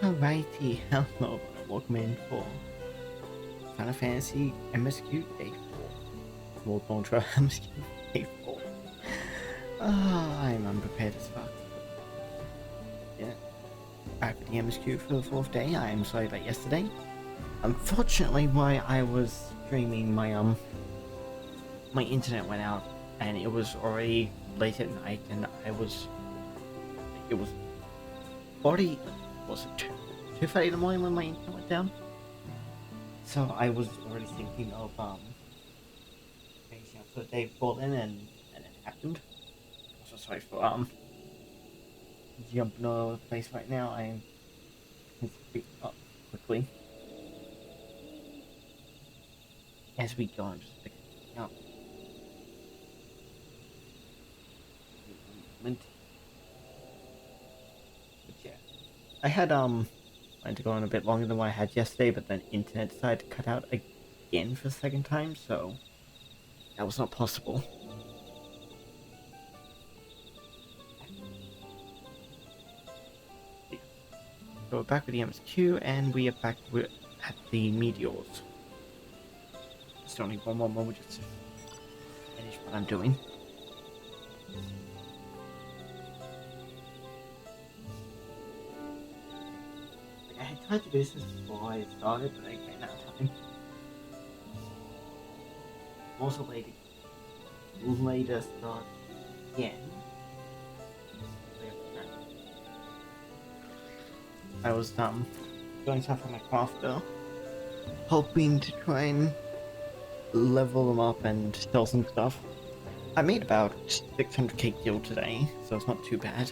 Alrighty, hello, welcome in for Final Fantasy MSQ Day 4. Well, Dawntrail MSQ Day 4. I'm unprepared as fuck. Yeah, back with the MSQ for the 4th day. I am sorry about yesterday. Unfortunately, while I was streaming, my internet went out, and it was already late at night, and it was already, was it 2:30 in the morning when my internet went down? So I was already thinking of finishing up for the day before then, and it happened. So sorry for jumping all over the place right now. I am pick up quickly as we go. I'm just picking up. But yeah, I had planned to go on a bit longer than what I had yesterday, but then internet decided to cut out again for the second time, so that was not possible. So we're back with the MSQ, and we are back at the Meteors. Just only one more moment just to finish what I'm doing. I had tried to do this before I started, but I ran out of time. I'm also later start again. I was doing stuff on my crafter, hoping to try and level them up and sell some stuff. I made about 600k gil today, so it's not too bad.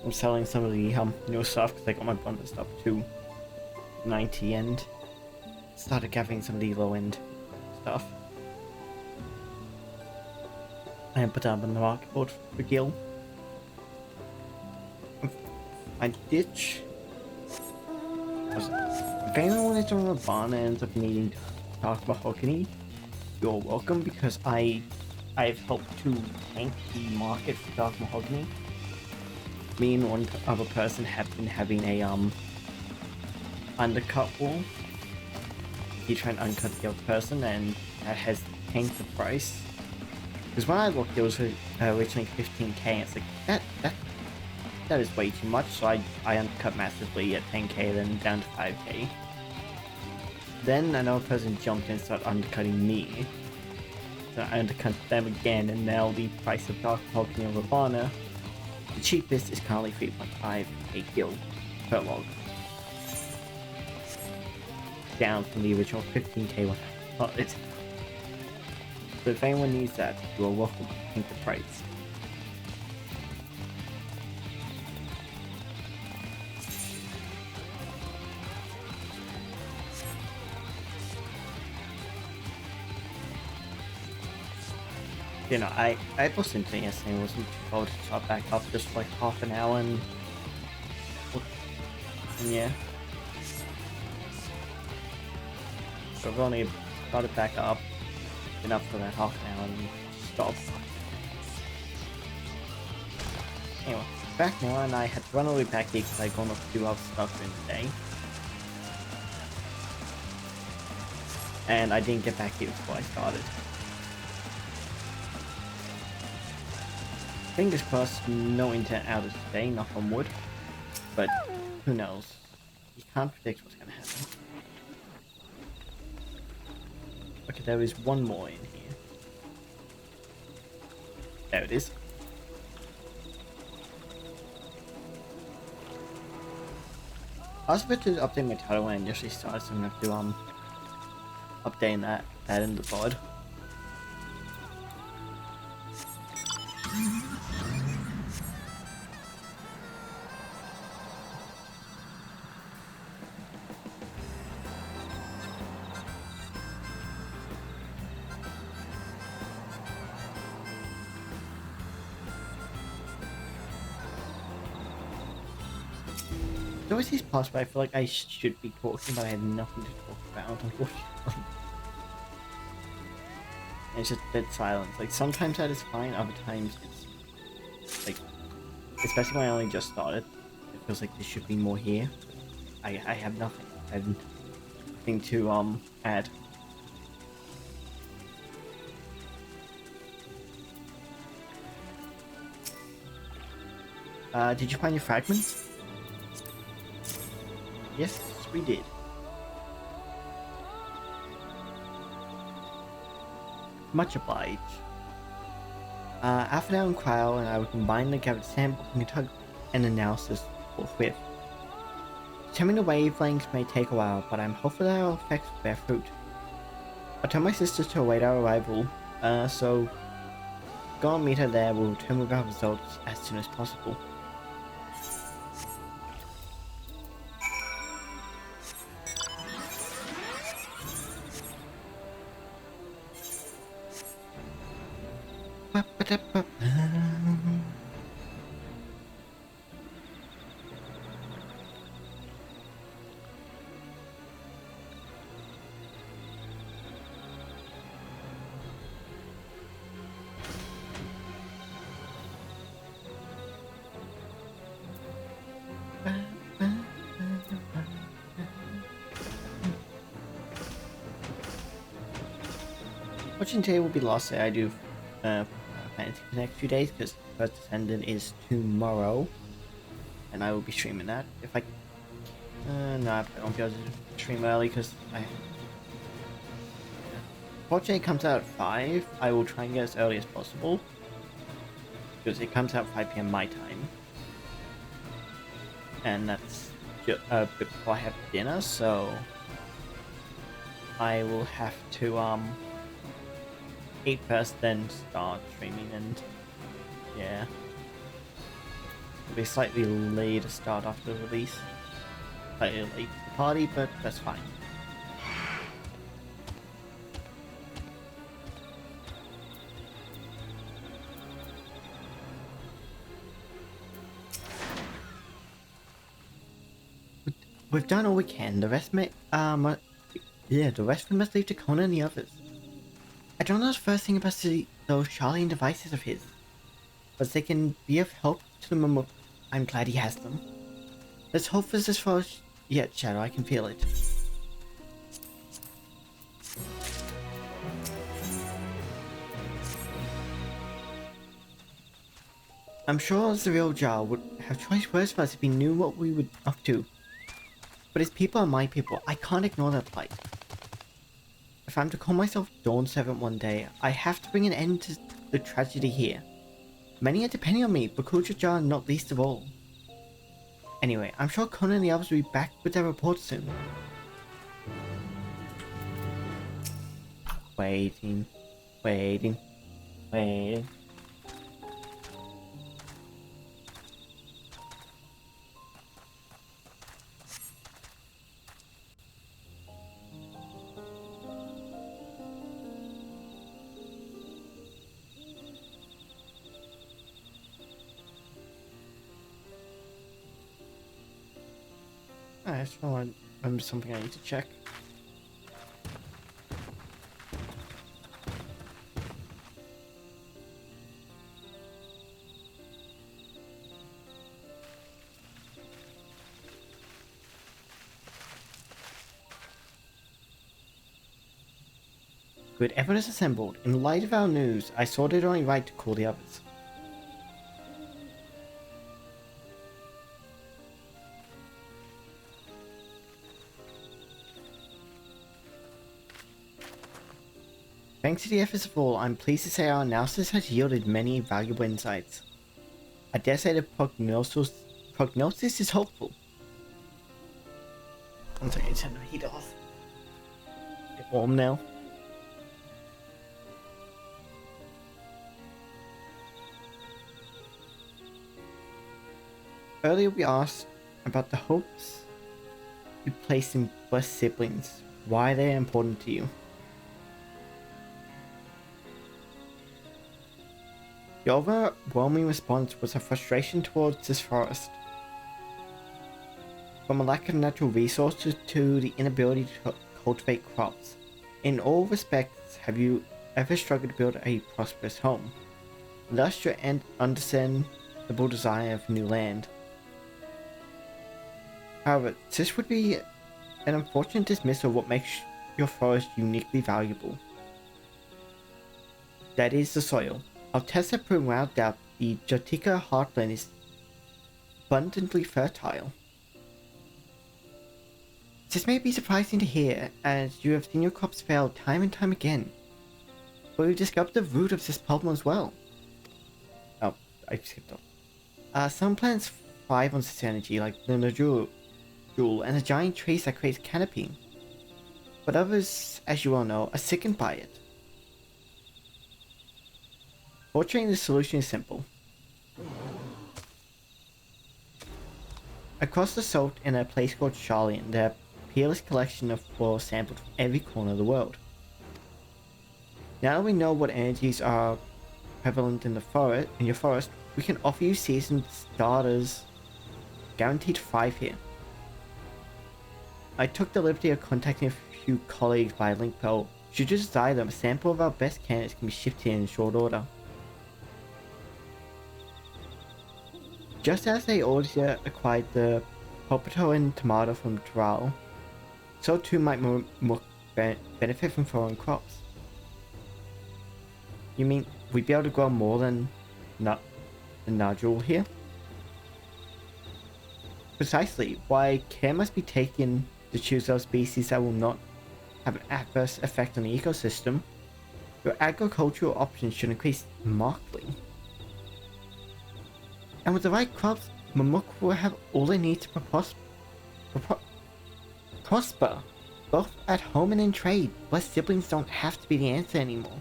I'm selling some of the new stuff because I got my bonus up to 90 and started gathering some of the low end stuff. And put them on the market board for gil. My ditch. If anyone wanted to Ravana ends up needing Dark Mahogany, you're welcome, because I've helped to tank the market for Dark Mahogany. Me and one other person have been having a undercut wall. You try and undercut the other person, and that has tanked the price. Because when I looked, it was originally 15k, and it's like that is way too much, so I undercut massively at 10k, then down to 5k. Then another person jumped in and started undercutting me. So I undercut them again, and now the price of Dark Mahogany and Ravana, the cheapest, is currently 3.5k gil per log. Down from the original 15k one. Well, so if anyone needs that, you are welcome to think the price. You know, I listened to it yesterday and wasn't too bold to start back up just for like half an hour, and yeah. So I've only got it back up, been up for about half an hour and stopped. Anyway, back now, and I had to run all the way back here because I'd gone off to do other stuff during the day. And I didn't get back here before I started. Fingers crossed, no internet outage today, knock on wood. But who knows? You can't predict what's going to happen. Okay, there is one more in here. There it is. I was about to update my title when I initially started, so I'm going to have to update that in the VOD. There always these parts where I feel like I should be talking, but I have nothing to talk about, unfortunately. And it's just dead silence. Like, sometimes that is fine, other times it's like, especially when I only just started, It feels like there should be more here. I have nothing. I have nothing to add. Did you find your fragments? Yes, we did. Much obliged. Alpha and Cryo and I will combine the gathered sample and conduct an analysis forthwith. Determining the wavelengths may take a while, but I'm hopeful that our effects will bear fruit. I'll tell my sister to await our arrival, so go and meet her there. We'll return with our results as soon as possible. Watching today will be the last day I do Fantasy for the next few days, because First Descendant is tomorrow, and I will be streaming that. If I no, I won't be able to stream early because Fortune comes out at 5. I will try and get as early as possible because it comes out 5 PM my time, and that's just before I have dinner, so I will have to eat first, then start streaming, and yeah, it'll be slightly later start after the release, slightly late to the party, but that's fine. We've done all we can. The rest may the rest we must leave to Conan and the others. I don't know the first thing about those Charlian devices of his, but they can be of help to the moment. I'm glad he has them. Let's hope for this as far as yet, Shadow. I can feel it. I'm sure the real Jar would have choice words for us if he knew what we were up to. But his people are my people. I can't ignore their plight. If I'm to call myself Dawn Servant one day, I have to bring an end to the tragedy here. Many are depending on me, but Kuja Jar not least of all. Anyway, I'm sure Conan and the others will be back with their reports soon. Waiting. I just remember something I need to check. Good, everyone is assembled. In light of our news, I thought it only right to call the others. Thanks to the efforts of all, I'm pleased to say our analysis has yielded many valuable insights. I dare say the prognosis is hopeful. I'm sorry, turn the heat off. A bit warm now. Earlier we asked about the hopes you place in blessed siblings, why they are important to you. The overwhelming response was a frustration towards this forest. From a lack of natural resources to the inability to cultivate crops. In all respects, have you ever struggled to build a prosperous home? Thus your understandable desire of new land. However, this would be an unfortunate dismissal of what makes your forest uniquely valuable. That is the soil. Our tests have proven without doubt the Jotica heartland is abundantly fertile. This may be surprising to hear, as you have seen your crops fail time and time again, but we've discovered the root of this problem as well. Oh, I skipped off. Some plants thrive on this energy, like the Najul and the giant trees that create canopy, but others, as you all know, are sickened by it. Fortunately, the solution is simple. Across the salt in a place called Charlian, there are a peerless collection of flora sampled from every corner of the world. Now that we know what energies are prevalent in your forest, we can offer you seasoned starters guaranteed to thrive here. I took the liberty of contacting a few colleagues by link poll. Should you desire them, a sample of our best candidates can be shipped here in short order. Just as they already acquired the potato and tomato from Doral, so too might more benefit from foreign crops. You mean we'd be able to grow more than the Najul here? Precisely, why care must be taken to choose those species that will not have an adverse effect on the ecosystem. Your agricultural options should increase markedly. And with the right crops, Mamuk will have all they need to prosper, both at home and in trade. Blessed siblings don't have to be the answer anymore.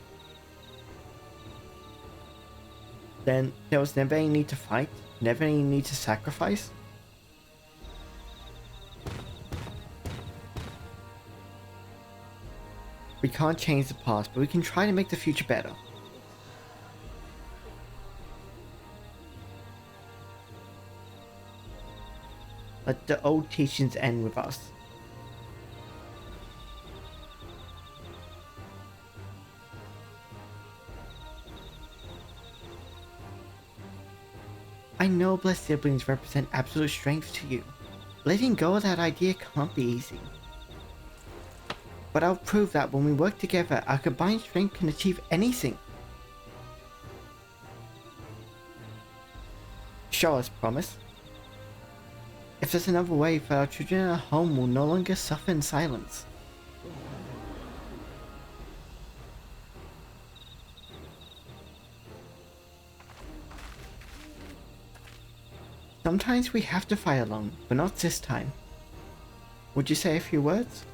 Then there was never any need to fight, never any need to sacrifice. We can't change the past, but we can try to make the future better. Let the old teachings end with us. I know blessed siblings represent absolute strength to you. Letting go of that idea can't be easy. But I'll prove that when we work together, our combined strength can achieve anything. Show us, promise. If there's another way that our children at home will no longer suffer in silence. Sometimes we have to fight alone, but not this time. Would you say a few words?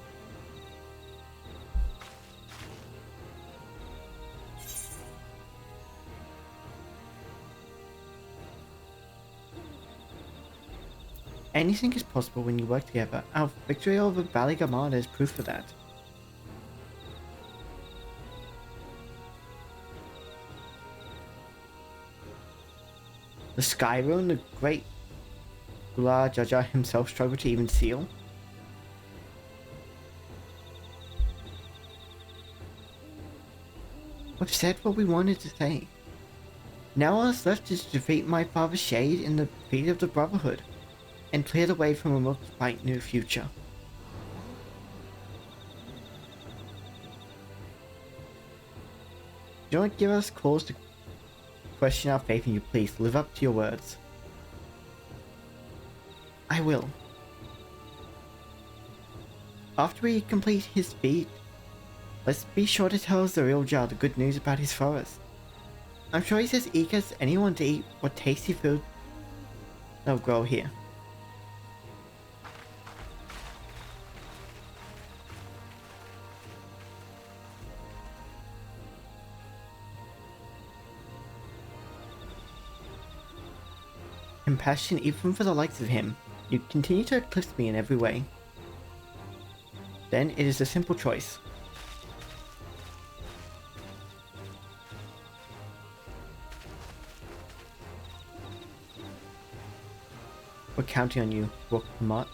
Anything is possible when you work together. Our victory over Valley Gamada is proof of that. The Sky Rune, the great Gula Jaja himself struggled to even seal. We've said what we wanted to say. Now all that's left is to defeat my father's shade in the feet of the Brotherhood, and clear the way from a most bright new future. Don't give us cause to question our faith in you, please. Live up to your words. I will. After we complete his feat, let's be sure to tell Zariel the good news about his forest. I'm sure he's as eager as anyone to eat what tasty food they'll grow here. Compassion even for the likes of him. You continue to eclipse me in every way. Then it is a simple choice. We're counting on you, Rookmot.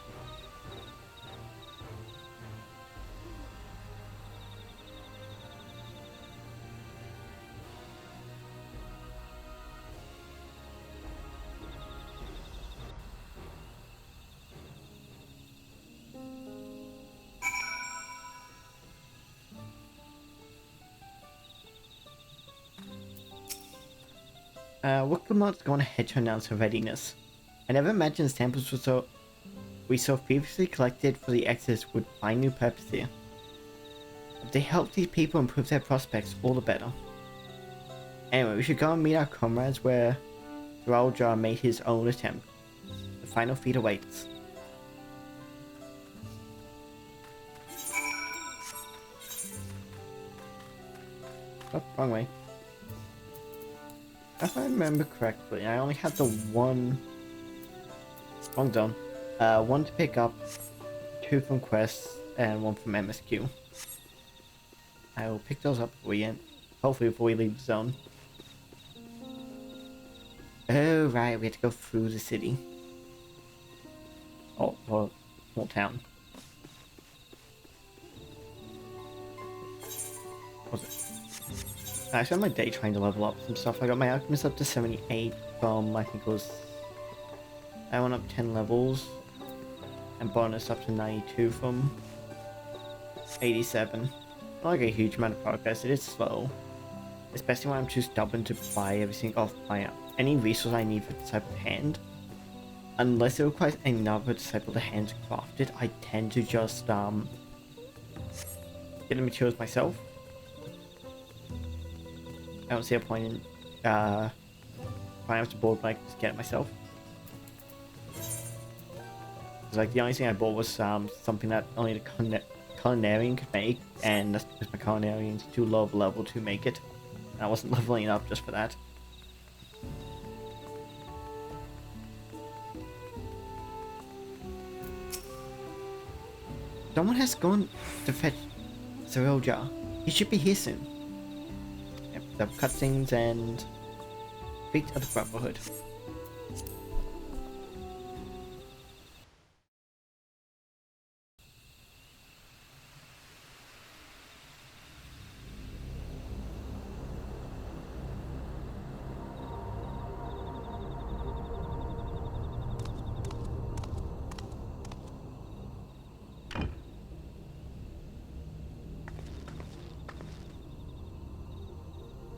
Wookiemon's gone ahead to announce her readiness. I never imagined samples we so previously collected for the Exodus would find new purpose here. If they help these people improve their prospects, all the better. Anyway, we should go and meet our comrades where Zeraljar made his own attempt. The final feat awaits. Oh, wrong way. If I remember correctly, I only had the one... Wrong zone. One to pick up, 2 from quests, and 1 from MSQ. I will pick those up before we end. Hopefully before we leave the zone. Oh right, we have to go through the city. Oh, well, small town. What was it? I spent my day trying to level up some stuff. I got my alchemist up to 78 from, I think it was... I went up 10 levels. And bonus up to 92 from 87. Not like a huge amount of progress, it is slow. Especially when I'm too stubborn to buy everything off my any resource I need for Disciple Hand. Unless it requires another Disciple to Hand to craft it, I tend to just get the materials myself. I don't see a point in buying up the board, but I can just get it myself. Like the only thing I bought was something that only the culinarian could make, and that's because my culinarian's too low of a level to make it. And I wasn't leveling it up just for that. Someone has gone to fetch Zeraljar. He should be here soon. Yep, the cutscenes and feet of the Brotherhood.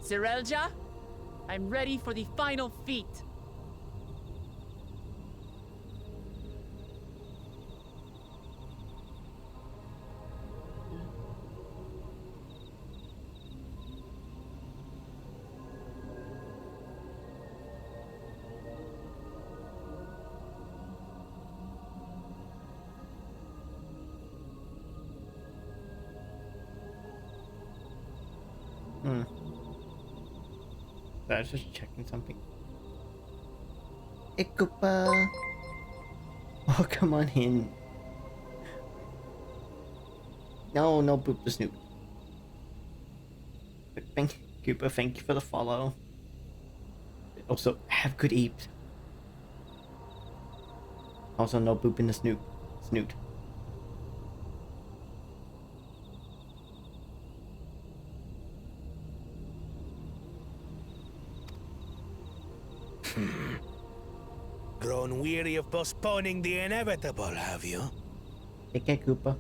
Zeraljar, I'm ready for the final feat. I was just checking something. Hey, Koopa! Oh, come on in. No, no boop the snoot. But thank you, Koopa. Thank you for the follow. Also, have good eat. Also, no boop in the snoot. Grown weary of postponing the inevitable, have you? Take care, Koopa.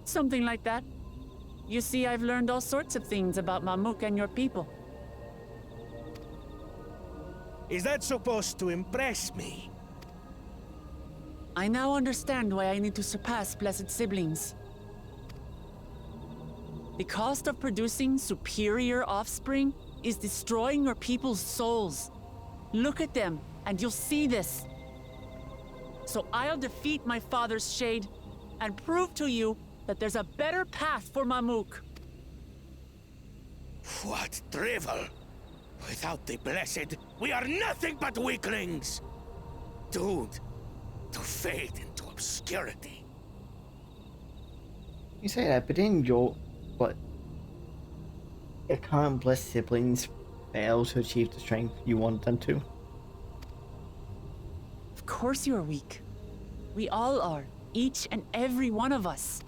Something like that. You see, I've learned all sorts of things about Mamuk and your people. Is that supposed to impress me? I now understand why I need to surpass Blessed Siblings. The cost of producing superior offspring is destroying your people's souls. Look at them, and you'll see this. So I'll defeat my father's shade, and prove to you that there's a better path for Mamuk. What drivel! Without the Blessed, we are nothing but weaklings! Doomed to fade into obscurity. You say that, but didn't your... what? Your current blessed siblings fail to achieve the strength you want them to? Of course you're weak. We all are, each and every one of us.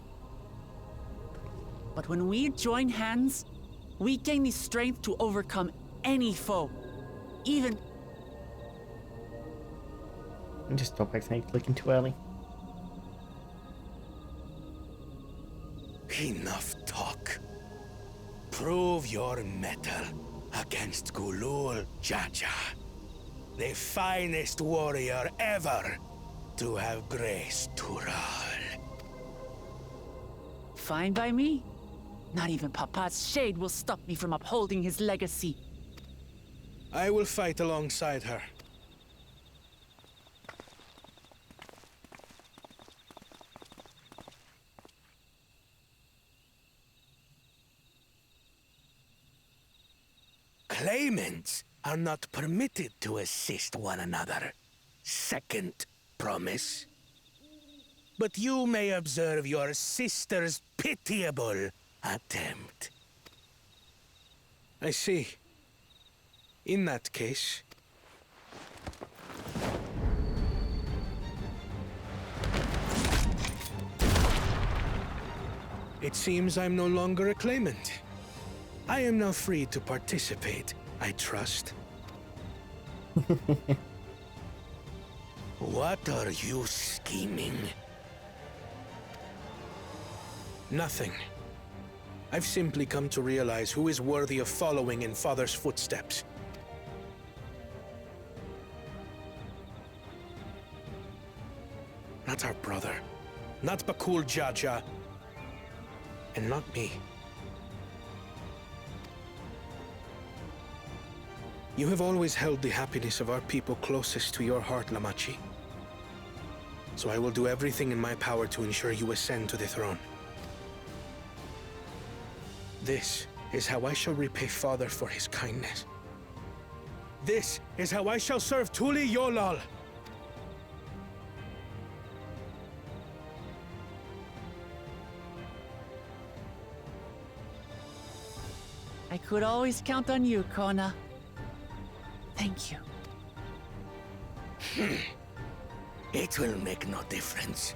But when we join hands, we gain the strength to overcome any foe. Even... Just stop accidentally clicking too early. Enough talk. Prove your mettle against Gulul Jaja, the finest warrior ever to have graced Tural. Fine by me. Not even Papa's shade will stop me from upholding his legacy. I will fight alongside her. Claimants are not permitted to assist one another. Second promise. But you may observe your sister's pitiable attempt. I see. In that case... It seems I'm no longer a claimant. I am now free to participate, I trust. What are you scheming? Nothing. I've simply come to realize who is worthy of following in Father's footsteps. Not our brother, not Bakul Jaja, and not me. You have always held the happiness of our people closest to your heart, Lamachi. So I will do everything in my power to ensure you ascend to the throne. This is how I shall repay Father for his kindness. This is how I shall serve Tuli Yolal. I could always count on you, Kona. Thank you. It will make no difference.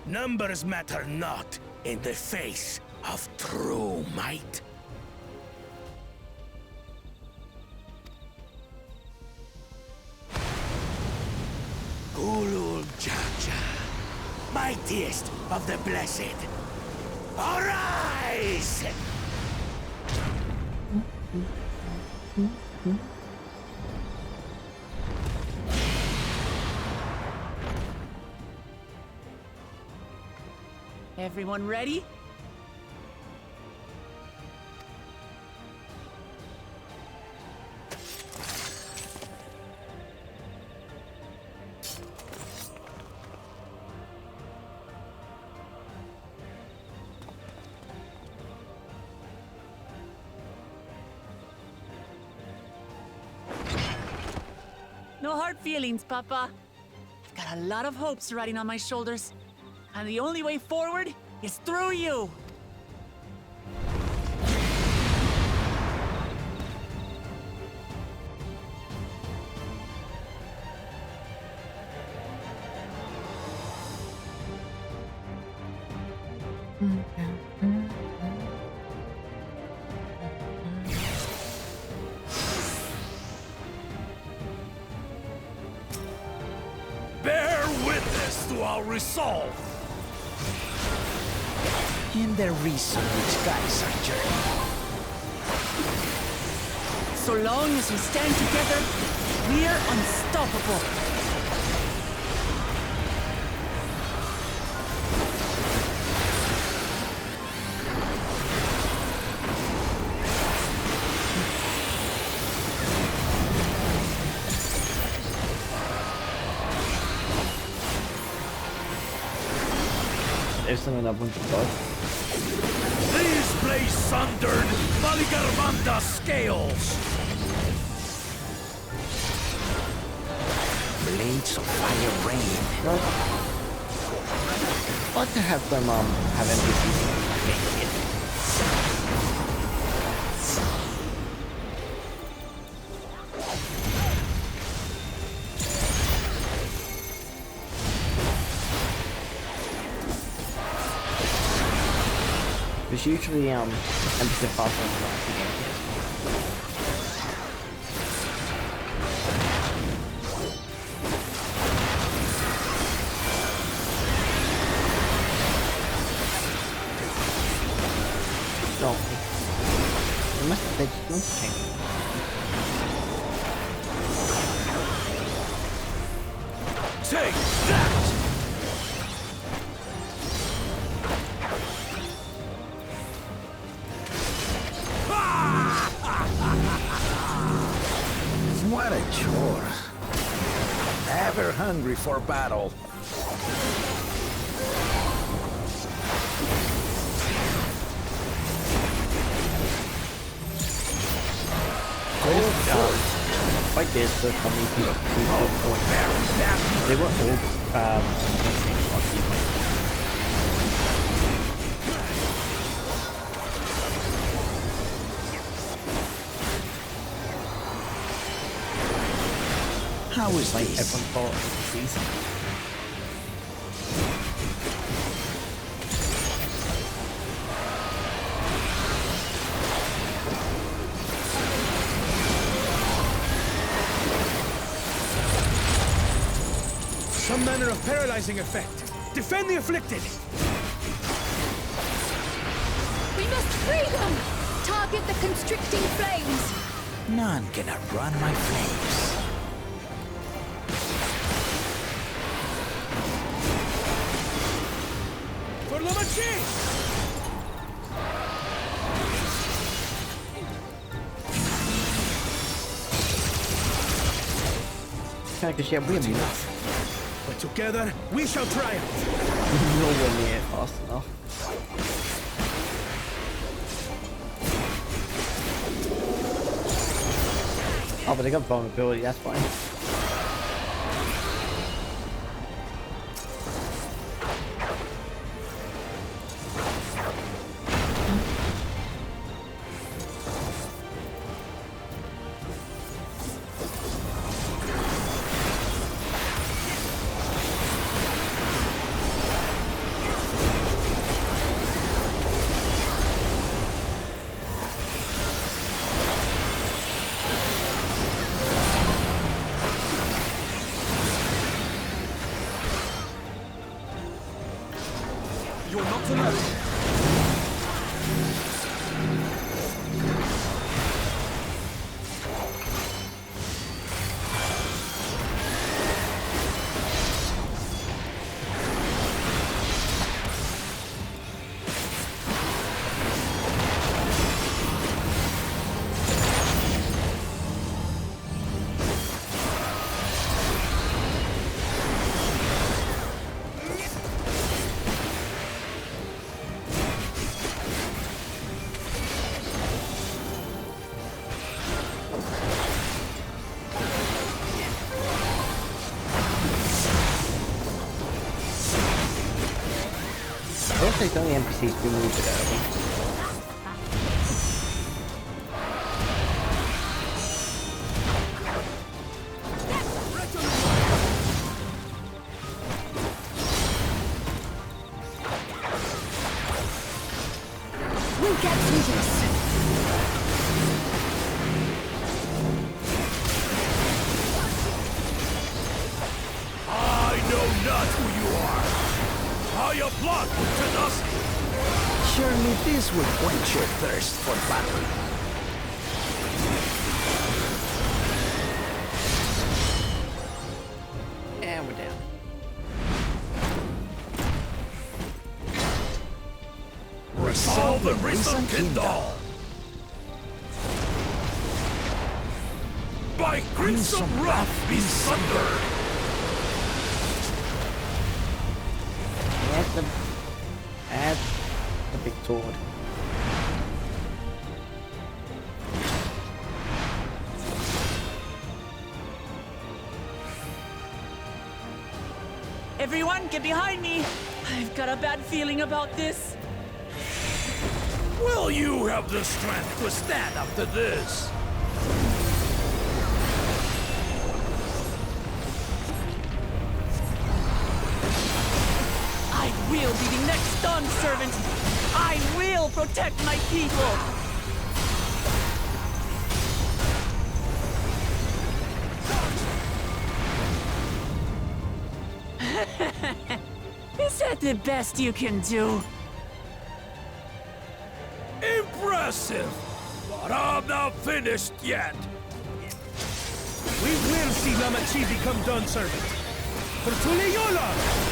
Numbers matter not in the face of true might. Gulul Jaja, mightiest of the blessed, arise! Everyone ready? No hard feelings, Papa. I've got a lot of hopes riding on my shoulders. And the only way forward is through you! Bear witness to our resolve! And the reason which guides our journey. So long as we stand together, we're unstoppable. There's another bunch of bugs. These blaze sundered Valigarvanda scales! Blades of fire rain. Well, I'd like to have them have NPCs. There's usually NPC faster. they're just interchangeable. Take that! What a chore. Ever hungry for battle. Like this, so how many people they were all How is like this? everyone thought it was the season. Some manner of paralyzing effect. Defend the afflicted! We must free them! Target the constricting flames! None can outrun my flames. For la Machi! Because yeah, we're enough. But together, we shall triumph! Nowhere near fast enough. Oh, but they got vulnerability, that's fine. You're not alone! Also, it's only NPCs who move it early. We'll get through this! I know not who you are! How you plot to nothing! Surely this will quench your thirst for battle. And we're down. Resolve the Risen Kindle! By crimson wrath be sundered! Add the big sword. Everyone, get behind me! I've got a bad feeling about this. Will you have the strength to stand up to this? I will be the next Dawn servant! I will protect my people! Is that the best you can do? Impressive! But I'm not finished yet. We will see Lamachi become Dawn servant. For Tuleyola!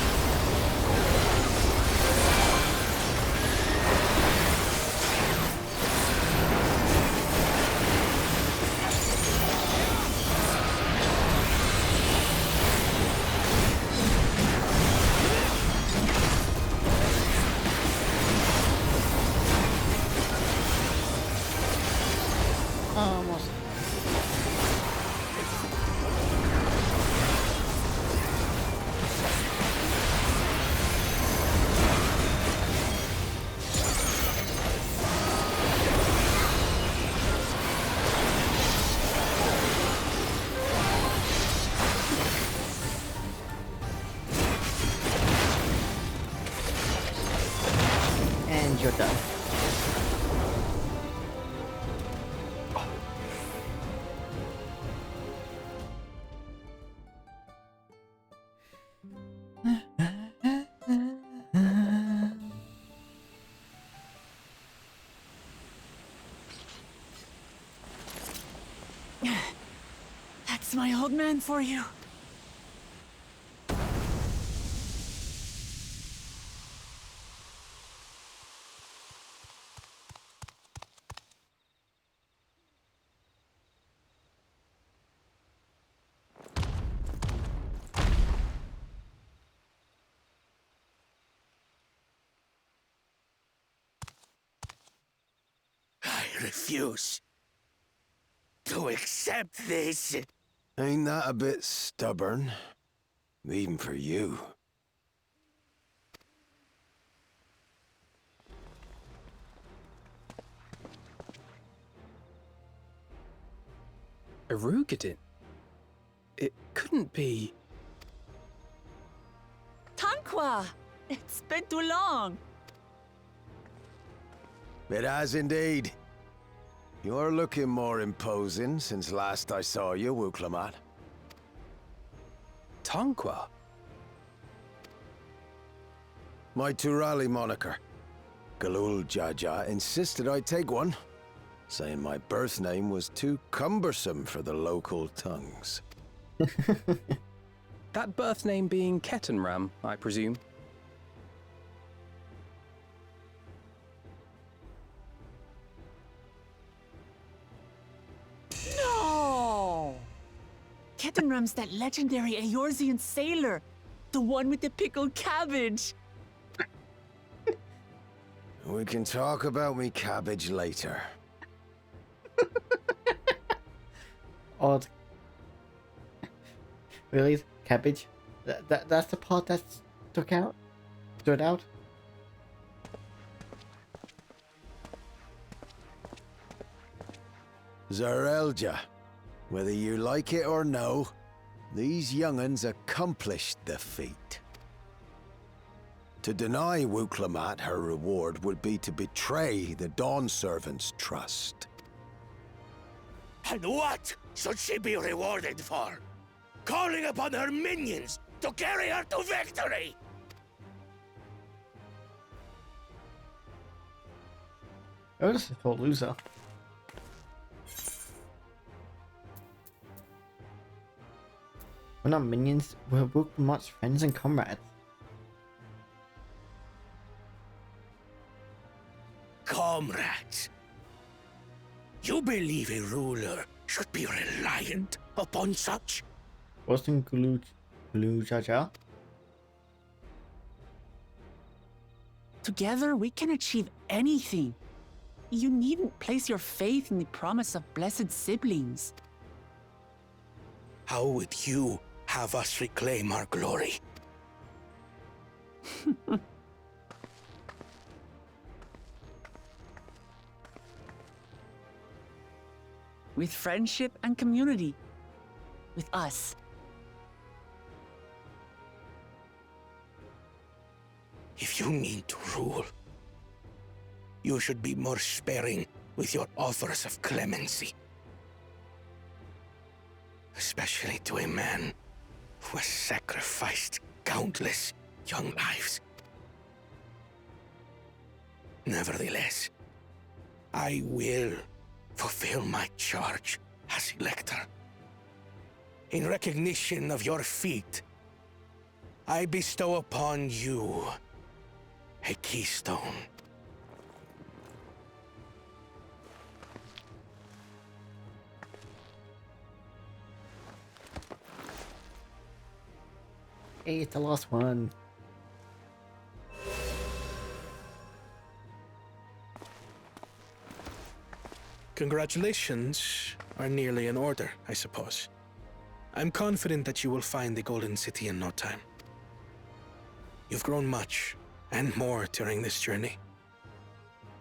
Almost. And you're done. That's my old man for you. I refuse to accept this. Ain't that a bit stubborn? Even for you. Arugadin? It couldn't be... Tanqua! It's been too long. It has indeed. You're looking more imposing since last I saw you, Wuklamat. Tanqua? My Turali moniker. Galul Jaja insisted I take one, saying my birth name was too cumbersome for the local tongues. That birth name being Ketenram, I presume. No! Ketenram's that legendary Eorzean sailor. The one with the pickled cabbage. We can talk about me cabbage later. Odd. Really? Cabbage? That's the part that stood out? Zarelja, whether you like it or no, these young'uns accomplished the feat. To deny Wuklamat her reward would be to betray the Dawn Servant's trust. And what should she be rewarded for? Calling upon her minions to carry her to victory! Oh, this is called loser. We're not minions, we're Wuklamat's friends and comrades. Comrades, you believe a ruler should be reliant upon such? Wasn't Gulu Jaja? Together, we can achieve anything. You needn't place your faith in the promise of blessed siblings. How would you have us reclaim our glory? With friendship and community. With us. If you mean to rule, you should be more sparing with your offers of clemency. Especially to a man who has sacrificed countless young lives. Nevertheless, I will fulfill my charge as Elector. In recognition of your feat, I bestow upon you a keystone. Hey, it's the last one. Congratulations are nearly in order, I suppose. I'm confident that you will find the Golden City in no time. You've grown much, and more during this journey.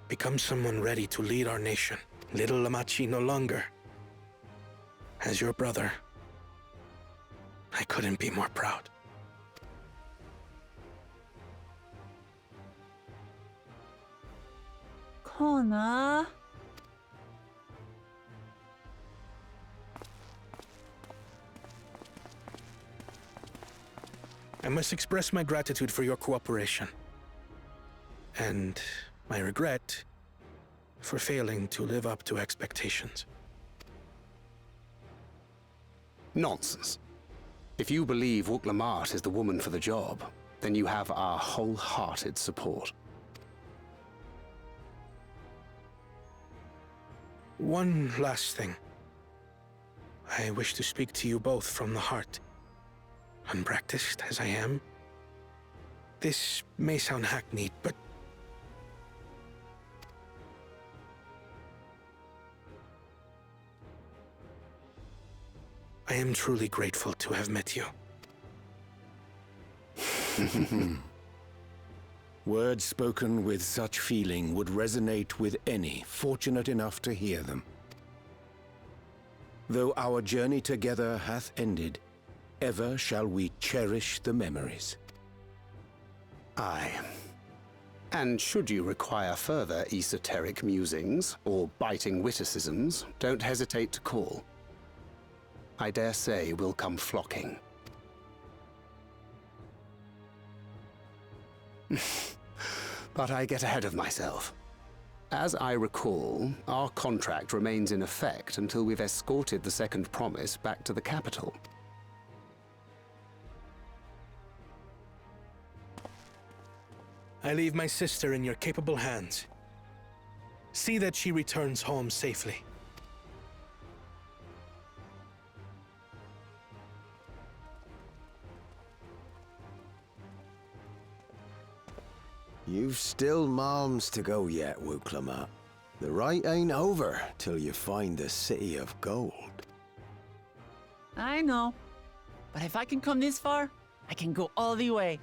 Become someone ready to lead our nation. Little Lamachi no longer. As your brother, I couldn't be more proud. Kona. I must express my gratitude for your cooperation. And my regret for failing to live up to expectations. Nonsense. If you believe Wuk-Lamat is the woman for the job, then you have our wholehearted support. One last thing. I wish to speak to you both from the heart. Unpracticed as I am, this may sound hackneyed, but I am truly grateful to have met you. Words spoken with such feeling would resonate with any fortunate enough to hear them. Though our journey together hath ended, ever shall we cherish the memories. Aye. And should you require further esoteric musings or biting witticisms, don't hesitate to call. I dare say we'll come flocking. But I get ahead of myself. As I recall, our contract remains in effect until we've escorted the second promise back to the capital. I leave my sister in your capable hands. See that she returns home safely. You've still moms to go yet, Wuk-Lamat. The ride ain't over till you find the City of Gold. I know. But if I can come this far, I can go all the way.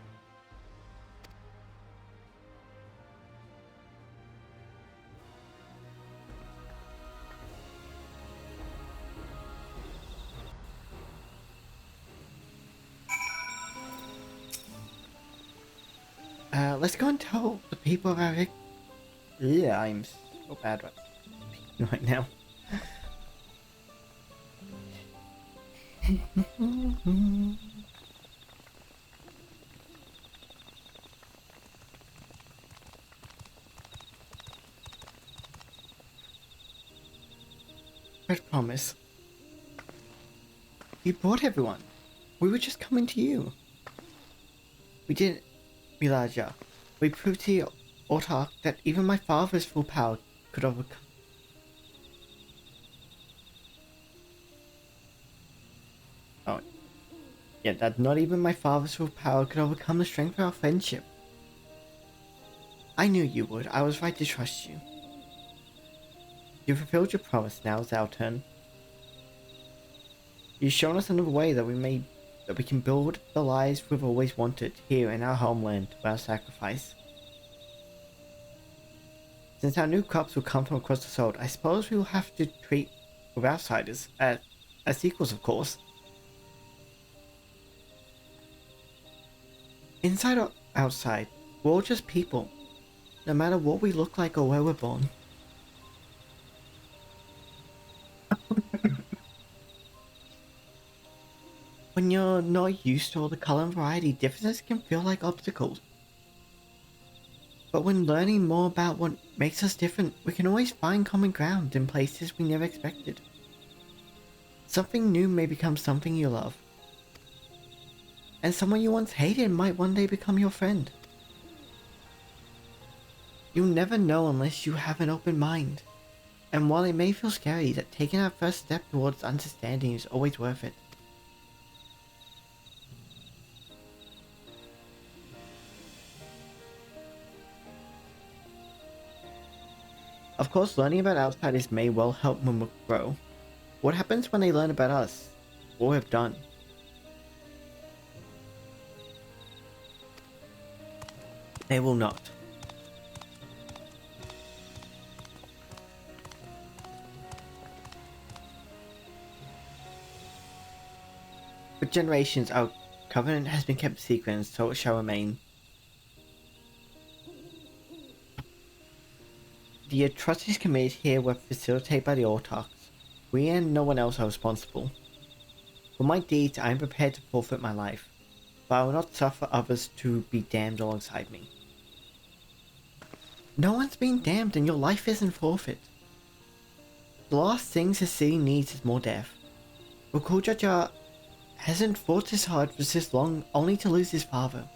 Let's go and tell the people about it. Yeah, I'm so bad right now. I promise. You brought everyone. We were just coming to you. We didn't realize ya. We proved to you, Autark, that even my father's full power could overcome. Oh. Yeah, that not even my father's full power could overcome the strength of our friendship. I knew you would. I was right to trust you. You fulfilled your promise. Now it's our turn. You've shown us another way that we can build the lives we've always wanted here in our homeland without sacrifice. Since our new crops will come from across the world, I suppose we will have to treat with outsiders as equals, of course. Inside or outside, we're all just people, no matter what we look like or where we're born. When you're not used to all the color and variety, differences can feel like obstacles. But when learning more about what makes us different, we can always find common ground in places we never expected. Something new may become something you love. And someone you once hated might one day become your friend. You'll never know unless you have an open mind. And while it may feel scary, that taking that first step towards understanding is always worth it. Of course, learning about outsiders may well help Mumuk grow. What happens when they learn about us? What we've done? They will not. For generations, our covenant has been kept secret, and so it shall remain. The atrocities committed here were facilitated by the Autarchs. We and no one else are responsible. For my deeds, I am prepared to forfeit my life, but I will not suffer others to be damned alongside me. No one's been damned, and your life isn't forfeit. The last things the city needs is more death. Rukuljaja hasn't fought this hard for this long only to lose his father.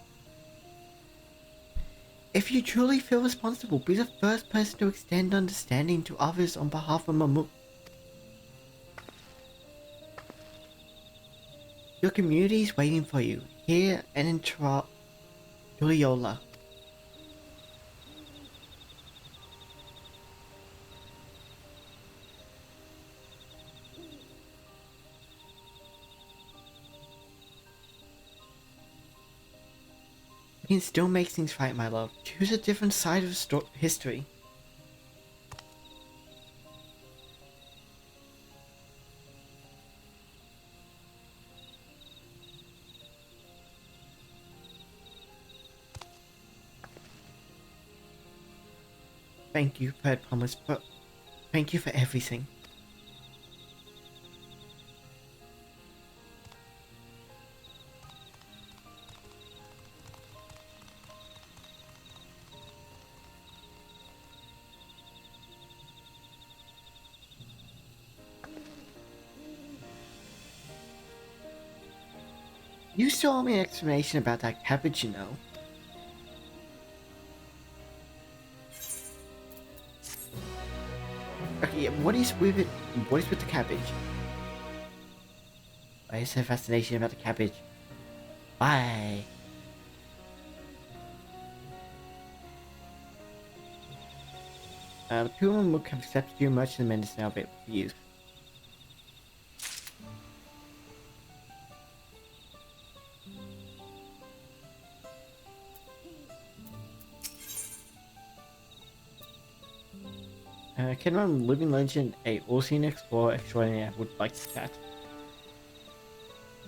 If you truly feel responsible, be the first person to extend understanding to others on behalf of Mamuk. Your community is waiting for you, here and in Tuliola. We can still make things right, my love. Choose a different side of history. Thank you for that promise, but thank you for everything. You still owe me an explanation about that cabbage, you know. Okay, what is with it? What is with the cabbage? Why is there fascination about the cabbage? Why? The people in Mook have accepted you much in the minutes now of it for you. Kenron Living Legend, a all-seen explorer extraordinaire would like to chat.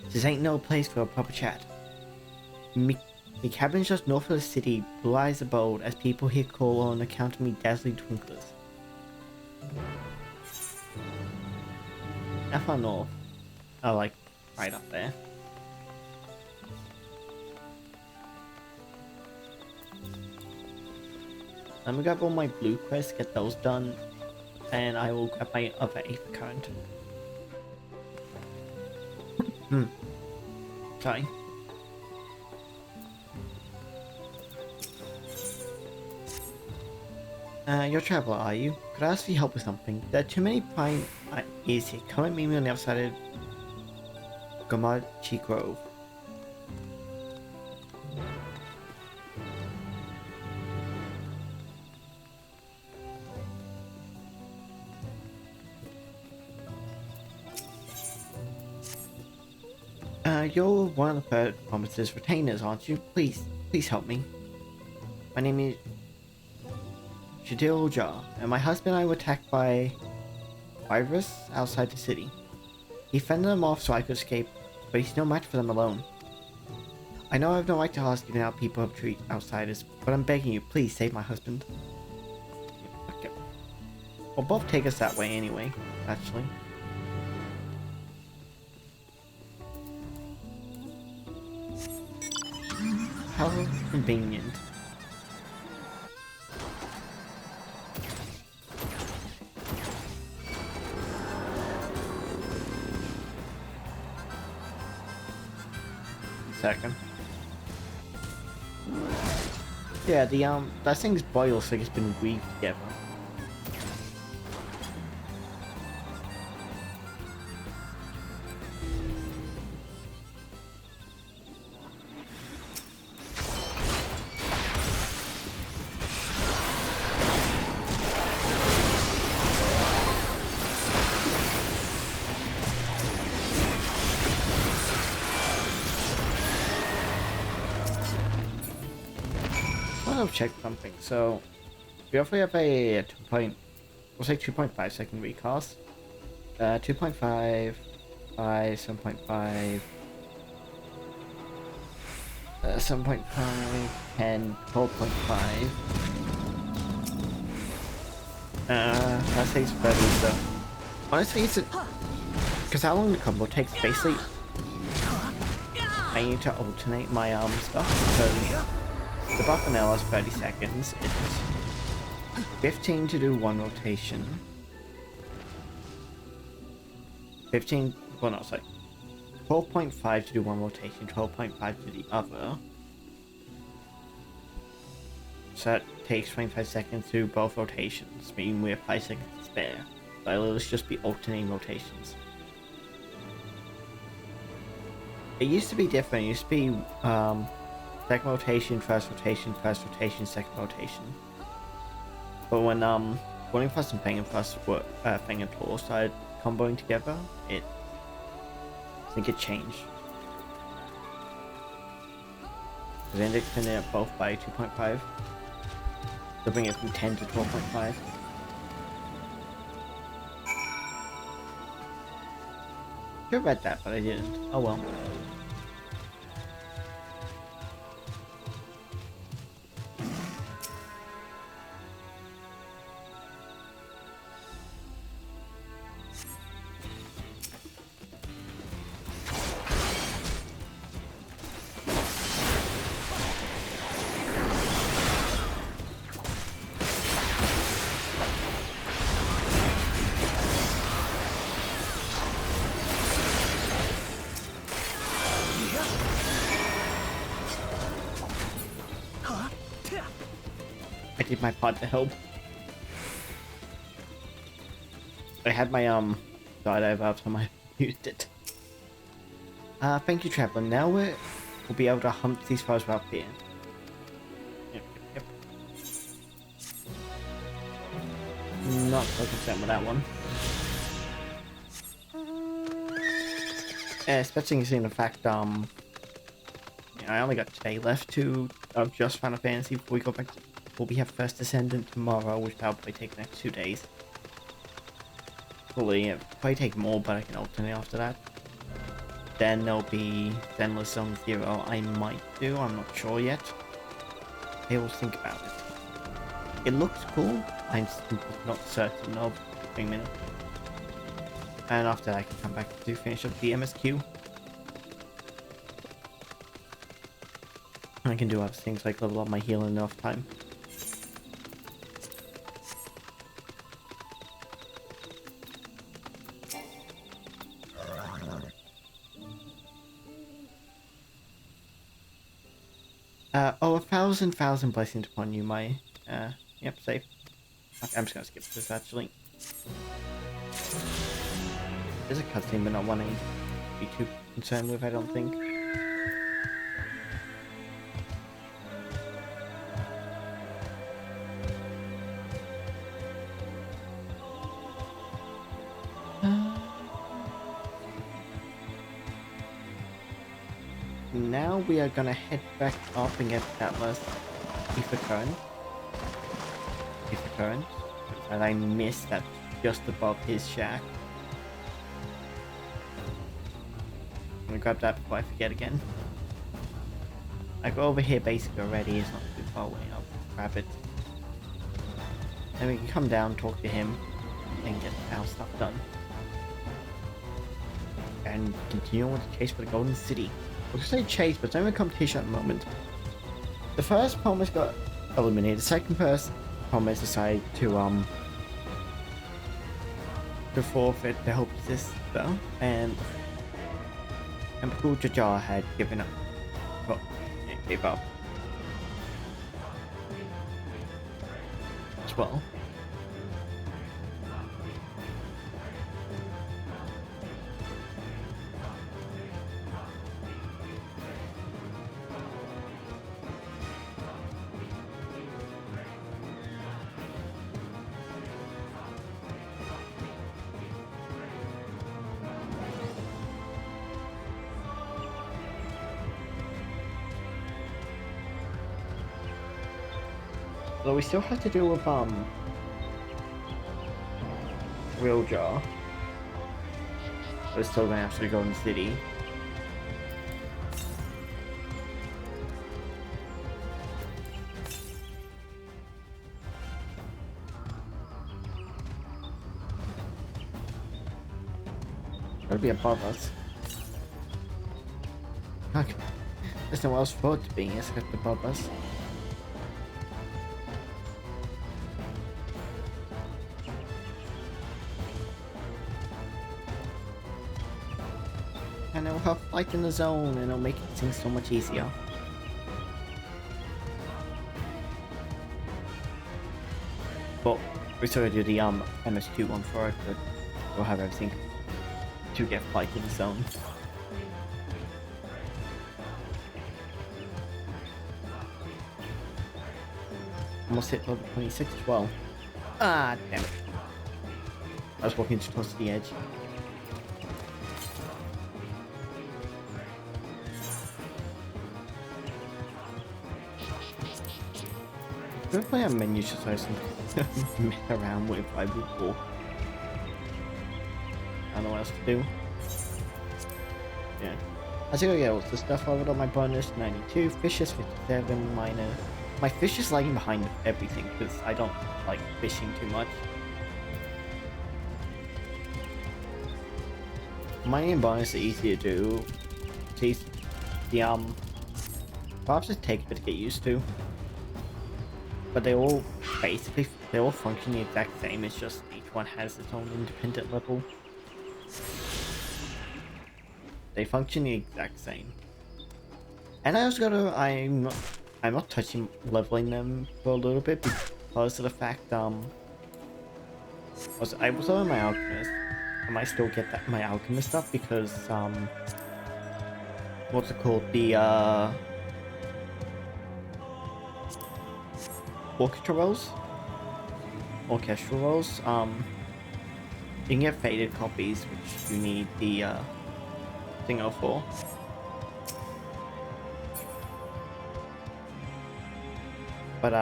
This ain't no place for a proper chat. Me cabin's just north of the city, blue eyes abode, as people here call on account of me dazzling twinklers. How far north? Oh, like, right up there. Let me grab all my blue quests, get those done, and I will grab my other Aether Current. Sorry. You're a traveler, are you? Could I ask for your help with something? There are too many prime ears here. Come and meet me on the outside of Gomachi Grove. You're one of the third promises retainers, aren't you? Please help me. My name is Shadil Jar, and my husband and I were attacked by virus outside the city. He fended them off so I could escape, but he's no match for them alone. I know I have no right to ask giving out people who treat outsiders, but I'm begging you, please save my husband. Okay. We'll both take us that way anyway, actually. How convenient. second. Yeah, that thing's body looks like it's been weaved together. I'll check something. So we roughly have a 2.5 second recast. 2.5, 5, 7.5, 7.5, 10, 12.5. That takes 30, so honestly it's because how long the combo takes, basically I need to alternate my stuff because the buff now lasts 30 seconds. It's 15 to do one rotation. 15, well no, sorry. 12.5 to do one rotation, 12.5 to the other. So that takes 25 seconds to do both rotations, meaning we have 5 seconds to spare. So it'll just be alternating rotations. It used to be different. It used to be second rotation, first rotation, second rotation. But when Warning Plus and Fang and Plus were Fang and Tor started comboing together, I think it changed. The index extended it both by 2.5. So bring it from 10 to 12.5. Should have read that, but I didn't. Oh well. I did my part to help. I had my skydive out, so I used it. Thank you, Traveler. Now we'll be able to hunt these foes up here. Yep. Not so concerned with that one. Especially considering the fact, you know, I only got today left of just Final Fantasy before we go back to. Well, we have First Descendant tomorrow, which will probably take the next 2 days. Probably take more, but I can alternate after that. Then there'll be Zenless Zone Zero. I might do, I'm not sure yet. I will think about it. It looks cool. I'm not certain of doing minute. And after that, I can come back to finish up the MSQ. I can do other things like level up my healing enough time. Oh, 1,000 blessings upon you, my, yep, safe. Okay, I'm just gonna skip this, actually. There's a cutscene, but not one I need to be too concerned with, I don't think. Now we are gonna head back up and get that last ether current that I missed, that just above his shack. I'm gonna grab that before I forget again. I go over here basically already, it's not too far away, I'll grab it. Then we can come down, talk to him, and get our stuff done. And continue on with the chase for the Golden City. I was gonna say chase, but it's only a competition at the moment. The first promise got eliminated. The second promise decided to forfeit the hope sister, and Emperor Jajar had given up. Oh, yeah, gave up. As well. Although we still have to deal with Real Jar. We're still gonna have to go in the city. Gotta be above us. Okay. There's nowhere else for it to be except above us. And it'll have light in the zone and it'll make things so much easier. But we still gotta do the MSQ one for it, but we'll have everything to get light in the zone. Almost hit level 26 as well. Ah, damn it. I was walking too close to the edge. I'm gonna play a menu just so I can mess around with I would walk. I don't know what else to do. Yeah. I think I get all the stuff over on my bonus 92, fishes 57, minor. My fish is lagging behind everything because I don't like fishing too much. Mining and bonus are easy to do. See, the perhaps it takes a bit to get used to. But they all basically function the exact same. It's just each one has its own independent level. They function the exact same. And I also I'm not touching leveling them for a little bit because of the fact I was on my alchemist. I might still get my alchemist stuff because what's it called, the orchestral rolls, you can get faded copies, which you need the thingo for. But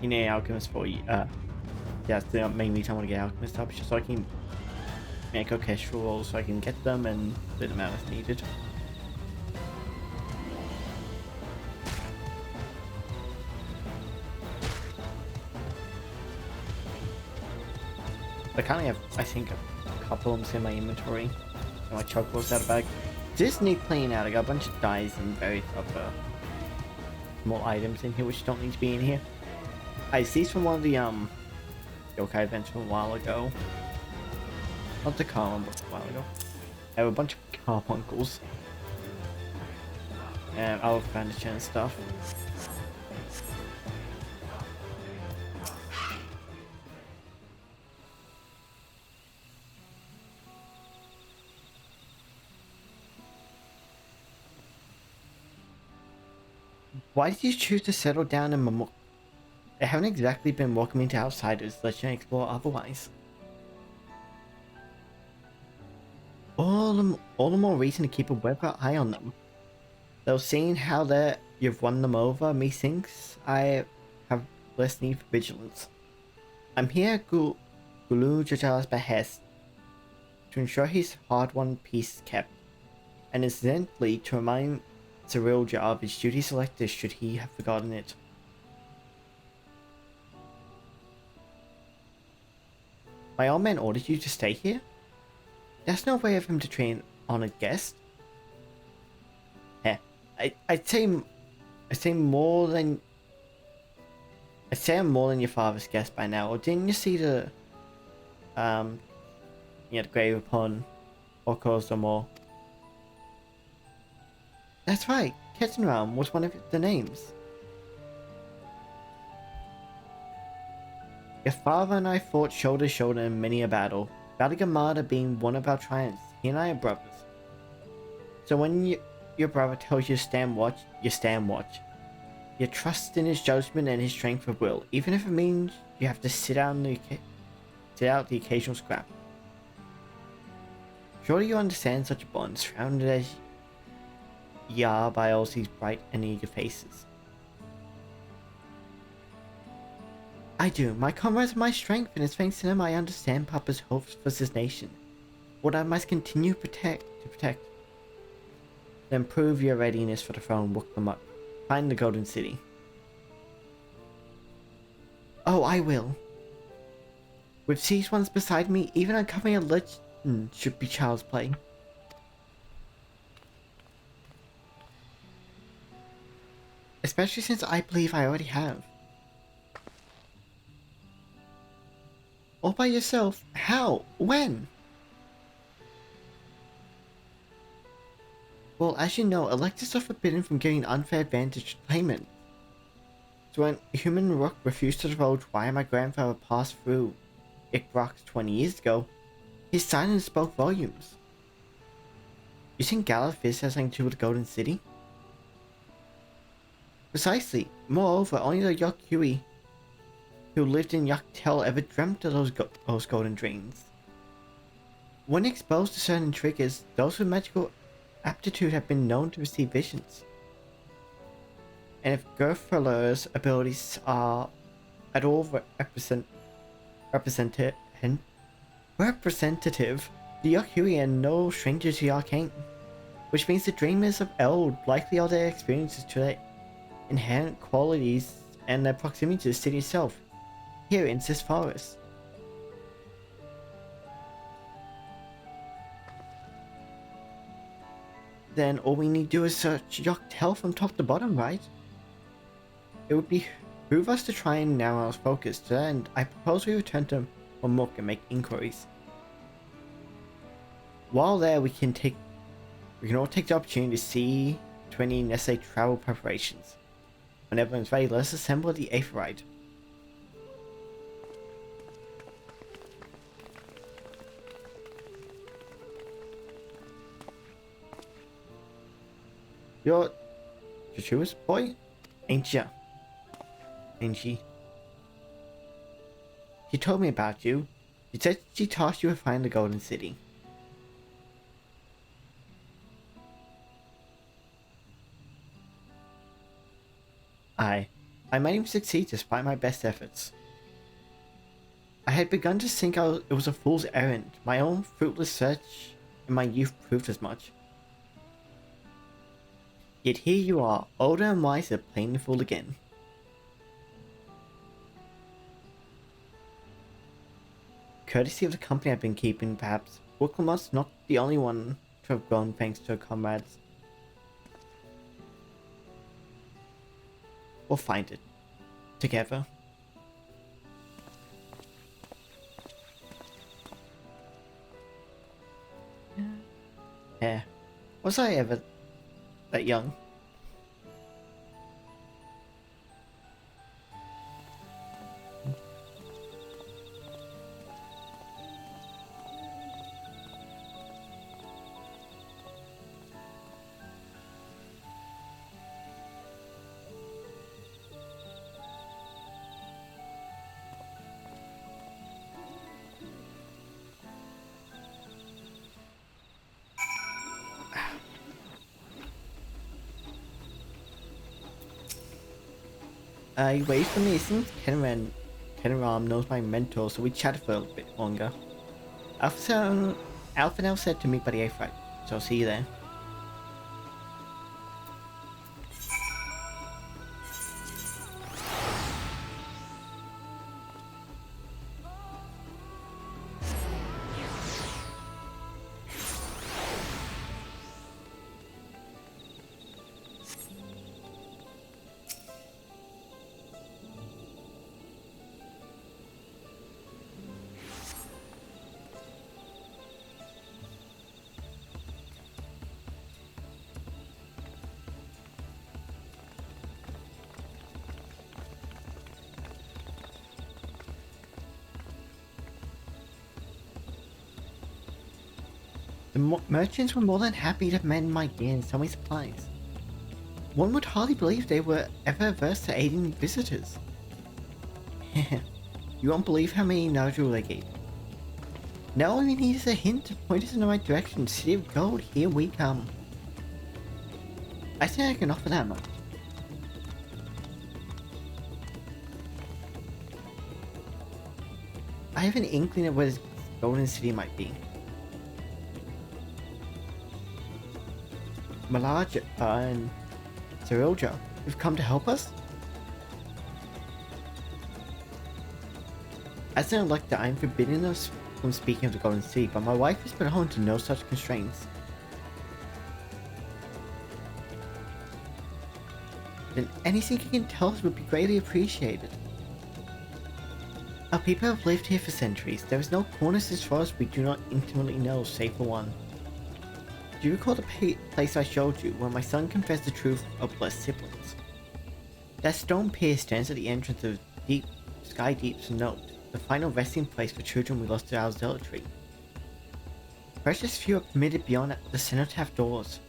you need alchemist for yeah, that's the main reason I want to get alchemist up, just so I can make orchestral rolls, so I can get them and split them out as needed. I currently have, I think, a couple of them in my inventory. So my chocolates out of bag. Just need cleaning out. I got a bunch of dyes and various other small items in here which don't need to be in here. I see from one of the yokai events from a while ago. Not the car one, but a while ago. I have a bunch of carbuncles and other furniture and stuff. Why did you choose to settle down in Mamuk? They haven't exactly been welcoming to outsiders, let you explore otherwise. All the more reason to keep a weather eye on them. Though seeing how you've won them over, methinks I have less need for vigilance. I'm here at Gulu Jajal's behest to ensure his hard-won peace is kept, and incidentally to remind Cyril Jar of his duty selected should he have forgotten it. My old man ordered you to stay here? There's no way of him to train honored guest. I'd say I'm more than your father's guest by now. Or didn't you see the the grave upon Orcos or more? That's right, Kettenram was one of the names. Your father and I fought shoulder to shoulder in many a battle, Baligamada being one of our triumphs. He and I are brothers. So when your brother tells you to stand watch, you stand watch. You trust in his judgment and his strength of will, even if it means you have to sit out the occasional scrap. Surely you understand such a bond, surrounded as ye are by all these bright and eager faces. I do. My comrades are my strength, and it's thanks to them I understand Papa's hopes for this nation. What I must continue to protect. Then prove your readiness for the throne, look them up. Find the Golden City. Oh, I will. With these ones beside me, even uncovering a legend should be child's play. Especially since I believe I already have. All by yourself? How? When? Well, as you know, electors are forbidden from giving unfair advantage to claimants. So when human Rook refused to divulge why my grandfather passed through Ickbrox 20 years ago, his silence spoke volumes. You think Galafis has something to do with the Golden City? Precisely. Moreover, only the Yokui who lived in Yaktel ever dreamt of those golden dreams. When exposed to certain triggers, those with magical aptitude have been known to receive visions. And if Gerthruller's abilities are at all representative, the Yokui are no stranger to the arcane, which means the dreamers of Eld likely owe their experiences to their inherent qualities and their proximity to the city itself, here in this forest. Then all we need to do is search Yaktel from top to bottom, right? It would behoove us to try and narrow our focus. To that end, I propose we return to Momok and make inquiries. While there, we can all take the opportunity to see to any necessary travel preparations. When everyone's ready, let us assemble the Aetheryte. You're Joshua's boy? Ain't ya? Ain't she? She told me about you. She said she tasked you to find the Golden City. I might even succeed despite my best efforts. I had begun to think it was a fool's errand. My own fruitless search in my youth proved as much. Yet here you are, older and wiser, playing the fool again. Courtesy of the company I've been keeping, perhaps, Wooklamot's not the only one to have gone thanks to her comrades. We'll find it. Together. Yeah. Was I ever that young? He waited for me. It seems Kenram knows my mentor, so we chatted for a little bit longer. Alpha now said to meet by the Aetheryte, so I'll see you there. The merchants were more than happy to mend my gear and sell me supplies. One would hardly believe they were ever averse to aiding visitors. You won't believe how many nodules they gave. Now all we need is a hint to point us in the right direction. City of Gold, here we come. I think I can offer that much. I have an inkling of where this Golden City might be. Malaj and Cyrilja, you've come to help us? As an elector, I am forbidden us from speaking of the Golden City, but my wife has put home to no such constraints. Then anything you can tell us would be greatly appreciated. Our people have lived here for centuries. There is no corners as far as we do not intimately know, save for one. Do you recall the place I showed you, where my son confessed the truth of blessed siblings? That stone pier stands at the entrance of Sky Deep's Note, the final resting place for children we lost to our zealotry. Precious few are permitted beyond the cenotaph doors,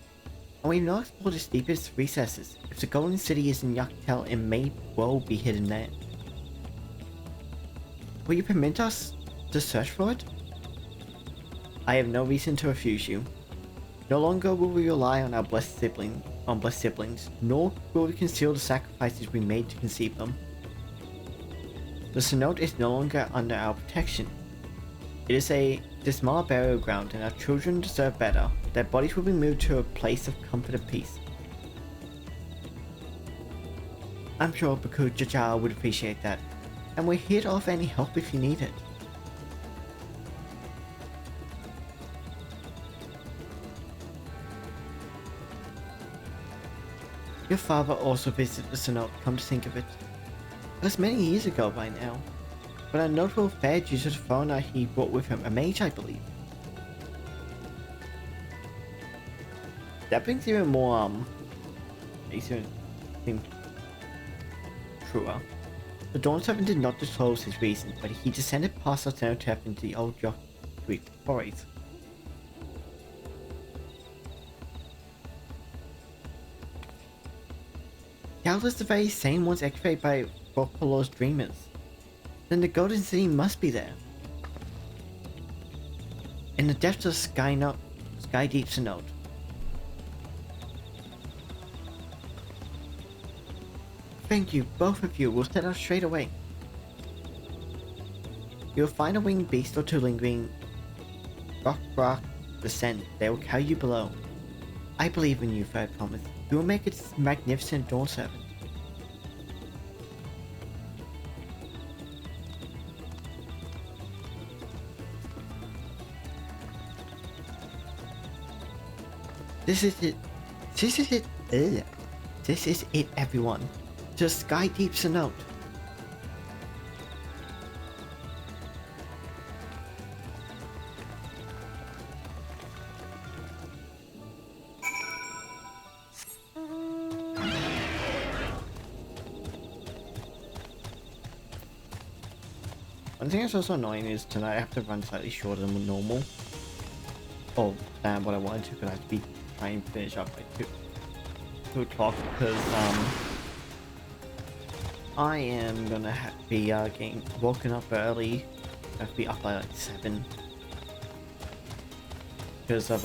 and we've not explored its deepest recesses. If the Golden City is in Yaktel, it may well be hidden there. Will you permit us to search for it? I have no reason to refuse you. No longer will we rely on our blessed siblings, nor will we conceal the sacrifices we made to conceive them. The cenote is no longer under our protection. It is a dismal burial ground, and our children deserve better. Their bodies will be moved to a place of comfort and peace. I'm sure Baku Jajal would appreciate that, and we're here to offer any help if you need it. Your father also visited the cenote, come to think of it. It was many years ago by now, but a notable affair due to the foreigner he brought with him, a mage I believe. That brings even more, truer. The Dawntrail did not disclose his reasons, but he descended past the cenotaph into the old Greek quarries. Doubtless the very same ones excavated by Rockpolo's dreamers. Then the Golden City must be there. In the depths of Sky Deep Cenote. Thank you, both of you. We'll set out straight away. You'll find a winged beast or two lingering rock descent. They will carry you below. I believe in you, I promise. You will make a magnificent dawn servant. This is it. This is it. This is it, everyone. To Sky Deep Cenote. One thing that's also annoying is tonight I have to run slightly shorter than normal. Oh, damn, what I wanted to, because I have to be trying to finish up by 2 o'clock, because I am gonna be getting woken up early. I have to be up by like 7 because of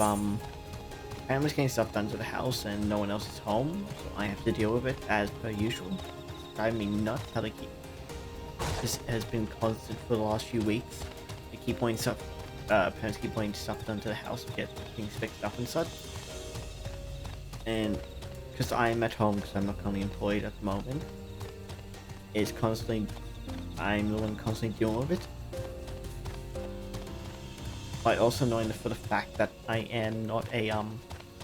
family's getting stuff done to the house and no one else is home, so I have to deal with it as per usual. It's driving me nuts how they keep. This has been constant for the last few weeks. They keep pointing stuff. Parents keep pointing stuff done to the house to get things fixed up and such. And because I'm at home, because I'm not currently employed at the moment, it's constantly, I'm the one constantly dealing with it. But also knowing for the fact that I am not a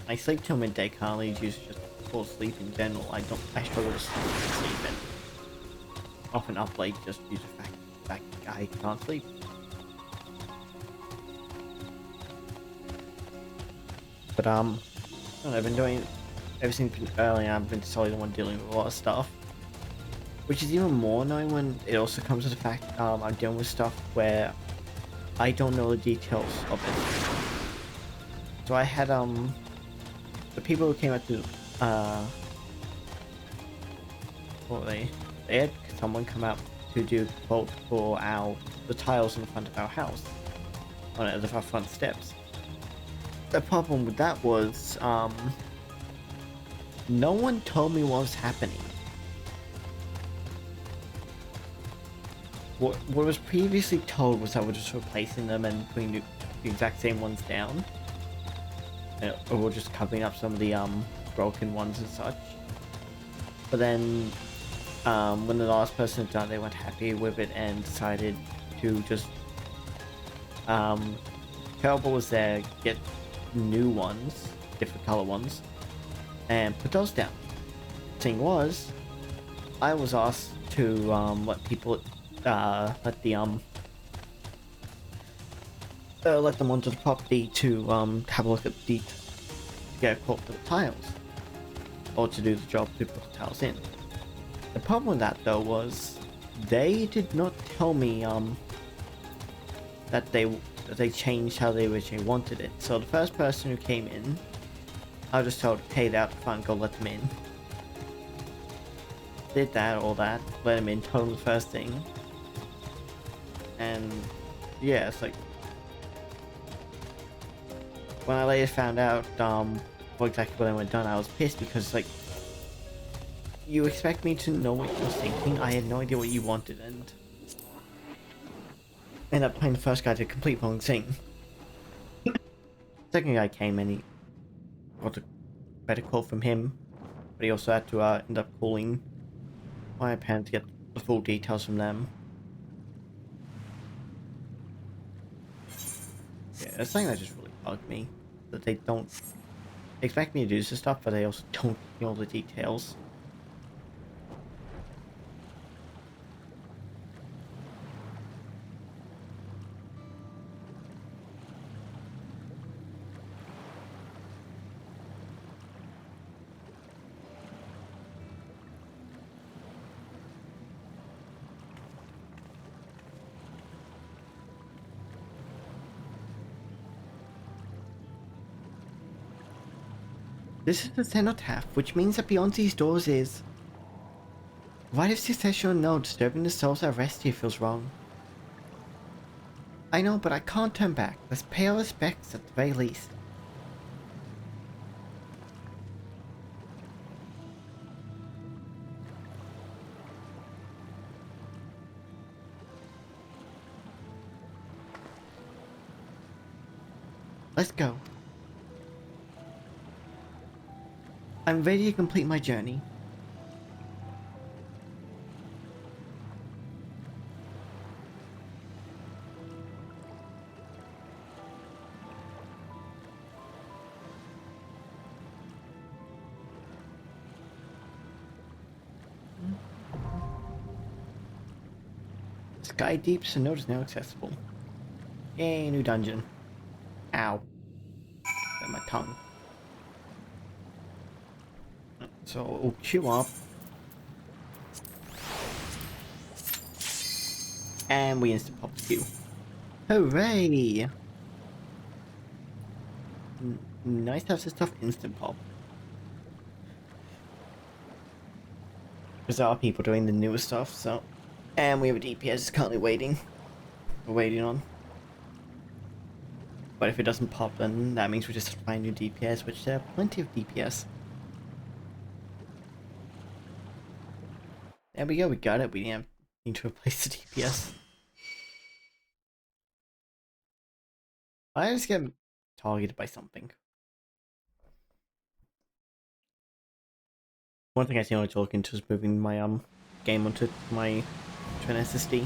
I sleep till midday currently due to just full sleep in general. I struggle to sleep and often up late just due to the fact I can't sleep. But I don't know, I've been doing everything early. I've been solely the one dealing with a lot of stuff, which is even more annoying when it also comes to the fact I'm dealing with stuff where I don't know the details of it. So I had the people who came out to what were they had someone come out to do quote for the tiles in the front of our house on our front steps. The problem with that was no one told me what was happening. What was previously told was that we're just replacing them and putting the exact same ones down, or we're just covering up some of the broken ones and such. But then when the last person had done, they weren't happy with it and decided to just Terrible was there, get new ones, different color ones, and put those down. Thing was, I was asked to let people let them onto the property to have a look at the get a quote for the tiles, or to do the job to put the tiles in. The problem with that though was they did not tell me that they changed how they originally wanted it. So the first person who came in, I was just told, hey, they're out the front, go let them in. Did that, all that, let them in, told them the first thing. And yeah, it's like when I later found out what exactly what I went done, I was pissed because like, you expect me to know what you're thinking? I had no idea what you wanted, and ended up playing the first guy to complete wrong thing. Second guy came and he got a better quote from him, but he also had to end up calling my parents to get the full details from them. Yeah, it's something that just really bugged me, that they don't expect me to do this stuff, but they also don't know the details. This is the cenotaph, which means that beyond these doors is... Right of succession or no, disturbing the souls at rest here feels wrong. I know, but I can't turn back. Let's pay our respects at the very least. Let's go. I'm ready to complete my journey. Sky deep, so note is now accessible. Yay, new dungeon. Ow. Got my tongue. So we'll chew up. And we instant pop the queue. Hooray! Nice to have this stuff instant pop. Because there are people doing the newer stuff, so... And we have a DPS currently waiting. We're waiting on. But if it doesn't pop, then that means we just have to find new DPS, which there are plenty of DPS. There we go, we got it. We didn't need to replace the DPS. I just get targeted by something. One thing I see when I talk into is moving my game onto my twin SSD.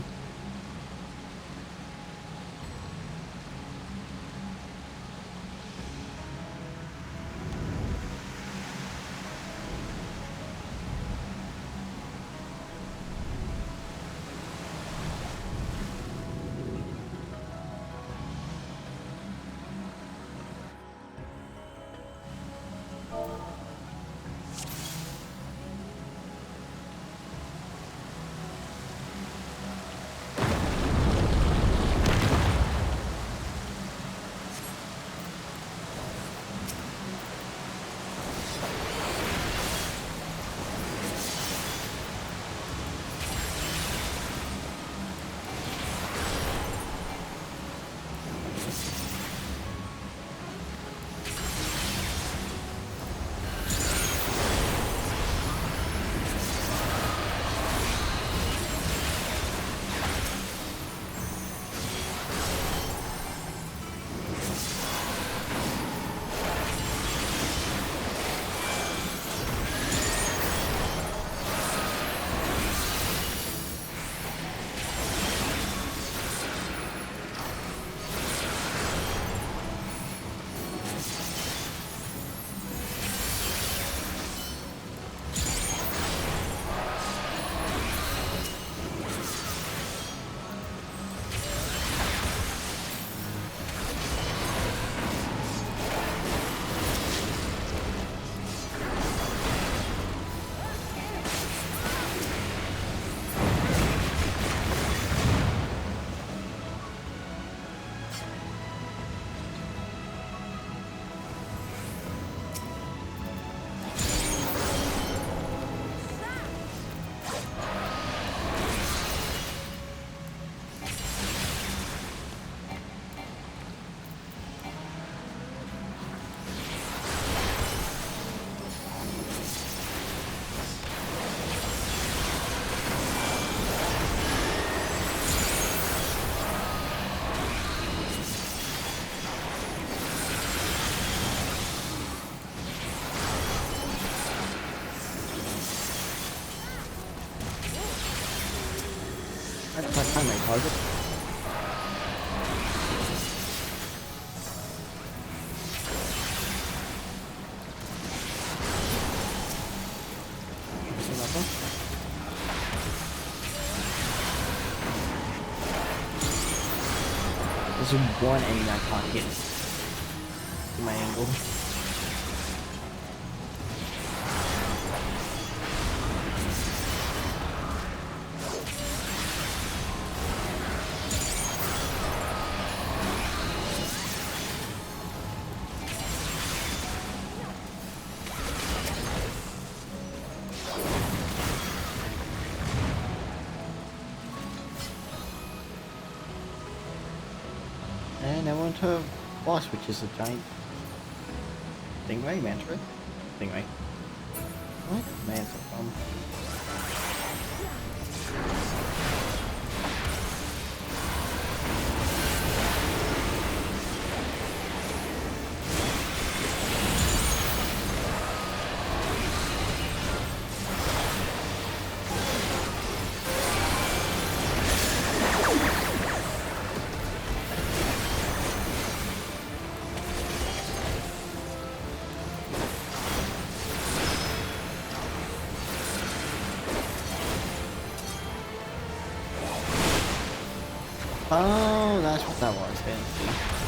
That's my primary target. There's one enemy I can't hit. In my angle. And I want to boss, which is a giant stingray, mantra? Stingray. What? Mantra from? Oh, that's what that was. Fancy.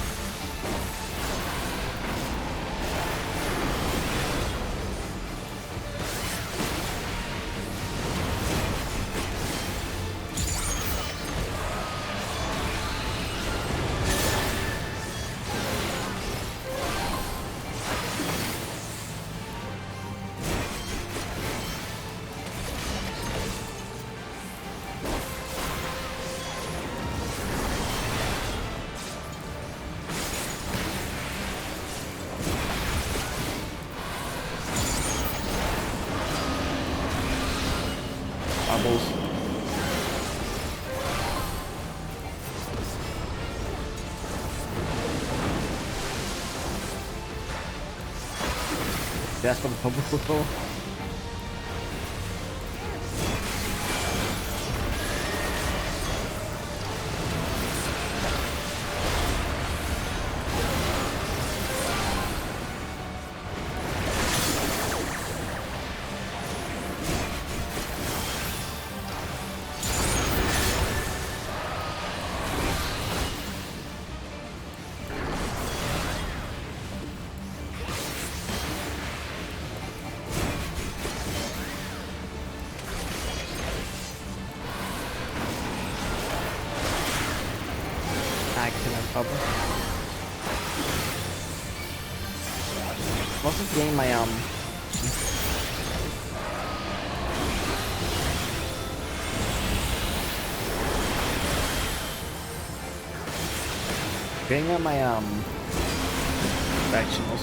Bubbles. That's what the bubbles were for. Bubble. What's this game? My getting on my directionals.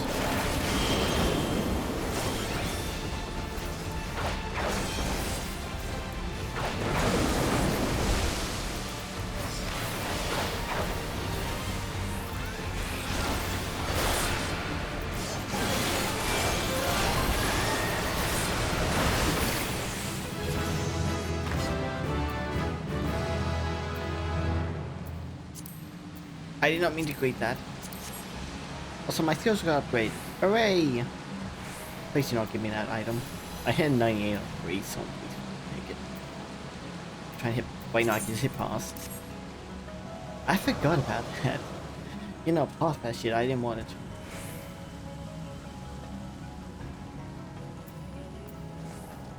I did not mean to create that. Also, my skills got upgraded. Hooray! Please do not give me that item. I had 98 on 3, so please take it. Try and hit. Wait, no, I can just hit past. I forgot about that. You know, past that shit, I didn't want it.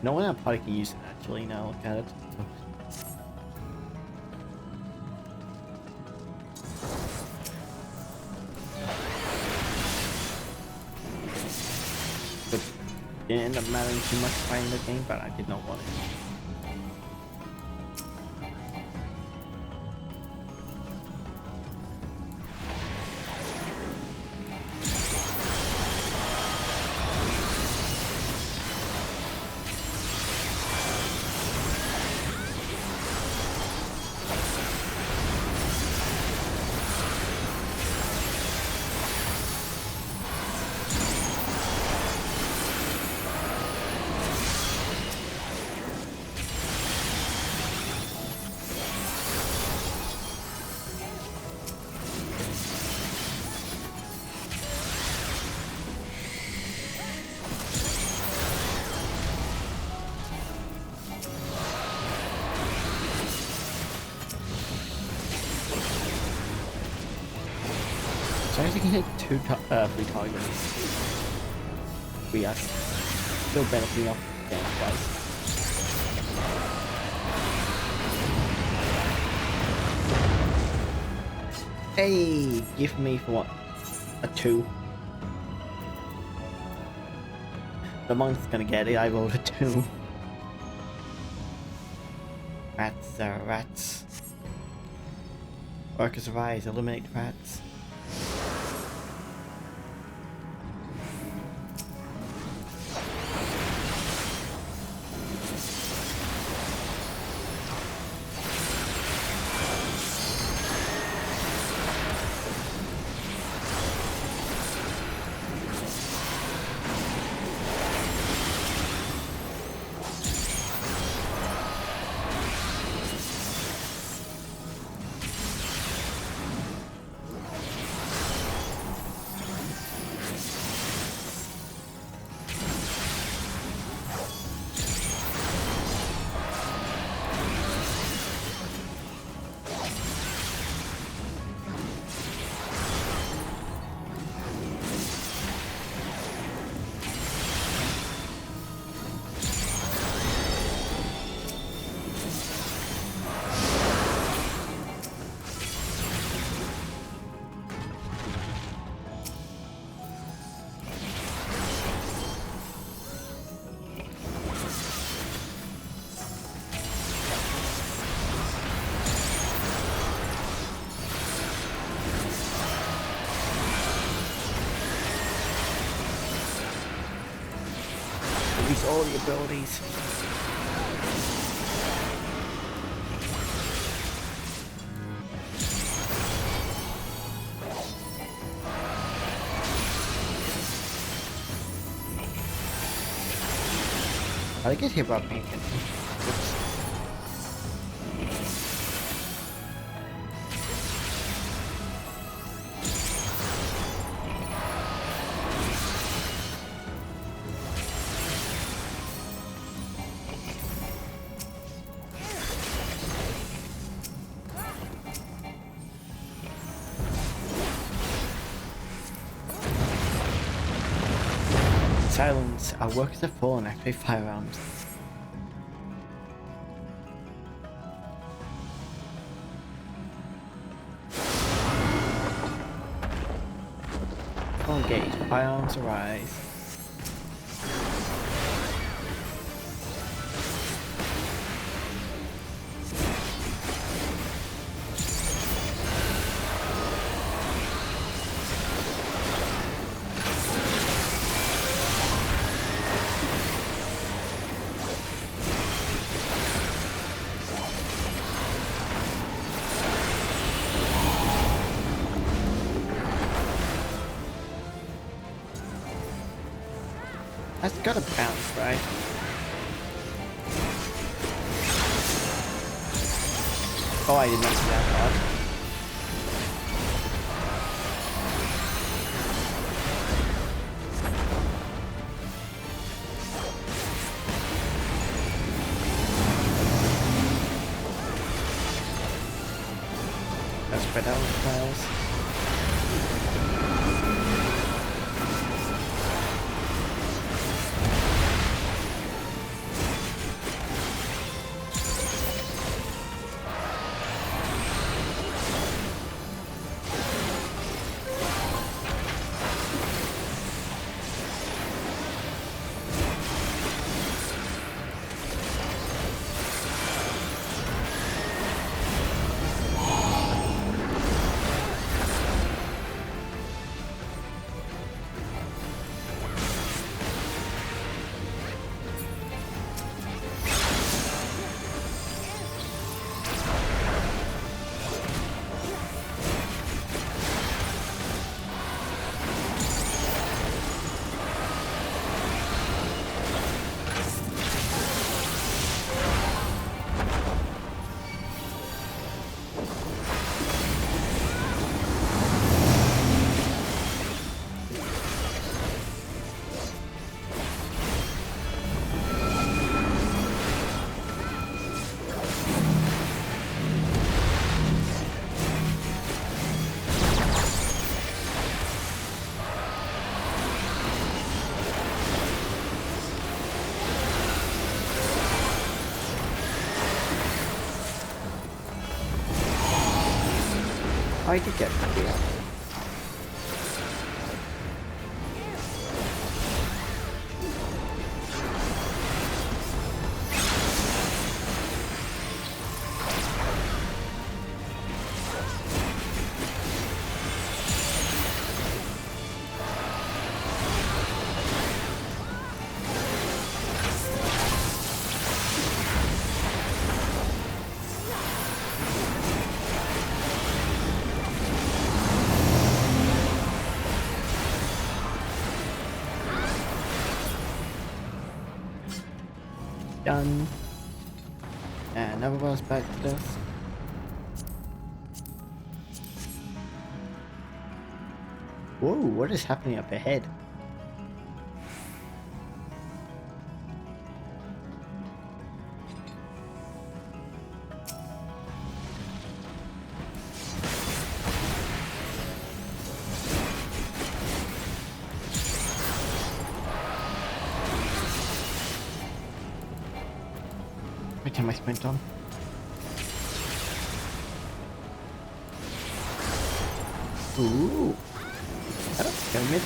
No one in our party can use it, actually, now look at it. Didn't end up mattering too much playing the game, but I did not want it. So as you can hit 3 targets. We are still benefiting off damage wise. Hey, give me for what? A 2. The monk's gonna get it. I rolled a 2. Rats are rats. Workers arise, eliminate rats. Use all the abilities. I get hit by paying attention. Oops. Silence. Our workers have fallen. Activate firearms. Engage. Firearms arise. That's gotta bounce, right? Oh, I did not see that part. Let's spread out the tiles. I did get that. Done. And another one's back to this. Whoa, what is happening up ahead? Wait till my sprint on. Ooh. Oh, go mid.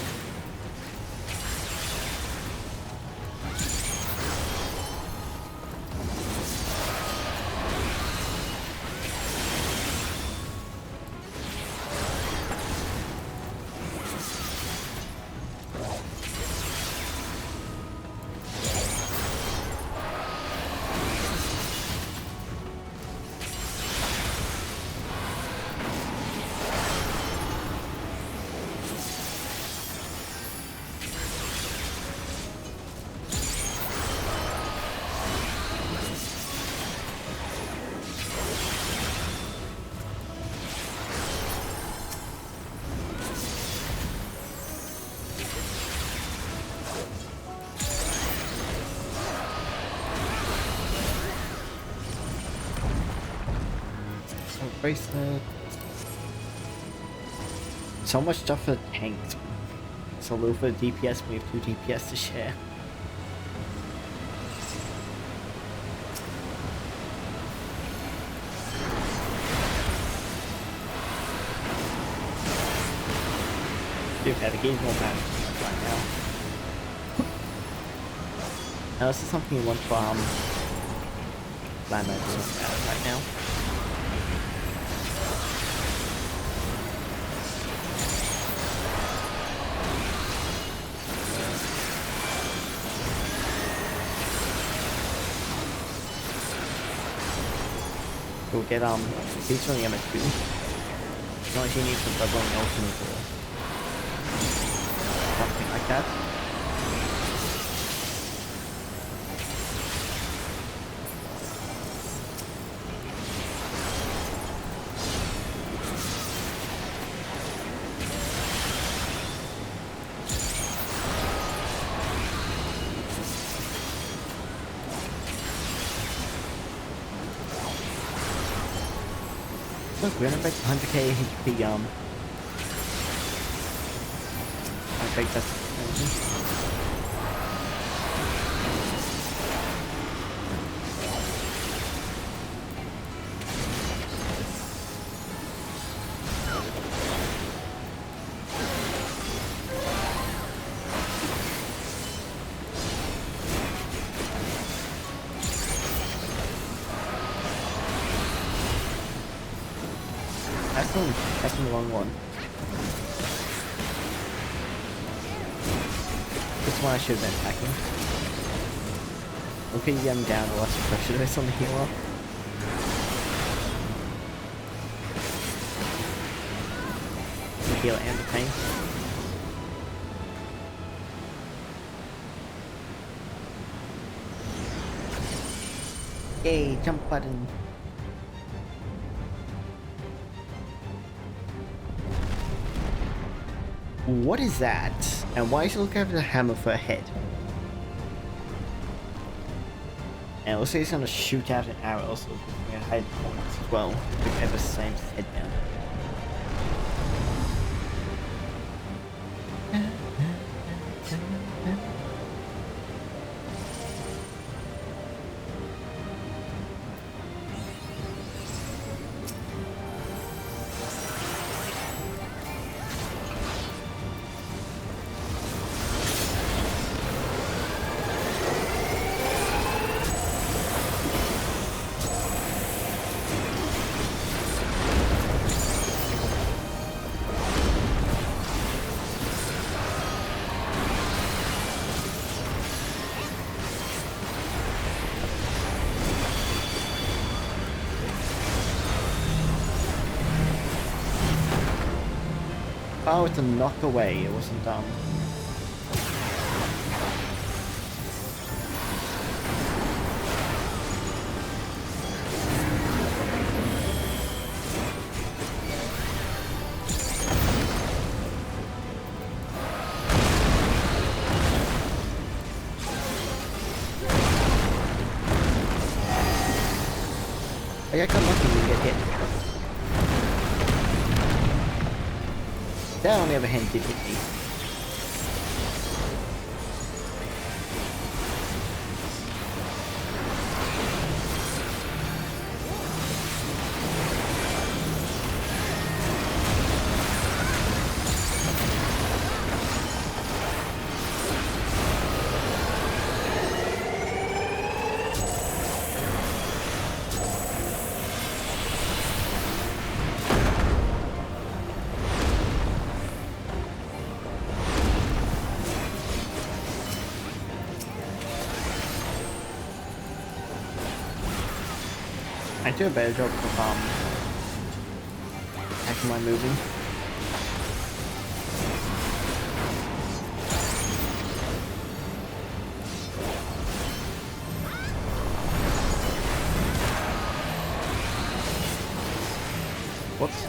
Bracelet. So much stuff for the tanks. So little for the DPS, we have 2 DPS to share. Dude, the game's more bad right now. Now this is something you want for land right now. We'll get feature on the MSQ. Not actually need some doubling ultimate or something like that. Look, we're gonna break 100k HP, I think that's that's the wrong one. This one I should have been attacking. Okay, I'm down a lot of pressure base on the healer. The heal and the tank. Yay, jump button. What is that? And why is it looking over the hammer for a head? And it looks like he's gonna shoot out an arrow, also looking at head points as well. Look at the same head down. Oh, it's a knock away. It wasn't dumb. I got lucky when you get hit. That on the other hand did hit me. I do a better job of attacking my moving. Whoops.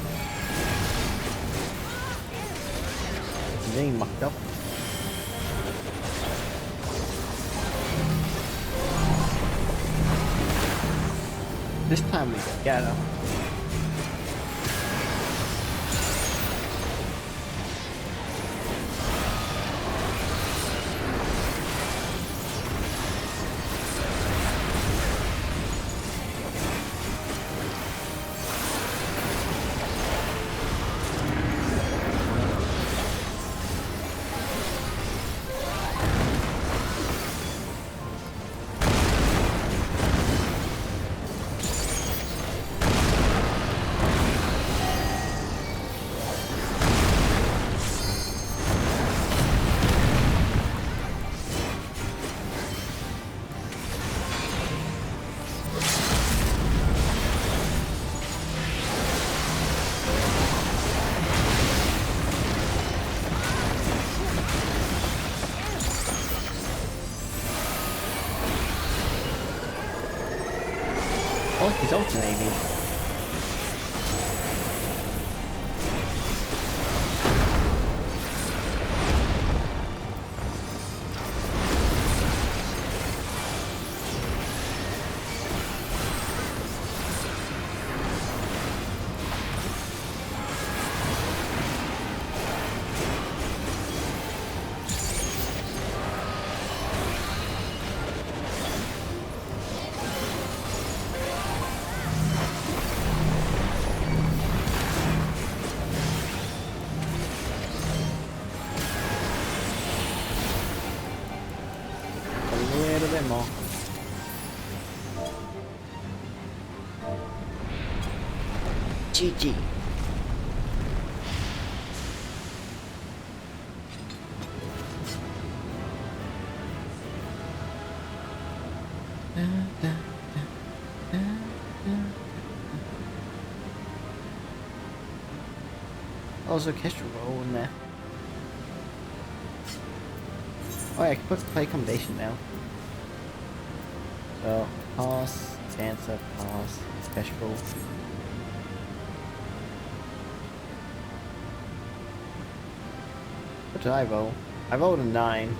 I'm getting mucked up. This time we got him. Oh, he's alternating. More. GG. Oh, there's a orchestral roll in there. Oh yeah, I can put the play combination now. So, pass, dancer, pass, special. What did I roll? I rolled a 9.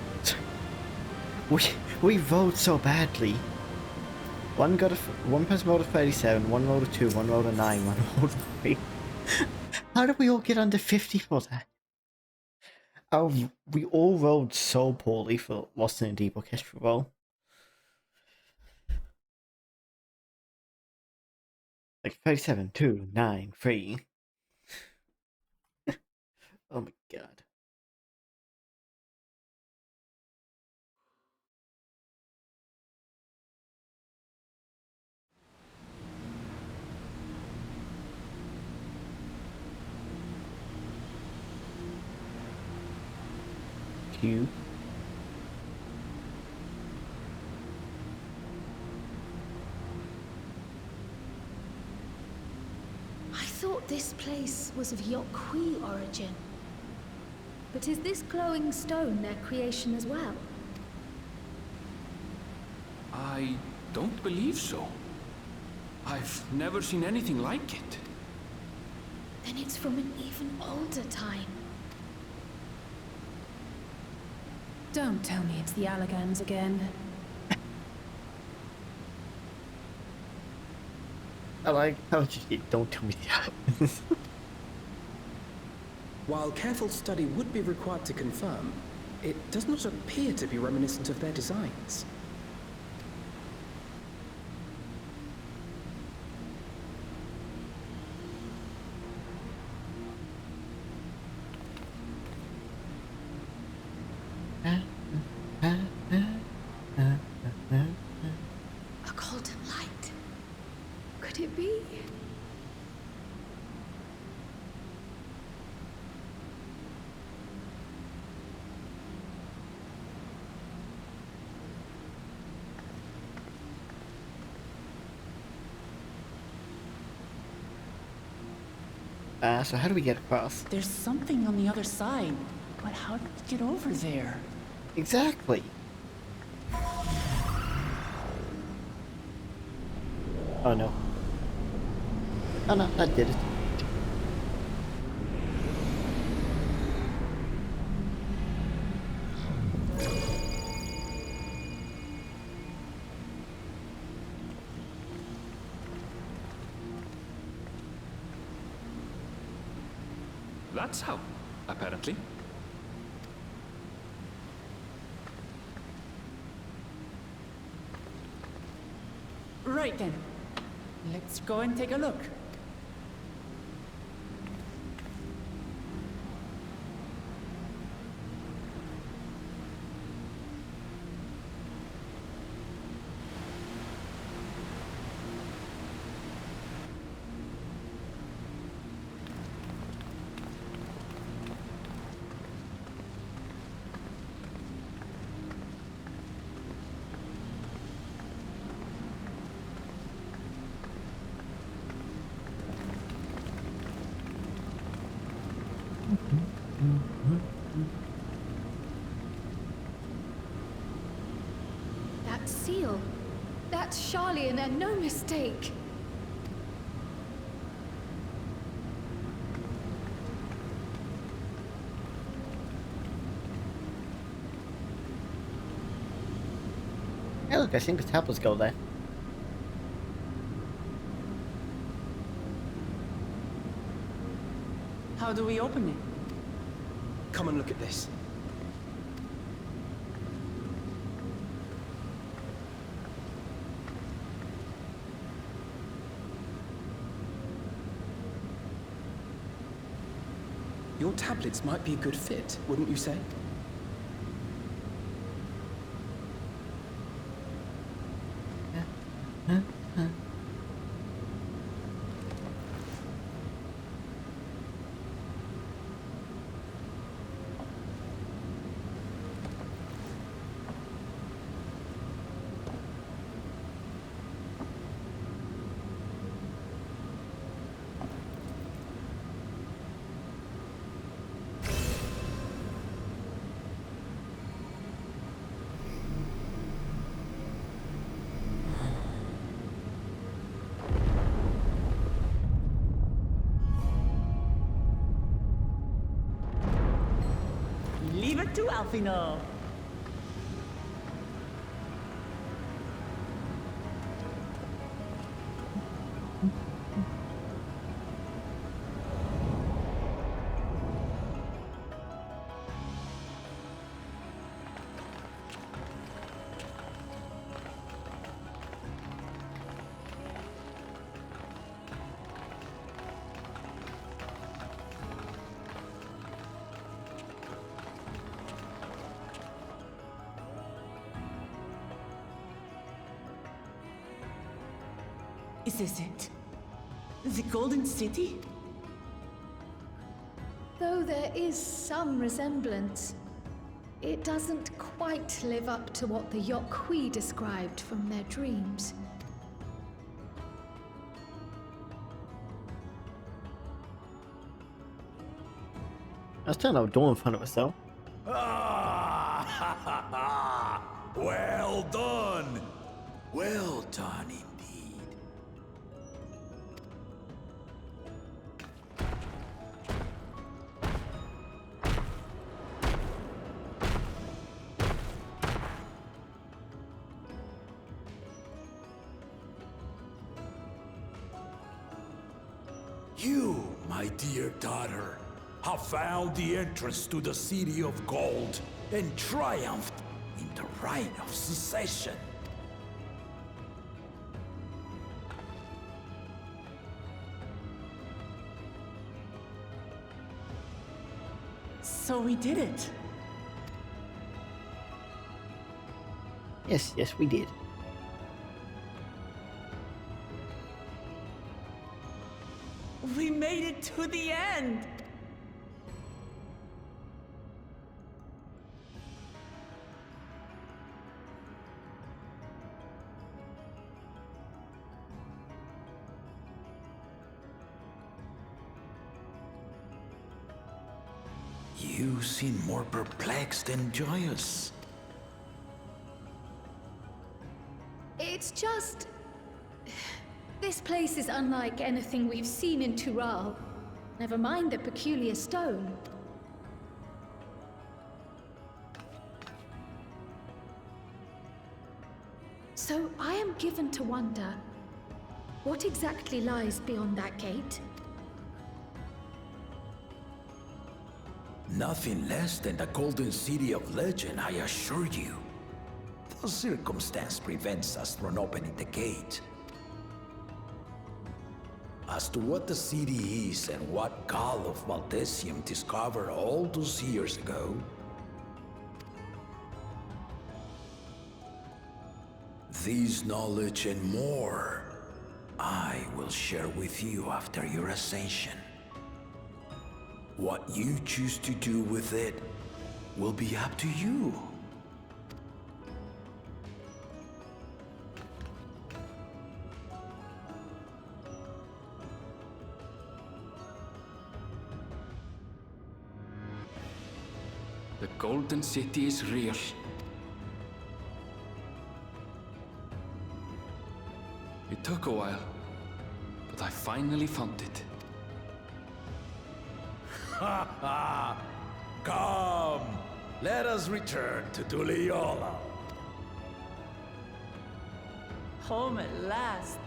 we rolled so badly. One person rolled a 37, one rolled a 2, one rolled a 9, one rolled a 3. How did we all get under 50 for that? Oh, we all rolled so poorly for Lost in a Deep orchestral roll. Like 37, 2, 9, 3. Oh my god. Q. I thought this place was of Yokui origin. But is this glowing stone their creation as well? I don't believe so. I've never seen anything like it. Then it's from an even older time. Don't tell me it's the Allagans again. I like how you don't tell me the While careful study would be required to confirm, it does not appear to be reminiscent of their designs. A golden light. Could it be? So how do we get across? There's something on the other side, but how do we get over there? Exactly. Oh no. Oh no, that did it. That's how, apparently. Right then. Let's go and take a look. That seal. That's Charlian and no mistake. Hey look, I think the tablets go there. How do we open it? Come and look at this. Your tablets might be a good fit, wouldn't you say? Leave it to Alfino. Is this it? The Golden City? Though there is some resemblance, it doesn't quite live up to what the Yokwi described from their dreams. was telling her door in front of herself. Well done! Well done indeed. You, my dear daughter, have found the entrance to the City of Gold and triumphed in the right of succession. So we did it. Yes, we did. We made it to the end. You seem more perplexed than joyous. It's just... This place is unlike anything we've seen in Tural. Never mind the peculiar stone. So I am given to wonder, what exactly lies beyond that gate? Nothing less than the Golden City of Legend, I assure you. No circumstance prevents us from opening the gate. As to what the city is and what Gall of Valdesium discovered all those years ago, this knowledge and more, I will share with you after your ascension. What you choose to do with it will be up to you. The Golden City is real. It took a while, but I finally found it. Ha ha! Come! Let us return to Tuliola. Home at last.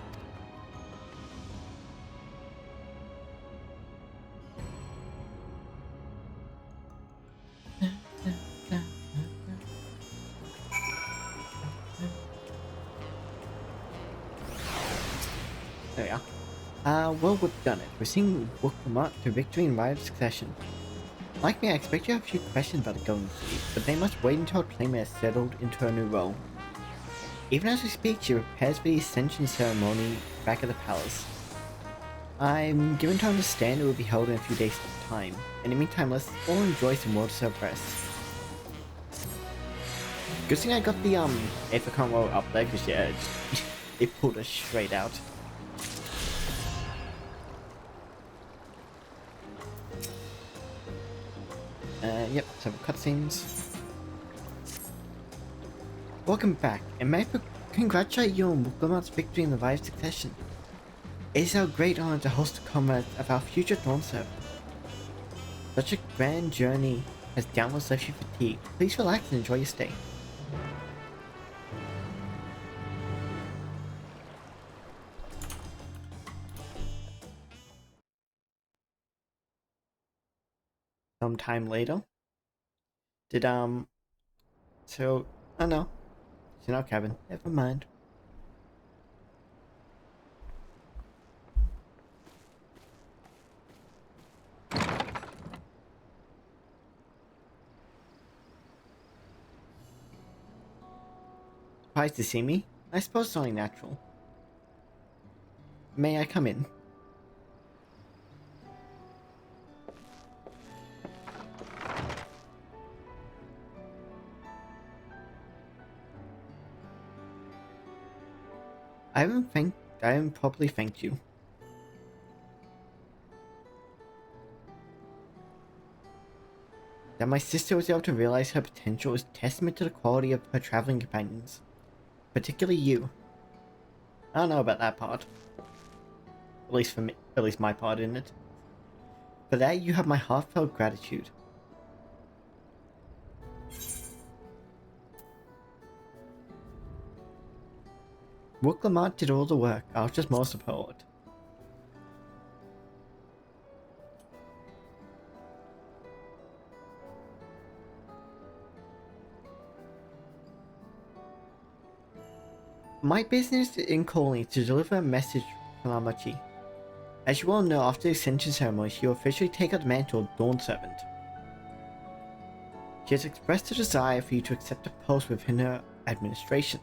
There we are. Well, we've done it. We're seeing Wuklamart to victory in right succession. Like me, I expect you have a few questions about the Golden City, but they must wait until Claymore has settled into her new role. Even as we speak, she prepares for the Ascension ceremony back at the palace. I'm given to understand it will be held in a few days' time. In the meantime, let's all enjoy some well-deserved rest. Good thing I got the Ithacon roll up there, because yeah, it pulled us straight out. Yep, several cutscenes. Welcome back, and may I congratulate you on Wukalamart's victory in the Vive Succession. It is our great honor to host the comrades of our future Dawntrail. Such a grand journey has doubtless left you fatigued. Please relax and enjoy your stay. Sometime later. So, oh no. It's in our cabin. Never mind. Surprised to see me? I suppose it's only natural. May I come in? I haven't properly thanked you. That my sister was able to realize her potential is testament to the quality of her traveling companions. Particularly you. I don't know about that part. At least for me, at least my part in it. For that, you have my heartfelt gratitude. Rook Lamont did all the work, I was just more support. My business in calling is to deliver a message from Amachi. As you all know, after the Ascension ceremony, she will officially take up the mantle of Dawn Servant. She has expressed a desire for you to accept a post within her administration,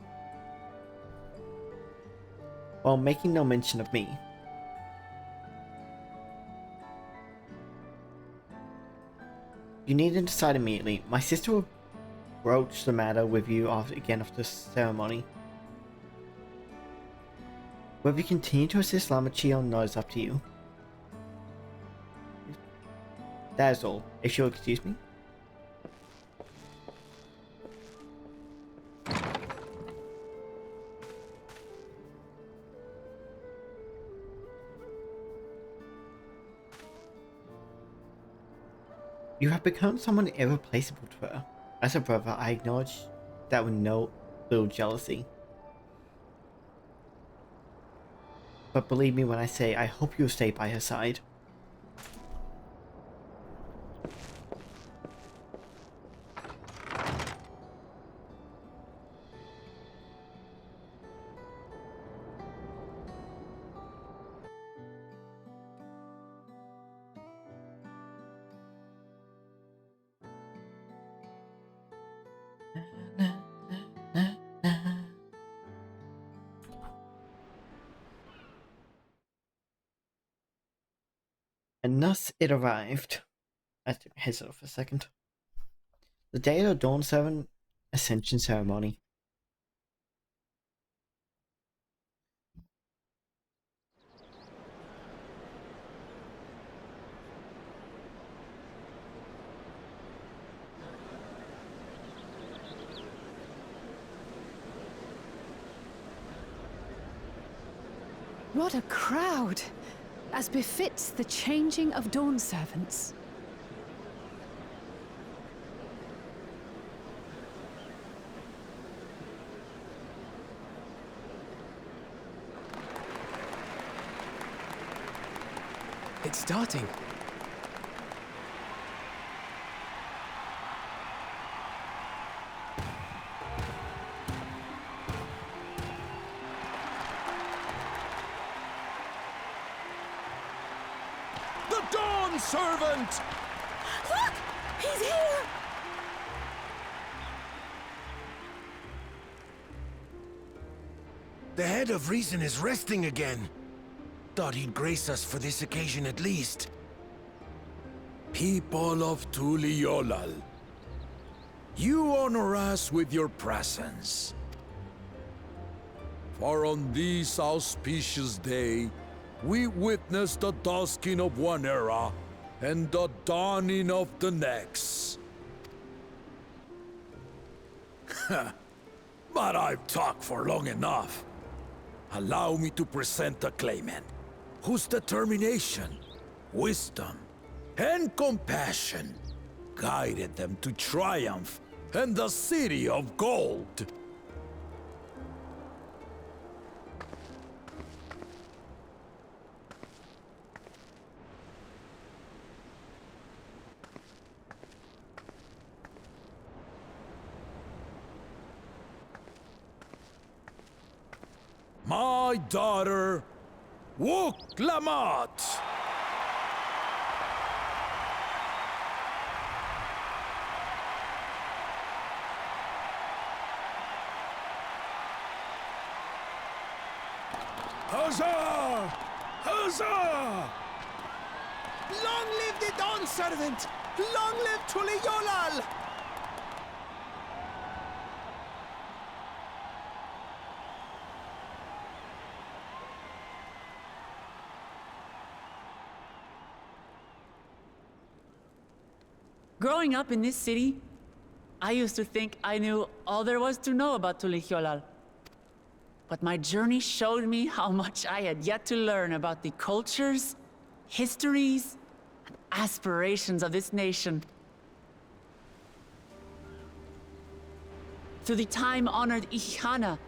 while making no mention of me. You need to decide immediately. My sister will broach the matter with you again after the ceremony. Whether you continue to assist Lamachi or not is up to you. That is all, if you'll excuse me. You have become someone irreplaceable to her. As a brother, I acknowledge that with no little jealousy. But believe me when I say I hope you'll stay by her side. And thus it arrived. I took my head off for a second. The day of the Dawn 7 Ascension ceremony. What a crowd! As befits the changing of Dawn Servants. It's starting. The Dawn Servant! Look! He's here! The head of reason is resting again. Thought he'd grace us for this occasion at least. People of Tuliolal, you honor us with your presence. For on this auspicious day, we witness the dusking of one era and the dawning of the next. But I've talked for long enough. Allow me to present the claimant, whose determination, wisdom, and compassion guided them to triumph and the City of Gold. My daughter, Wook Lamont. Huzzah! Huzzah! Long live the Dawn Servant! Long live Tuliolal! Growing up in this city, I used to think I knew all there was to know about Tulihyolal. But my journey showed me how much I had yet to learn about the cultures, histories, and aspirations of this nation. Through the time-honored Ihana,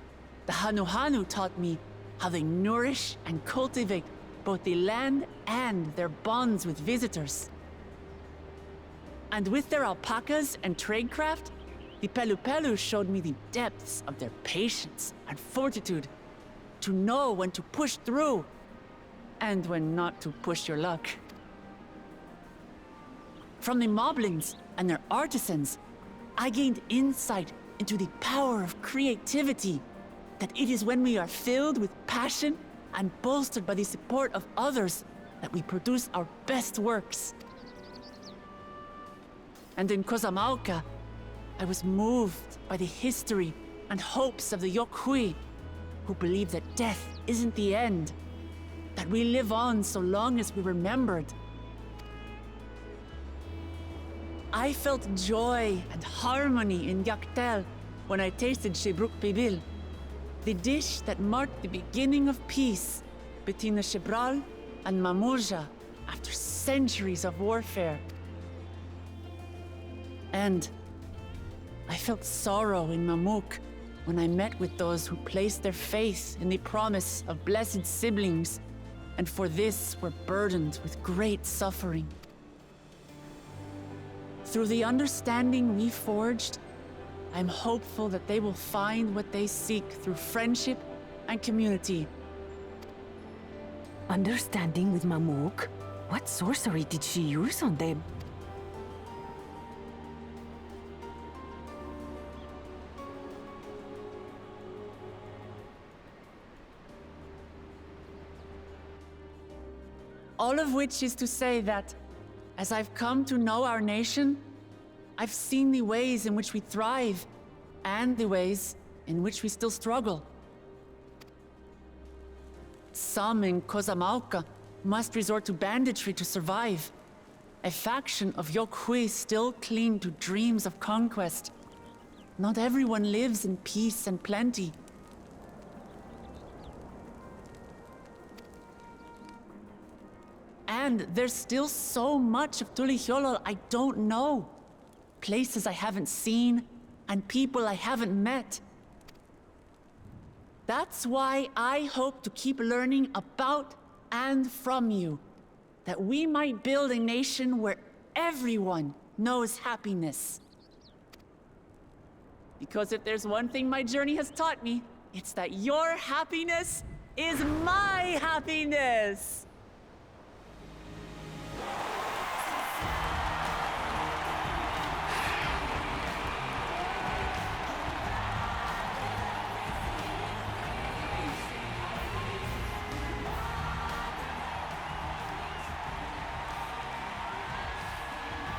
the Hanuhanu taught me how they nourish and cultivate both the land and their bonds with visitors. And with their alpacas and tradecraft, the Pelupelu showed me the depths of their patience and fortitude, to know when to push through and when not to push your luck. From the moblins and their artisans, I gained insight into the power of creativity, that it is when we are filled with passion and bolstered by the support of others that we produce our best works. And in Kozamauka, I was moved by the history and hopes of the Yokhui, who believe that death isn't the end, that we live on so long as we're remembered. I felt joy and harmony in Yaktel when I tasted Shebruk Pibil, the dish that marked the beginning of peace between the Shebral and Mamurja after centuries of warfare. And I felt sorrow in Mamuk when I met with those who placed their faith in the promise of blessed siblings, and for this were burdened with great suffering. Through the understanding we forged, I'm hopeful that they will find what they seek through friendship and community. Understanding with Mamuk? What sorcery did she use on them? All of which is to say that, as I've come to know our nation, I've seen the ways in which we thrive and the ways in which we still struggle. Some in Kozamauka must resort to banditry to survive. A faction of Yokhui still cling to dreams of conquest. Not everyone lives in peace and plenty. And there's still so much of Tulihyolal I don't know. Places I haven't seen, and people I haven't met. That's why I hope to keep learning about and from you, that we might build a nation where everyone knows happiness. Because if there's one thing my journey has taught me, it's that your happiness is my happiness!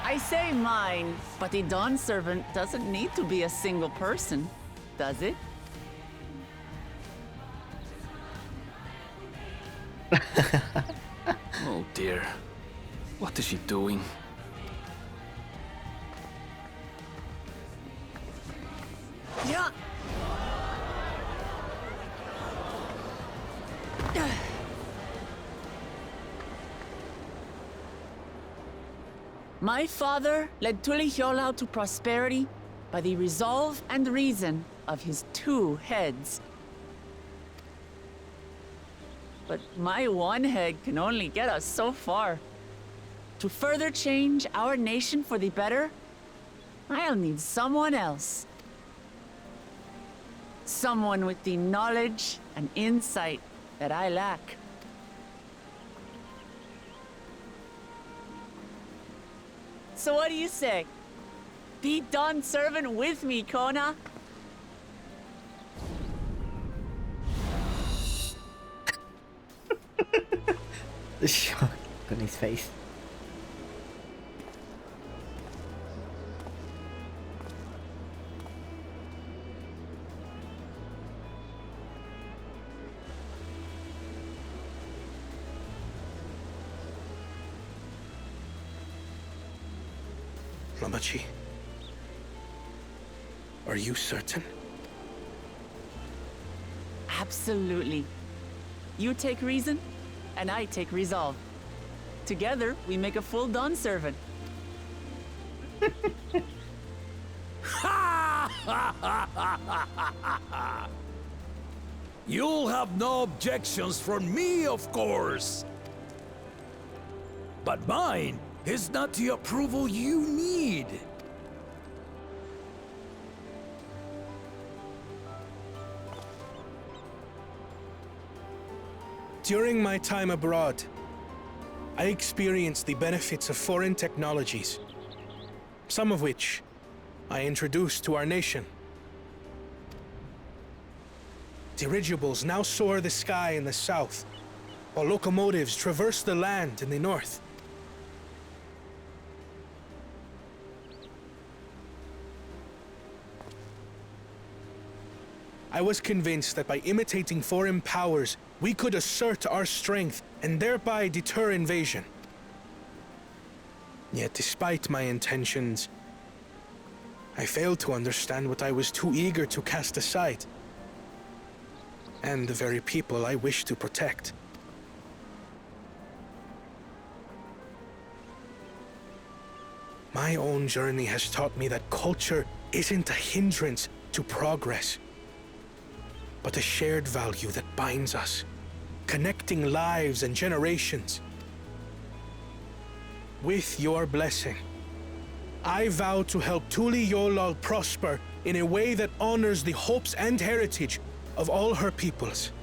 I say mine, but the Dawn Servant doesn't need to be a single person, does it? Oh dear. What is she doing? Yeah. My father led Tulihyolal to prosperity by the resolve and reason of his 2 heads. But my one head can only get us so far. To further change our nation for the better, I'll need someone else. Someone with the knowledge and insight that I lack. So what do you say? Be Dawn Servant with me, Kona? The shock on his face. Lamachi? Are you certain? Absolutely. You take reason, and I take resolve. Together, we make a full Dawn servant. You'll have no objections from me, of course. But mine is not the approval you need. During my time abroad, I experienced the benefits of foreign technologies, some of which I introduced to our nation. Dirigibles now soar the sky in the south, while locomotives traverse the land in the north. I was convinced that by imitating foreign powers, we could assert our strength and thereby deter invasion. Yet despite my intentions, I failed to understand what I was too eager to cast aside, and the very people I wish to protect. My own journey has taught me that culture isn't a hindrance to progress, but a shared value that binds us, connecting lives and generations. With your blessing, I vow to help Tuli Yolal prosper in a way that honors the hopes and heritage of all her peoples.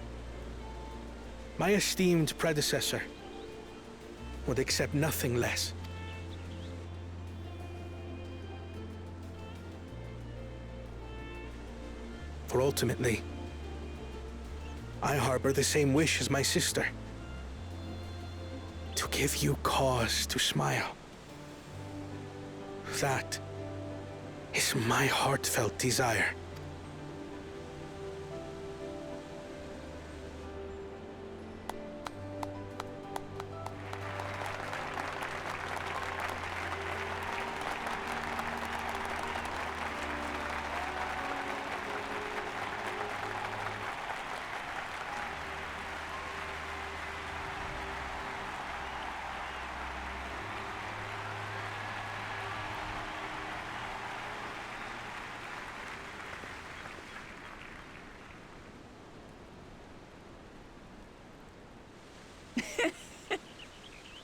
My esteemed predecessor would accept nothing less. For ultimately, I harbor the same wish as my sister. To give you cause to smile. That is my heartfelt desire.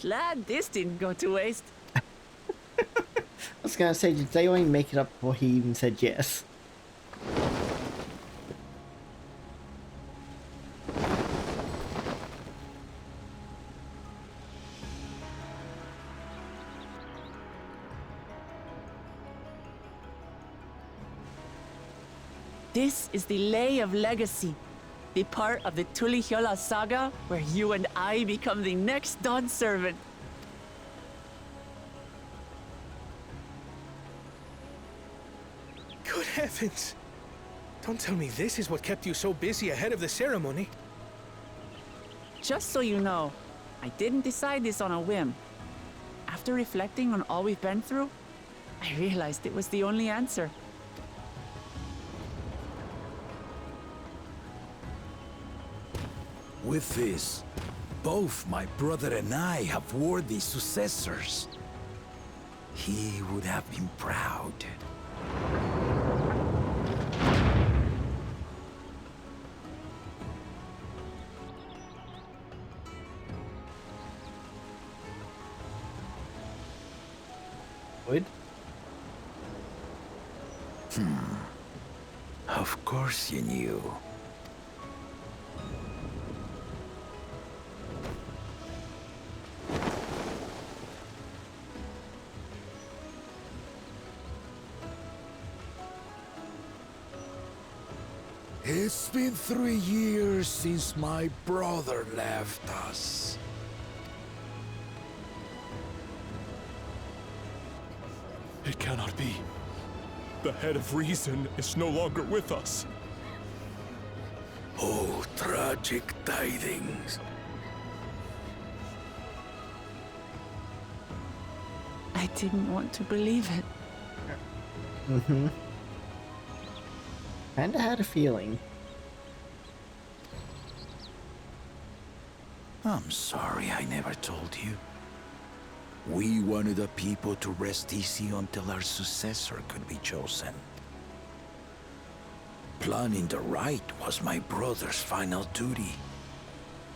Glad this didn't go to waste. I was gonna say, did they only make it up before he even said yes? This is the Lay of Legacy, the part of the Tulihyola saga where you and I become the next Dawn servant. Good heavens! Don't tell me this is what kept you so busy ahead of the ceremony. Just so you know, I didn't decide this on a whim. After reflecting on all we've been through, I realized it was the only answer. With this, both my brother and I have worthy successors. He would have been proud. Would? Of course you knew. It's been 3 years since my brother left us. It cannot be. The head of reason is no longer with us. Oh, tragic tidings. I didn't want to believe it. Mm-hmm. Kinda had a feeling. I'm sorry I never told you. We wanted the people to rest easy until our successor could be chosen. Planning the right was my brother's final duty.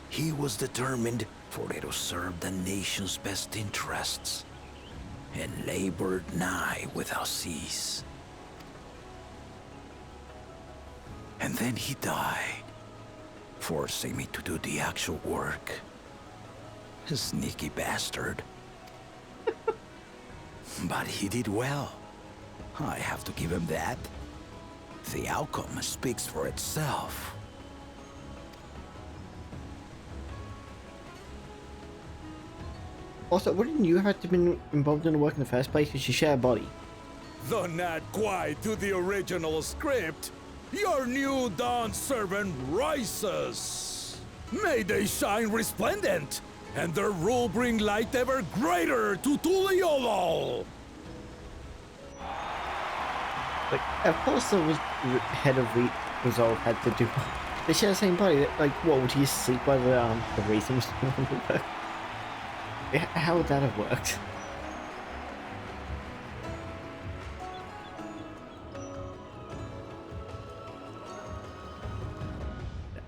He was determined for it to serve the nation's best interests, and labored nigh without cease. And then he died, forcing me to do the actual work. A sneaky bastard. But he did well. I have to give him that. The outcome speaks for itself. Also, wouldn't you have to been involved in the work in the first place because you share a body? Though not quite to the original script, your new dawn servant rises. May they shine resplendent, and their rule bring light ever greater to Tuliolo. Like, of course the head of Resolve had to do. They share the same body. Like, what would he sleep while the racing was doing the work? How would that have worked?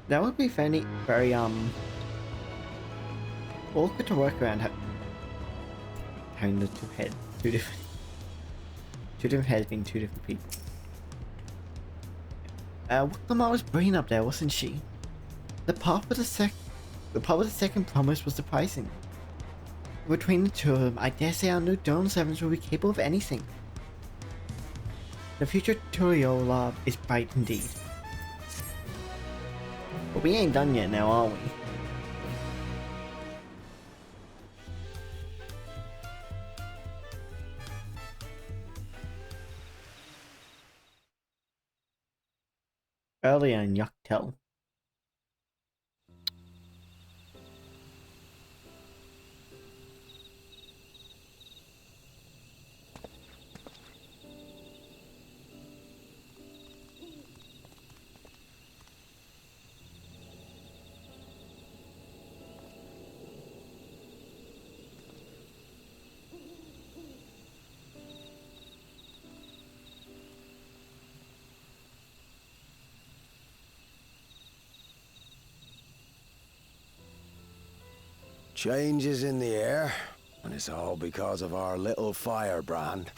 That would be very awkward to work around having the two different heads being two different people. Wilma was brilliant up there, wasn't she? The part with the second promise was surprising. Between the two of them, I dare say our new Dawn Servants will be capable of anything. The future Turiola is bright indeed. But we ain't done yet now, are we? Earlier in Yucktel. Changes in the air, and it's all because of our little firebrand.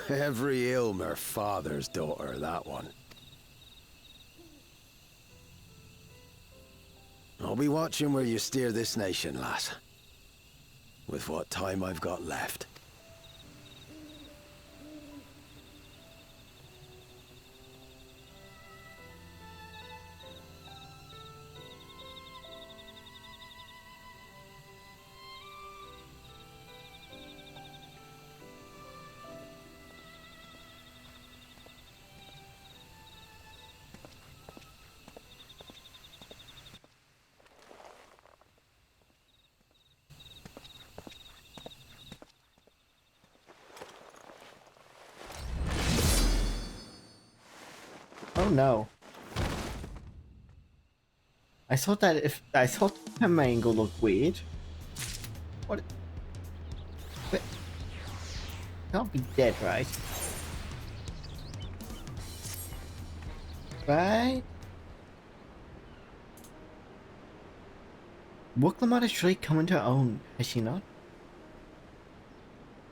Every Ilmer father's daughter, that one. I'll be watching where you steer this nation, lass. With what time I've got left. Oh no. I thought the camera angle looked weird. What? But can't be dead, right? Right? Wooklamata has surely come into her own, has she not?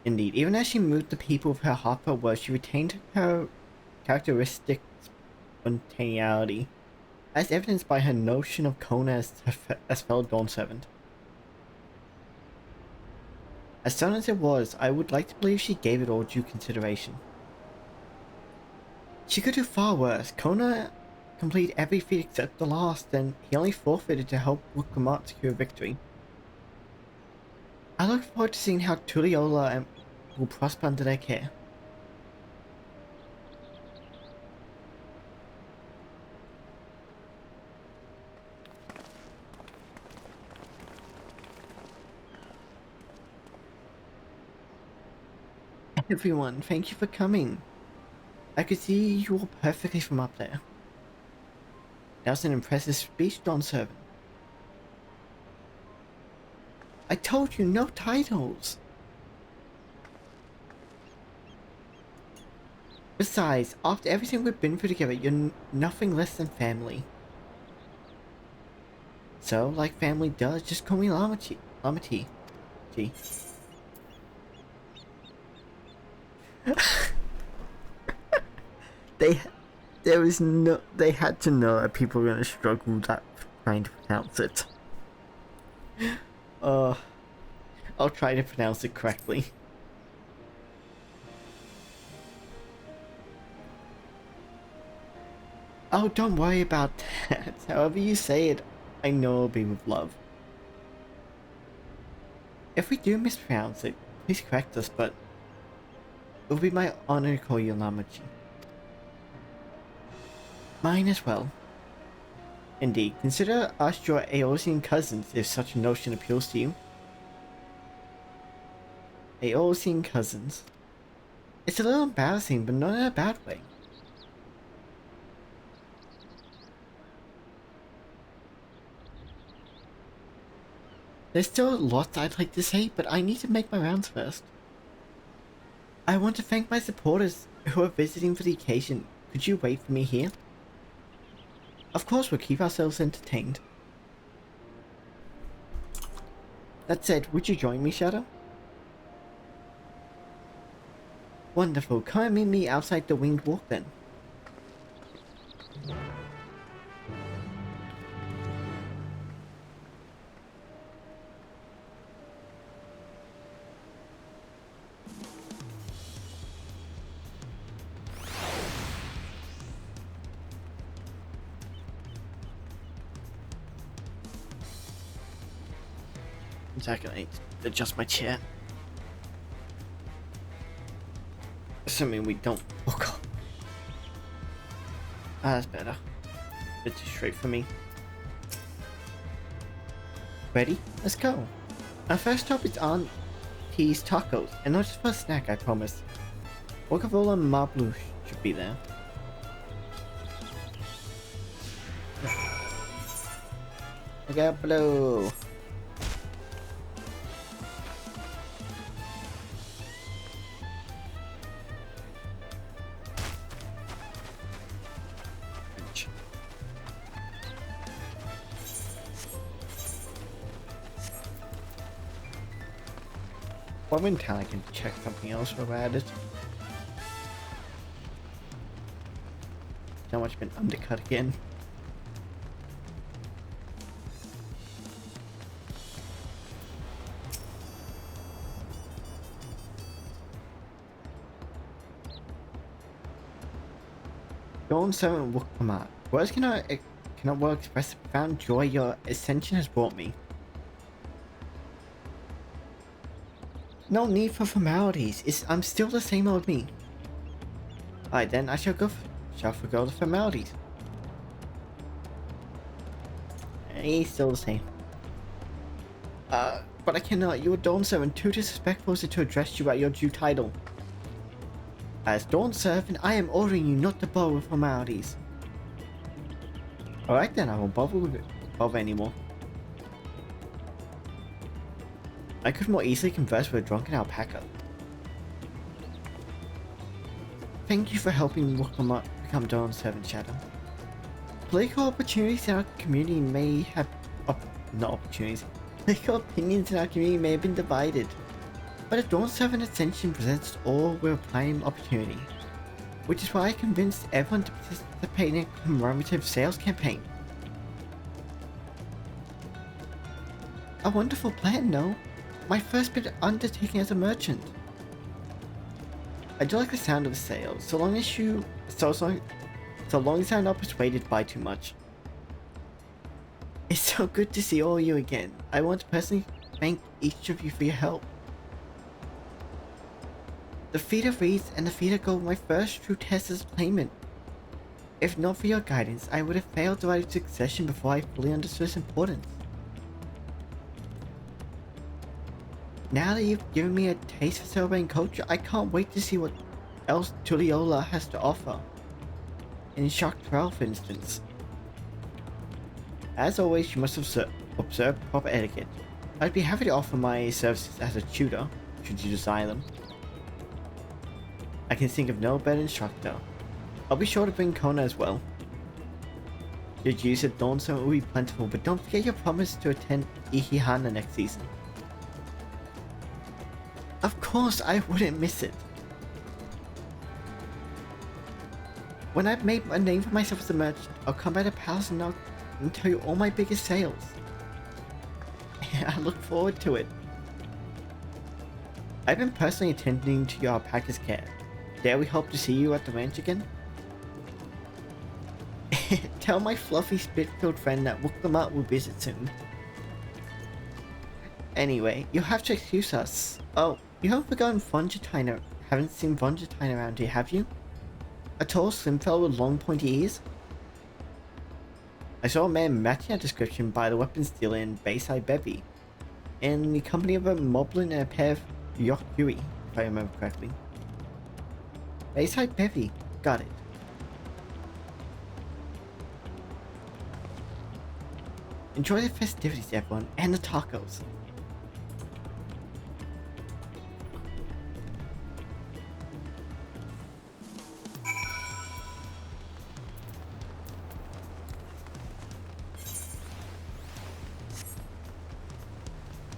Indeed, even as she moved the people of her heartfelt words, she retained her characteristic spontaneity, as evidenced by her notion of Kona as fellow Dawn Servant. As stern as it was, I would like to believe she gave it all due consideration. She could do far worse. Kona completed every feat except the last, and he only forfeited to help Wooklamata secure victory. I look forward to seeing how Tuliyola will prosper under their care. everyone, thank you for coming. I could see you all perfectly from up there. That was an impressive speech, Dawn Servant. I told you, no titles! Besides, after everything we've been through together, you're nothing less than family. So, like family does, just call me Lamati. Lamati. Gee. They had to know that people were gonna struggle that trying to pronounce it. I'll try to pronounce it correctly. Oh, don't worry about that. However you say it, I know it'll be with love. If we do mispronounce it, please correct us, but it will be my honor to call you Lamachi. Mine as well. Indeed, consider us your Aeolian cousins if such a notion appeals to you. Aeolian cousins. It's a little embarrassing, but not in a bad way. There's still lots I'd like to say, but I need to make my rounds first. I want to thank my supporters who are visiting for the occasion. Could you wait for me here? Of course, we'll keep ourselves entertained. That said, would you join me, Shadow? Wonderful. Come and meet me outside the Winged Walk then. One second, I need to adjust my chair. Assuming we don't walk up. Ah, that's better. A bit too straight for me. Ready? Let's go. Our first stop is Auntie's Tacos, and not just for a snack, I promise. Guacamole and Marblouche should be there. I got blue. While I'm in town, I can check something else while we're at it. How much been undercut again? Dawn 7 will come out. Words cannot well express the profound joy your ascension has brought me. No need for formalities. I'm still the same old me. Alright then, I shall forgo the formalities. He's still the same. But I cannot. You are Dawn Servant. Too disrespectful is it to address you at your due title. As Dawn Servant, I am ordering you not to bother with formalities. Alright then, I won't bother anymore. I could more easily converse with a drunken alpaca. Thank you for helping me become Dawn Servant, Shadow. Political opportunities in our community may have... not opportunities. Political opinions in our community may have been divided. But a Dawn Servant Ascension presents all with a prime opportunity. Which is why I convinced everyone to participate in a commemorative sales campaign. A wonderful plan, no? My first bit of undertaking as a merchant. I do like the sound of sales, so long as I'm not persuaded by too much. It's so good to see all of you again. I want to personally thank each of you for your help. The feat of Reeds and the feat of Gold were my first true test as payment. If not for your guidance, I would have failed to ride with succession before I fully understood its importance. Now that you've given me a taste for celebrating culture, I can't wait to see what else Tulliola has to offer. In Shocktrail, for instance. As always, you must observe proper etiquette. I'd be happy to offer my services as a tutor, should you desire them. I can think of no better instructor. I'll be sure to bring Kona as well. Your use at Dawn Summit will be plentiful, but don't forget your promise to attend Ihihana next season. Of course, I wouldn't miss it. When I've made a name for myself as a merchant, I'll come by the palace and tell you all my biggest sales. I look forward to it. I've been personally attending to your alpaca's care. Dare we hope to see you at the ranch again? Tell my fluffy spit-filled friend that Wooklamat will visit soon. Anyway, you'll have to excuse us. Oh, you haven't forgotten Vonjatine. Haven't seen Vonjatine around here, have you? A tall, slim fellow with long, pointy ears? I saw a man matching that description by the weapons dealer in Bayside Bevy, in the company of a moblin and a pair of Yokyuri, if I remember correctly. Bayside Bevy, got it. Enjoy the festivities, everyone, and the tacos.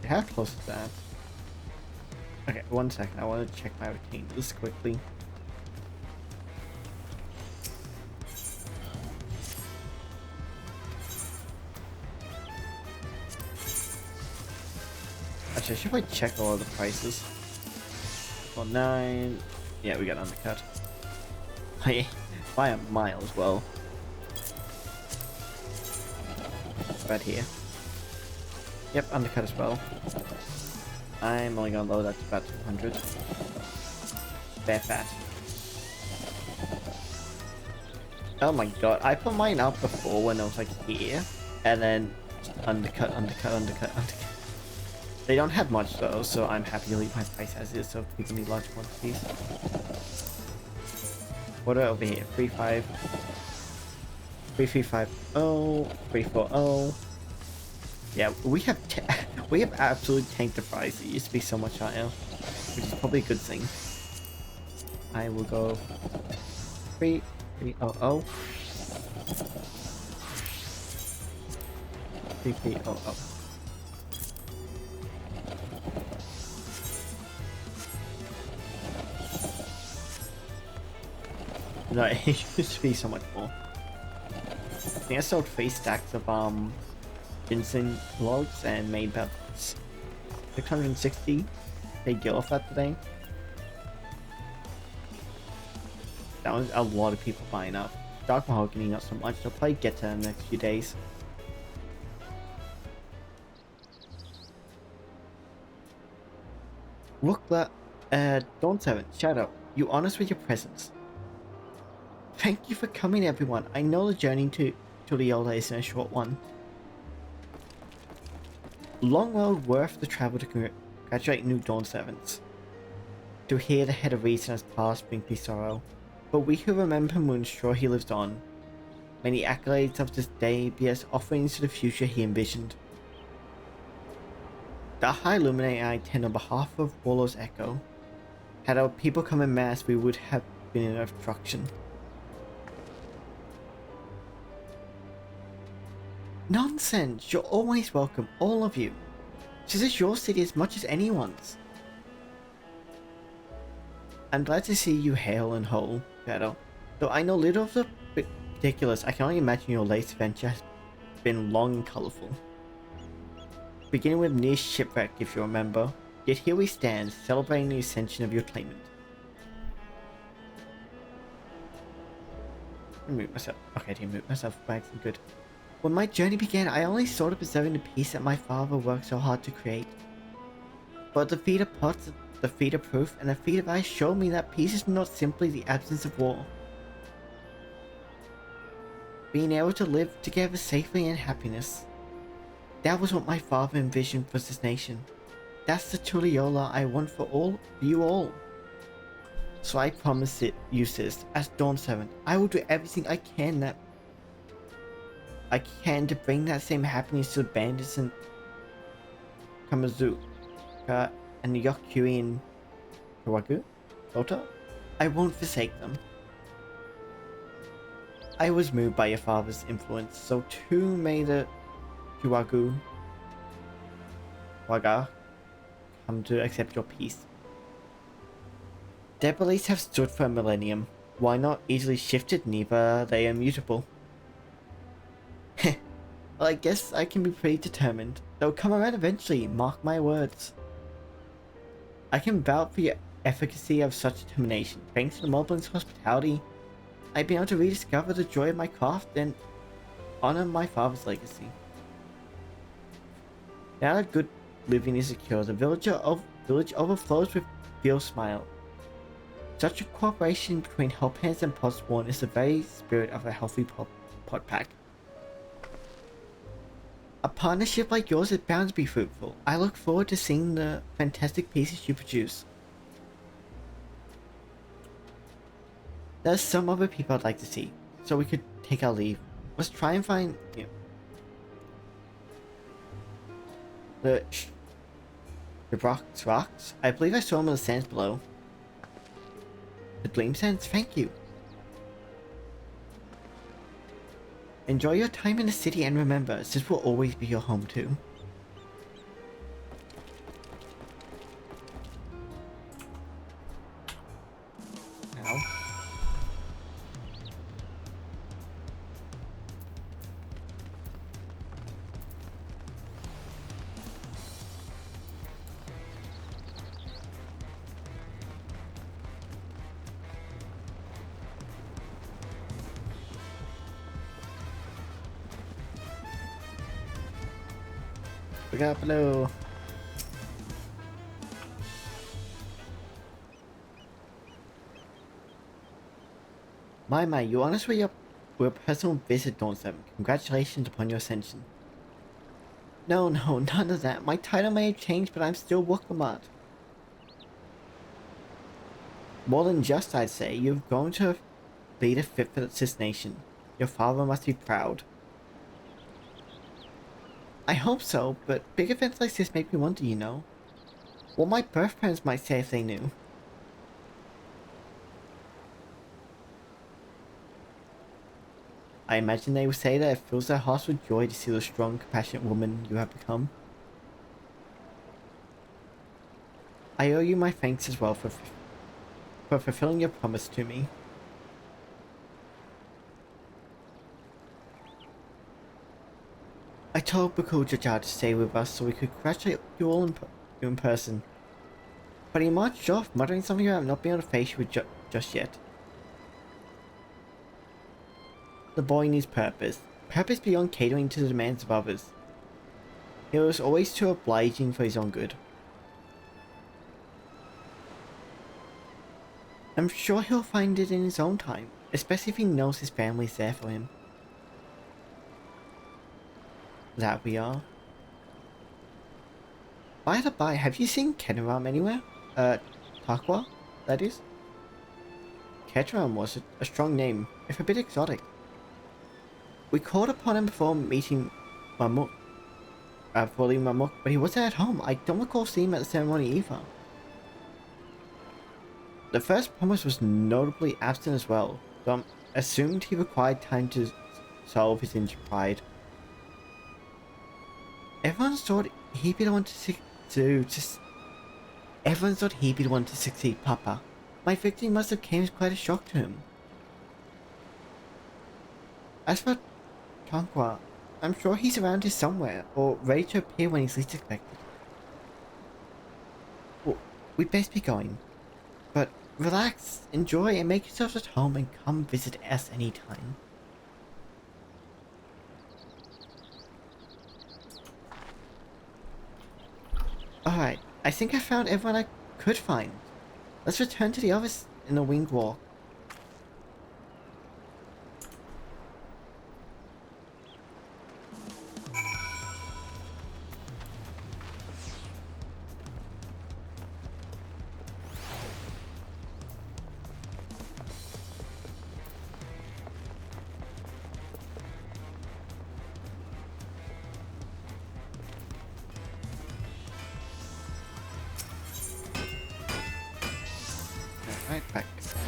How close is that? Okay, 1 second. I want to check my routine just quickly. Actually, I should probably check all of the prices. For 9. Yeah, we got undercut. By a mile as well. Right here. Yep, undercut as well. I'm only gonna load that to about 200. Bare fat. Oh my god, I put mine up before when I was like here, and then undercut. They don't have much though, so I'm happy to leave my price as is, so people need large quantities. What are over here? 35. 3350. 340. Yeah, we have absolutely tanked the price. It used to be so much higher, which is probably a good thing. I will go 3300. 3300. No, it used to be so much more. I think I sold 3 stacks of ginseng logs and made about 660 paid gil off that today. That was a lot of people buying up. Dark Mahogany not so much, they'll probably get to in the next few days. Rookla, Dawn 7, Shadow, you honor us with your presence. Thank you for coming, everyone. I know the journey to Leola isn't a short one. Long well worth the travel to congratulate new Dawn Servants. To hear the head of reason has passed brings me sorrow, but we who remember him will ensure he lives on. May the accolades of this day be as offerings to the future he envisioned. The High Luminate and I tend on behalf of Warlord's Echo. Had our people come en masse, we would have been in obstruction. Nonsense! You're always welcome, all of you. This is your city as much as anyone's. I'm glad to see you hale and whole, Shadow. Though I know little of the particulars, I can only imagine your latest venture has been long and colourful. Beginning with near shipwreck, if you remember. Yet here we stand, celebrating the ascension of your claimant. Mute myself. Okay, I didn't mute myself. Right, good. When my journey began, I only sought to preserving the peace that my father worked so hard to create. But the feat of pots, the feat of proof, and the feat of ice showed me that peace is not simply the absence of war. Being able to live together safely and happiness. That was what my father envisioned for this nation. That's the Tuliola I want for you all. So I promise it, Eustace, as Dawn Servant, I will do everything I can to bring that same happiness to the bandits in Kamazuka and Yokui and Kawagu, Ota. I won't forsake them. I was moved by your father's influence, so too may the Kawagu Waga come to accept your peace. Their beliefs have stood for a millennium. Why not easily shifted? Neither they are mutable. Heh. Well, I guess I can be pretty determined. They'll come around eventually, mark my words. I can vouch for your efficacy of such determination. Thanks to the Moblins' hospitality, I've been able to rediscover the joy of my craft and honor my father's legacy. Now that good living is secure, the village overflows with real smile. Such a cooperation between Help Hands and Podsworn is the very spirit of a healthy pod pack. A partnership like yours is bound to be fruitful. I look forward to seeing the fantastic pieces you produce. There's some other people I'd like to see, so we could take our leave. Let's try and find the rocks. I believe I saw them in the sands below. The Gleam Sands, thank you. Enjoy your time in the city and remember, this will always be your home too. Ow. Look out below. My, you honest with your personal visit, Dawn Servant. Congratulations upon your ascension. No, none of that. My title may have changed, but I'm still Wuklamat. More than just, I'd say. You've grown to a leader fit for this nation. Your father must be proud. I hope so, but big events like this make me wonder, you know. What my birth parents might say if they knew. I imagine they would say that it fills their hearts with joy to see the strong, compassionate woman you have become. I owe you my thanks as well for fulfilling your promise to me. I told Bakul Jajar to stay with us so we could congratulate you all in person. But he marched off, muttering something about not being able to face you just yet. The boy needs purpose. Purpose beyond catering to the demands of others. He was always too obliging for his own good. I'm sure he'll find it in his own time, especially if he knows his family's there for him. That we are. By the by, have you seen Kenaram anywhere? Takwa, that is? Kenaram was a strong name, if a bit exotic. We called upon him before meeting Mamuk, before leaving Mamuk, but he wasn't at home. I don't recall seeing him at the ceremony either. The first promise was notably absent as well, so I assumed he required time to solve his injured pride. Everyone thought he'd be the one to succeed Papa. My victory must have came as quite a shock to him. As for Tonqua, I'm sure he's around here somewhere, or ready to appear when he's least expected. Well, we'd best be going. But relax, enjoy, and make yourselves at home and come visit us anytime. Alright, I think I found everyone I could find. Let's return to the others in the winged walk.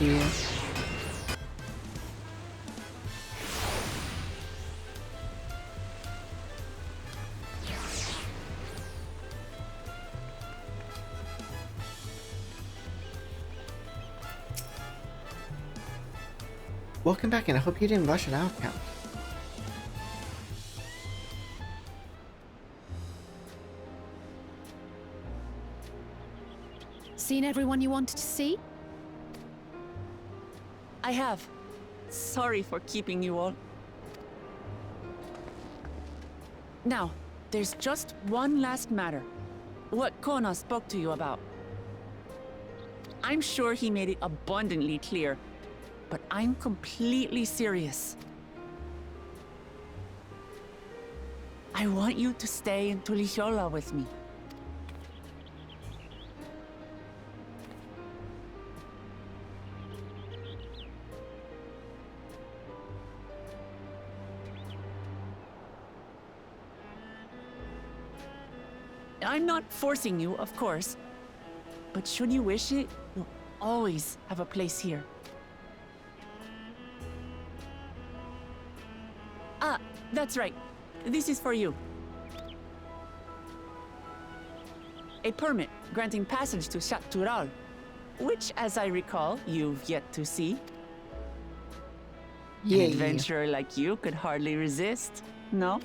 here. Welcome back, and I hope you didn't rush an out count. Seen everyone you wanted to see? I have. Sorry for keeping you all. Now, there's just one last matter. What Kona spoke to you about. I'm sure he made it abundantly clear, but I'm completely serious. I want you to stay in Tulihiola with me. I'm not forcing you, of course, but should you wish it, you'll always have a place here. Ah, that's right. This is for you. A permit granting passage to Shatural, which, as I recall, you've yet to see. An adventurer like you could hardly resist, no?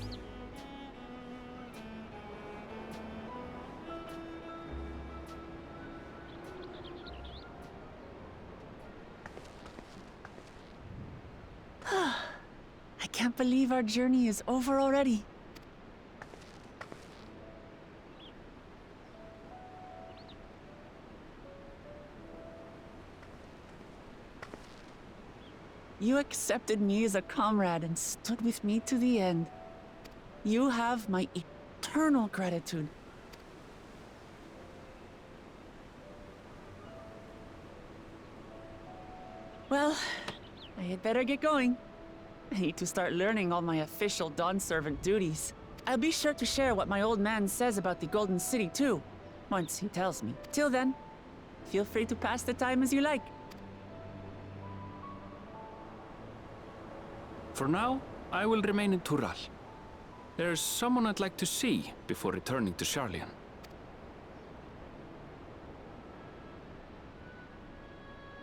I can't believe our journey is over already. You accepted me as a comrade and stood with me to the end. You have my eternal gratitude. Well, I had better get going. I need to start learning all my official Dawn servant duties. I'll be sure to share what my old man says about the Golden City too, once he tells me. Till then, feel free to pass the time as you like. For now, I will remain in Tural. There's someone I'd like to see before returning to Sharlayan.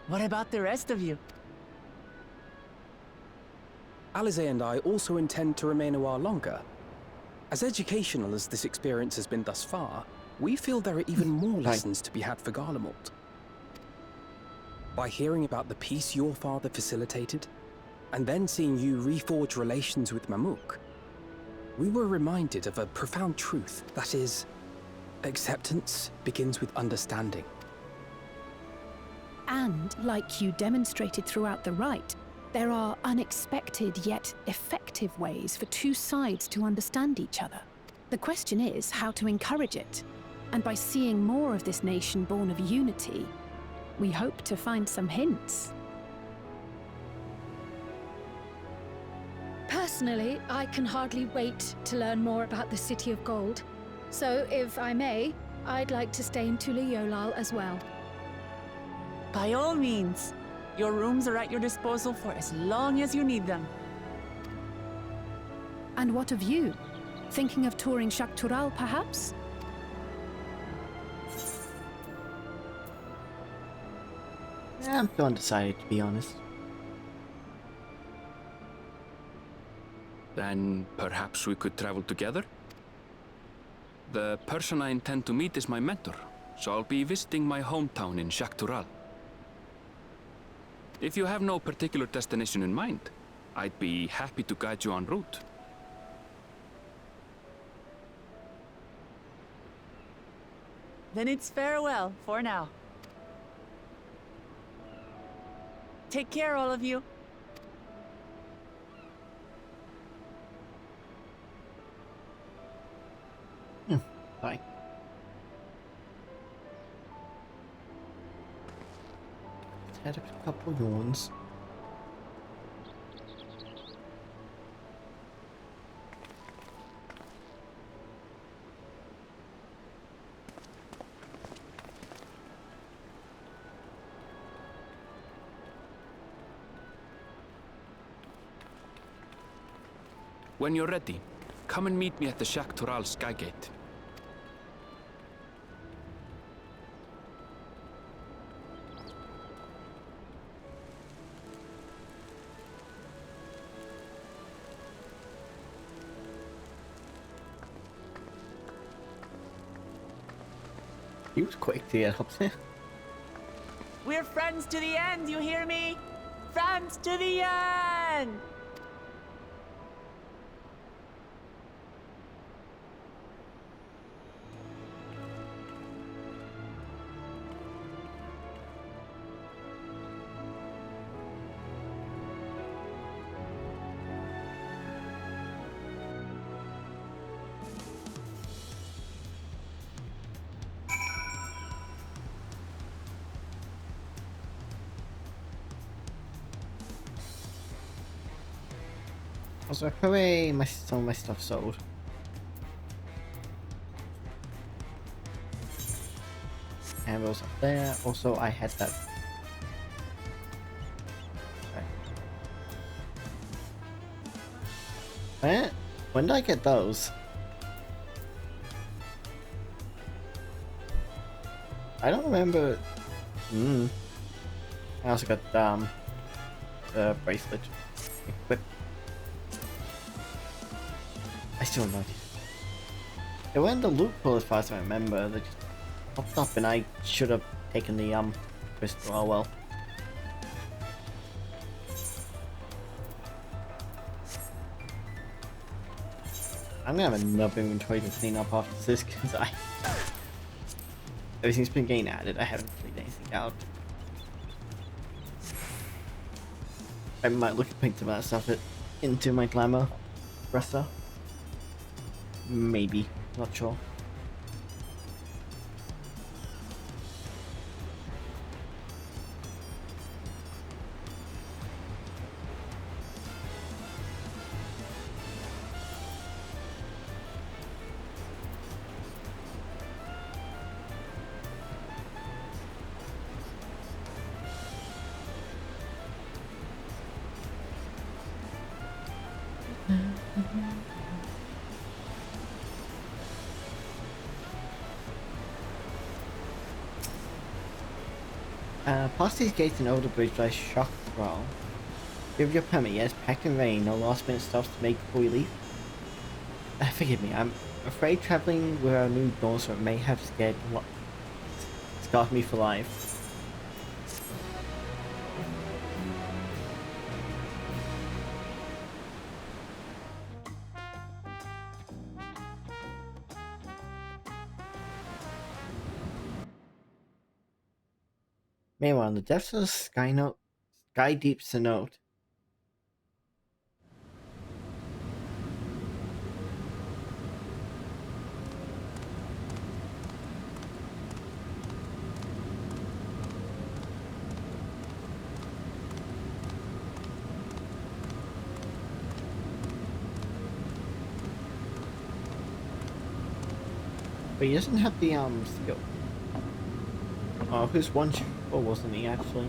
What about the rest of you? Alize and I also intend to remain a while longer. As educational as this experience has been thus far, we feel there are even more lessons to be had for Garlemald. By hearing about the peace your father facilitated, and then seeing you reforge relations with Mamuk, we were reminded of a profound truth, that is, acceptance begins with understanding. And, like you demonstrated throughout the rite, there are unexpected yet effective ways for two sides to understand each other. The question is how to encourage it. And by seeing more of this nation born of unity, we hope to find some hints. Personally, I can hardly wait to learn more about the City of Gold. So, if I may, I'd like to stay in Tuliyolal as well. By all means. Your rooms are at your disposal for as long as you need them. And what of you? Thinking of touring Shaktural, perhaps? Yeah, I'm still undecided, to be honest. Then perhaps we could travel together? The person I intend to meet is my mentor, so I'll be visiting my hometown in Shaktural. If you have no particular destination in mind, I'd be happy to guide you en route. Then it's farewell for now. Take care, all of you. Bye. Had a couple yawns. When you're ready, come and meet me at the Shak Toral Skygate. He was quick to get up there. We're friends to the end, you hear me? Friends to the end! Also, hooray, some of my stuff sold. And it was up there. Also, I had that. Okay. When did I get those? I don't remember. I also got the bracelet equipped. I still have no idea. It went the loot pool as far as I remember. They just popped up and I should have taken the crystal. Oh well. I'm gonna have enough inventory to clean up after this because everything's been getting added. I haven't cleaned anything out. I might look at putting some of that stuff into my glamour dresser. Maybe, not sure. Past these gates and over the bridge lies Shak Toral. Give your permit, yes, packed in rain, no last minute stops to make before you leave. Forgive me, I'm afraid traveling with our new Dawntrail may have scarred me for life. Meanwhile, in the depths of the sky deep cenote. But he doesn't have the skill. Oh, who's one shot? Or wasn't he actually?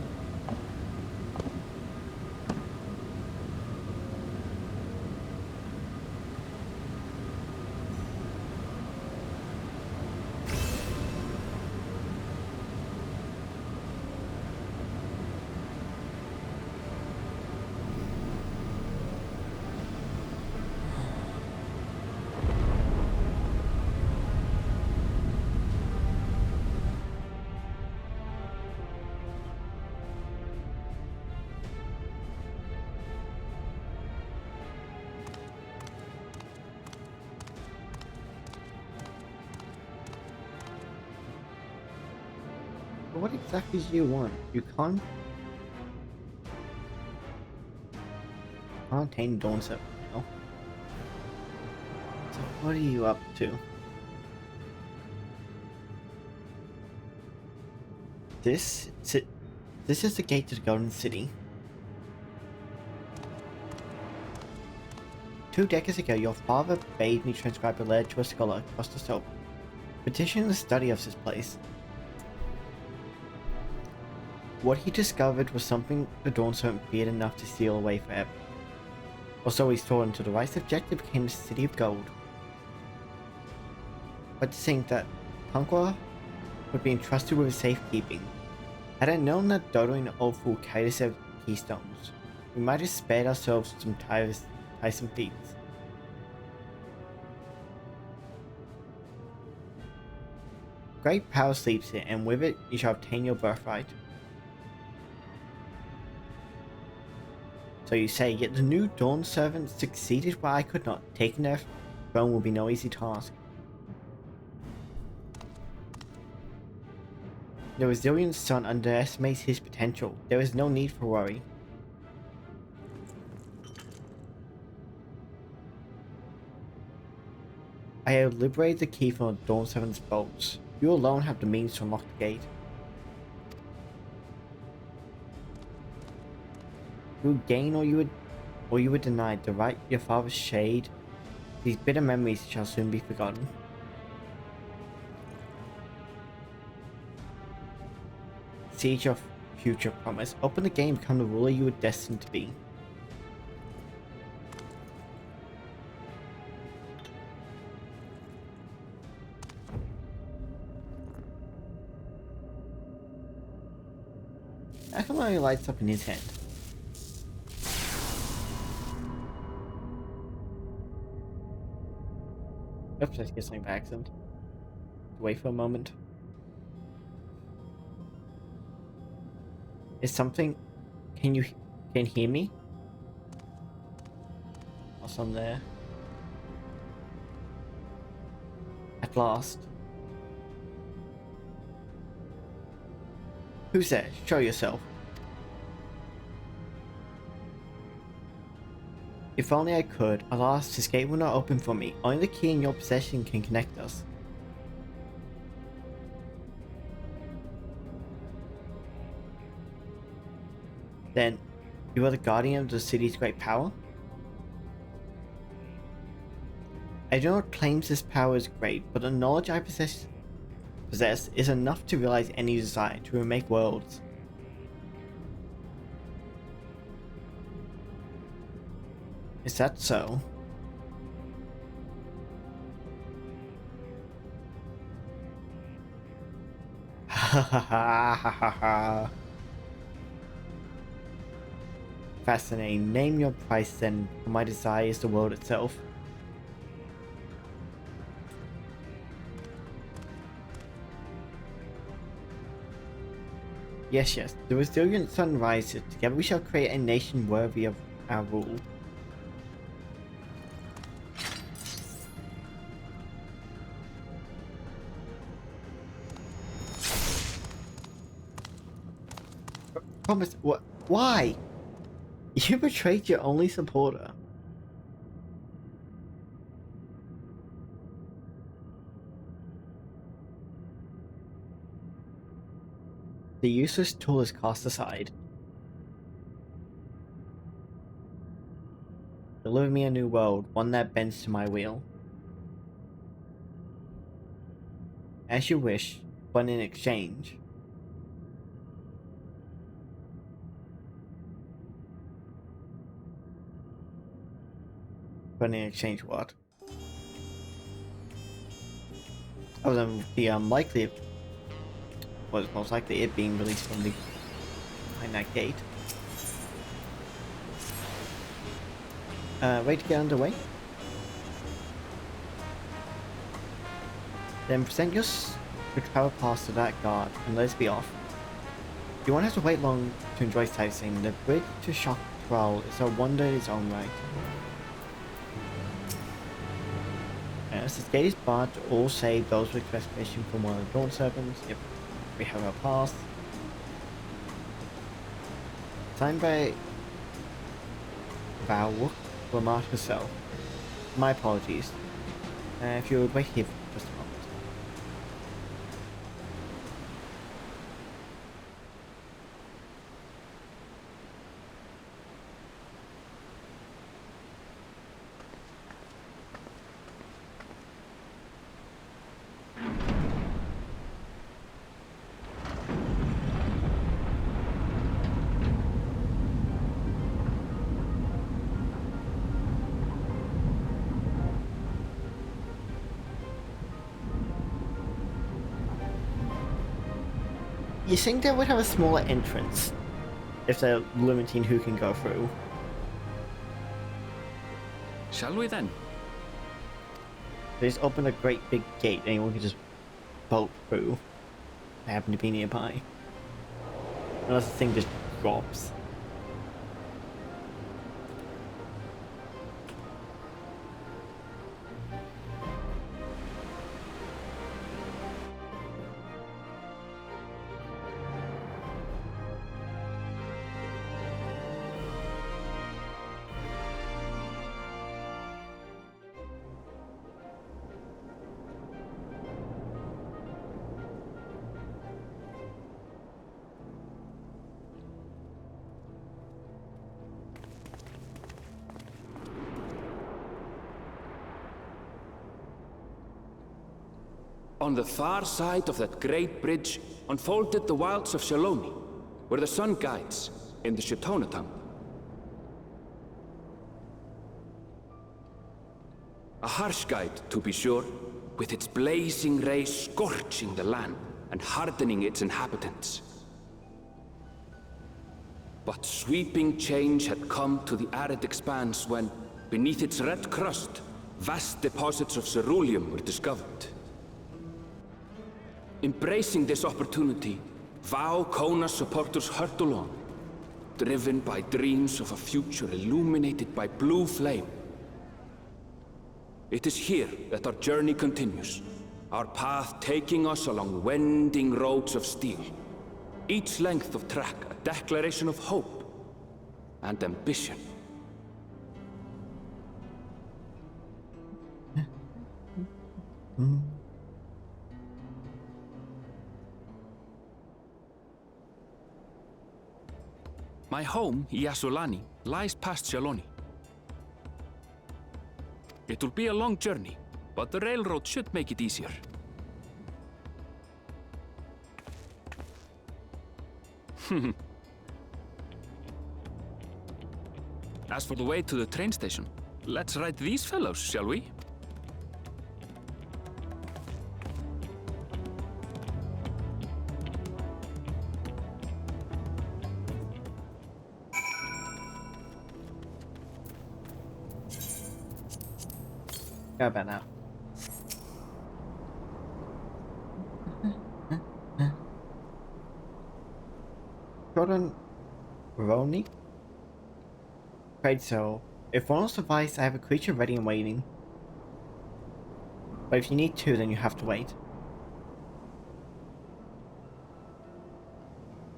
What exactly do you want? You can't contain Dawntrail now. So what are you up to? This is the gate to the Golden City. 2 decades ago, your father bade me transcribe a letter to a scholar across the slope, petitioning the study of this place. What he discovered was something the Dawntrail feared enough to steal away forever. Also, he saw until the Rice objective became the City of Gold. But to think that Punkwa would be entrusted with safekeeping. Had I known that Dodo and Ofu carried a set of keystones, we might have spared ourselves some tiresome feats. Great power sleeps here, and with it you shall obtain your birthright. So you say, yet the new Dawn servant succeeded where I could not. Taking their throne will be no easy task. The resilient son underestimates his potential. There is no need for worry. I have liberated the key from the Dawn Servant's bolts. You alone have the means to unlock the gate. You would gain or you would deny the right your father's shade. These bitter memories shall soon be forgotten. Siege of future promise. Open the game, become the ruler you were destined to be. How come it lights up in his hand? Oops, I get something by accident. Wait for a moment. Is something... Can you hear me? Awesome there. At last. Who's there? Show yourself. If only I could. Alas, this gate will not open for me. Only the key in your possession can connect us. Then, you are the guardian of the city's great power? I do not claim this power is great, but the knowledge I possess is enough to realize any desire to remake worlds. Is that so? Ha ha ha ha ha ha. Fascinating. Name your price then, for my desire is the world itself. Yes, yes. The resilient sun rises. Together we shall create a nation worthy of our rule. Promise. What? Why? You betrayed your only supporter. The useless tool is cast aside. Deliver me a new world, one that bends to my will. As you wish, but in exchange. But in exchange what? Other than the unlikely, was most likely it being released from behind that gate. Ready to get underway? Then present your travel pass to that guard and let's be off. You won't have to wait long to enjoy sightseeing. The bridge to Chakral is a wonder in its own right. As this gate is barred to all save those with requestation from one of the Dawn Servants. Yep, we have our pass. Signed by Val Lamar herself. My apologies. If you would wait here for just a moment. You think they would have a smaller entrance if they're limiting who can go through? Shall we then? They just open a great big gate, anyone can just bolt through. They happen to be nearby. Unless the thing just drops. On the far side of that great bridge unfolded the wilds of Shaloni, where the sun guides in the Shatona tongue. A harsh guide, to be sure, with its blazing rays scorching the land and hardening its inhabitants. But sweeping change had come to the arid expanse when, beneath its red crust, vast deposits of ceruleum were discovered. Embracing this opportunity, Vau Kona supporters hurtle on, driven by dreams of a future illuminated by blue flame. It is here that our journey continues, our path taking us along winding roads of steel, each length of track a declaration of hope and ambition. My home, Yasulani, lies past Shaloni. It will be a long journey, but the railroad should make it easier. As for the way to the train station, let's ride these fellows, shall we? How about now? Jordan Roni? Great, so if one survives, I have a creature ready and waiting. But if you need two, then you have to wait.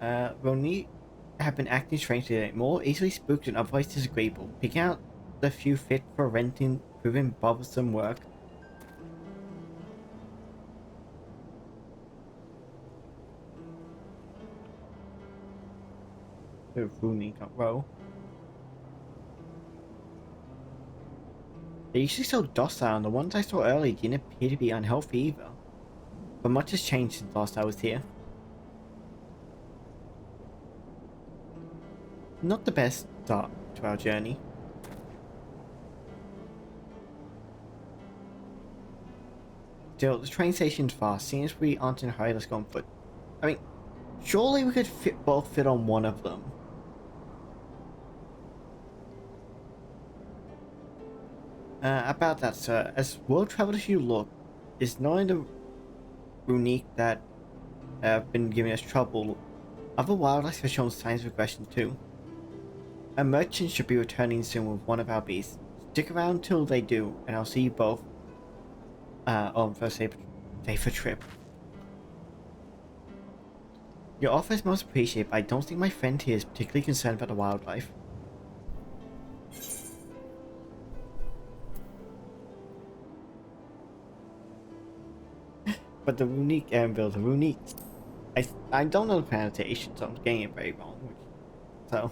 Roni have been acting strangely, more easily spooked and otherwise disagreeable, picking out the few fit for renting, proving bothersome work. Rooney got row. They're usually so docile, and the ones I saw earlier didn't appear to be unhealthy either. But much has changed since last I was here. Not the best start to our journey. Still, the train station's fast. Seeing as we aren't in a hurry, let's go on foot. I mean, surely we could both fit on one of them. About that, sir, as world travelers you look, is not only the unique that have been giving us trouble, other wildlife have shown signs of aggression too. A merchant should be returning soon with one of our beasts. Stick around till they do, and I'll see you both on first safer trip. Your offer is most appreciated, but I don't think my friend here is particularly concerned about the wildlife. But the runique Aaronville, the runique, I don't know the pronunciation, so I'm getting it very wrong. So,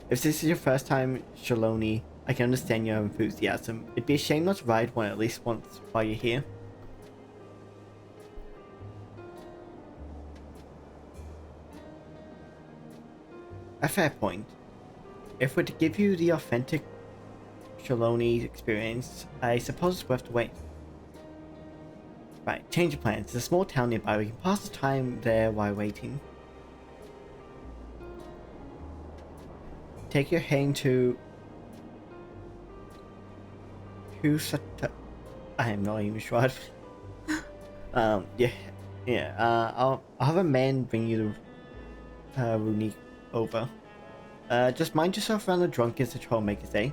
if this is your first time, Shaloni, I can understand your enthusiasm. It'd be a shame not to ride one at least once while you're here. A fair point. If we're to give you the authentic Shaloni experience, I suppose it's worth the wait. Right, change of plans. It's a small town nearby. We can pass the time there while waiting. Take your heading to I am not even sure. I'll have a man bring you the runique over. Just mind yourself around the drunkards the trollmakers, eh?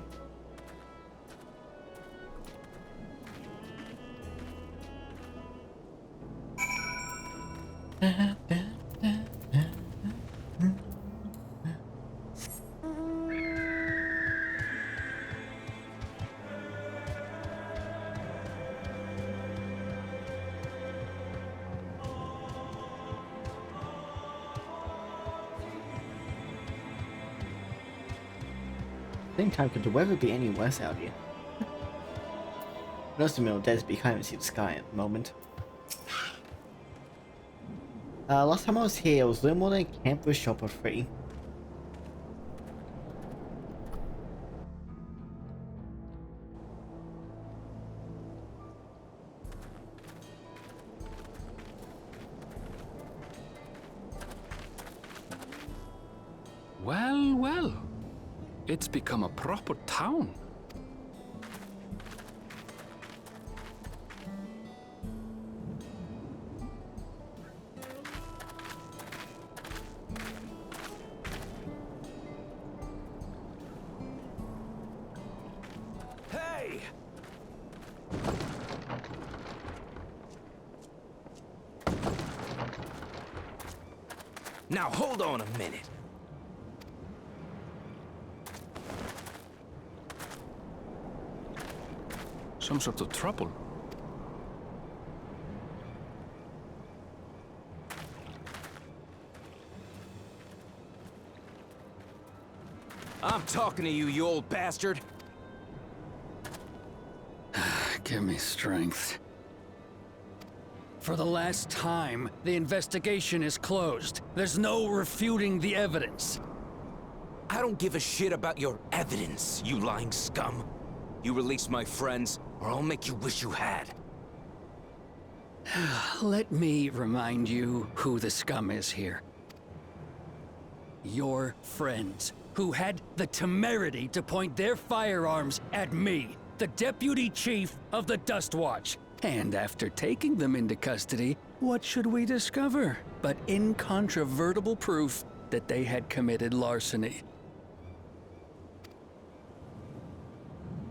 Same time, could the weather be any worse out here? Most of the middle desert, but you can't even see the sky at the moment. Last time I was here, it was a little more than a camp with a shop for free. Well, well. It's become a proper town. Hey! Now hold on a minute. Some sort of trouble. I'm talking to you, you old bastard. Give me strength. For the last time, the investigation is closed. There's no refuting the evidence. I don't give a shit about your evidence, you lying scum. You release my friends, or I'll make you wish you had. Let me remind you who the scum is here. Your friends, who had the temerity to point their firearms at me, the Deputy Chief of the Dust Watch. And after taking them into custody, what should we discover but incontrovertible proof that they had committed larceny?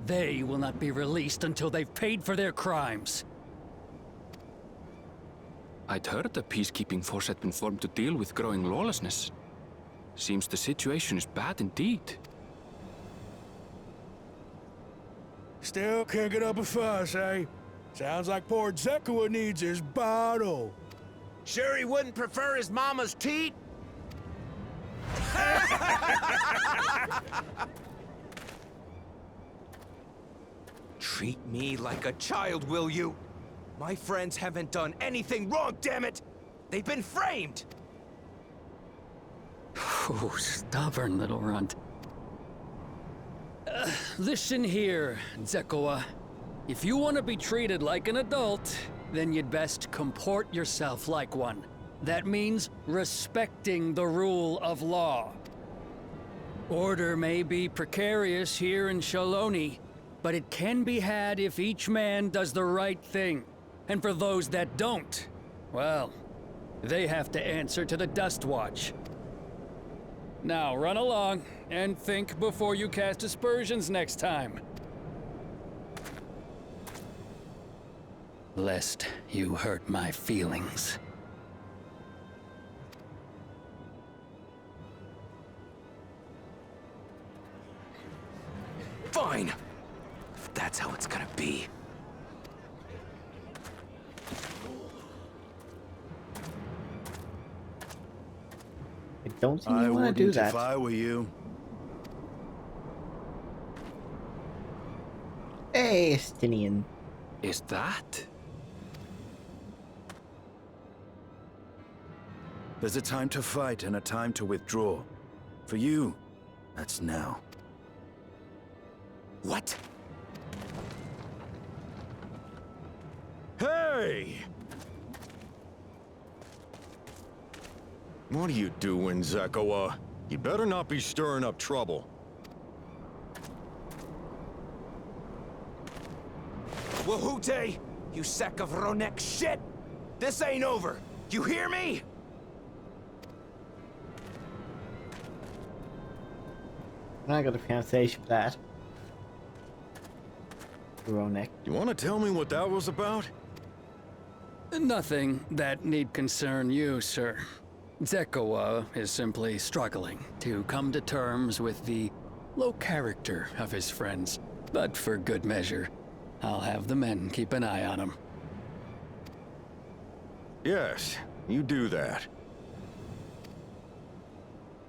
They will not be released until they've paid for their crimes. I'd heard the peacekeeping force had been formed to deal with growing lawlessness. Seems the situation is bad indeed. Still can't get up a fuss, eh? Sounds like poor Zekua needs his bottle. Sure he wouldn't prefer his mama's teat? Treat me like a child, will you? My friends haven't done anything wrong, damn it! They've been framed! Oh, stubborn little runt. Listen here, Zekua. If you want to be treated like an adult, then you'd best comport yourself like one. That means respecting the rule of law. Order may be precarious here in Shaloni, but it can be had if each man does the right thing. And for those that don't, well, they have to answer to the Dust Watch. Now run along and think before you cast aspersions next time. Lest you hurt my feelings. Fine! If that's how it's gonna be. I don't think you want to do that. If I were you. Hey, Estinian. Is that? There's a time to fight and a time to withdraw. For you, that's now. What? Hey! Hey! What are you doing, Zekoa? You better not be stirring up trouble. Wahute! You sack of Ronek shit! This ain't over! You hear me? I got a pronunciation for that. Ronek. You want to tell me what that was about? Nothing that need concern you, sir. Zekoa is simply struggling to come to terms with the low character of his friends. But for good measure, I'll have the men keep an eye on him. Yes, you do that.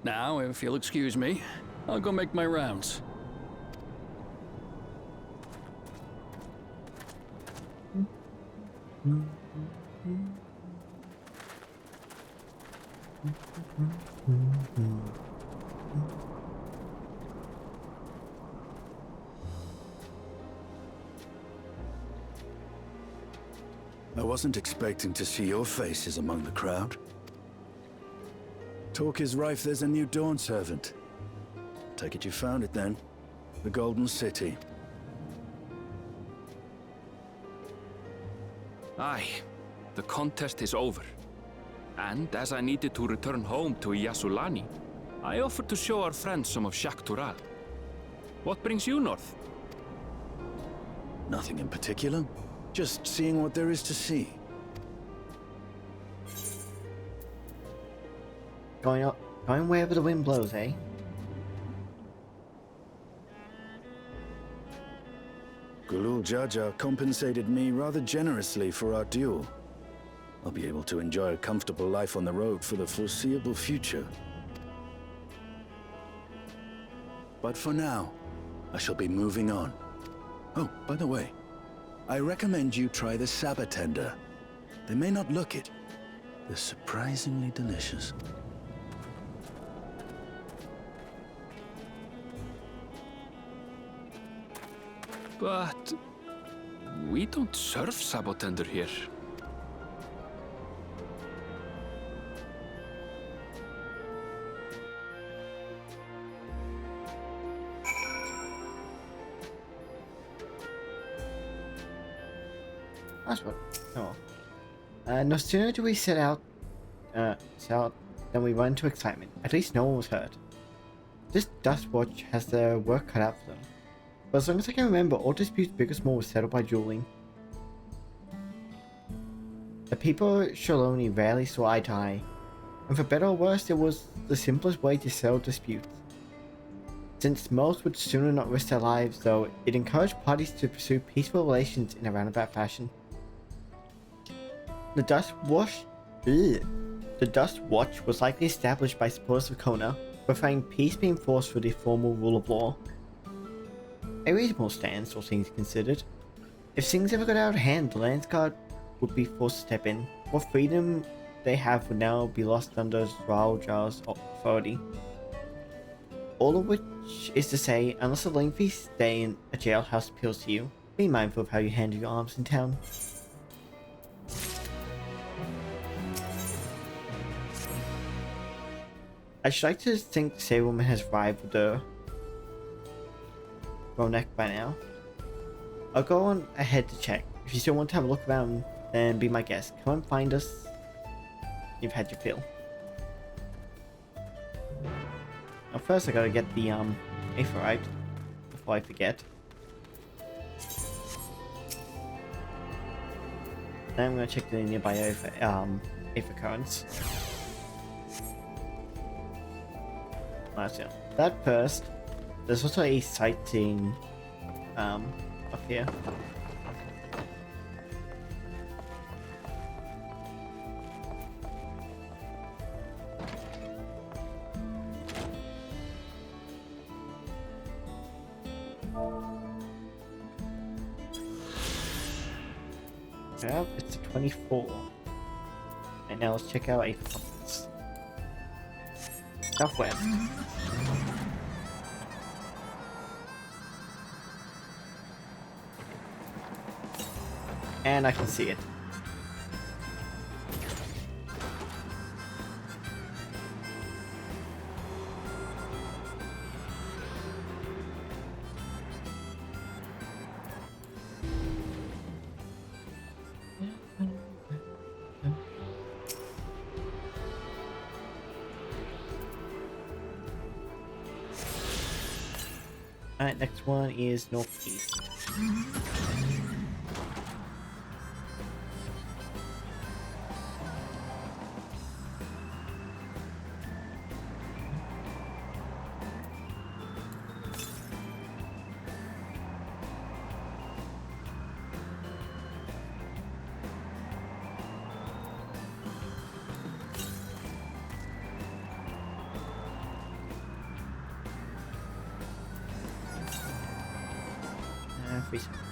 Now, if you'll excuse me, I'll go make my rounds. I wasn't expecting to see your faces among the crowd. Talk is rife there's a new Dawn servant. Take it you found it then. The Golden City. Aye, the contest is over. And as I needed to return home to Yasulani, I offered to show our friends some of Shak Tural. What brings you north? Nothing in particular. Just seeing what there is to see. Going wherever the wind blows, eh? Gulul Jaja compensated me rather generously for our duel. I'll be able to enjoy a comfortable life on the road for the foreseeable future. But for now, I shall be moving on. Oh, by the way, I recommend you try the Sabatender. They may not look it. They're surprisingly delicious. But we don't serve Sabotender here. That's what. Oh. No sooner do we set out than we run into excitement. At least no one was hurt. This Dust Watch has their work cut out for them. But as long as I can remember, all disputes big or small were settled by dueling. The people at Shaloni rarely saw eye to eye, and for better or worse, it was the simplest way to settle disputes. Since most would sooner not risk their lives, though, it encouraged parties to pursue peaceful relations in a roundabout fashion. The Dust Watch was likely established by supporters of Kona, preferring peace being enforced for the formal rule of law. A reasonable stance, all things considered. If things ever got out of hand, the Landsguard would be forced to step in. What freedom they have would now be lost under Zraljar's authority. All of which is to say, unless a lengthy stay in a jailhouse appeals to you, be mindful of how you handle your arms in town. I should like to think the Sailorwoman has arrived with the Ronek by now. I'll go on ahead to check. If you still want to have a look around, then be my guest. Come and find us. You've had your fill. Now first I gotta get the Aephorite before I forget. Then I'm gonna check the nearby Aether currents. That first. There's also a sighting up here. Yeah, it's a 24. And now let's check out a southwest. And I can see it. next one is northeast.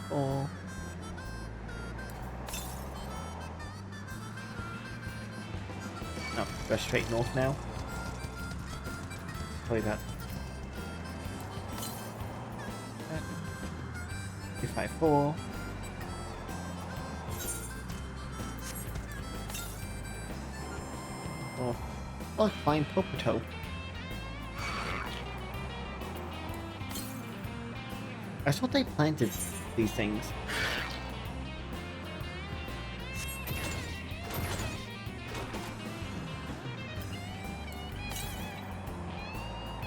Oh. No, go straight north now. Probably that. 254. Oh, look, fine Popoto. I thought they planted these things.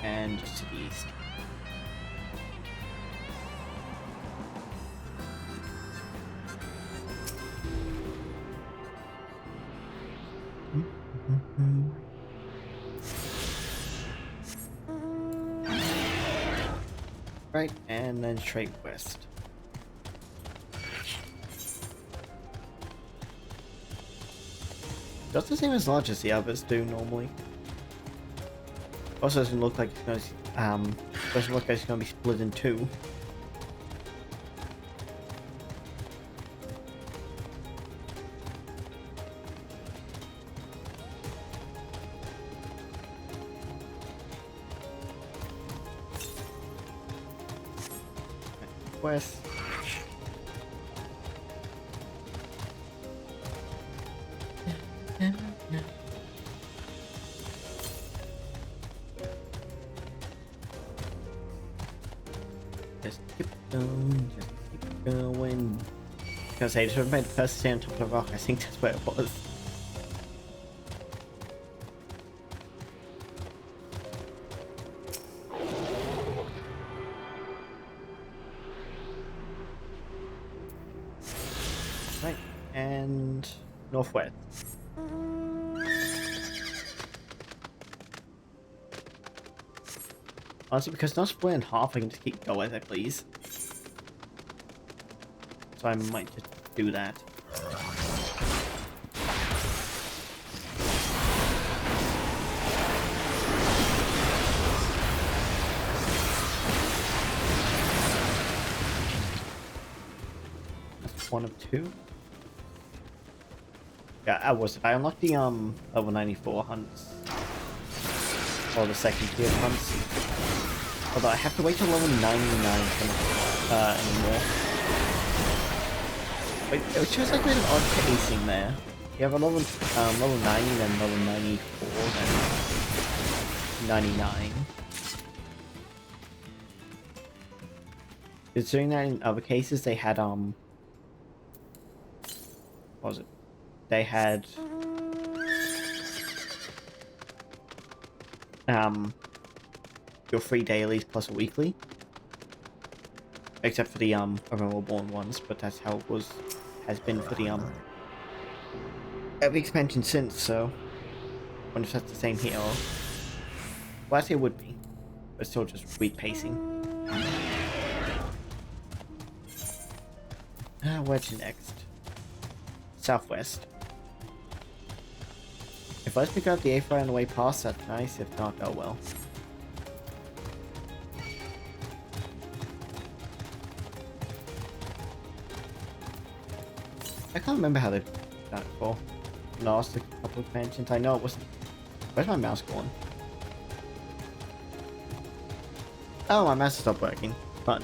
And just to the east. Right, and then straight west. Doesn't seem as large as the others do normally. Also doesn't look like it's going to, doesn't look like it's going to be split in two. West. Just keep going, just keep going. I was gonna say, just made the first stay on top of the rock, I think that's where it was. Right, and northwest. Honestly, because it's not split in half, I can just keep going as I please. So I might just do that. That's one of two. Yeah, I unlocked the level 94 hunts. Or the second tier hunts. Although I have to wait till level 99 anymore. Wait, it shows like a bit of odd pacing there. You have a level 90, then level 94, then 99. Considering that in other cases they had what was it? They had your 3 dailies plus a weekly. Except for the Aurora Born ones, but that's how it has been for the every expansion since, so I wonder if that's the same here. Well, actually it would be. But still just weak pacing. Where's next? Southwest. If I just pick up the A-Fry on the way past, that's nice. If not, oh well. I can't remember how they've done it before. Last a couple of expansions. I know it wasn't. Where's my mouse going? Oh, my mouse stopped working. Fun.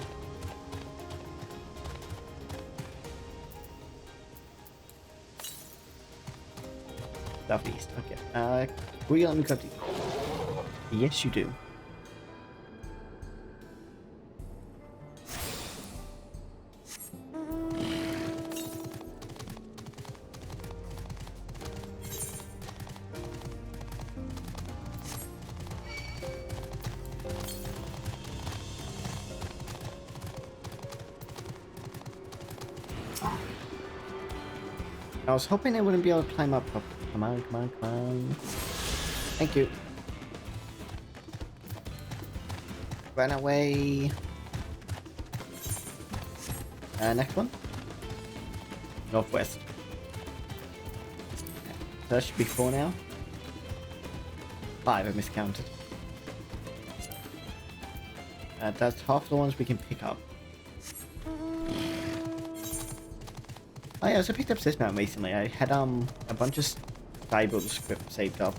Southeast. Okay. Will you let me cut you? Yes, you do. I was hoping I wouldn't be able to climb up. Oh, come on, come on, come on. Thank you. Run away. Next one. Northwest. So that should be 4 now. 5, I miscounted. That's half the ones we can pick up. Oh yeah, so I picked up this map recently. I had a bunch of Skybuilder script saved up.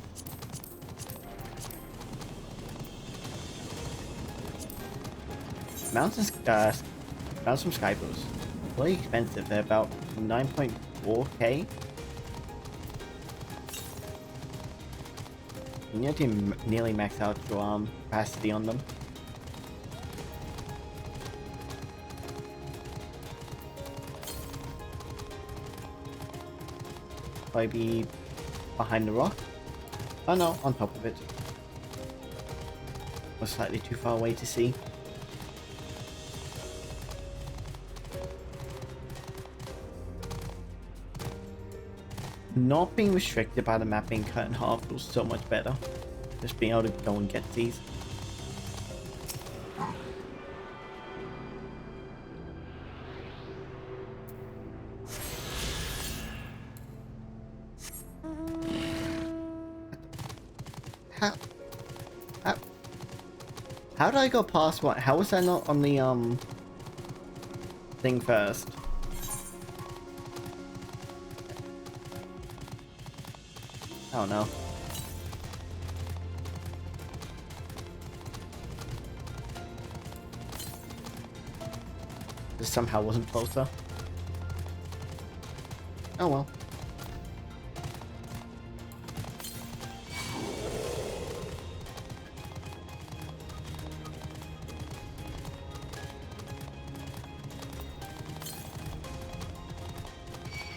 Mountains, found some Skybuilders. Really expensive. They're about 9.4k. You need to nearly max out your capacity on them. Probably be behind the rock. Oh no, on top of it. Or slightly too far away to see. Not being restricted by the map being cut in half feels so much better. Just being able to go and get these. How did I go past what? How was that not on the thing first? I don't know. This somehow wasn't closer. Oh well.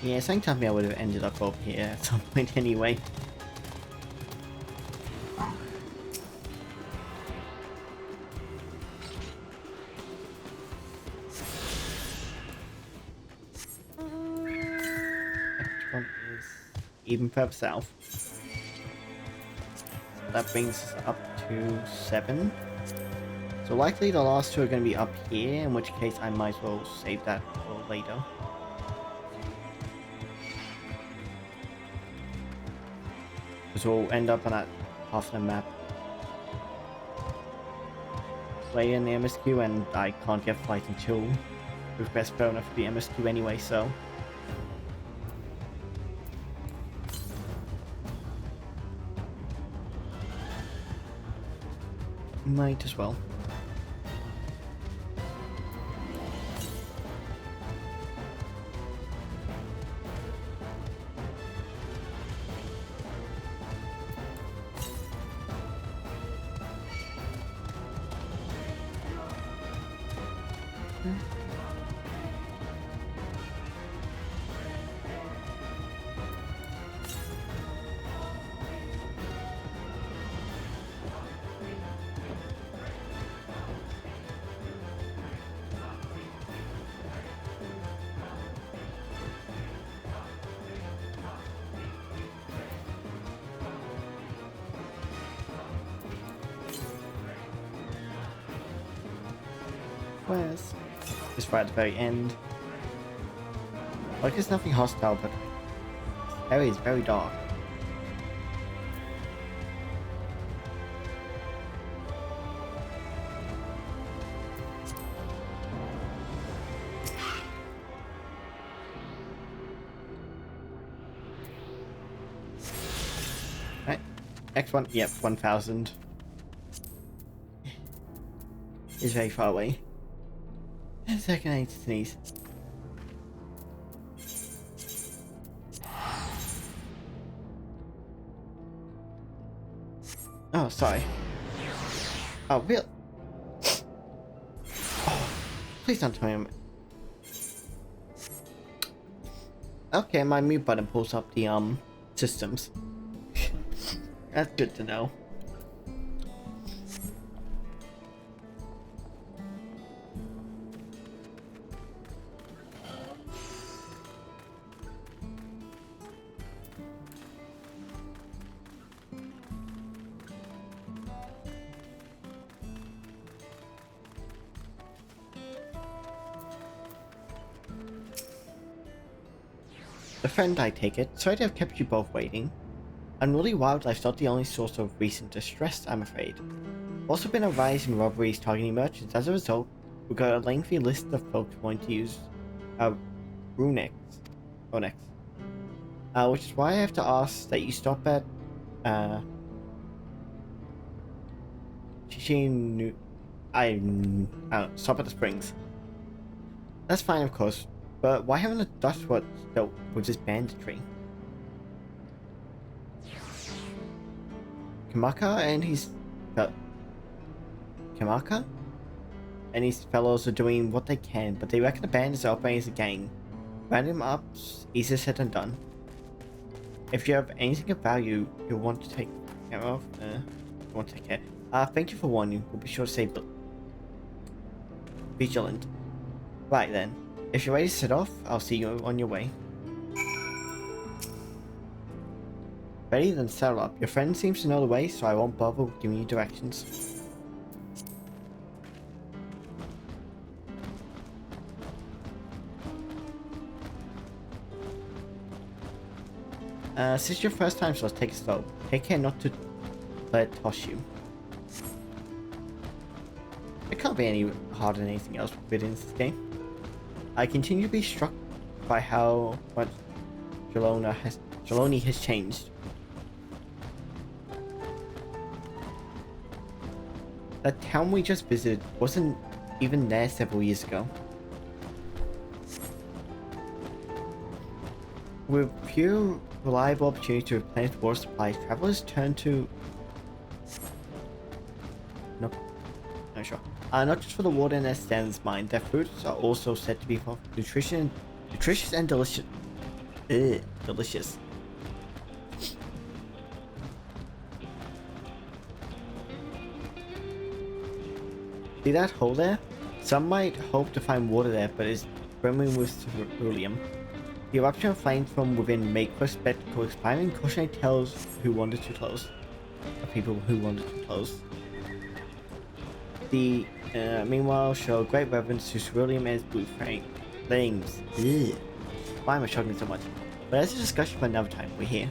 Yeah, something tells me I would have ended up over here at some point anyway. Next one is even further south. That brings us up to 7. So likely the last 2 are going to be up here, in which case I might as well save that for later. So we'll end up on that half of the map. Play in the MSQ, and I can't get flight until request bonus for the MSQ anyway, so. Might as well. Where's just right at the very end? Like there's nothing hostile, but this area is very dark. Right, next one, yep, 1000. Is very far away. A second, I need to sneeze. Oh, sorry. Oh, real. Oh, please don't tell me. Okay, my mute button pulls up the systems. That's good to know. A friend, I take it. Sorry to have kept you both waiting. Unruly wildlife's not the only source of recent distress, I'm afraid. Also been a rise in robberies targeting merchants. As a result, we've got a lengthy list of folks wanting to use Runex, which is why I have to ask that you stop at stop at the springs. That's fine, of course, but why haven't the Dutch dealt with this banditry? Kamaka and his fellows are doing what they can, but they reckon the bandits are operating as a gang. Rounding them up's easier said than done. If you have anything of value you'll want to take care of, thank you for warning. We'll be sure to stay vigilant. Right then, if you're ready to set off, I'll see you on your way. Ready? Then settle up. Your friend seems to know the way, so I won't bother giving you directions. This is your first time, so let's take it slow. Take care not to let it toss you. It can't be any harder than anything else within this game. I continue to be struck by how much Jeloni has changed. That town we just visited wasn't even there several years ago. With few reliable opportunity to replenish water supplies, travelers turn to... Nope. Not sure. Not just for the water in their stands mind, their fruits are also said to be for nutritious and delicious. Delicious. See that hole there? Some might hope to find water there, but it's brimming with ceruleum. The eruption of flames from within make for a spectacle expiring, cautionary tales who wander too close. Of people who wander too close. The meanwhile show great reverence to ceruleum and its blue flames. Ugh. Why am I struggling so much? But that's a discussion for another time. We're here.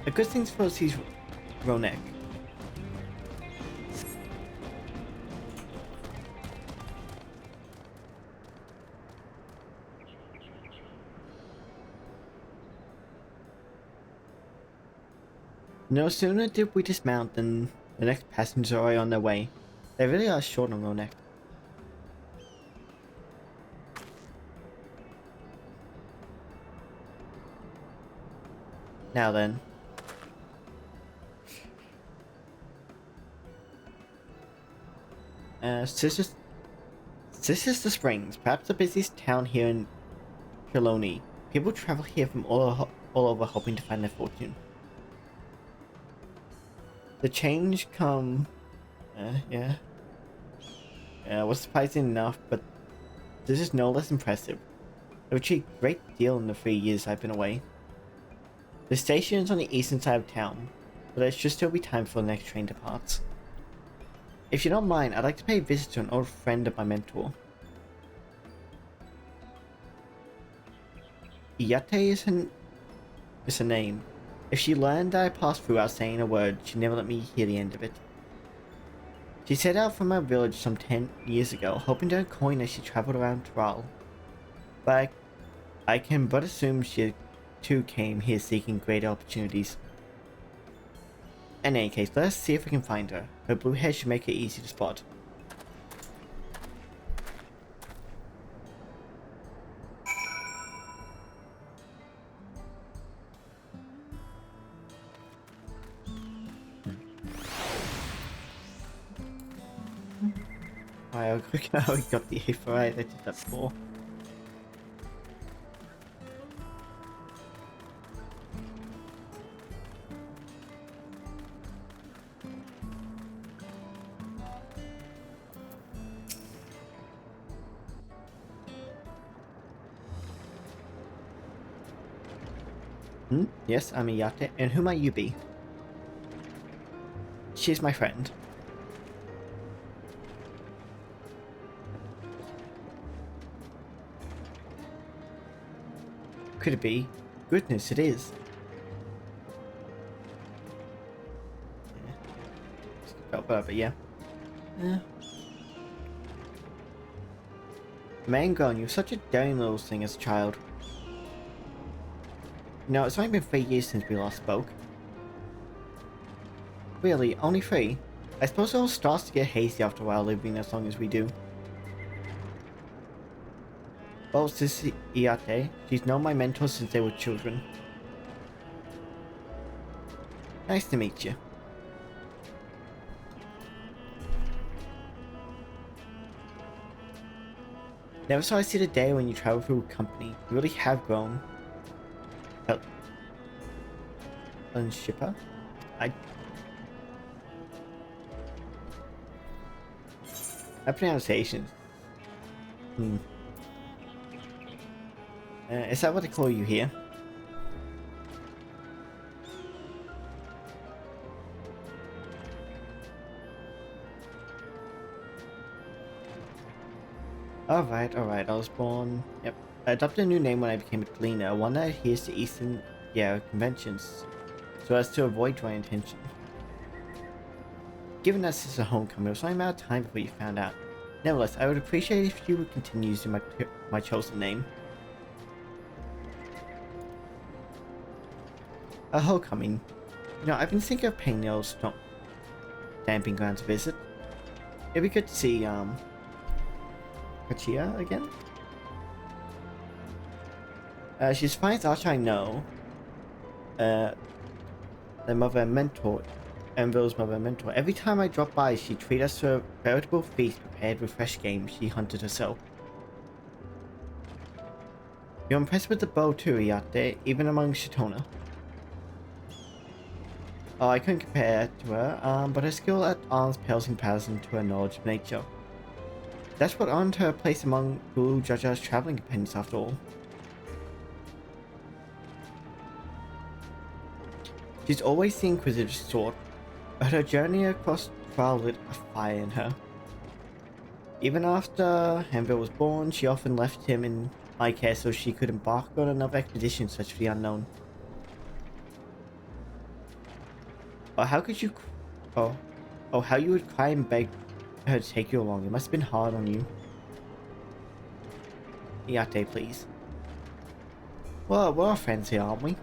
A good thing for us is Ronek. No sooner did we dismount than the next passengers are already on their way. They really are short on Ronek. Now then. This is the Springs, perhaps the busiest town here in Trelawney. People travel here from all over hoping to find their fortune. The change was surprising enough, but this is no less impressive. I've achieved a great deal in the 3 years I've been away. The station is on the eastern side of town, but there should still be time for the next train departs. If you don't mind, I'd like to pay a visit to an old friend of my mentor. Iyate is her name. If she learned that I passed through without saying a word, she'd never let me hear the end of it. She set out from her village some 10 years ago, hoping to earn coin as she traveled around Tyrol. But I can but assume she too came here seeking greater opportunities. In any case, let us see if we can find her. Her blue hair should make her easy to spot. Alright, look how we got the A4, I did that before. Yes, I'm Iyate, and who might you be? She's my friend. could it be? Goodness, it is. Yeah. But yeah. Mangon, you're such a daring little thing as a child. You know, it's only been 3 years since we last spoke. Really, only 3? I suppose it all starts to get hazy after a while living as long as we do. Well, this is Iate. She's known my mentor since they were children. Nice to meet you. Never saw I see the day when you travel through a company. You really have grown. Unshipper? My pronunciation. Is that what they call you here? Alright, I was born... Yep. I adopted a new name when I became a cleaner, one that adheres to Eastern conventions, so as to avoid drawing attention. Given that this is a homecoming, it was only a matter of time before you found out. Nevertheless, I would appreciate it if you would continue using my chosen name. A homecoming. You know, I've been thinking of paying the old stamping grounds a visit. It'd be good to see, Kachia again? She's the finest archer I know. The mother and mentor, Envil's mother and mentor. Every time I drop by, she treats us to a veritable feast prepared with fresh game she hunted herself. You're impressed with the bow too, Iate, even among Shitona. Oh, I couldn't compare to her, but her skill at arms pales in comparison to her knowledge of nature. That's what earned her a place among Guru Jaja's traveling companions after all. She's always the inquisitive sort, but her journey across trial lit a fire in her. Even after Hanville was born, she often left him in my care so she could embark on another expedition such for the unknown. Oh, how could you... Oh, how you would cry and beg her to take you along. It must have been hard on you. Iate, please. Well, we're all friends here, aren't we?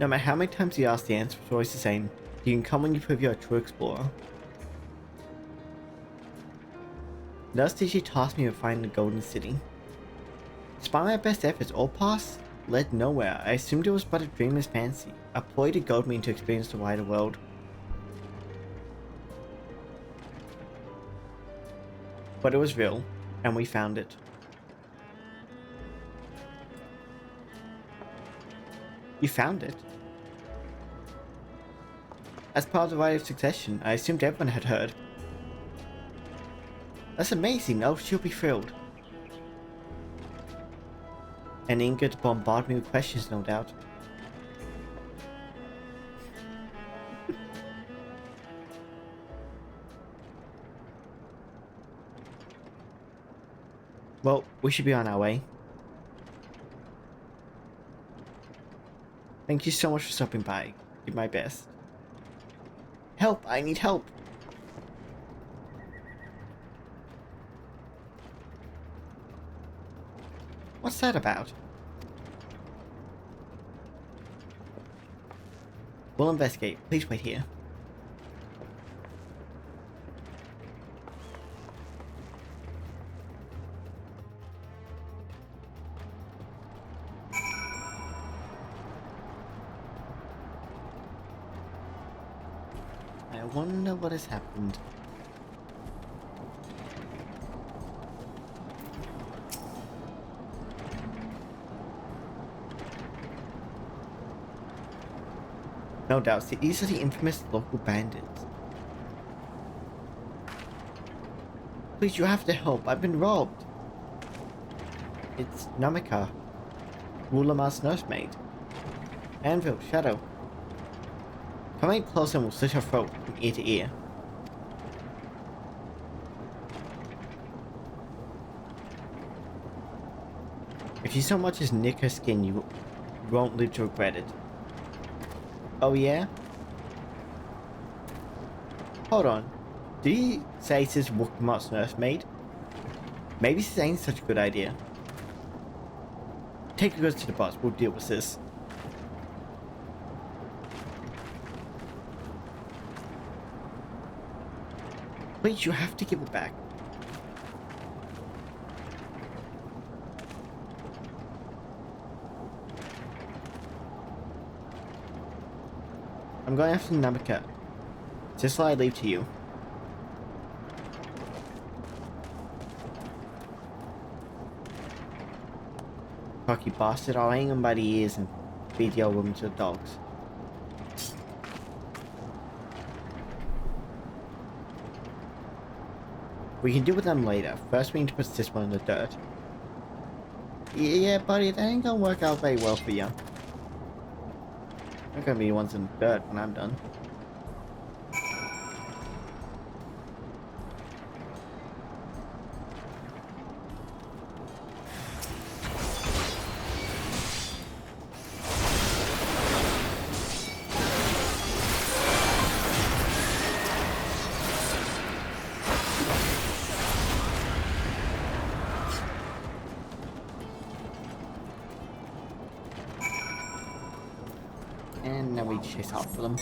No matter how many times you ask, the answer is always the same. You can come when you prove you're a true explorer. Thus did she task me with finding the Golden City. Despite my best efforts, all paths led nowhere. I assumed it was but a dreamless fancy, a ploy to goad me into experience the wider world. But it was real, and we found it. You found it? As part of the rite of succession, I assumed everyone had heard. That's amazing. Oh, she'll be thrilled. And eager to bombard me with questions, no doubt. Well, we should be on our way. Thank you so much for stopping by. Do my best. Help! I need help! What's that about? We'll investigate. Please wait here. I wonder what has happened. No doubt, these are the infamous local bandits. Please, you have to help. I've been robbed. It's Namika, Wulamar's nursemaid. Anvil, Shadow. Come in close and we'll slit her throat from ear to ear. If you so much as nick her skin, you won't live to regret it. Oh yeah? Hold on. Did he say this is Wukmart's nursemaid? Maybe this ain't such a good idea. Take the goods to the boss, we'll deal with this. Please, you have to give it back. I'm going after Namika. This I leave to you. Cocky bastard, I'll hang him by the ears and feed the old woman to the dogs. We can deal with them later. First we need to put this one in the dirt. Yeah, buddy, that ain't gonna work out very well for you. They're gonna be the ones in the dirt when I'm done. And now we chase after them.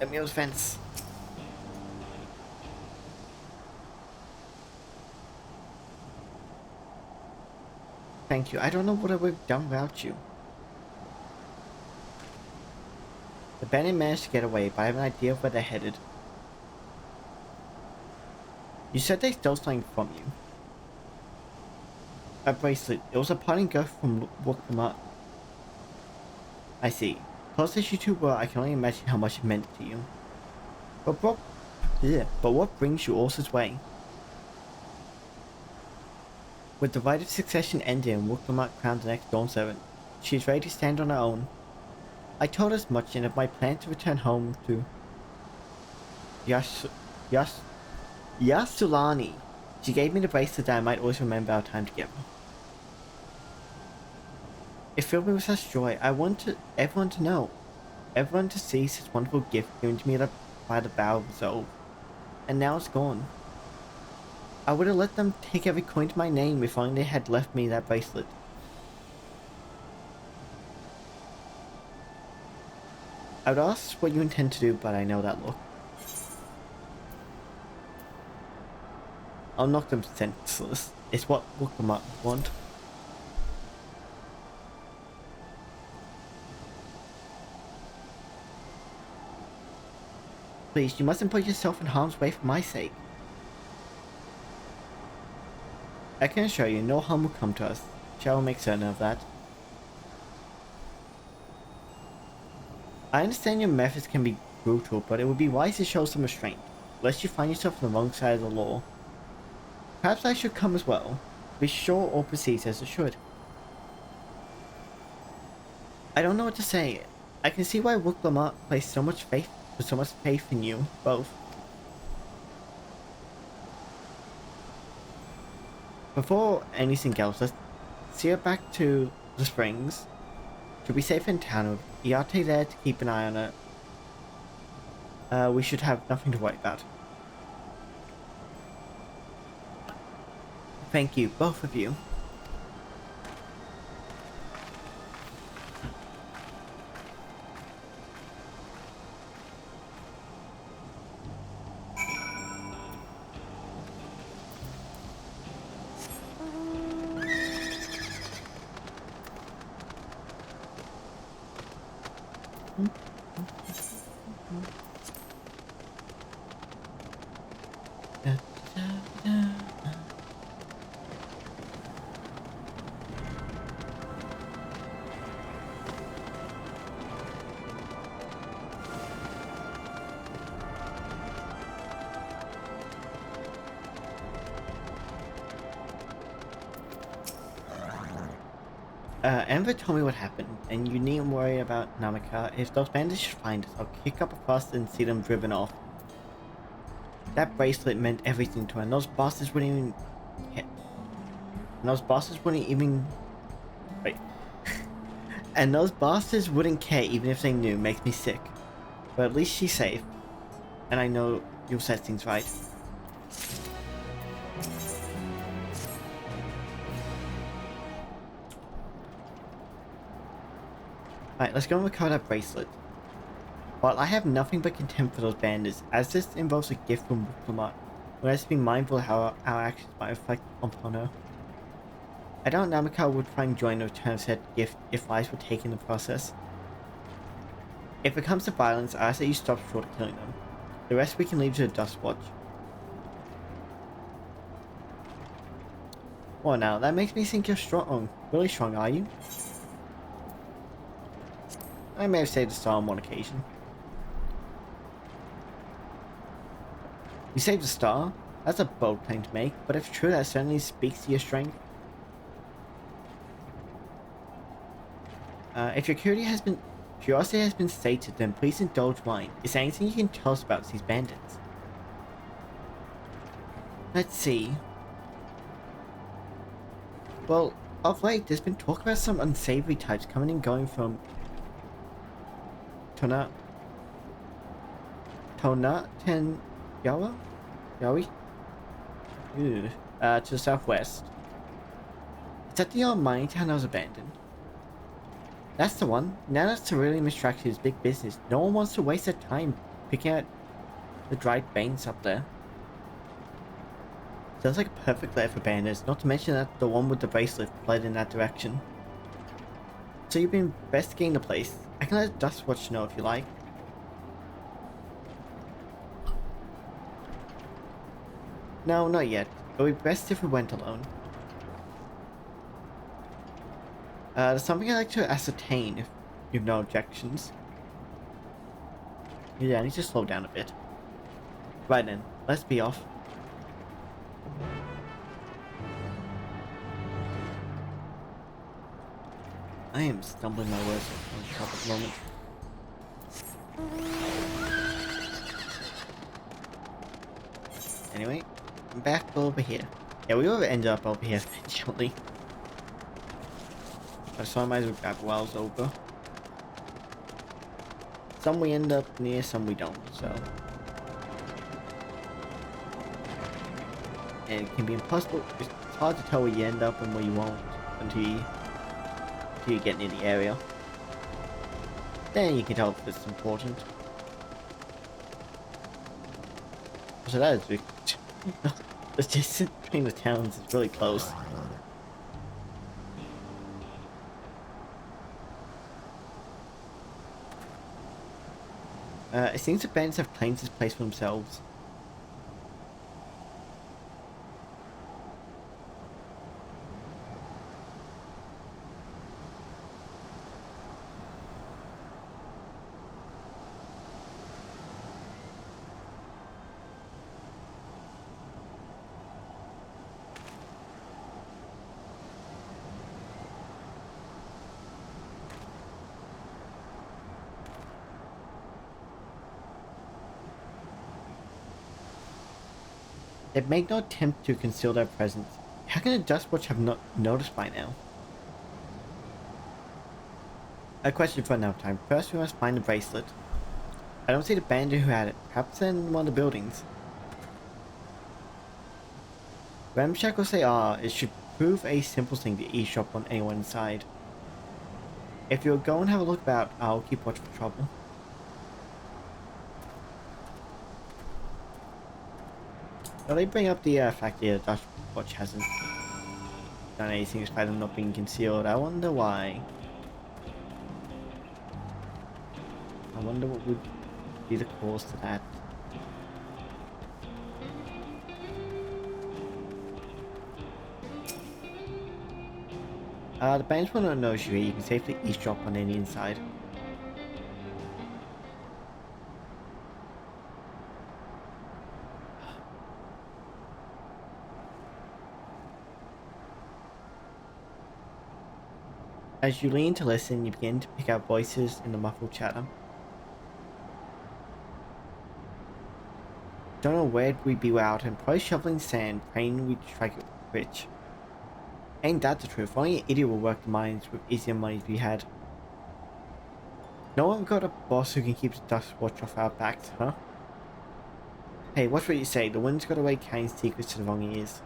Emil's fence. Thank you. I don't know what I would have done without you. The bandit managed to get away, but I have an idea of where they're headed. You said they stole something from you. A bracelet. It was a parting gift from Wukmark. I see. Close as you two were, I can only imagine how much it meant to you. But what brings you all this way? With the right of succession ended and Wukmark crowned the next Dawn servant, she is ready to stand on her own. I told her as much and of my plan to return home to Yasulani. She gave me the bracelet that I might always remember our time together. It filled me with such joy. I wanted everyone to know. Everyone to see this wonderful gift given to me by the bow of Resolve. And now it's gone. I would have let them take every coin to my name if only they had left me that bracelet. I would ask what you intend to do, but I know that look. I'll knock them senseless. It's what Wukmark want. Please, you mustn't put yourself in harm's way for my sake. I can assure you, no harm will come to us. Shall we make certain of that? I understand your methods can be brutal, but it would be wise to show some restraint, lest you find yourself on the wrong side of the law. Perhaps I should come as well. Be sure all proceeds as it should. I don't know what to say. I can see why Wukmark placed so much faith in you both. Before anything else, let's see her back to the springs. She'll be safe in town with Iate there to keep an eye on her. We should have nothing to worry about. Thank you, both of you. Amber told me what happened, and you needn't worry about Namaka. If those bandits should find us, I'll kick up a fuss and see them driven off. That bracelet meant everything to her, and those bosses wouldn't even... And those bosses wouldn't even... Wait. And those bosses wouldn't care even if they knew. Makes me sick. But at least she's safe. And I know you'll set things right. Alright, let's go and recover that bracelet. While I have nothing but contempt for those bandits, as this involves a gift from Wuklamat, we have to be mindful of how our actions might reflect upon her. I doubt Namaka would try and join the return of said gift if lives were taken in the process. If it comes to violence, I ask that you stop short of killing them. The rest we can leave to the Dust Watch. Well now, that makes me think you're strong. Really strong, are you? I may have saved the star on one occasion. You saved the star? That's a bold claim to make, but if true, that certainly speaks to your strength. If your curiosity has been sated, then please indulge mine. Is there anything you can tell us about these bandits? Let's see. Well, of late, there's been talk about some unsavory types coming and going from Tona Ten Yawa? Yawi? To the southwest. Is that the old mining town that was abandoned? That's the one. Now that Cerulean Extraction is big business, no one wants to waste their time picking out the dried veins up there. Sounds like a perfect lair for bandits, not to mention that the one with the bracelet fled in that direction. So you've been investigating the place. I can let Dust Watch know if you like. No, not yet. It would be best if we went alone. There's something I'd like to ascertain if you've no objections. Yeah, I need to slow down a bit. Right then, let's be off. I am stumbling my words on the top at the moment. Anyway, I'm back over here. Yeah, we will end up over here eventually. So I might as well grab while it's over. Some we end up near, some we don't, so. And it can be impossible, it's hard to tell where you end up and where you won't until you get near the area. Then you can tell if it's important. So that is big. The distance between the towns is really close. It seems the bandits have claimed this place for themselves. They've made no attempt to conceal their presence. How can the Dust Watch have not noticed by now? A question for another time. First we must find the bracelet. I don't see the bandit who had it. Perhaps in one of the buildings. Ramshackles they are, it should prove a simple thing to eavesdrop on anyone inside. If you'll go and have a look about, I'll keep watch for trouble. Well, they bring up the fact that the Dust Watch hasn't done anything despite them not being concealed. I wonder why. I wonder what would be the cause to that. The bandits will not notice you here. You can safely eavesdrop on any inside. As you lean to listen, you begin to pick out voices in the muffled chatter. Don't know where'd we be without him, probably shoveling sand, praying we'd strike it rich. Ain't that the truth? Only an idiot will work the mines with easier money to be had. No one got a boss who can keep the dust watch off our backs, huh? Hey, watch what you say. The wind's got away carrying secrets to the wrong ears.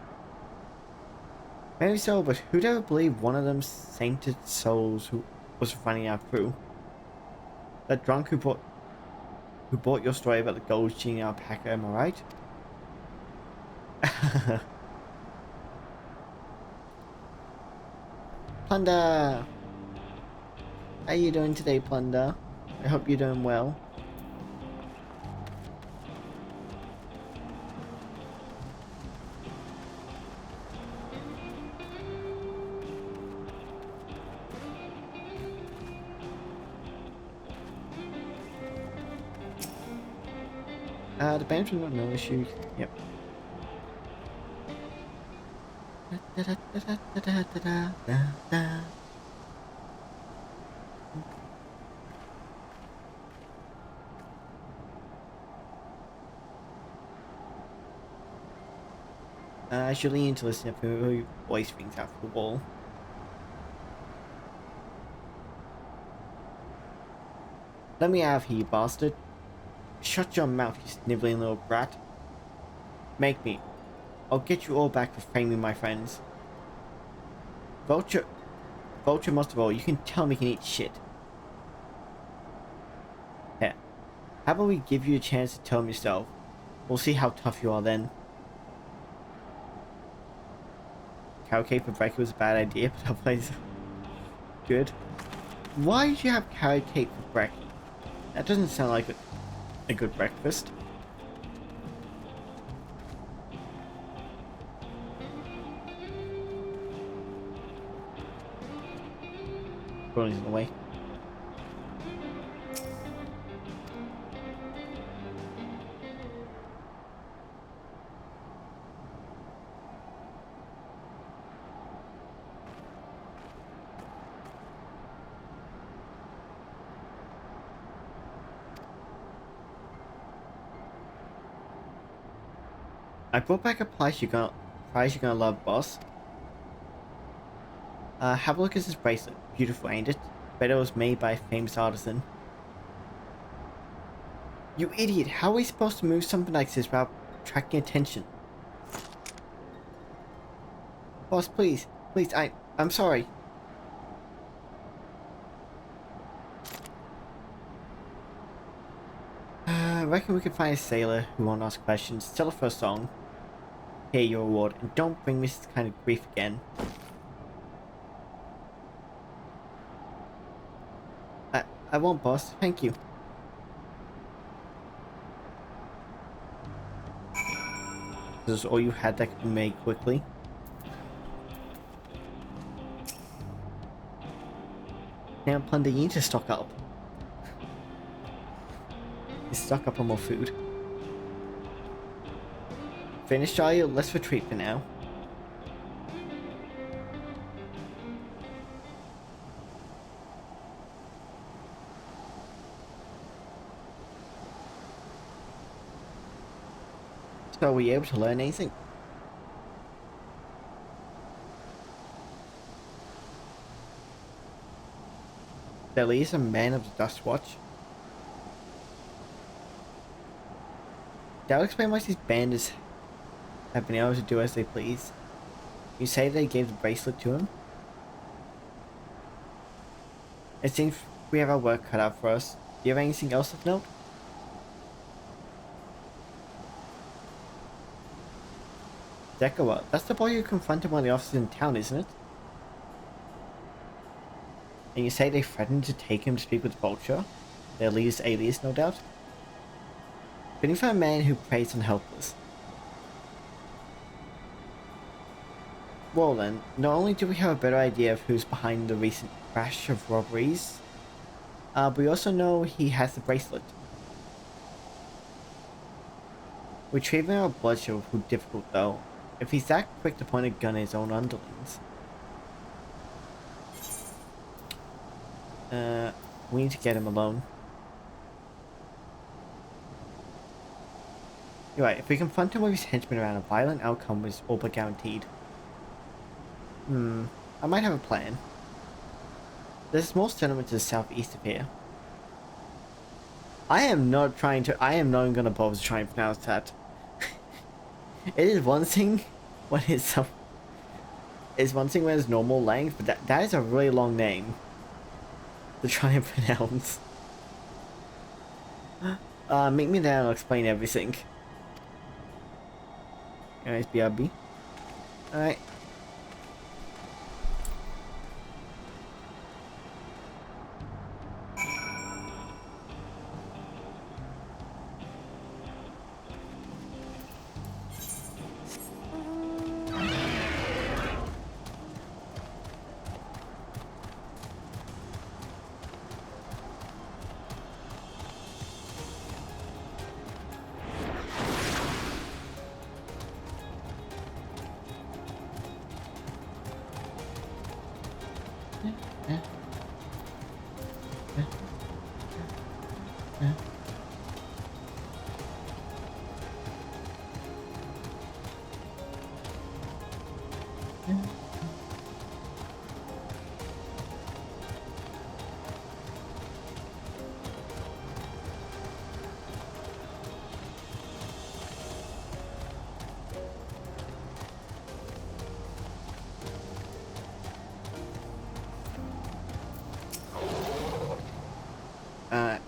Maybe so, but who'd ever believe one of them sainted souls who was running our crew? That drunk who bought your story about the gold cheating our packer, am I right? Plunder! How you doing today, Plunder? I hope you're doing well. The band's got no issues. Yep. I should lean to listen to who voice rings out for the wall. Let me out of here, you bastard. Shut your mouth, you sniveling little brat. Make me. I'll get you all back for framing my friends. Vulture most of all, you can tell me you can eat shit. Here. How about we give you a chance to tell him yourself? We'll see how tough you are then. Carrot cake for breakfast was a bad idea, but otherwise good. Why did you have carrot cake for breakfast? That doesn't sound like a good breakfast. Rolling in the way. I brought back a prize you're gonna love, boss. Have a look at this bracelet. Beautiful, ain't it? Bet it was made by a famous artisan. You idiot! How are we supposed to move something like this without attracting attention? Boss, please, I'm sorry. I reckon we can find a sailor who won't ask questions. Sell her for a song. Pay your reward, and don't bring me this kind of grief again. I won't, boss. Thank you. This is all you had that could be made quickly. Now, Plunder, you need to stock up. You stock up on more food. Finished, are you? Let's retreat for now. So, were you able to learn anything? There is a man of the Dust Watch. That'll explain why these bandits have been able to do as they please. You say they gave the bracelet to him? It seems we have our work cut out for us. Do you have anything else of note? Dekoa, that's the boy who confronted one of the officers in town, isn't it? And you say they threatened to take him to speak with the Vulture? Their leader's alias, no doubt? Fitting for a man who preys on the helpless. Well then, not only do we have a better idea of who's behind the recent crash of robberies, but we also know he has the bracelet. Retrieving our bloodshed will prove difficult though, if he's that quick to point a gun at his own underlings. We need to get him alone. You're right, if we confront him with his henchmen around, a violent outcome is all but guaranteed. I might have a plan. There's a small settlement to the southeast of here. I am not even gonna bother to try and pronounce that. It is one thing when it's one thing when it's normal length, but that is a really long name to try and pronounce. Meet me there and I'll explain everything. Alright, BRB. Alright.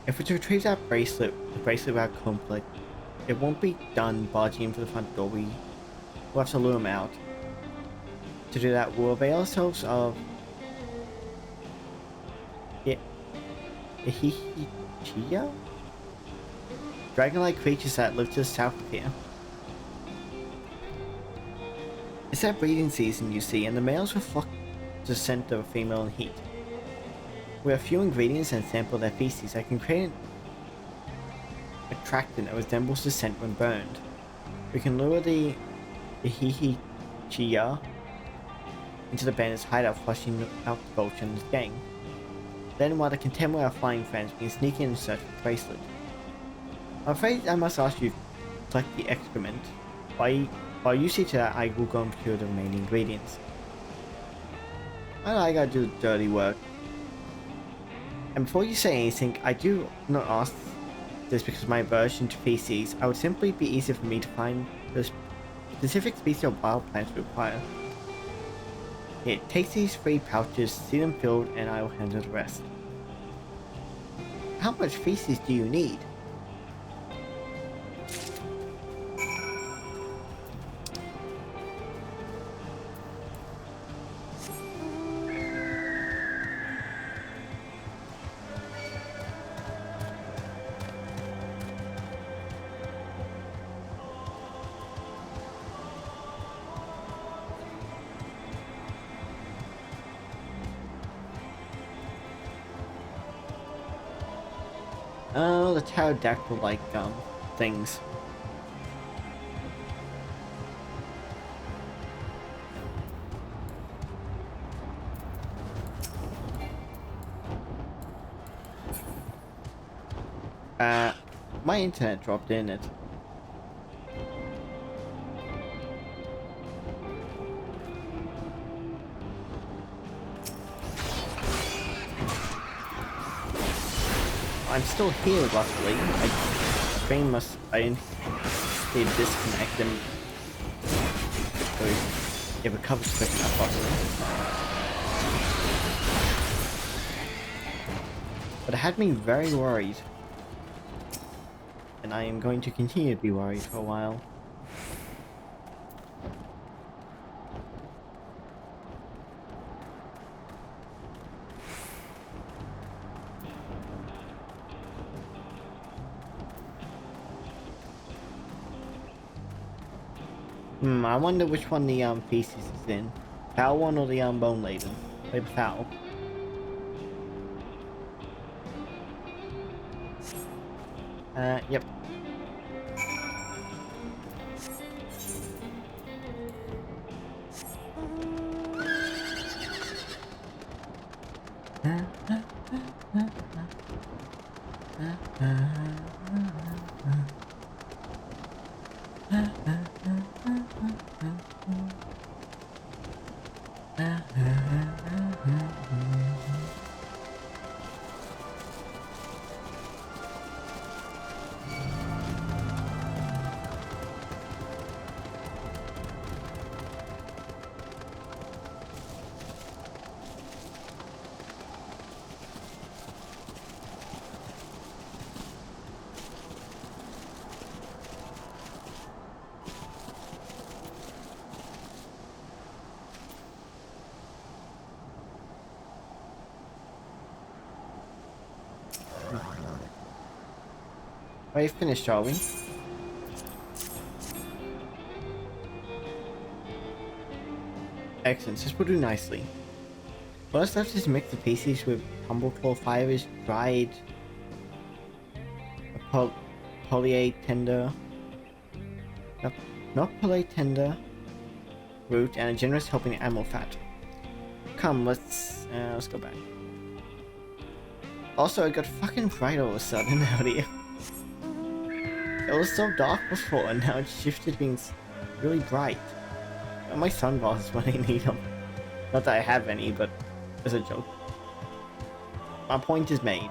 If we retrieve that bracelet, the bracelet without conflict, it won't be done barging in for the front door. We'll have to lure him out. To do that, we'll avail ourselves of Chia? Dragon-like creatures that live to the south of here. It's that breeding season, you see, and the males will flock to the scent of a female in heat. With a few ingredients and sample their feces, I can create an attractant that resembles the scent when burned. We can lure the Chia into the bandit's hideout, flushing out the vulture and his gang. Then, while they contend with our flying friends, we can sneak in and search for the bracelet. I'm afraid I must ask you to collect the excrement. While you see to that, I will go and procure the remaining ingredients. I gotta do the dirty work. And before you say anything, I do not ask this because of my aversion to feces. I would simply be easier for me to find the specific species of wild plants we require. Here, take these 3 pouches, see them filled, and I will handle the rest. How much feces do you need? Oh, the pterodactyl-like things. My internet dropped in it. I'm still here, luckily. I didn't disconnect them. So it recovers quick enough, luckily. But it had me very worried. And I am going to continue to be worried for a while. I wonder which one the feces is in. Foul one or the bone laden? Maybe foul. Yep. Are you finished, are we? Excellent, this will do nicely. What's left is mix the pieces with Tumbleclaw fibers, dried polyate tender, not polyate tender root, and a generous helping of animal fat. Come, let's go back. Also, it got fucking bright all of a sudden out here. It was so dark before, and now it's shifted to being really bright. And my sunglasses when I need them. Not that I have any, but as a joke. My point is made.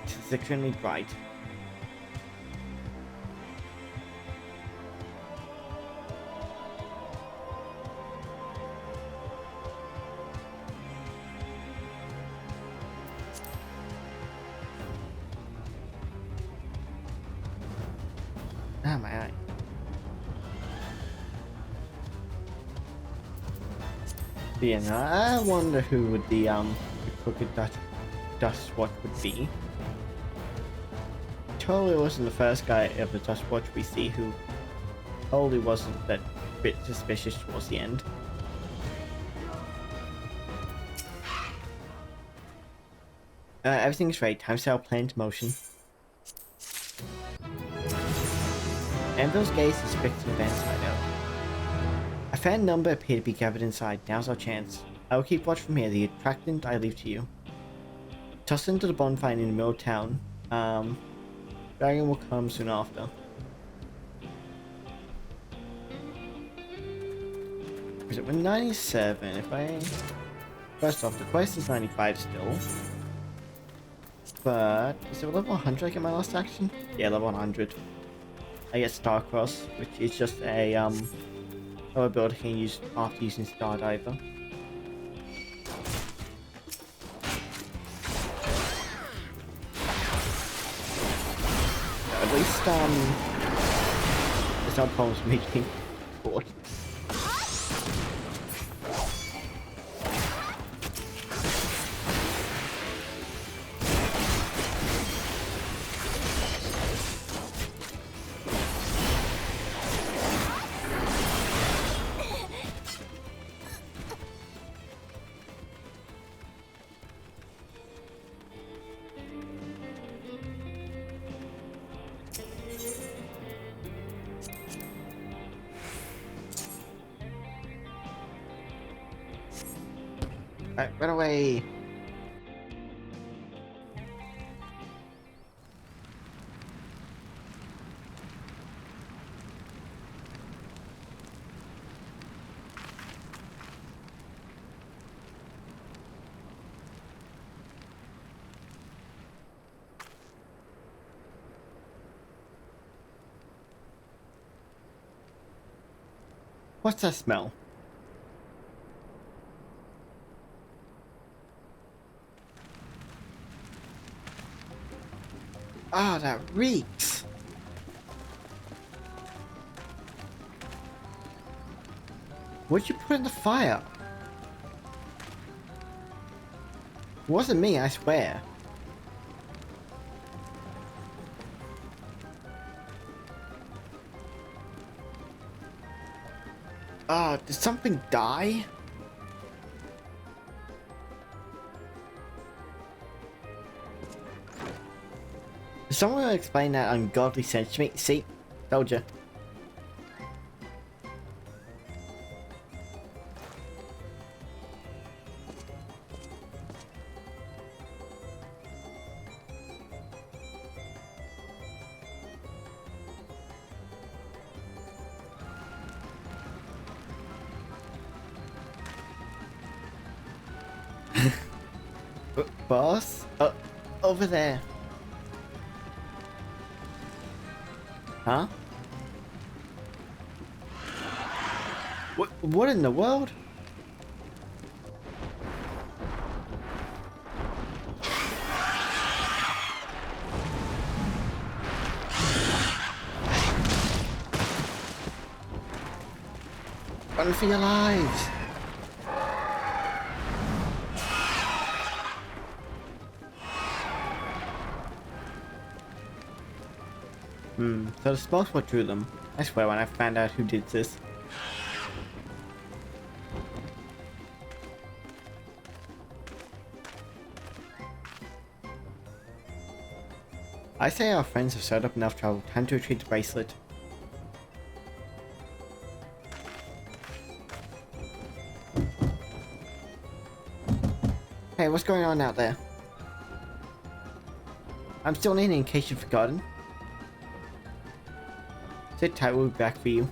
It's extremely bright. Ah, my eye. But yeah, no, I wonder who would the crooked dust watch would be. Totally wasn't the first guy of the dust watch we see who totally wasn't that bit suspicious towards the end. Everything's right. Time to set our plan into motion. Anvil's gaze is fixed on Van's side out. A fan number appear to be gathered inside. Now's our chance. I will keep watch from here. The attractant I leave to you. Toss into the bonfire in the middle of town. Dragon will come soon after. Is it 97? If I... First off, the quest is 95 still. But... Is it level 100 I get my last action? Yeah, level 100. I get Starcross, which is just a ability I can use after using Stardiver. At least there's no problems with me being bored. Alright, run away! What's that smell? Ah, that reeks! What'd you put in the fire? It wasn't me, I swear. Ah, did something die? Someone will explain that ungodly sense to me. See? Told ya. Boss? Over there. Huh? What in the world? Run for your lives! So the smokes what drew them. I swear when I found out who did this. I say our friends have set up enough trouble. Time to retrieve the bracelet. Hey, what's going on out there? I'm still in case you've forgotten. Sit tight, we'll be back for you.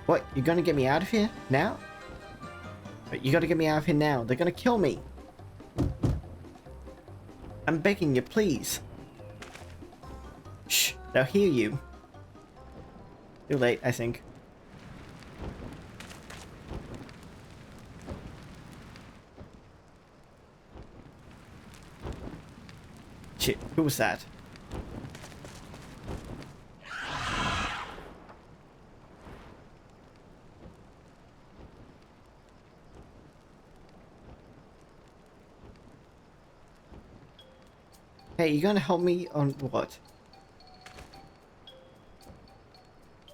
What? You're gonna get me out of here? Now? You gotta get me out of here now. They're gonna kill me. I'm begging you, please. Shh, they'll hear you. Too late, I think. Shit, who was that? Hey, you gonna help me on what?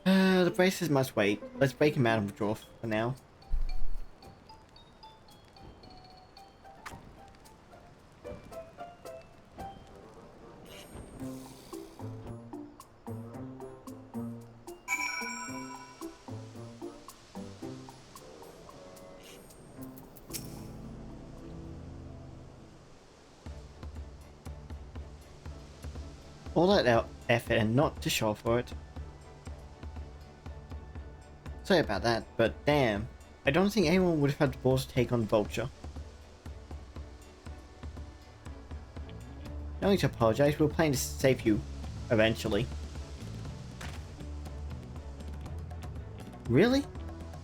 The braces must wait. Let's break him out of the drawer for now. All that effort and not to show for it. Sorry about that, but damn. I don't think anyone would have had the balls to take on Vulture. No need to apologize, we were planning to save you. Eventually. Really?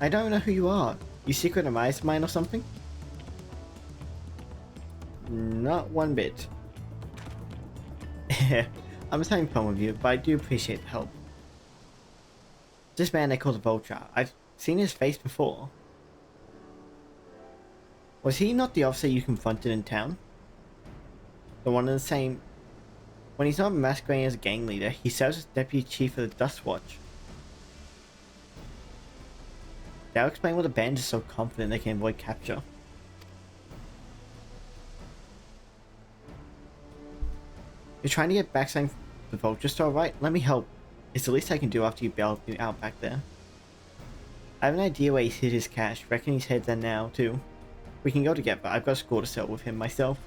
I don't know who you are. You secret admirers of mine or something? Not one bit. I'm having fun with you, but I do appreciate the help. This man they call the Vulture, I've seen his face before. Was he not the officer you confronted in town? The one in the same... When he's not masquerading as a gang leader, he serves as deputy chief of the Dust Watch. That'll explain why the band is so confident they can avoid capture. You're trying to get back saying the Vulture store, right? Let me help. It's the least I can do after you bailed me out back there. I have an idea where he's hid his cash. Reckon he's headed there now, too. We can go together. I've got a score to settle with him myself.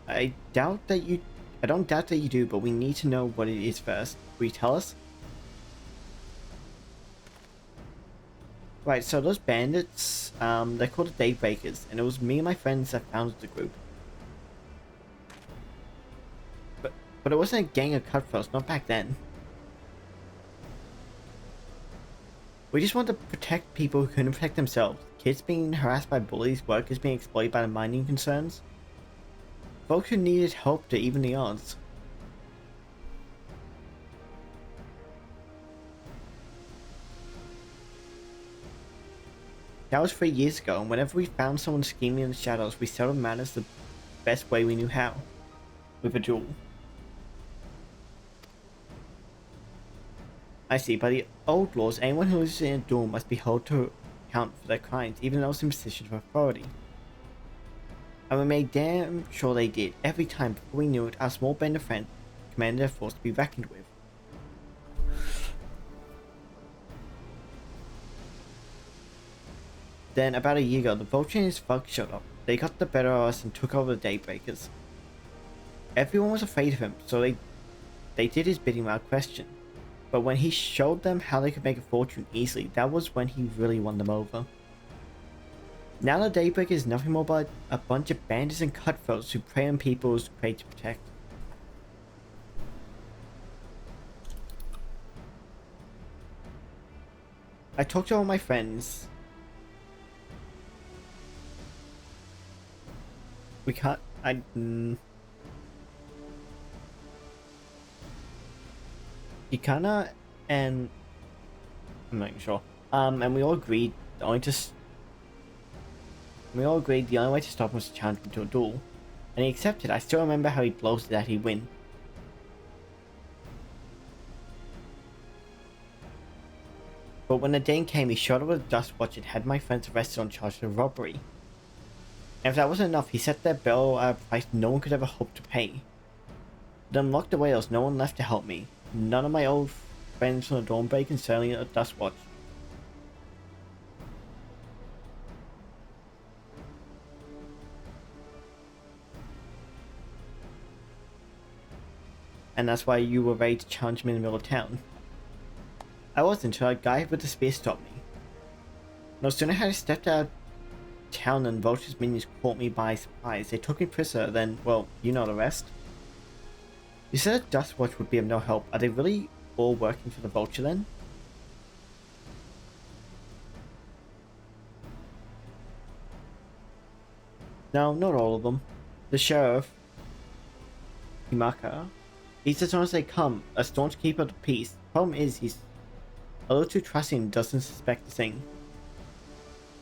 I don't doubt that you do, but we need to know what it is first. Will you tell us? Right, so those bandits, they're called the Daybreakers, and it was me and my friends that founded the group. But it wasn't a gang of cutthroats, not back then. We just wanted to protect people who couldn't protect themselves. Kids being harassed by bullies, workers being exploited by the mining concerns. Folks who needed help to even the odds. That was 3 years ago, and whenever we found someone scheming in the shadows, we settled matters the best way we knew how. With a duel. I see, by the old laws, anyone who loses in a duel must be held to account for their crimes, even those in positions of authority. And we made damn sure they did. Every time before we knew it, our small band of friends commanded a force to be reckoned with. Then, about a year ago, the Vulture and his thugs showed up. They got the better of us and took over the Daybreakers. Everyone was afraid of him, so they did his bidding without question. But when he showed them how they could make a fortune easily, that was when he really won them over. Now the Daybreaker is nothing more but a bunch of bandits and cutthroats who prey on people's prey to protect. I talked to all my friends. We can't. Ikana and I'm not even sure. And we all agreed the only way to stop him was to challenge him to a duel, and he accepted. I still remember how he boasted that he'd win. But when the day came, he showed up with a dust watch and had my friends arrested on charge of robbery. And if that wasn't enough, he set their bill at a price no one could ever hope to pay. It unlocked the way, there was no one left to help me. None of my old friends from the Dawnbreak and certainly a dust watch. And that's why you were ready to challenge me in the middle of town. I wasn't until a guy with the spear stopped me. No sooner had I stepped out of town than Vulture's minions caught me by surprise. They took me prisoner, then, well, you know the rest. You said a dust watch would be of no help. Are they really all working for the Vulture then? No, not all of them. The sheriff, Himaka, he's as long as they come, a staunch keeper of the peace. Problem is, he's a little too trusting and doesn't suspect a thing.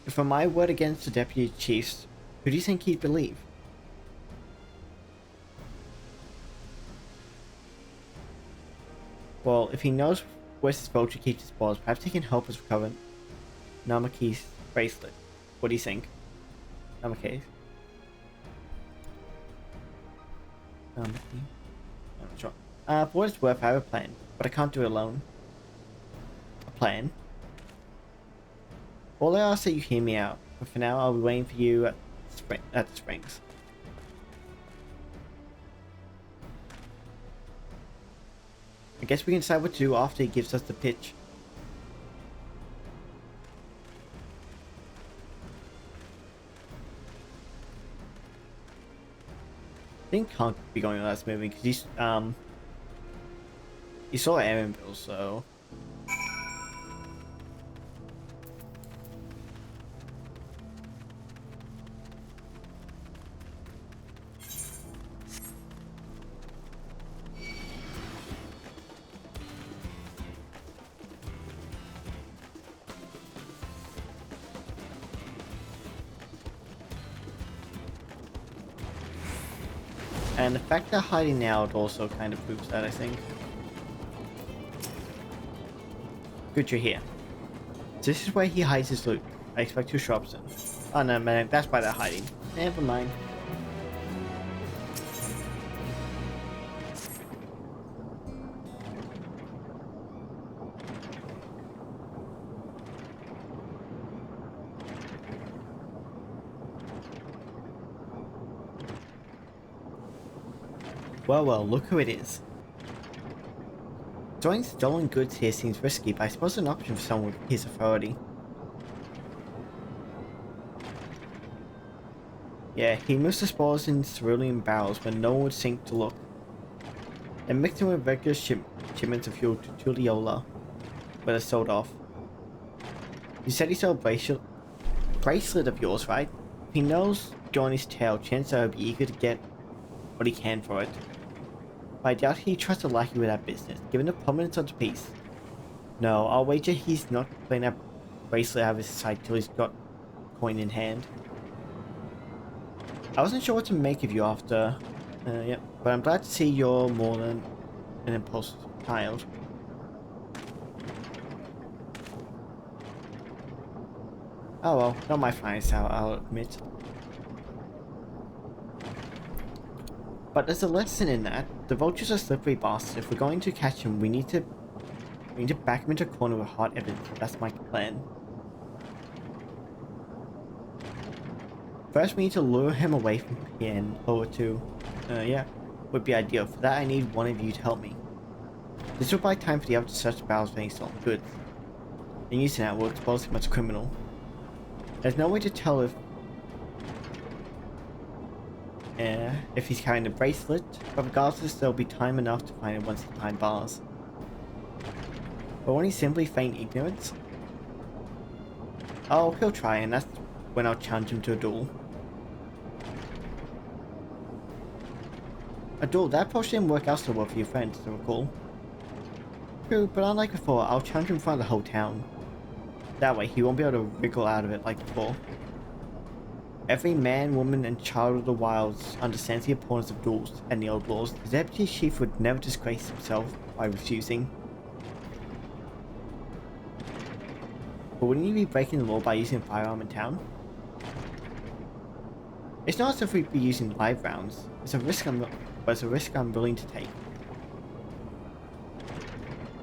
If for my word against the deputy chiefs, who do you think he'd believe? Well, if he knows where his Vulture keeps his balls, perhaps he can help us recover Namaki's bracelet. What do you think? Namaki? I'm not sure. For what it's worth, I have a plan, but I can't do it alone. A plan? All I ask that you hear me out, but for now I'll be waiting for you at the springs. I guess we can decide what to do after he gives us the pitch. I think can't be going on that movie because he's you saw Aaronville, so and the fact they're hiding now it also kind of proves that, I think. Good, you're here. So this is where he hides his loot. I expect to show up soon. Oh no, man, that's why they're hiding. Never mind. Well, look who it is. Storing stolen goods here seems risky, but I suppose an option for someone with his authority. Yeah, he moves the spoils in cerulean barrels when no one would think to look. Then mix them with regular shipments of fuel to Tuliola, where they're sold off. You said he sold a bracelet of yours, right? If he knows Johnny's tale, chances are he'll be eager to get what he can for it. But I doubt he trusts a lackey with that business, given the prominence of the piece. No, I'll wager he's not playing that bracelet out of his sight till he's got coin in hand. I wasn't sure what to make of you after, yeah, but I'm glad to see you're more than an impulsive child. Oh well, not my finest, I'll admit. But there's a lesson in that. The Vulture's a slippery bastard. If we're going to catch him, we need to back him into a corner with hard evidence. That's my plan. First, we need to lure him away from here and over to, yeah, would be ideal. For that, I need one of you to help me. This will buy time for the other to search the barrels of any stolen goods. And using that will expose him as a criminal. There's no way to tell if he's carrying the bracelet, but regardless there'll be time enough to find it once he's behind bars. But won't he simply feign ignorance? Oh, he'll try, and that's when I'll challenge him to a duel. A duel, that approach didn't work out so well for your friends, to recall. True, but unlike before, I'll challenge him in front of the whole town. That way, he won't be able to wriggle out of it like before. Every man, woman, and child of the wilds understands the importance of duels and the old laws. The deputy chief would never disgrace himself by refusing. But wouldn't you be breaking the law by using a firearm in town? It's not as if we'd be using live rounds. It's a risk I'm willing to take.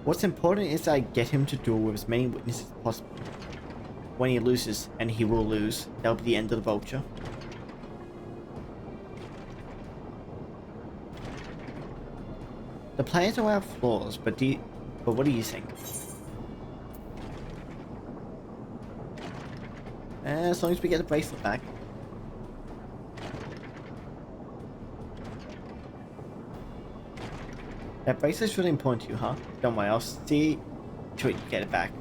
What's important is that I get him to duel with as many witnesses as possible. When he loses, and he will lose, that'll be the end of the vulture. The plans don't have flaws, but what do you think? As long as we get the bracelet back. That bracelet's really important to you, huh? Don't worry, I'll see to it you get it back.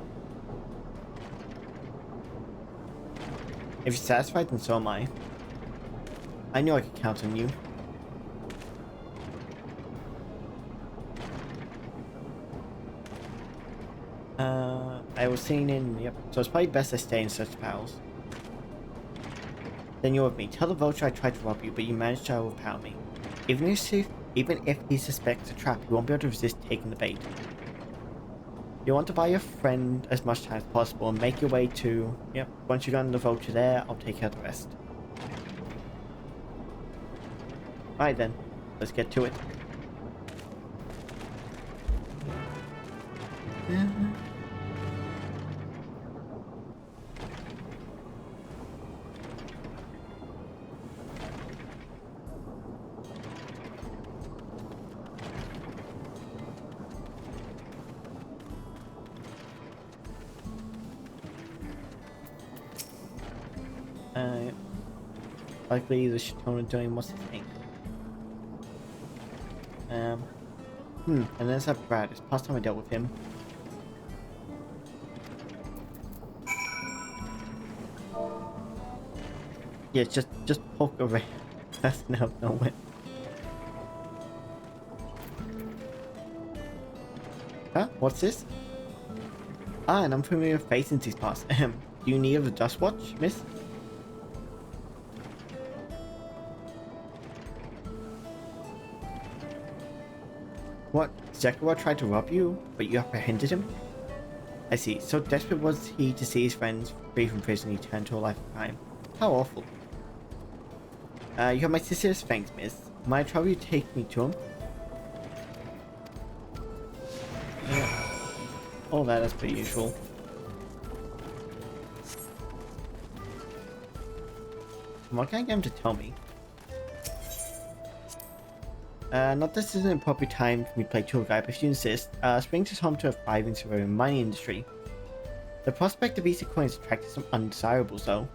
If you're satisfied, then so am I. I knew I could count on you. I was seen in, yep, so it's probably best I stay in such pals. Then you're with me. Tell the vulture I tried to rob you, but you managed to overpower me. Even if he suspects a trap, he won't be able to resist taking the bait. You want to buy your friend as much time as possible and make your way to... Yep, once you've gotten the vulture there, I'll take care of the rest. Alright then, let's get to it. Likely the Shatona doing what's his name. And there's that Brad. It's past time I dealt with him. Yeah, just poke away. That's no way. Huh? What's this? Ah, an unfamiliar face in these parts. Do you need a dust watch, miss? What? Zekura tried to rob you, but you apprehended him? I see. So desperate was he to see his friends free from prison, he turned to a life of crime. How awful. You have my sincerest thanks, miss. Might I trouble you to take me to him? Yeah. All that as per usual. What can I get him to tell me? Not this isn't a proper time for me to play tour guide, but if you insist, Springs is home to a thriving suburban mining industry. The prospect of easy coins attracted some undesirables, though.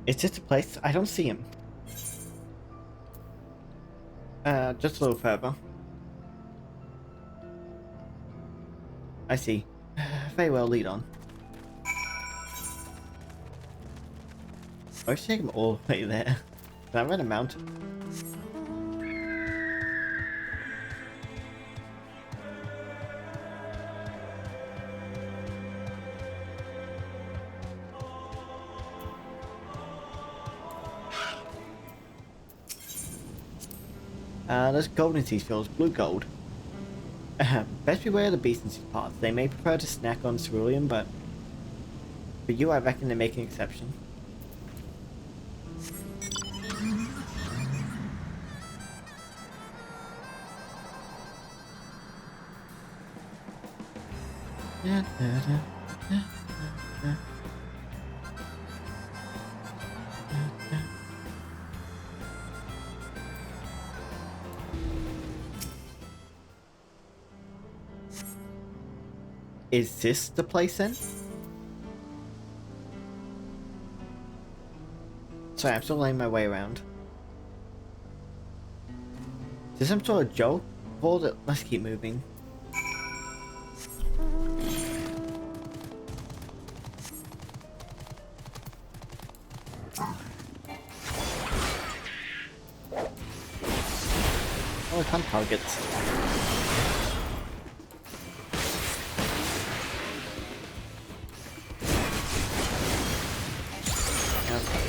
It's just a place. I don't see him. Just a little further. I see. Very well, lead on. I should take him all the way there. Can I rent a mount? Those gold in these fields, blue gold. Best beware of the beasts in these parts. They may prefer to snack on cerulean, but for you, I reckon they make an exception. Is this the place then? Sorry, I'm still laying my way around. Is this some sort of joke? Hold it. Let's keep moving. Oh, I can't targets.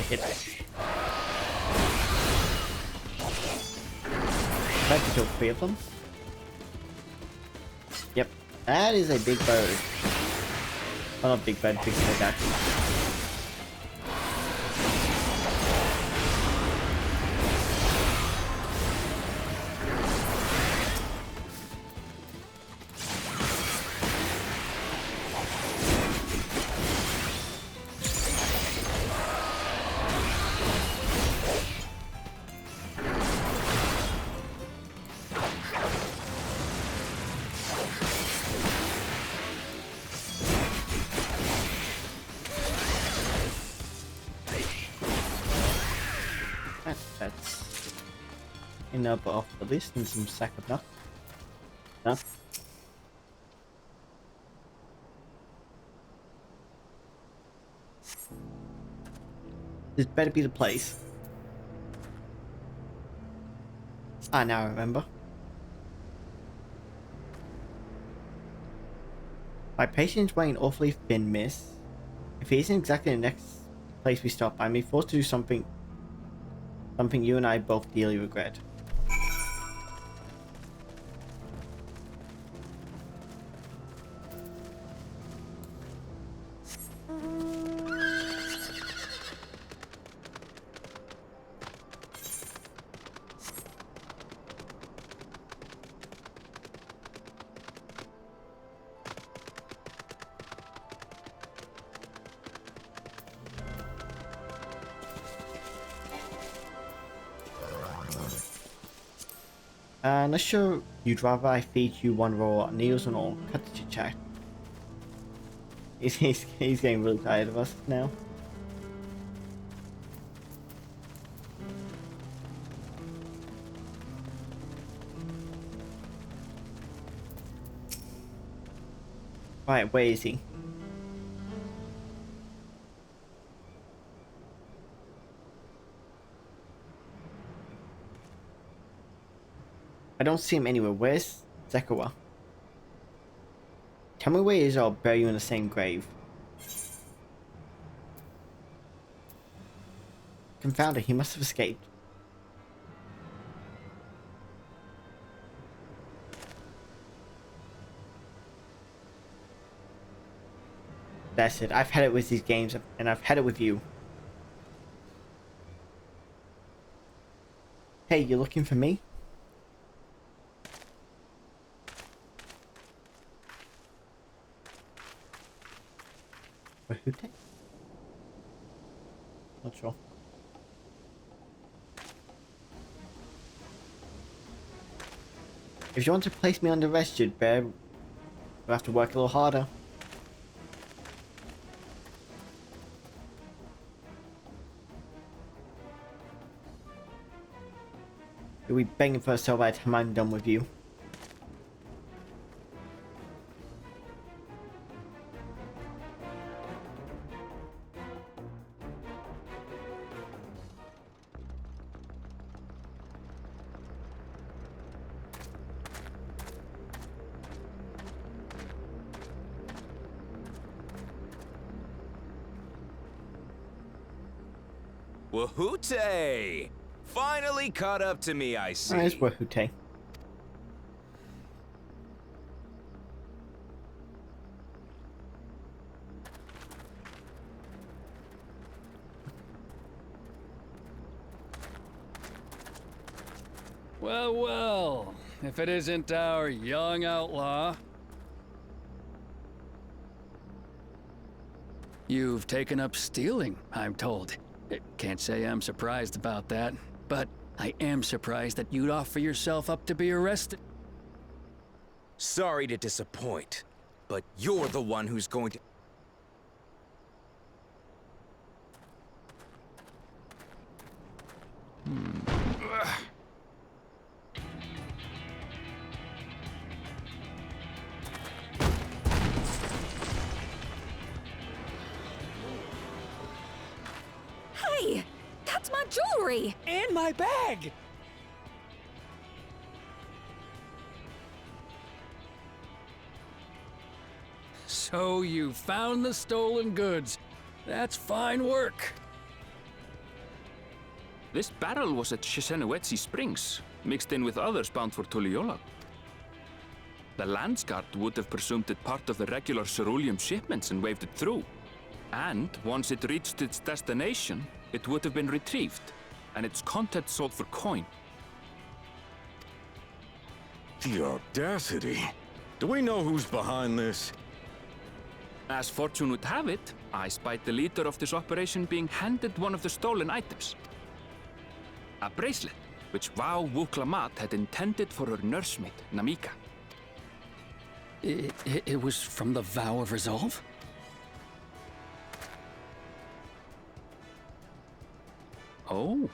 Hit it. Tried to kill 3 of them. Yep, that is a big bird. Oh, not big bird, big pterodactyl. That's enough off the list and some sack of nuts. No. This better be the place. Ah, now I remember. My patient's wearing awfully thin, miss. If he isn't exactly the next place we stop, I may be forced to do something you and I both dearly regret. Not sure you'd rather I feed you one roll of needles and all. Cut the chit chat. He's getting really tired of us now. Right, where is he? I don't see him anywhere. Where's Zekawa? Tell me where he is or I'll bury you in the same grave. Confound it, he must have escaped. That's it. I've had it with these games and I've had it with you. Hey, you looking for me? Who take? Not sure. If you want to place me under arrest, you'd better have to work a little harder. You'll be begging for a cell by the time I'm done with you. Wahoote! Finally caught up to me, I see. Nice Wahute. Well, well, if it isn't our young outlaw. You've taken up stealing, I'm told. Can't say I'm surprised about that, but I am surprised that you'd offer yourself up to be arrested. Sorry to disappoint, but you're the one who's going to... Hey! That's my jewelry! And my bag! So you found the stolen goods. That's fine work. This barrel was at Shisenuetsi Springs, mixed in with others bound for Tuliyola. The Landsguard would have presumed it part of the regular ceruleum shipments and waved it through. And once it reached its destination, it would have been retrieved, and its contents sold for coin. The audacity. Do we know who's behind this? As fortune would have it, I spied the leader of this operation being handed one of the stolen items. A bracelet, which Vau Wuklamat had intended for her nursemaid, Namika. It was from the Vow of Resolve? Oh,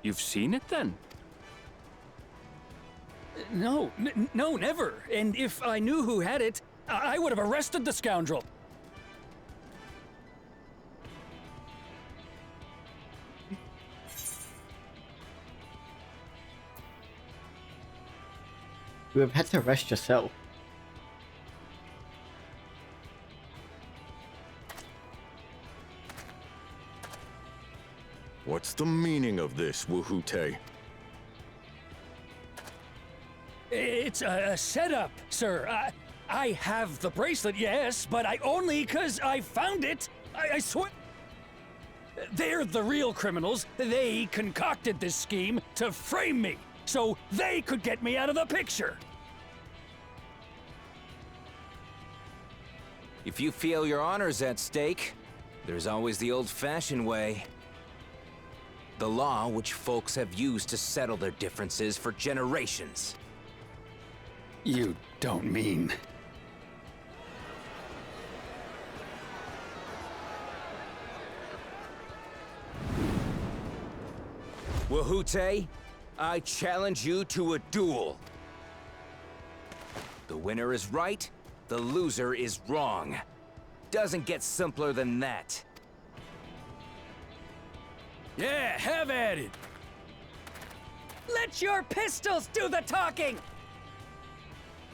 you've seen it then? No, no, never. And if I knew who had it, I would have arrested the scoundrel. You have had to arrest yourself. What's the meaning of this, Wahute? It's a setup, sir. I have the bracelet, yes, but I only because I found it. I swear. They're the real criminals. They concocted this scheme to frame me, so they could get me out of the picture. If you feel your honor's at stake, there's always the old-fashioned way. The law which folks have used to settle their differences for generations. You don't mean... Wahute, I challenge you to a duel. The winner is right, the loser is wrong. Doesn't get simpler than that. Yeah, have at it! Let your pistols do the talking!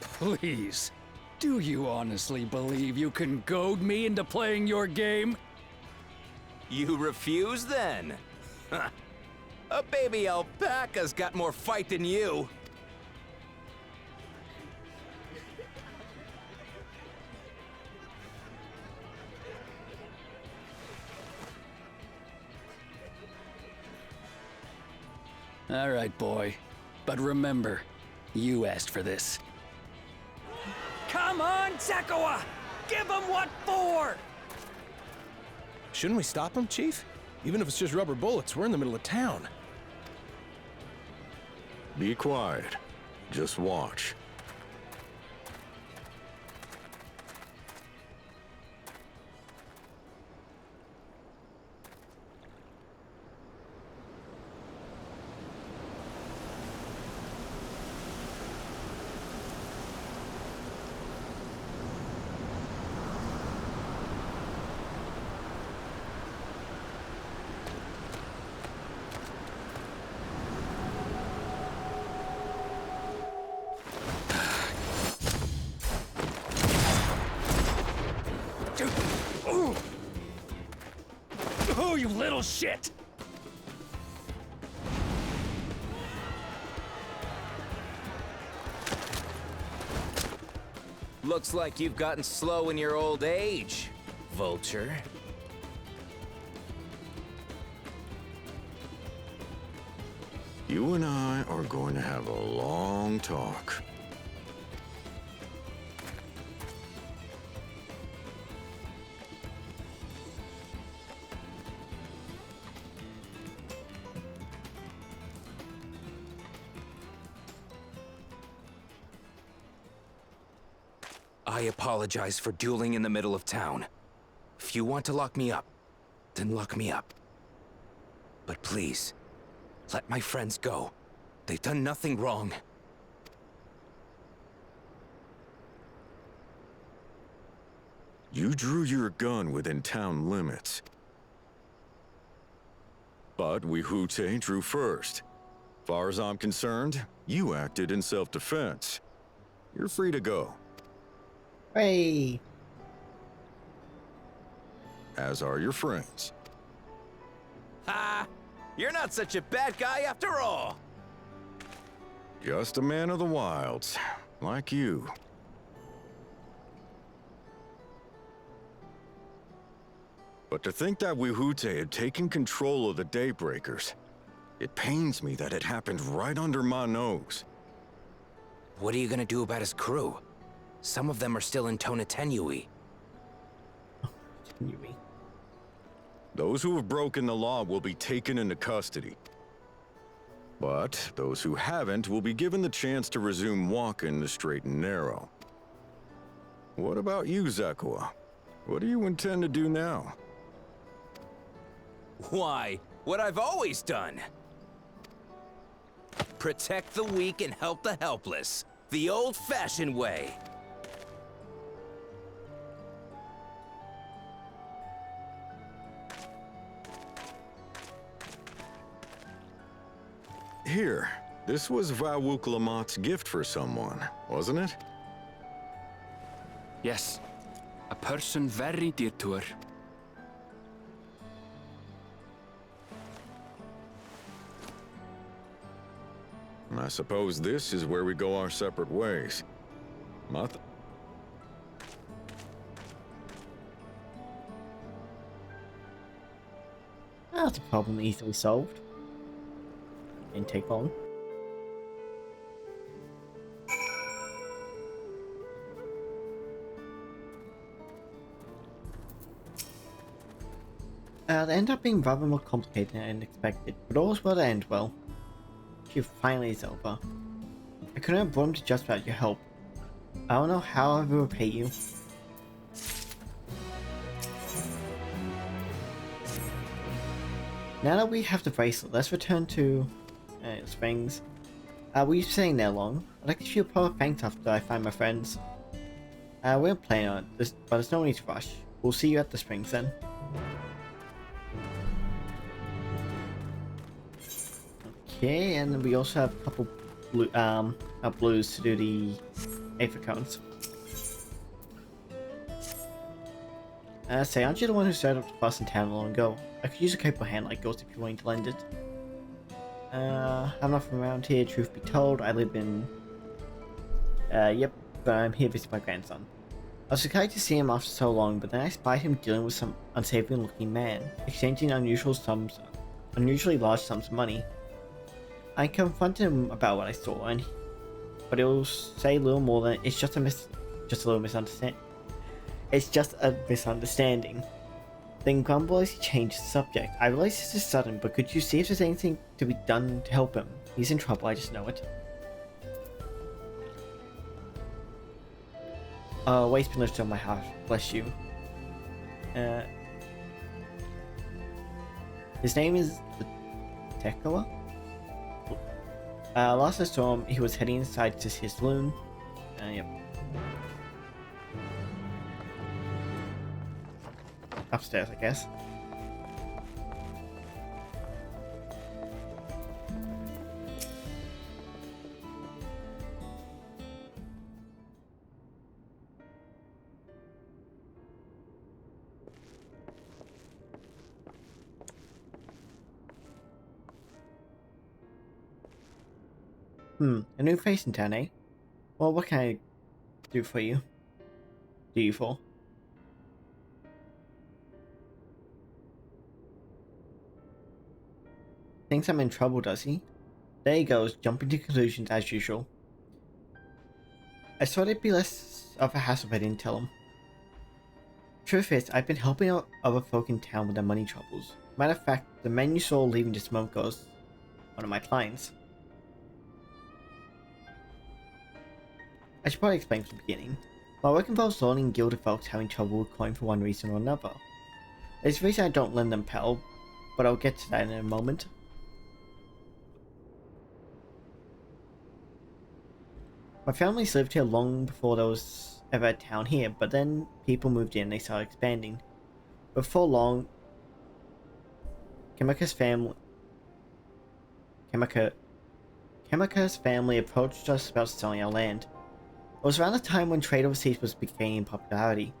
Please, do you honestly believe you can goad me into playing your game? You refuse then? A baby alpaca's got more fight than you. All right, boy. But remember, you asked for this. Come on, Zekawa! Give him what for! Shouldn't we stop him, Chief? Even if it's just rubber bullets, we're in the middle of town. Be quiet. Just watch. Oh, you little shit! Looks like you've gotten slow in your old age, Vulture. You and I are going to have a long talk. I apologize for dueling in the middle of town. If you want to lock me up, then lock me up. But please, let my friends go. They've done nothing wrong. You drew your gun within town limits. But Wihute drew first. Far as I'm concerned, you acted in self-defense. You're free to go. Hey! As are your friends. Ha! You're not such a bad guy after all! Just a man of the wilds, like you. But to think that Wihute had taken control of the Daybreakers, it pains me that it happened right under my nose. What are you gonna do about his crew? Some of them are still in Tonatenui. Those who have broken the law will be taken into custody. But those who haven't will be given the chance to resume walking the straight and narrow. What about you, Zekua? What do you intend to do now? Why, what I've always done. Protect the weak and help the helpless. The old-fashioned way. Here, this was Vawuklamat's gift for someone, wasn't it? Yes, a person very dear to her. I suppose this is where we go our separate ways. That's a problem easily solved. Didn't take long. They end up being rather more complicated than expected, but all's well that ends well. She finally is over. I couldn't have brought him to just without your help. I don't know how I will repay you. Now that we have the bracelet, let's return to Springs. Were you staying there long? I'd like to feel proper thanks after I find my friends. We're planning on it, but there's no need to rush. We'll see you at the Springs then. Okay, and then we also have a couple blues to do the apricots. Say, aren't you the one who started up the bus in town long ago? I could use a capable hand like yours if you're willing to lend it. I'm not from around here, truth be told. I live in... yep, but I'm here visiting my grandson. I was excited to see him after so long, but then I spied him dealing with some unsavory looking man, exchanging unusually large sums of money. I confronted him about what I saw, but he'll say little more than it's just a misunderstanding. It's just a misunderstanding. Then grumble as he changed the subject. I realize this is sudden, but could you see if there's anything to be done to help him? He's in trouble, I just know it. Waste been on my heart, bless you. His name is Tekoa? Last I saw him, he was heading inside to his saloon. Yep. Upstairs, I guess. A new face in town, eh? Well, what can I do for you? do you for? Thinks I'm in trouble, does he? There he goes, jumping to conclusions as usual. I thought it'd be less of a hassle if I didn't tell him. Truth is, I've been helping out other folk in town with their money troubles. Matter of fact, the man you saw leaving just a moment ago is one of my clients. I should probably explain from the beginning. My work involves loaning gilded folks having trouble with coin for one reason or another. There's a reason I don't lend them pal, but I'll get to that in a moment. My family's lived here long before there was ever a town here, but then people moved in and they started expanding. Before long, Kemika's family approached us about selling our land. It was around the time when trade overseas was gaining popularity.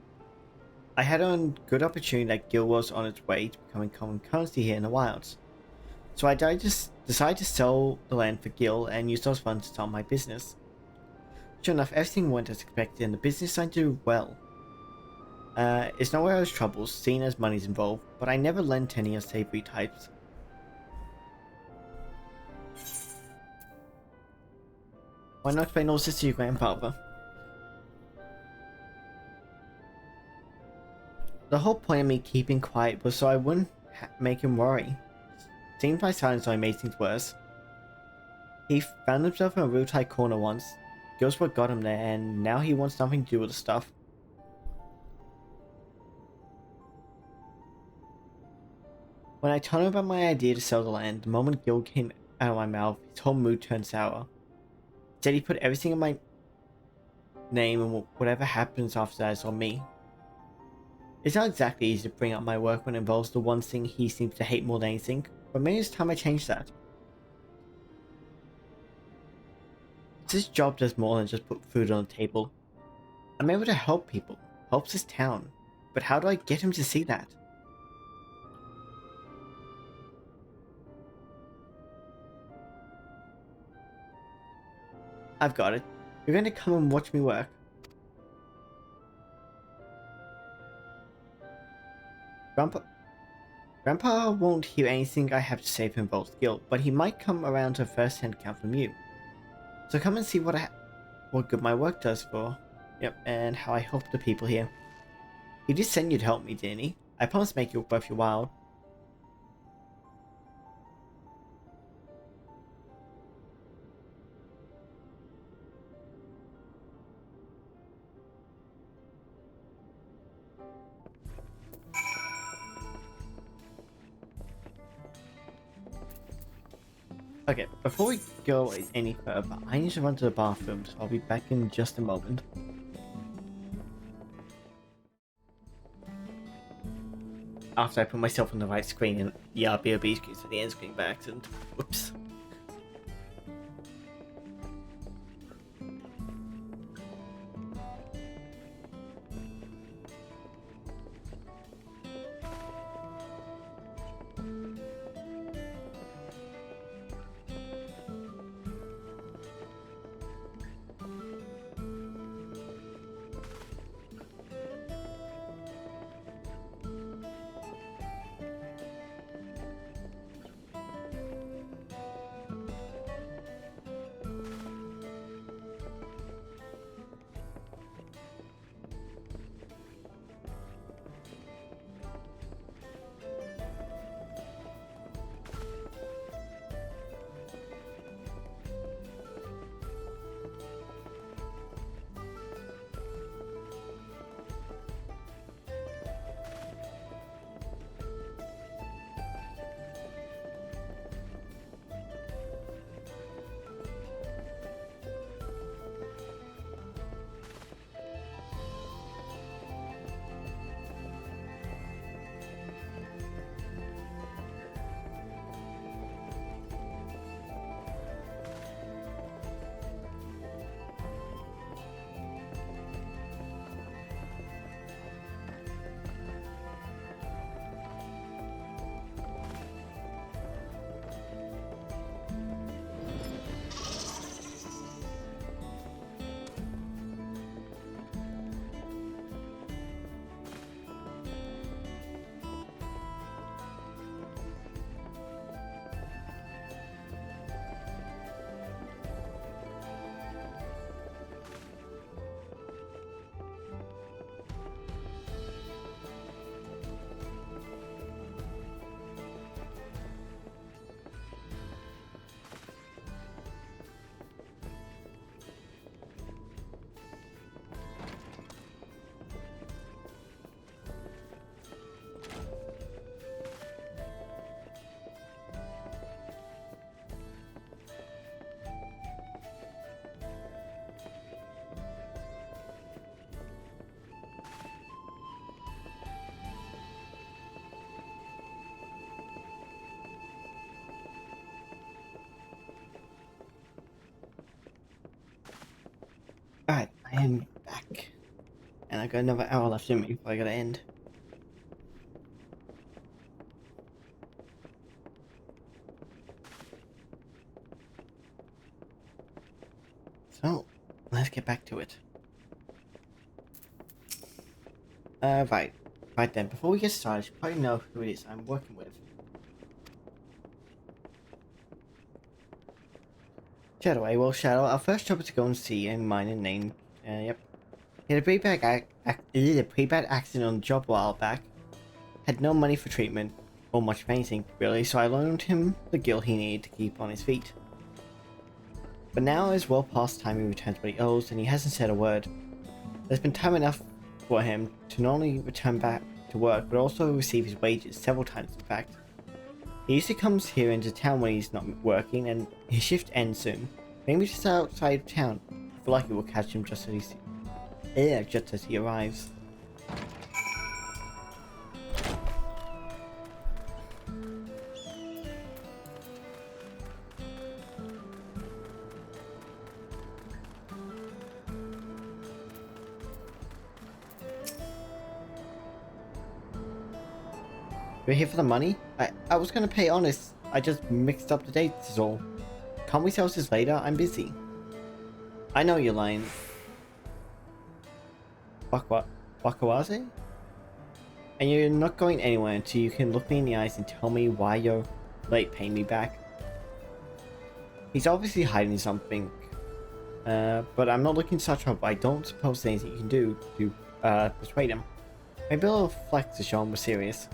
I had a good opportunity that Gil was on its way to becoming common currency here in the wilds. So I decided to sell the land for Gil and use those funds to start my business. Sure enough, everything went as expected and the business started to do well. It's not where I was troubles, seeing as money's involved, but I never lent to any unsavory types. Why not explain all this to your grandfather? The whole point of me keeping quiet was so I wouldn't make him worry. Seems my silence only made things worse. He found himself in a real tight corner once. Girls what got him there, and now he wants nothing to do with the stuff. When I told him about my idea to sell the land, the moment Gil came out of my mouth, his whole mood turned sour. He said he put everything in my name and whatever happens after that is on me. It's not exactly easy to bring up my work when it involves the one thing he seems to hate more than anything, but maybe it's time I change that. This job does more than just put food on the table. I'm able to help people, helps this town, but how do I get him to see that? I've got it. You're going to come and watch me work. Grandpa won't hear anything I have to say if it involves guilt, but he might come around to a first-hand account from you. So come and see what good my work does for, and how I help the people here. He did send you to help me, didn't he? I promise to make it worth your while. Okay, before we go any further, I need to run to the bathroom, so I'll be back in just a moment. After I put myself on the right screen and the RBOB screen, so the end screen by accident. Whoops. am back. And I got another hour left in me before I gotta end. So, let's get back to it. Right. Right then, before we get started, you probably know who it is I'm working with. Shadow, well, Shadow, our first job is to go and see a miner named, yep. He had a pretty bad accident on the job a while back. Had no money for treatment, or much of anything, really, so I loaned him the gil he needed to keep on his feet. But now is well past time he returns what he owes, and he hasn't said a word. There's been time enough for him to not only return back to work, but also receive his wages, several times in fact. He usually comes here into town when he's not working, and his shift ends soon. Maybe just outside of town. If we're lucky, we'll catch him just as he arrives. We're here for the money? I was gonna pay honest. I just mixed up the dates is all. Can't we sell this later? I'm busy. I know you're lying. Wakawaze? And you're not going anywhere until you can look me in the eyes and tell me why you're late paying me back. He's obviously hiding something. But I'm not looking to start trouble. I don't suppose there's anything you can do to persuade him. Maybe a little flex to show him we're serious.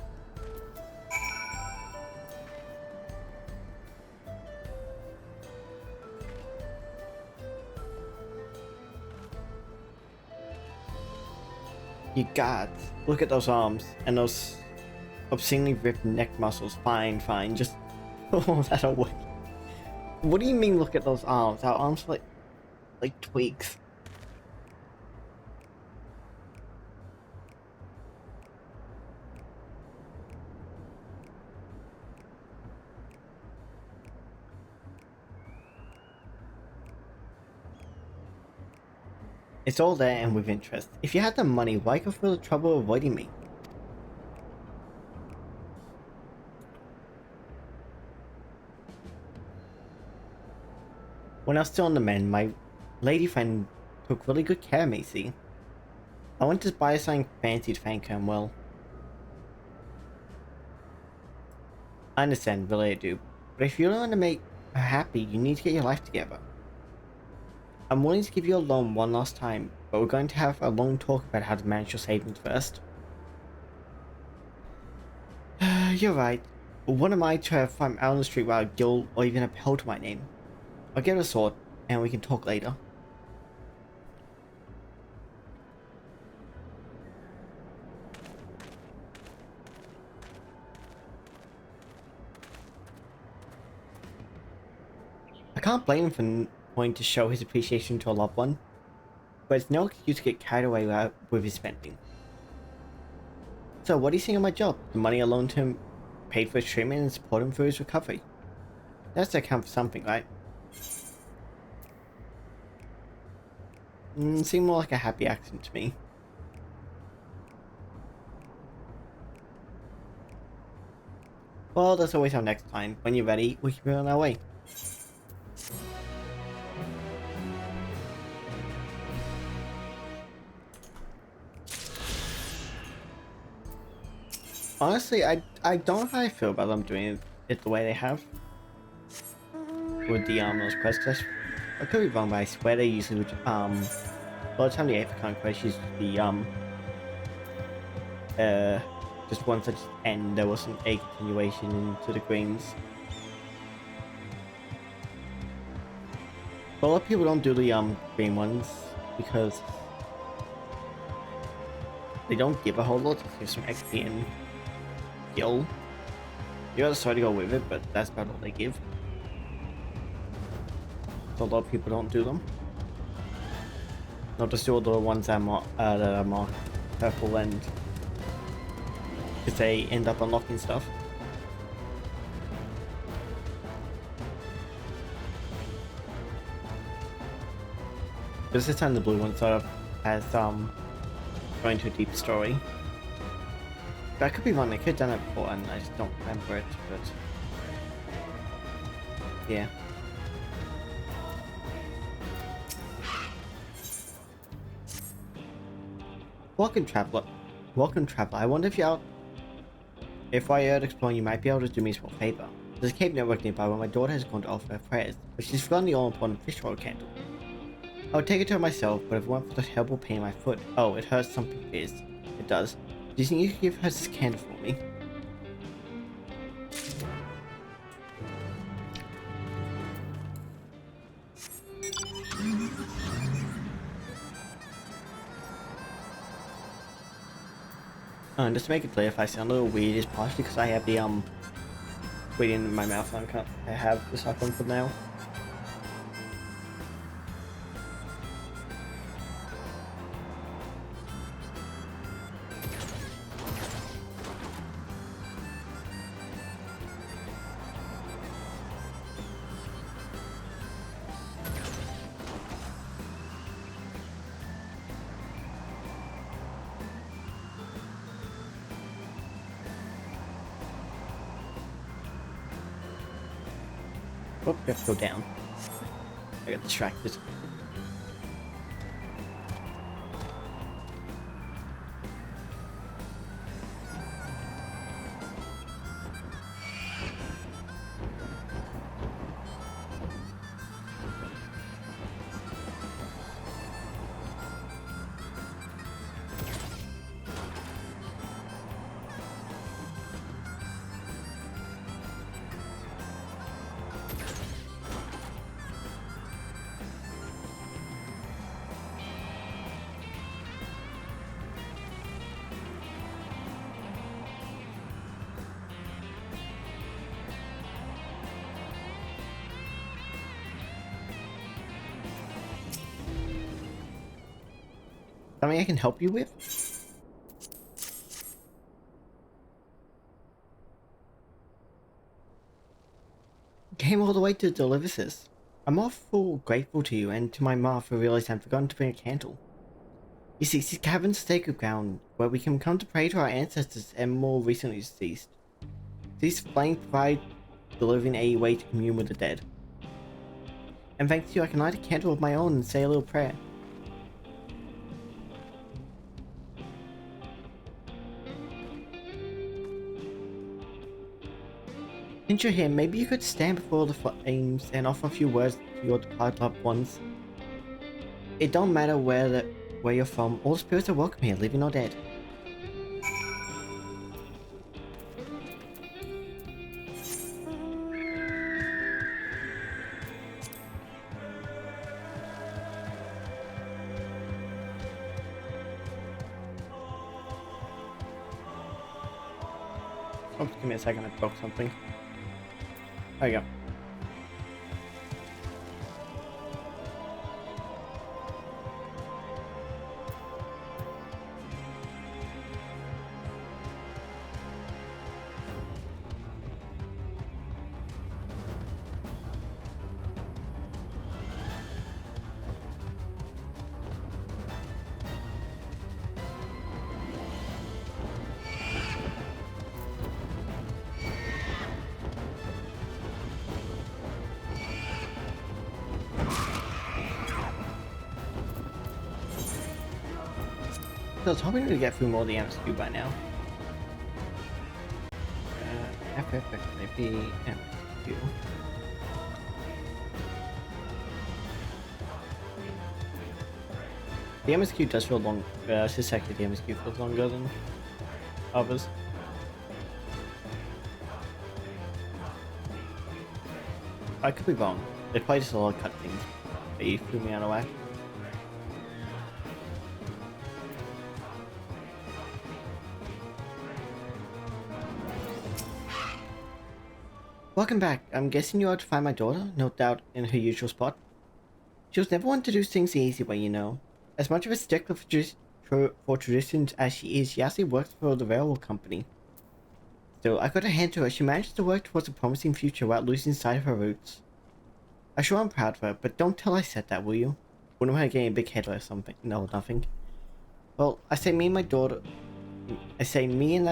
You god, look at those arms and those obscenely ripped neck muscles. Fine, just oh, that'll work. What do you mean? Look at those arms? Our arms are like twigs. It's all there and with interest. If you had the money, why go through the trouble of avoiding me? When I was still on the mend, my lady friend took really good care of me, see? I went to buy something fancy to thank her and well. I understand, really I do. But if you want to make her happy, you need to get your life together. I'm willing to give you a loan one last time, but we're going to have a long talk about how to manage your savings first. You're right. What am I to if I'm out on the street without a guild or even a pill to my name? I'll get a sword, and we can talk later. I can't blame him for wanting to show his appreciation to a loved one, but it's no excuse to get carried away with his spending. So what do you think of my job? The money I loaned him paid for his treatment and supported him through his recovery. That's to account for something, right? Seemed more like a happy accident to me. Well, that's always our next time. When you're ready, we can be on our way. Honestly, I don't know how I feel about them doing it the way they have. With the those quests, I could be wrong, but I swear they usually would a lot of time the African quest used to be just one such end. There wasn't a continuation into the greens. But a lot of people don't do the green ones because they don't give a whole lot. Just give some XP and skill. You gotta try to go with it, but that's about all they give. So a lot of people don't do them. Not just do all the ones that are marked purple and because they end up unlocking stuff. But this time the blue ones sort of as going to a deep story. But I could be wrong, I could have done it before and I just don't remember it, but yeah. Welcome, traveler. Welcome, traveler. I wonder if you're out. If while you're out exploring, you might be able to do me a small favor. There's a cave network nearby where my daughter has gone to offer her prayers, but she's forgotten the all-important fish oil candle. I would take it to her myself, but if it weren't for the terrible pain in my foot, oh, it hurts something fierce. It does. Do you think you could give her this candle for me? And just to make it clear, if I sound a little weird, it's partially because I have the weed in my mouth and I have the suckling for now. Oh, you have to go down. I got distracted. Something I can help you with? Came all the way to deliver this. I'm awful grateful to you and to my ma for realizing I'd forgotten to bring a candle. You see, these caverns are sacred ground where we can come to pray to our ancestors and more recently deceased. These flames provide the living a way to commune with the dead. And thanks to you, I can light a candle of my own and say a little prayer. Since you're here, maybe you could stand before the flames and offer a few words to your departed loved ones. It don't matter where you're from, all spirits are welcome here, living or dead. Oh, give me a second, I broke something. There you go. I was hoping to get through more of the MSQ by now. FFFFB MSQ. The MSQ does feel long. Suspected the MSQ feels longer than others. I could be wrong. They play just a lot of cutscenes. They threw me out of whack. Welcome back. I'm guessing you are to find my daughter, no doubt in her usual spot. She was never one to do things the easy way, you know. As much of a stickler for traditions as she is, she actually works for the railroad company. Still, I got a hand to her. She managed to work towards a promising future without losing sight of her roots. I'm sure I'm proud of her, but don't tell I said that, will you? Wouldn't mind getting a big head or something. No, nothing. Well, I say me and that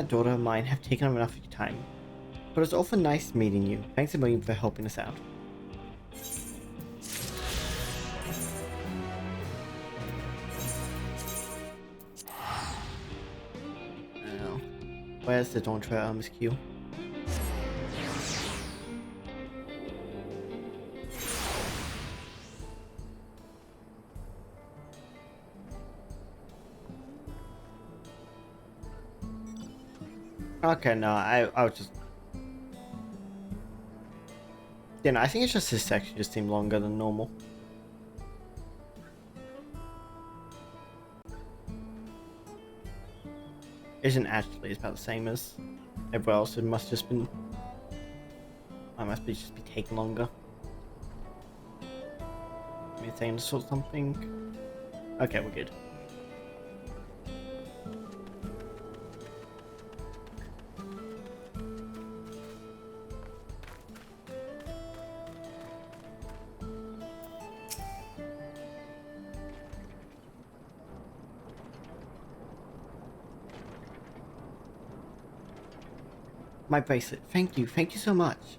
daughter of mine have taken up enough of your time. But it's awful nice meeting you. Thanks a million for helping us out. Now, where's the Dawntrail MSQ? Okay, no, I was just... You know, I think it's just this section just seemed longer than normal. Isn't actually, it's about the same as everywhere else. It must just been... I must be just be taking longer. Maybe saying to sort something. Okay, we're good. My bracelet. Thank you so much.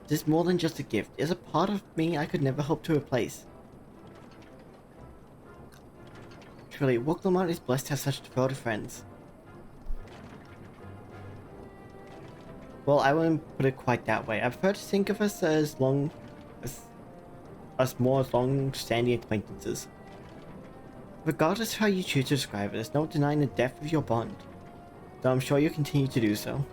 This is more than just a gift. It's a part of me I could never hope to replace. Truly, Wooklamont is blessed to have such devoted friends. Well, I wouldn't put it quite that way. I prefer to think of us as more long-standing acquaintances. Regardless of how you choose to describe it, there's no denying the depth of your bond, though I'm sure you'll continue to do so.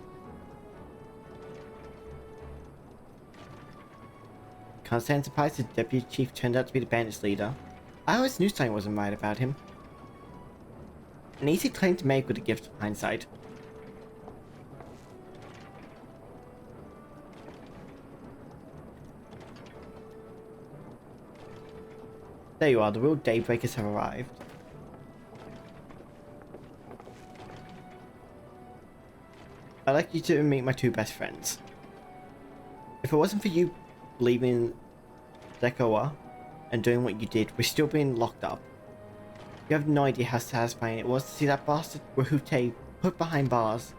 Can't stand surprised the deputy chief turned out to be the bandits leader. I always knew something wasn't right about him. An easy claim to make with the gift of hindsight. There you are, the real Daybreakers have arrived. I'd like you to meet my two best friends. If it wasn't for you leaving Zekoa and doing what you did, we're still being locked up. You have no idea how satisfying it was to see that bastard Rahute put behind bars.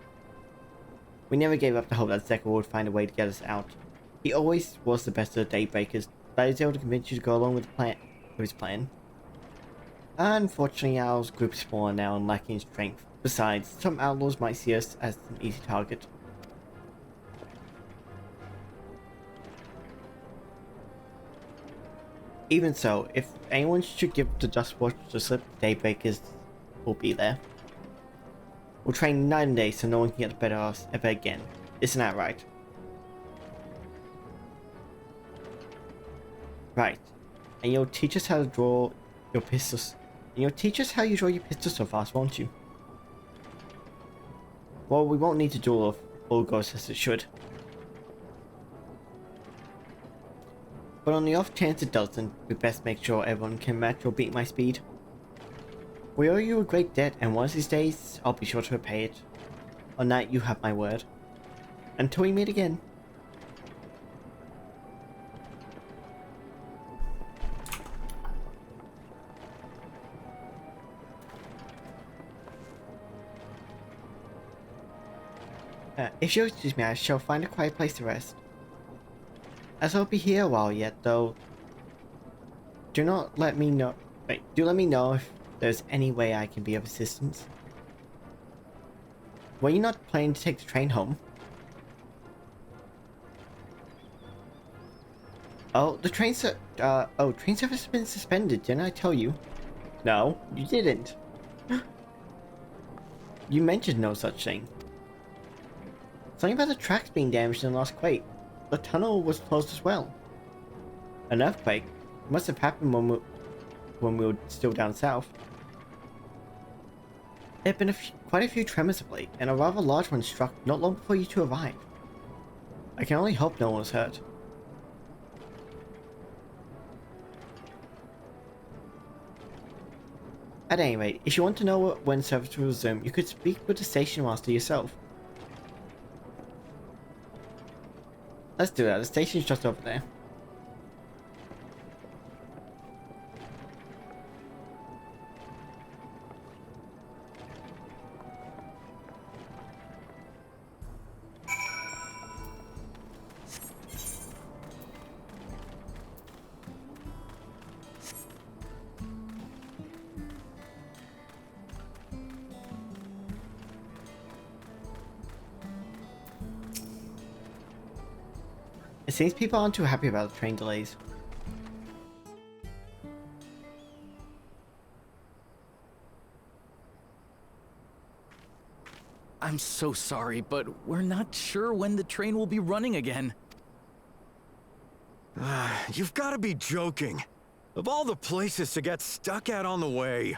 We never gave up the hope that Zekoa would find a way to get us out. He always was the best of the Daybreakers, but I was able to convince you to go along with his plan. Unfortunately, our group is smaller now and lacking strength. Besides, some outlaws might see us as an easy target. Even so, if anyone should give the Dust Watch the slip, Daybreakers will be there. We'll train night and day so no one can get the better of us ever again. Isn't that right? Right. And you'll teach us how to draw your pistols. And you'll teach us how you draw your pistols so fast, won't you? Well, we won't need to duel if all goes as it should. But on the off chance it doesn't, we best make sure everyone can match or beat my speed. We owe you a great debt, and one of these days, I'll be sure to repay it. On that, you have my word. Until we meet again. If you'll excuse me, I shall find a quiet place to rest. As I'll be here a while yet, though. Do let me know if there's any way I can be of assistance. Were you not planning to take the train home? Oh, train service has been suspended, didn't I tell you? No, you didn't. You mentioned no such thing. Something about the tracks being damaged in the last quake. The tunnel was closed as well. An earthquake must have happened when we were still down south. There have been quite a few tremors of late, and a rather large one struck not long before you two arrived. I can only hope no one was hurt. At any rate, if you want to know when service will resume, you could speak with the station master yourself. Let's do that. The station's just over there. It seems people aren't too happy about the train delays. I'm so sorry, but we're not sure when the train will be running again. You've got to be joking. Of all the places to get stuck at on the way.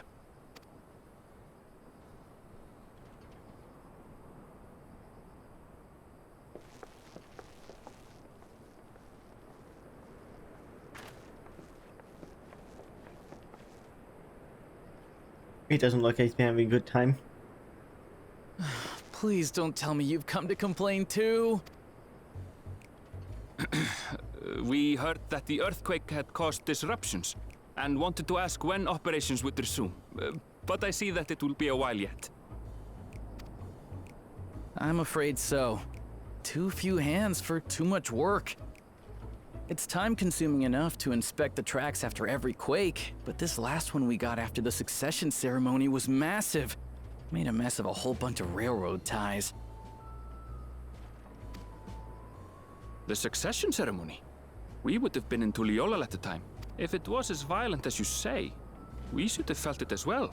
He doesn't look like he's been having a good time. Please don't tell me you've come to complain too. We heard that the earthquake had caused disruptions and wanted to ask when operations would resume. But I see that it will be a while yet. I'm afraid so. Too few hands for too much work. It's time-consuming enough to inspect the tracks after every quake, but this last one we got after the succession ceremony was massive. Made a mess of a whole bunch of railroad ties. The succession ceremony? We would have been in Tuliolal at the time. If it was as violent as you say, we should have felt it as well.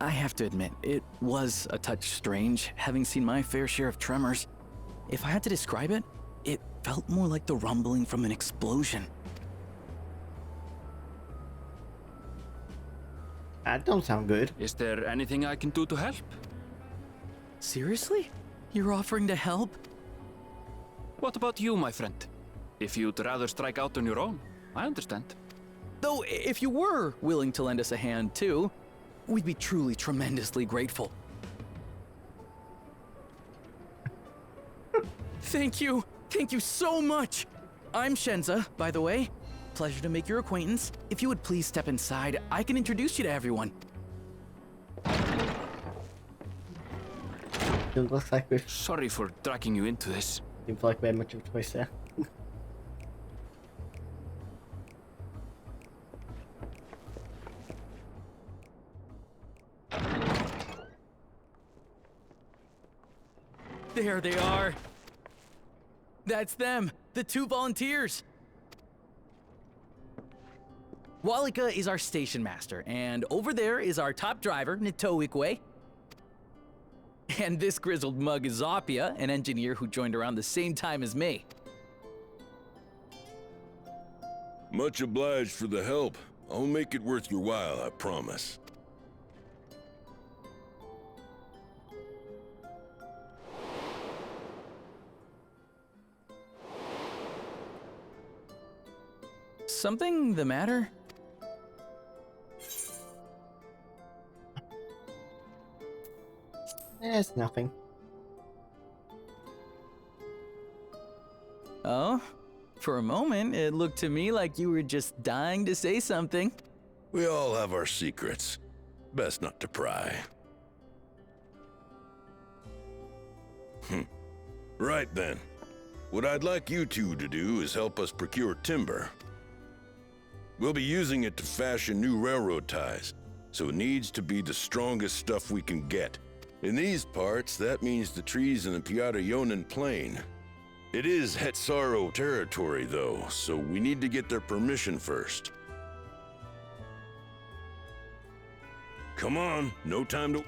I have to admit, it was a touch strange, having seen my fair share of tremors. If I had to describe it, it felt more like the rumbling from an explosion. That don't sound good. Is there anything I can do to help? Seriously? You're offering to help? What about you, my friend? If you'd rather strike out on your own, I understand. Though, if you were willing to lend us a hand too, we'd be truly tremendously grateful. Thank you! Thank you so much! I'm Shenza, by the way. Pleasure to make your acquaintance. If you would please step inside, I can introduce you to everyone. It looks like we've... Sorry for dragging you into this. Seems like we had much of a choice there. There they are. That's them, the two volunteers. Walika is our station master, and over there is our top driver, Nitoikwe. And this grizzled mug is Zapia, an engineer who joined around the same time as me. Much obliged for the help. I'll make it worth your while, I promise. Something the matter? It's nothing. Oh? For a moment, it looked to me like you were just dying to say something. We all have our secrets. Best not to pry. Right then. What I'd like you two to do is help us procure timber. We'll be using it to fashion new railroad ties, so it needs to be the strongest stuff we can get. In these parts, that means the trees in the Piata-Yonan Plain. It is Hetsaro territory, though, so we need to get their permission first. Come on, no time to...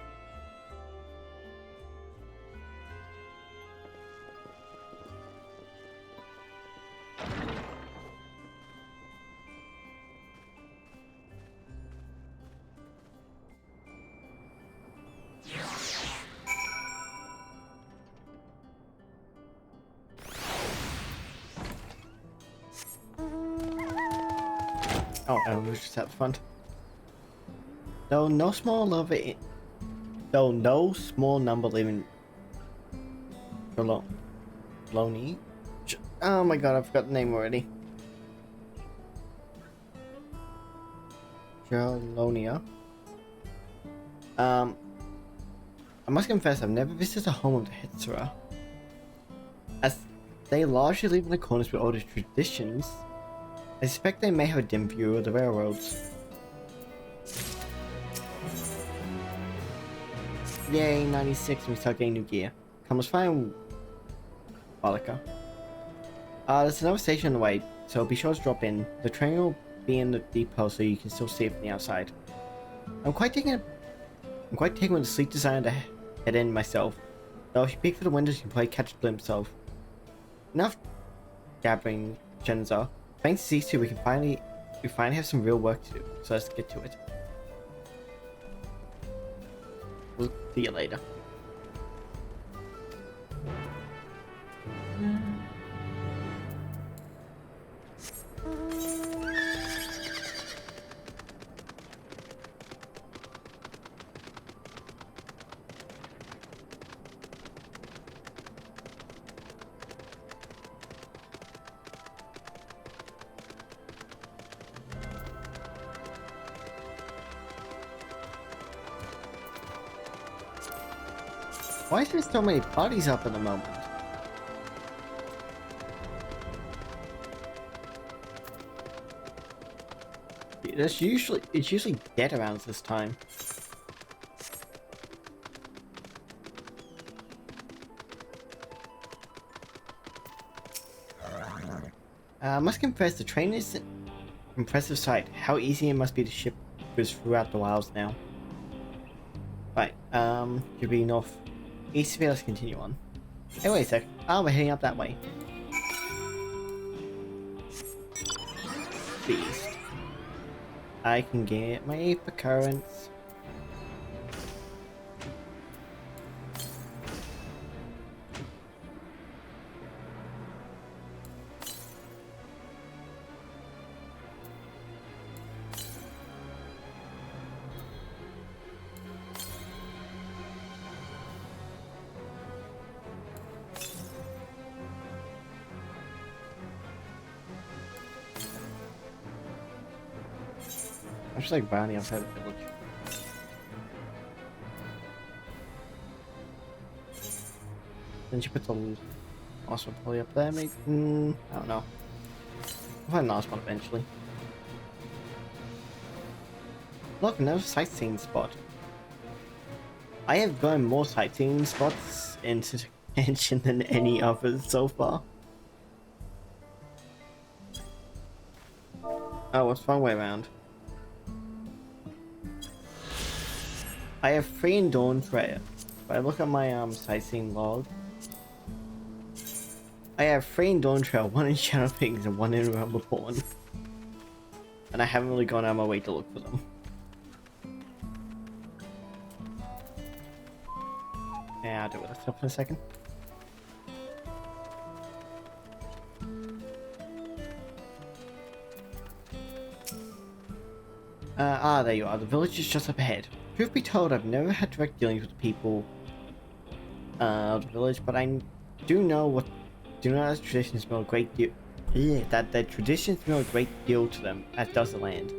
Oh, and we just at the front. Though no small number live in Bologna. Oh my god, I forgot the name already. Jolonia. I must confess, I've never visited the home of the Hetsura, as they largely live in accordance with older traditions. I suspect they may have a dim view of the railroads. Yay, 96, we start getting new gear. Come, let's find Walika. There's another station on the way, so be sure to drop in. The train will be in the depot so you can still see it from the outside. I'm quite taking with the sleek design to head in myself. Though if you peek through the windows, you can probably catch a glimpse of. Enough gathering, Genza. Thanks to these two, we finally have some real work to do. So let's get to it. We'll see you later. Why is there so many bodies up at the moment? It's usually dead around this time. I must confess, the train is an impressive sight. How easy it must be to ship goods throughout the wilds now. Right, should be north. East of here, let's continue on. Hey, wait a sec. Oh, we're heading up that way. Beast. I can get my Aper currents. I'm just like bounty outside the village. Then she put the last one probably up there, maybe? I don't know. We'll find the last one eventually. Look, another sightseeing spot. I have gone more sightseeing spots into Genshin than any others so far. Oh, what's the wrong way around? I have 3 in Dawntrail. If I look at my sightseeing log, I have 3 in Dawntrail, 1 in Shadowpings, and 1 in Rumbleborn. And I haven't really gone out of my way to look for them. Yeah, I'll do it. Stop for a second. There you are. The village is just up ahead. Truth be told, I've never had direct dealings with the people of the village, but I do know that traditions mean a great deal. Yeah, that their traditions mean a great deal to them, as does the land.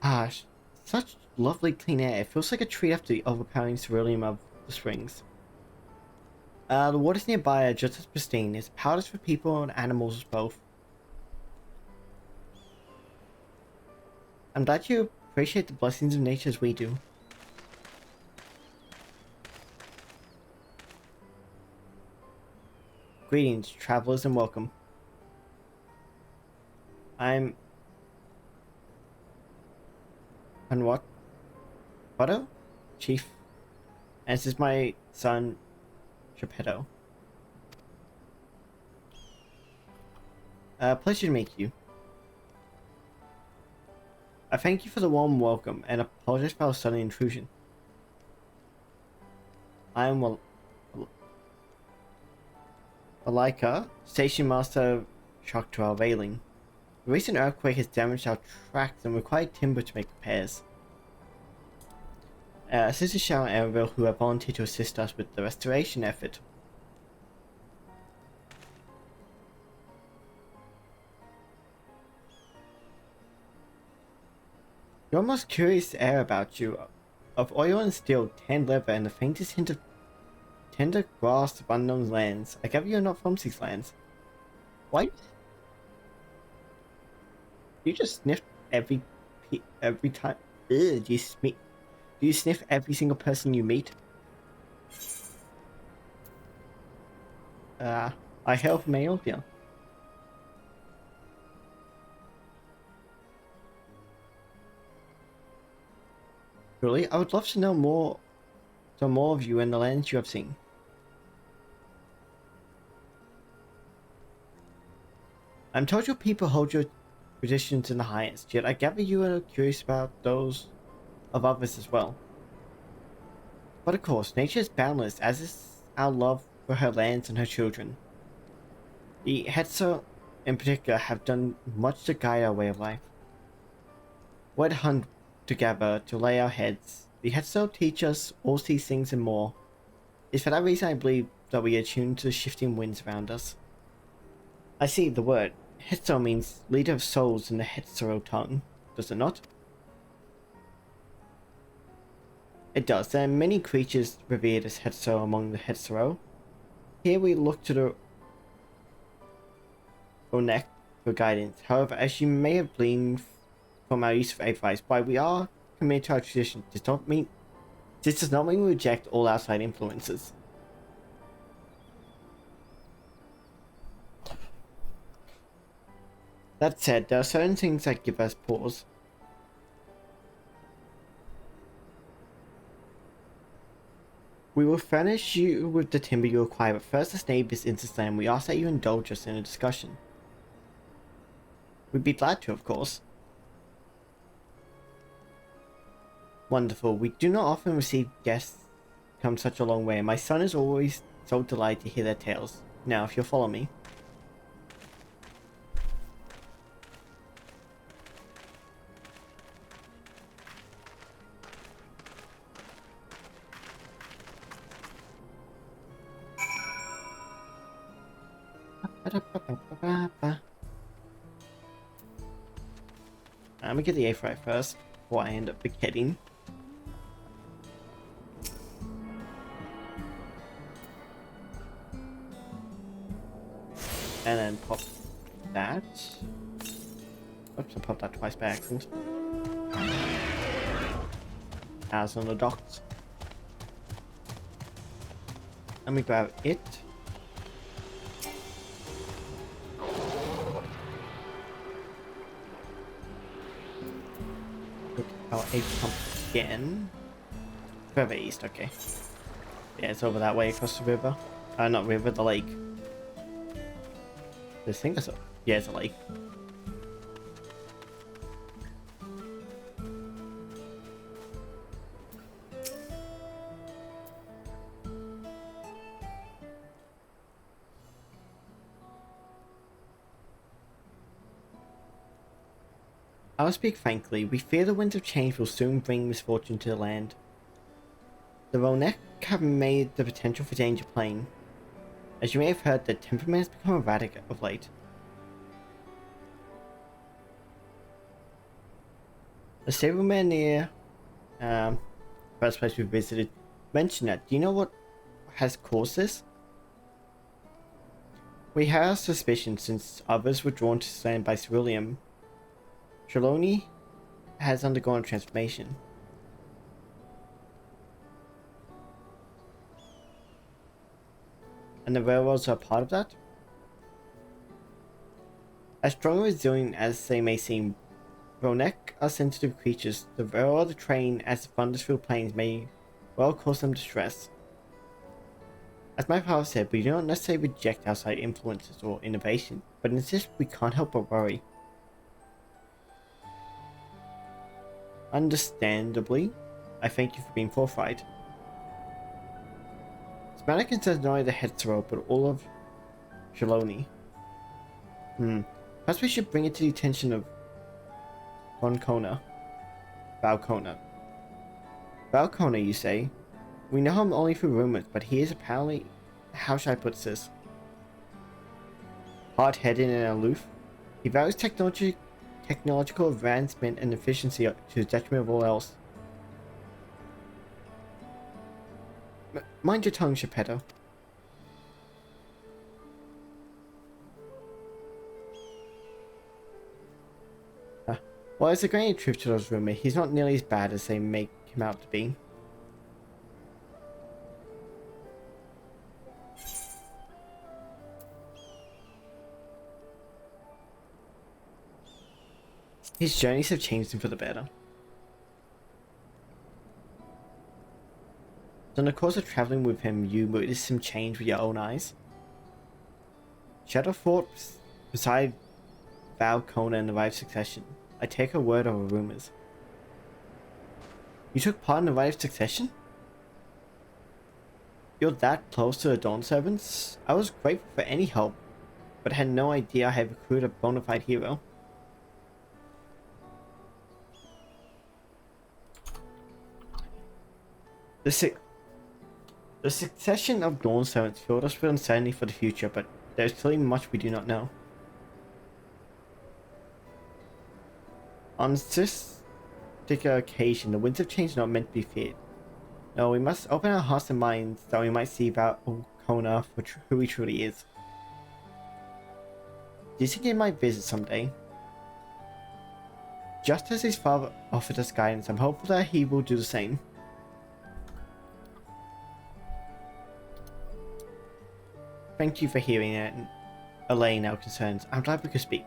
Ah, such lovely clean air. It feels like a treat after the overpowering ceruleum of the springs. The waters nearby are just as pristine. It's paradise for people and animals both. I'm glad you appreciate the blessings of nature as we do. Greetings, travelers, and welcome. I'm... And what? Otto? Chief. And this is my son, Geppetto. Pleasure to meet you. I thank you for the warm welcome and apologize for our sudden intrusion. I am Walika, Station Master Shaktra Veiling. The recent earthquake has damaged our tracks and required timber to make repairs. Sister Sharon and Ereville, who have volunteered to assist us with the restoration effort. Your most curious air about you. of oil and steel, tanned leather, and the faintest hint of tender grass of unknown lands. I gather you're not from these lands. Why? You just sniff every time. Ugh, do you sniff every single person you meet? I hail from Aeolvia. Really? I would love to know more of you and the lands you have seen. I'm told your people hold your traditions in the highest, yet I gather you are curious about those of others as well. But of course, nature is boundless, as is our love for her lands and her children. The Hetzer, in particular, have done much to guide our way of life. We'd hunt together to lay our heads. The Hetzer teach us all these things and more. It's for that reason I believe that we are tuned to the shifting winds around us. I see the word Hetzer means leader of souls in the Hetzero tongue, does it not? It does. There are many creatures revered as Hetzer among the Hetzero. Here we look to the Ronek for guidance. However, as you may have gleaned from our use of advice, while we are committed to our tradition, this does not mean we reject all outside influences. That said, there are certain things that give us pause. We will furnish you with the timber you require, but first as neighbors in this land, we ask that you indulge us in a discussion. We'd be glad to, of course. Wonderful. We do not often receive guests come such a long way, and my son is always so delighted to hear their tales. Now, if you'll follow me. I'm gonna get the A fry first before I end up forgetting. And then pop that. Oops, I popped that twice by accident. As on the docks. Let me grab it. Put our egg pump again. Further east, okay. Yeah, it's over that way across the river. Not river, the lake. This thing is yeah, it's a lake. I will speak frankly, we fear the winds of change will soon bring misfortune to the land. The Ronek have made the potential for danger plain. As you may have heard, their temperament has become erratic of late. The stableman near first place we visited mentioned that. Do you know what has caused this? We had our suspicions since others were drawn to this land by ceruleum. Trelawney has undergone a transformation. And the railroads are part of that? As strong and resilient as they may seem, Ronek are sensitive creatures. The railroad the train as the thunderous plains may well cause them distress. As my father said, we do not necessarily reject outside influences or innovation, but insist we can't help but worry. Understandably, I thank you for being forthright. This matter concerns not only the Hetzero, but all of Trelawney. Perhaps we should bring it to the attention of Valcona. Valcona, you say? We know him only through rumors, but he is apparently, how should I put this? Hard-headed and aloof. He values technological advancement and efficiency to the detriment of all else. Mind your tongue, Geppetto. Well, it's a great truth to those rumors. He's not nearly as bad as they make him out to be. His journeys have changed him for the better. So in the course of traveling with him, you noticed him change with your own eyes. Shadow fought beside Val Kona in the right succession. I take her word over rumors. You took part in the right of succession? You're that close to the Dawn Servants? I was grateful for any help, but had no idea I had recruited a bona fide hero. The succession of Dawn Servants filled us with uncertainty for the future, but there is clearly much we do not know. On this particular occasion, the winds of change are not meant to be feared. No, we must open our hearts and minds that we might see about Kona for who he truly is. Do you think he might visit someday? Just as his father offered us guidance, I'm hopeful that he will do the same. Thank you for hearing it and allaying our concerns. I'm glad we could speak.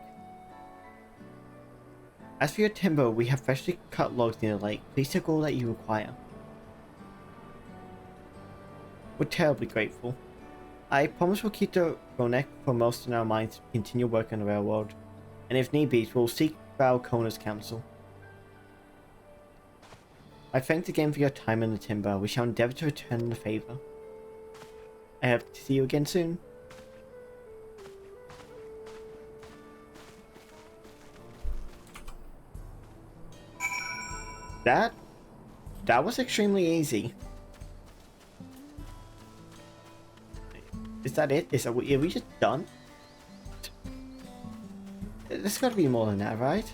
As for your timber, we have freshly cut logs near the lake. Please take all that you require. We're terribly grateful. I promise we'll keep the Ronek foremost in our minds to continue work on the railroad, and if need be, we'll seek Val Kona's counsel. I thank again for your time in the timber. We shall endeavor to return the favor. I hope to see you again soon. That was extremely easy. Is that it? Are we just done? There's got to be more than that, right?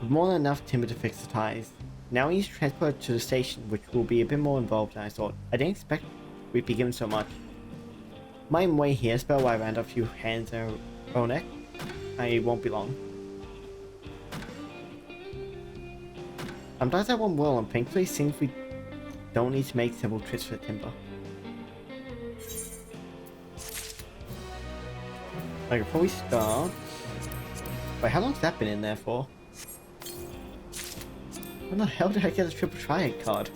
More than enough timber to fix the ties. Now we need to transport it to the station, which will be a bit more involved than I thought. I didn't expect we'd be given so much. My way here spell while I round up a few hands and a neck. I won't be long. I'm glad that went well, and thankfully seems we don't need to make several trips for timber. I could probably start. Wait, how long's that been in there for? When the hell did I get a triple triad card?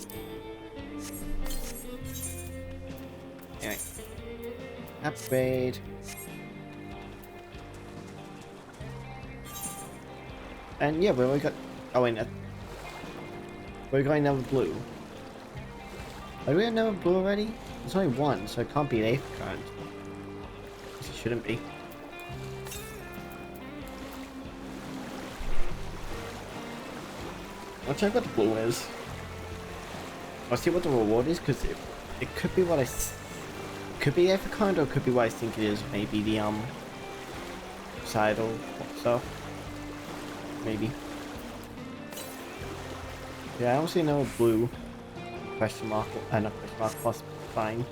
Anyway. Upgrade. And yeah, we only got... Oh wait, no. We're going another blue. Are we another blue already? There's only one, so it can't be an 8th card. It shouldn't be. I'll check what the blue is. I'll see what the reward is, because it could be what I... Could be 8th card, or it could be what I think it is. Maybe the, Sidle stuff. Maybe. Yeah, I don't see no blue. Question mark, not question mark, plus fine.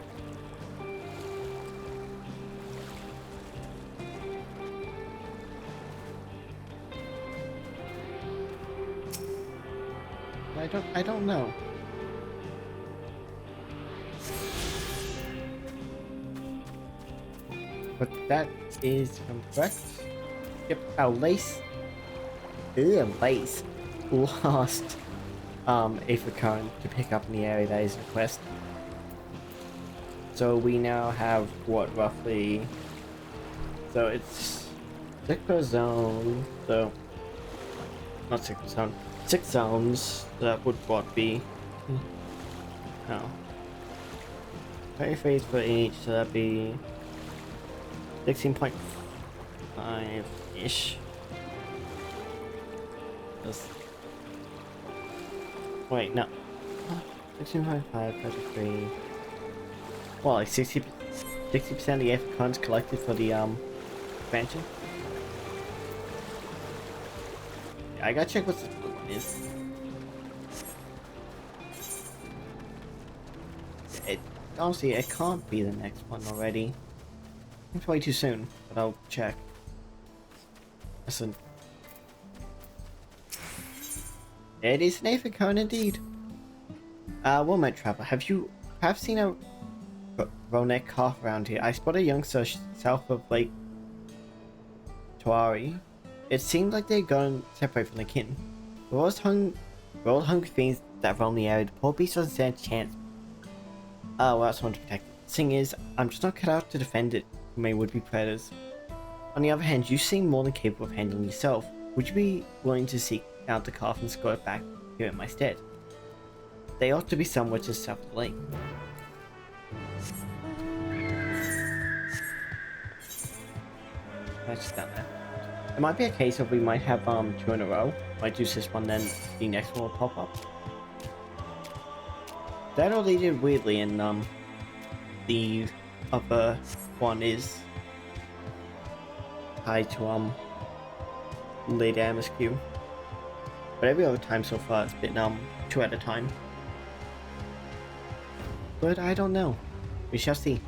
I don't know. But that is correct. Yep, our lace. Ew, lace. Lost Aphicon to pick up in the area that is in quest. So we now have what, roughly, so it's 6 zone, so not 6 zone, 6 zones. So that would what be? No. 30 phase for each, so that'd be 16.5 ish. Wait, no. 16.5, 33. Well, like 60% of the Aphicons collected for the expansion. Yeah, I gotta check what this blue one is. honestly, it can't be the next one already. It's way too soon, but I'll check. Listen. It is Nathan Cohen indeed. Woman Traveler, have you perhaps seen a Ronek calf around here? I spotted a youngster south of Lake Tuari. It seemed like they'd gone separate from the kin. We're all hungry fiends that roam the area. The poor beast doesn't stand a chance. Without someone to protect it. The thing is, I'm just not cut out to defend it from any would-be predators. On the other hand, you seem more than capable of handling yourself. Would you be willing to seek out the calf and escort it back here in my stead? They ought to be somewhere just south of the lake. That's just down there. It might be a case of we might have 2 in a row. Might do this one, then the next one will pop up. That all they did weirdly, and the other one is tied to later MSQ. But every other time so far it's been 2 at a time. But I don't know. We shall see.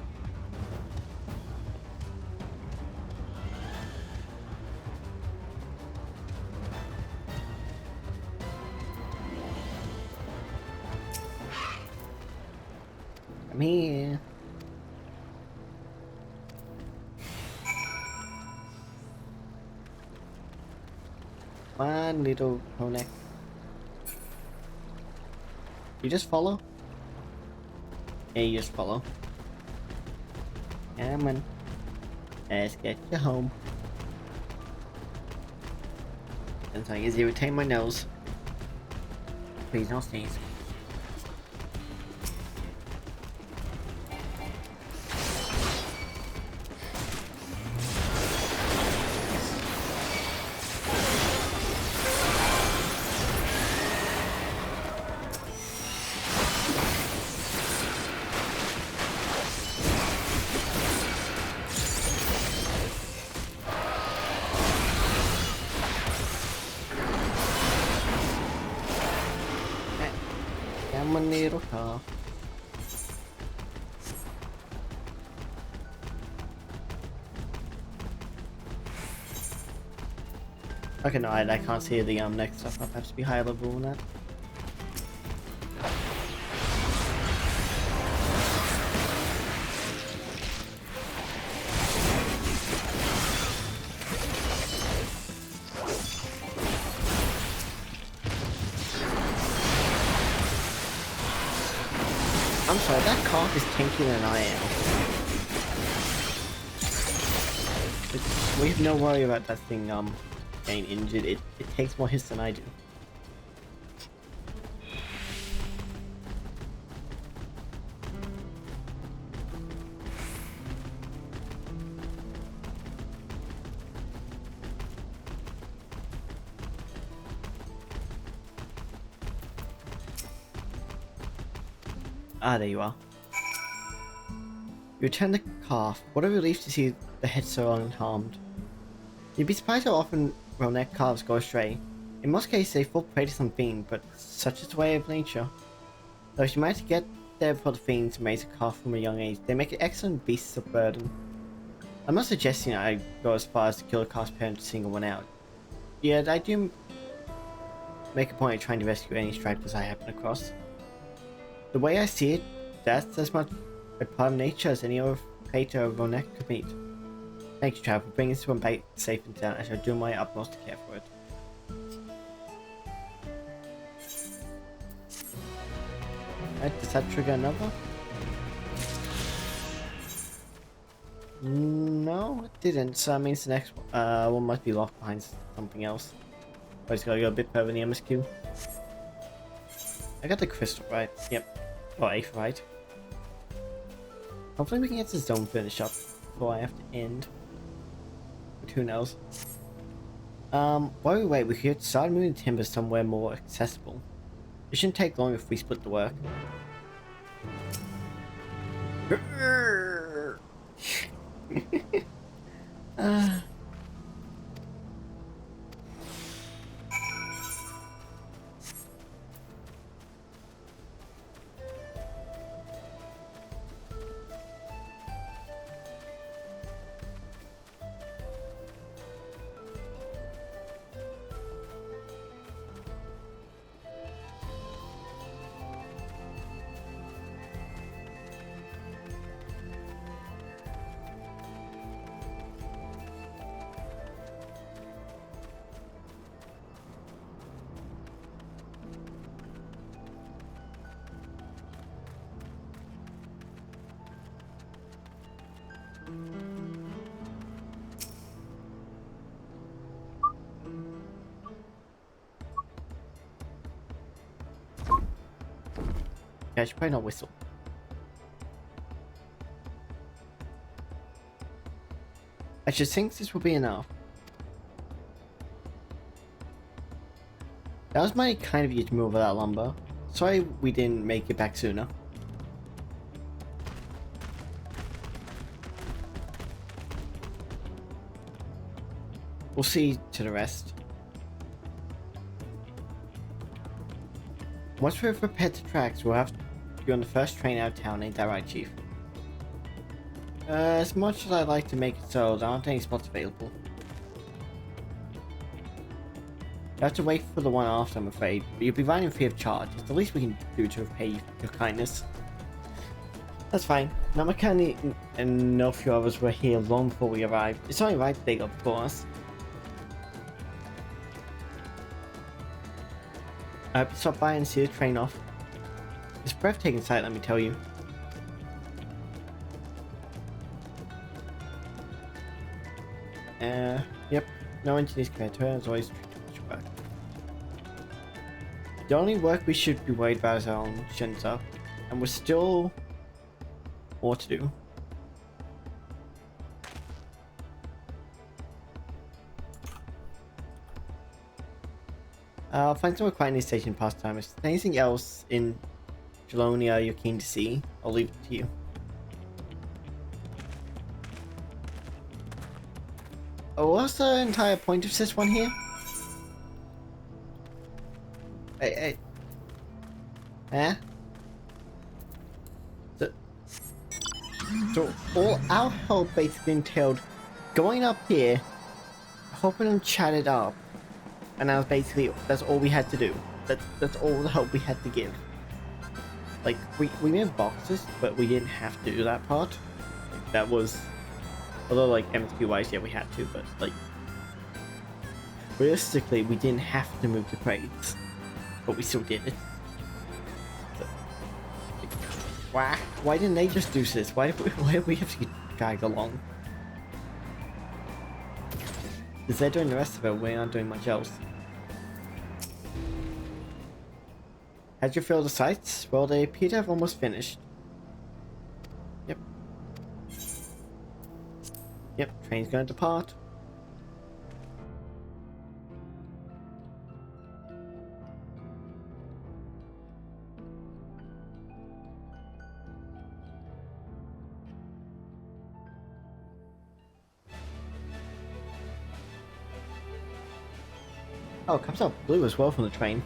Come here. One little Ronek. You just follow? Yeah, you just follow. Come on. Let's get you home. As long as you retain my nose. Please don't sneeze. Come on, little car. Okay, no, I can't see the next stuff. I'll have to be higher level than that. I'm sorry, that calf is tankier than I am. We have no worry about that thing getting injured. It takes more hits than I do. Ah, there you are. You return the calf. What a relief to see the head so unharmed. You'd be surprised how often Ronek calves go astray. In most cases, they fall prey to some fiend, but such is the way of nature. Though if you manage to get there before the fiends raise a calf from a young age, they make excellent beasts of burden. I'm not suggesting I go as far as to kill a calf's parent to single one out. Yet I do make a point of trying to rescue any stragglers I happen across. The way I see it, that's as much a part of nature as any other creator of Ronek could meet. Thank you, Trav, for bringing this one back safe and sound. I shall do my utmost to care for it. Right, does that trigger another? No, it didn't. So that means the next one must be locked behind something else. Oh, it's gotta go a bit further in the MSQ. I got the crystal right. Yep. Or eighth right. Hopefully we can get this zone finished up before I have to end. But who knows? While we wait, we could start moving timber somewhere more accessible. It shouldn't take long if we split the work. Yeah, I should probably not whistle. I should think this will be enough. That was my kind of you to move that lumber. Sorry we didn't make it back sooner. We'll see to the rest. Once we're prepared to tracks, we'll have to be on the first train out of town, ain't that right, Chief? As much as I'd like to make it so, there aren't any spots available. You have to wait for the one after, I'm afraid, but you'll be riding free of charge. It's the least we can do to repay your kindness. That's fine. Now Makani and no few others were here long before we arrived. It's only right they got before us. I hope you stop by and see the train off. It's a breathtaking sight, let me tell you. Yep. No engineers compared to her, as always. Work. The only work we should be worried about is our own shins up, and we're still more to do. I'll find some quiet in the station pastime. If there's anything else in Jalonia you're keen to see, I'll leave it to you. Oh, what's the entire point of this one here? Hey. Eh? So all our help basically entailed going up here, helping them chat it up, and that was basically, that's all we had to do. That's all the help we had to give. Like, we made boxes, but we didn't have to do that part. Like, that was, although like MSQ wise, yeah, we had to, but like, realistically, we didn't have to move the crates, but we still did it. So, like, why didn't they just do this? Why did we have to get dragged along? Because they're doing the rest of it, we aren't doing much else. Had you filled the sites? Well, they appear to have almost finished. Yep, train's gonna depart. Oh, it comes out blue as well from the train.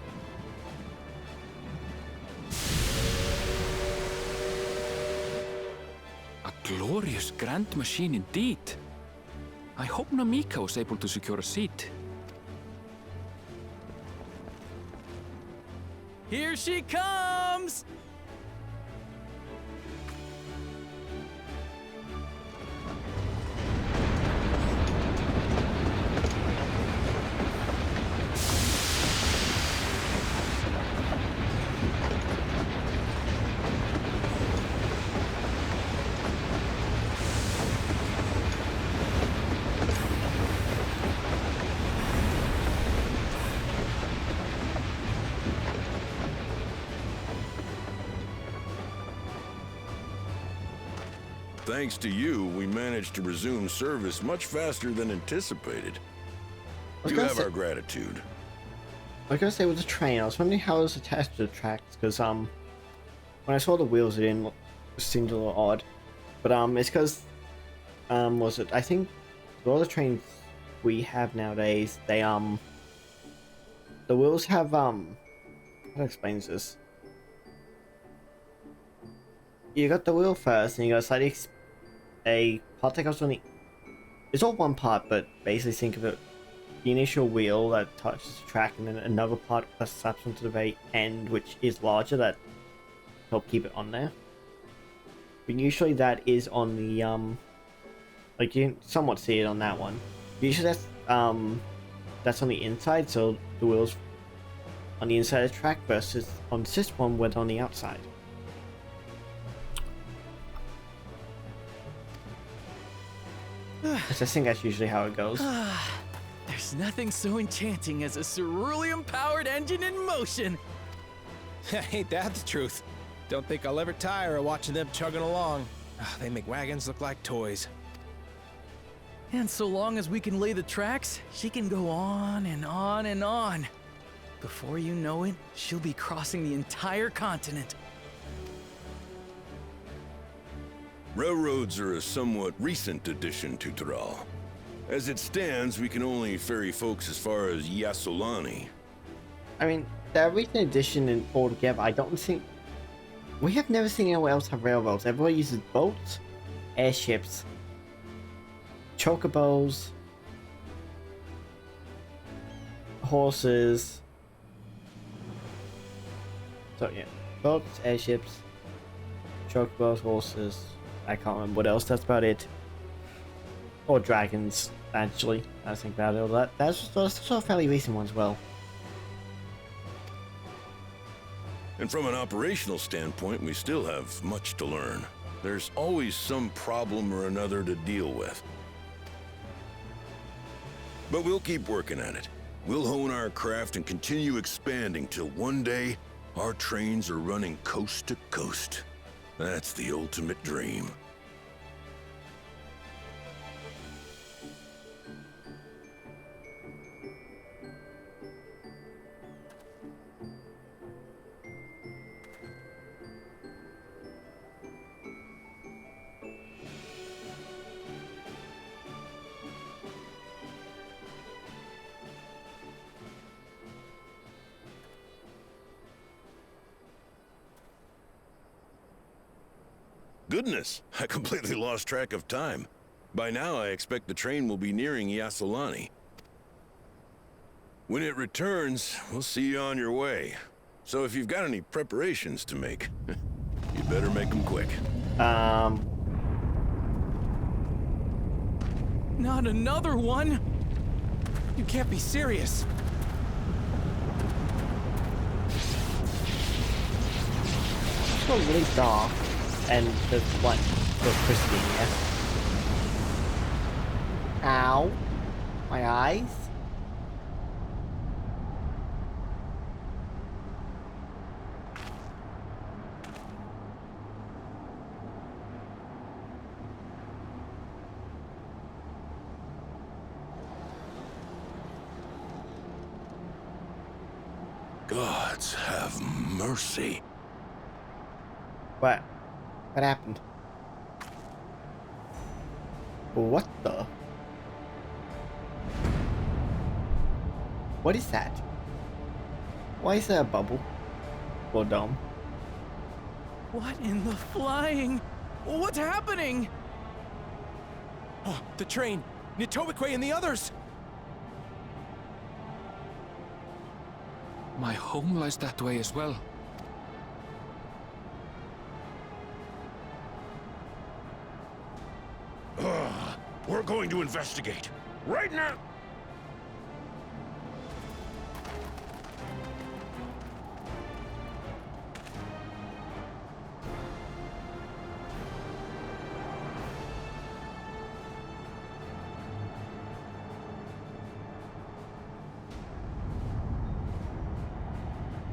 A glorious grand machine indeed. I hope Namika was able to secure a seat. Here she comes! Thanks to you, we managed to resume service much faster than anticipated. You have our gratitude. I was gonna say with the train, I was wondering how it was attached to the tracks, because when I saw the wheels, it seemed a little odd. But it's because was it? I think all the trains we have nowadays, they the wheels have how to explain this? You got the wheel first, and you got slightly a part that goes on the. It's all one part, but basically think of it: the initial wheel that touches the track, and then another part that slaps onto the very end, which is larger, that help keep it on there. But usually that is on the like you can somewhat see it on that one. Usually that's on the inside, so the wheels on the inside of the track versus on this one went on the outside. Which I think that's usually how it goes. There's nothing so enchanting as a cerulean-powered engine in motion. Ain't that the truth? Don't think I'll ever tire of watching them chugging along. They make wagons look like toys. And so long as we can lay the tracks, she can go on and on and on. Before you know it, she'll be crossing the entire continent. Railroads are a somewhat recent addition to Thrall. As it stands, we can only ferry folks as far as Yassolani. I mean, the recent addition in altogether, I don't think... We have never seen anyone else have railroads. Everyone uses boats, airships, chocobos, horses. So yeah, boats, airships, chocobos, horses. I can't remember what else. That's about it. Or dragons, actually. I think about it. All that. That's also a fairly recent one as well. And from an operational standpoint, we still have much to learn. There's always some problem or another to deal with. But we'll keep working at it. We'll hone our craft and continue expanding till one day, our trains are running coast to coast. That's the ultimate dream. Goodness, I completely lost track of time. By now, I expect the train will be nearing Yassolani. When it returns, we'll see you on your way. So if you've got any preparations to make, you better make them quick. Not another one? You can't be serious. It's got really dark. And there's one electricity in here. Ow. My eyes. Gods have mercy. What? What happened? What the? What is that? Why is there a bubble? Or dome? What in the flying? What's happening? Oh, the train! Nitobekwe and the others! My home lies that way as well. We're going to investigate. Right now!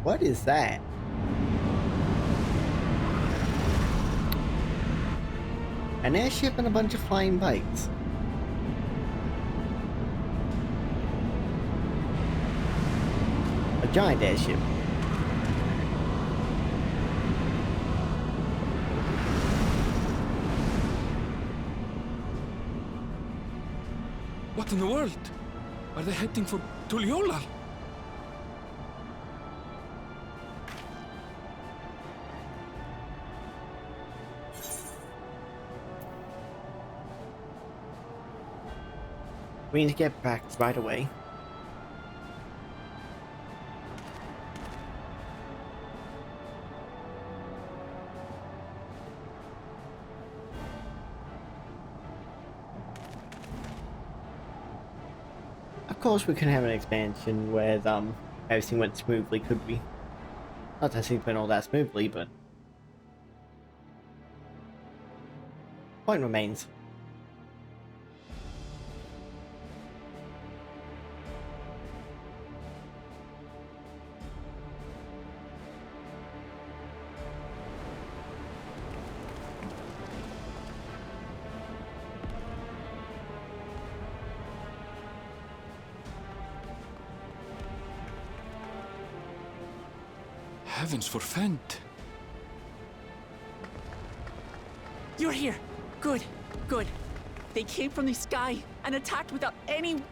What is that? An airship and a bunch of flying bikes. A giant airship. What in the world? Are they heading for Tuliolal? We need to get back right away. Of course we can have an expansion where everything went smoothly, could we? Not that things went all that smoothly, but point remains. heavens forfend. You're here. Good, good. They came from the sky and attacked without any...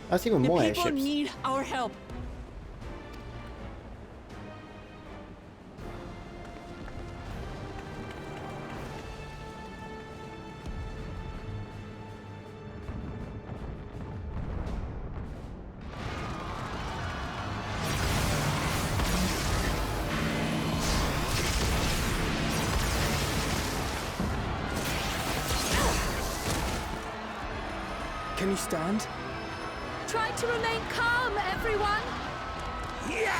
That's even more The people airships. need our help. Can you stand? Try to remain calm, everyone! Yeah!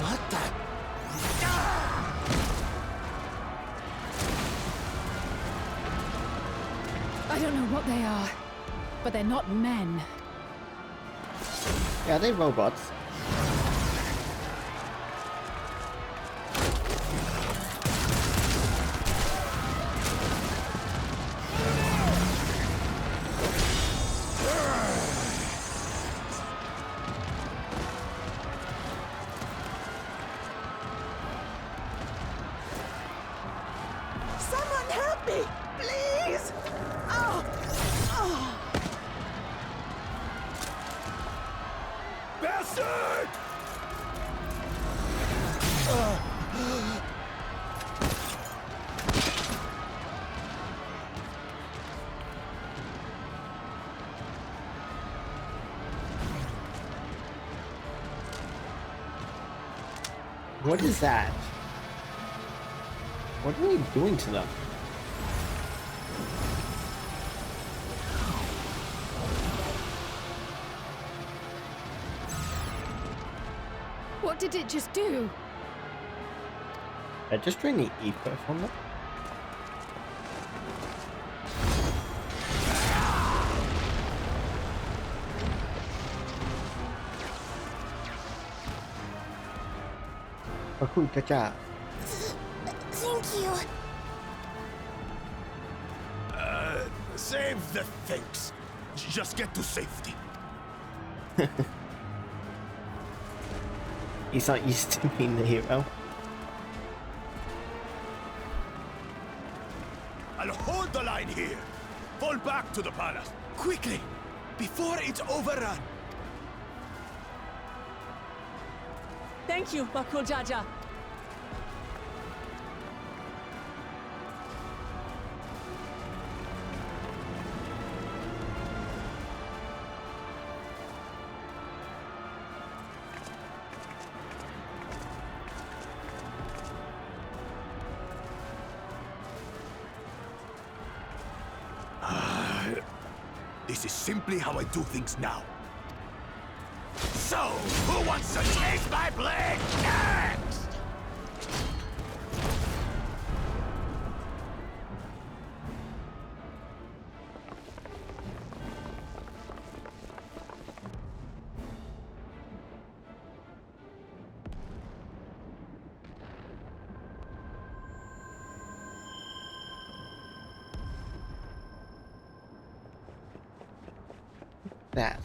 What the? I don't know what they are, but they're not men. Yeah, they're robots. Someone help me! Please! Oh! Oh! Bastard! What is that? What are we doing to them? What did it just do? They're just doing the ether from them. Cool, good job. Thank you. Save the things. Just get to safety. He's not used to being the hero. I'll hold the line here. Fall back to the palace. Quickly! Before it's overrun! Thank you, Bakul Jaja. This is simply how I do things now. So, who wants to taste my blade next? That.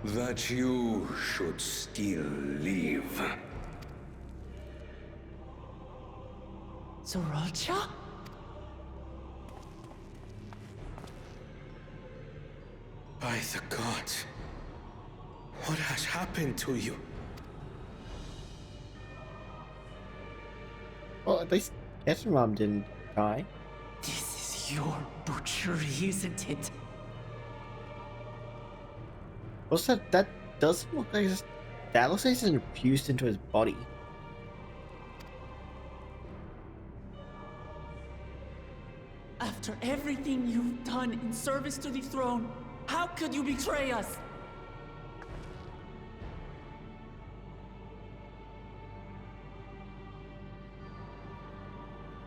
That you should still live. Zorocha? By the gods, what has happened to you? Well, at least Esmeralda didn't die. This is your butchery, isn't it? Also, that doesn't look like that looks like it's infused into his body. After everything you've done in service to the throne, how could you betray us?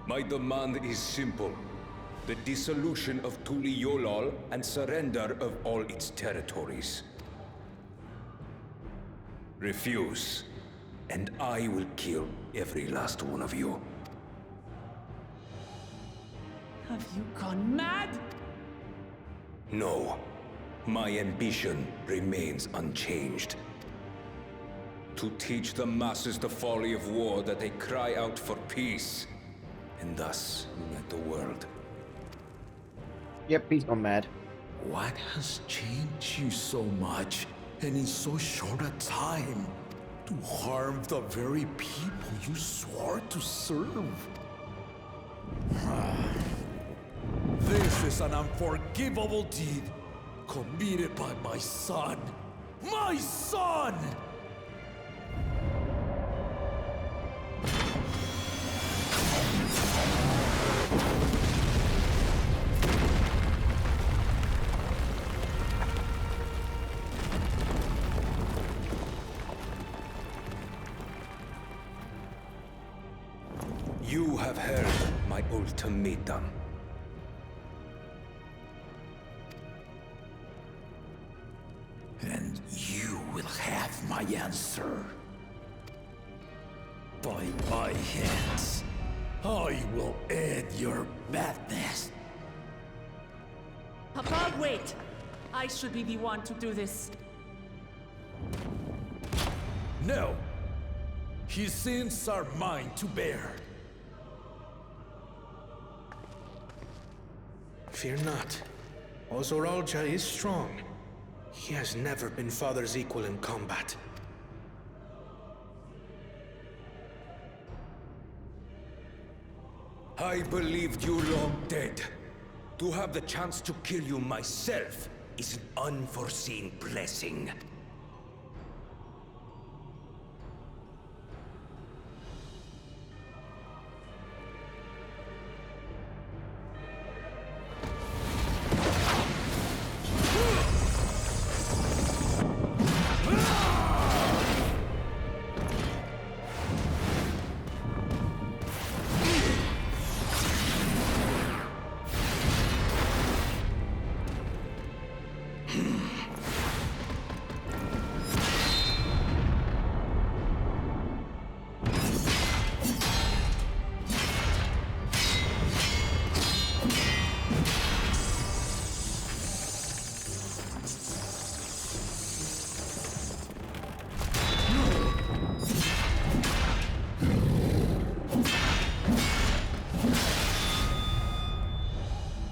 My demand is simple. The dissolution of Tuliolol and surrender of all its territories. Refuse, and I will kill every last one of you. Have you gone mad? No. My ambition remains unchanged. To teach the masses the folly of war, that they cry out for peace, and thus unite the world. Yep, he's gone mad. What has changed you so much, and in so short a time, to harm the very people you swore to serve? This is an unforgivable deed committed by my son. My son! You have heard my ultimatum. And you will have my answer. By my hands, I will end your madness. Papa, wait! I should be the one to do this. No. His sins are mine to bear. Fear not. Ozoralja is strong. He has never been father's equal in combat. I believed you long dead. To have the chance to kill you myself is an unforeseen blessing.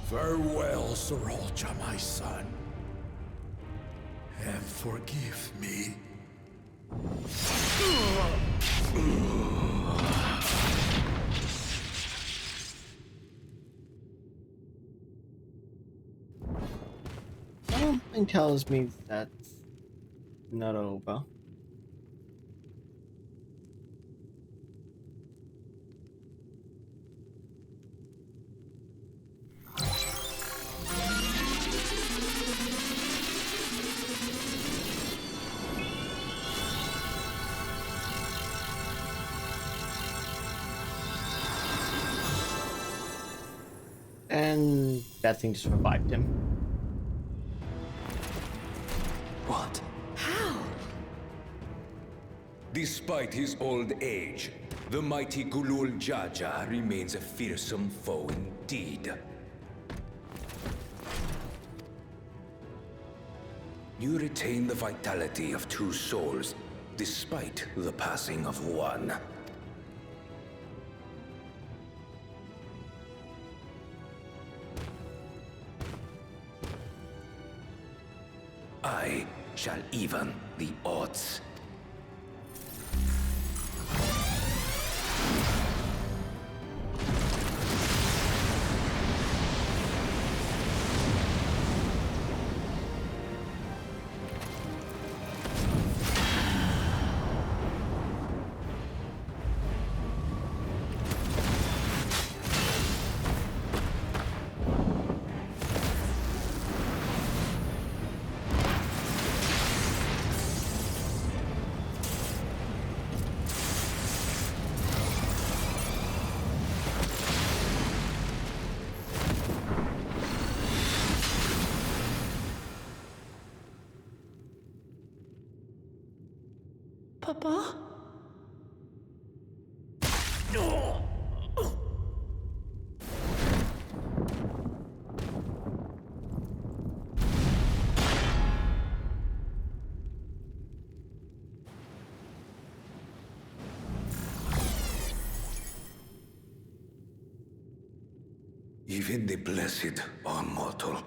Farewell, Zoralja, my son. And forgive me. Something tells me that's not over. And that thing just revived him. What? How? Despite his old age, the mighty Gulul Jaja remains a fearsome foe indeed. You retain the vitality of two souls, despite the passing of one. I shall even the odds. Papa? Even the blessed are mortal.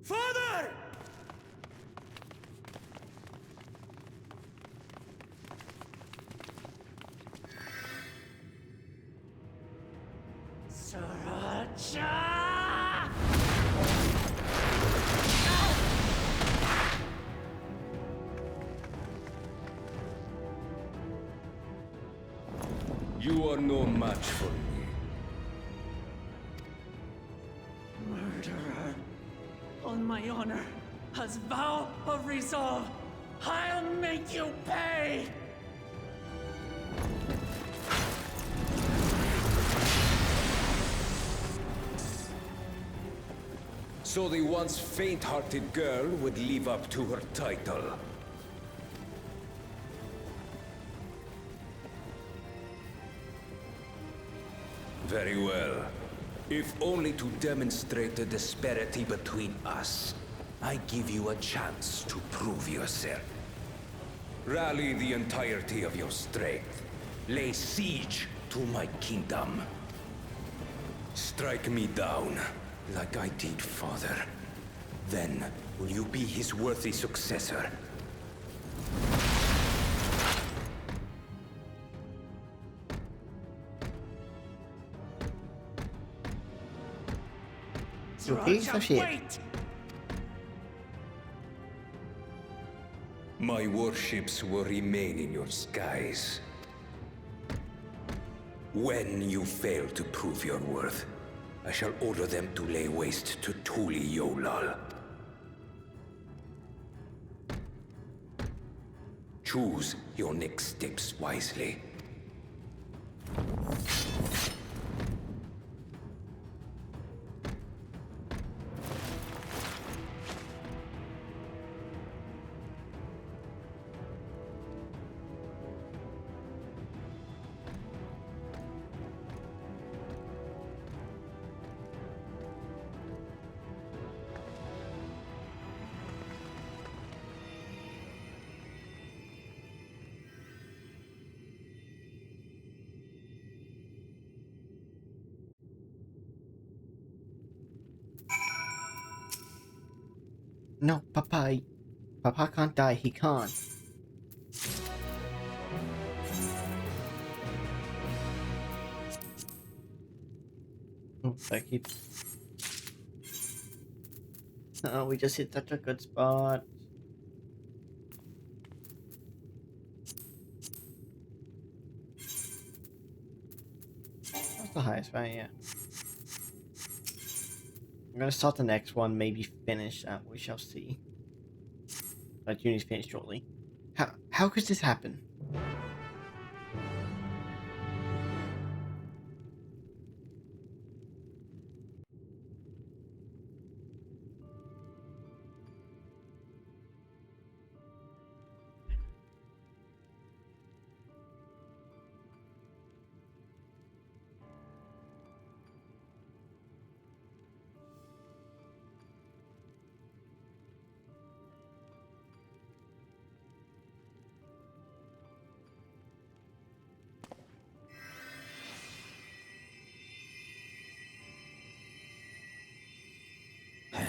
Father! Sriracha! You are no match for me. Murderer. On my honor, as vow of resolve, I'll make you pay! So the once faint-hearted girl would live up to her title. Very well. If only to demonstrate the disparity between us, I give you a chance to prove yourself. Rally the entirety of your strength. Lay siege to my kingdom. Strike me down, like I did father. Then, will you be his worthy successor? You piece of shit. Wait! My warships will remain in your skies. When you fail to prove your worth, I shall order them to lay waste to Tuli Yolal. Choose your next steps wisely. No, Papa. Papa can't die. He can't. Oh, thank you. Oh, we just hit such a good spot. That's the highest, right? Yeah. I'm gonna start the next one, maybe finish that. We shall see. But Uni's finished shortly. How could this happen?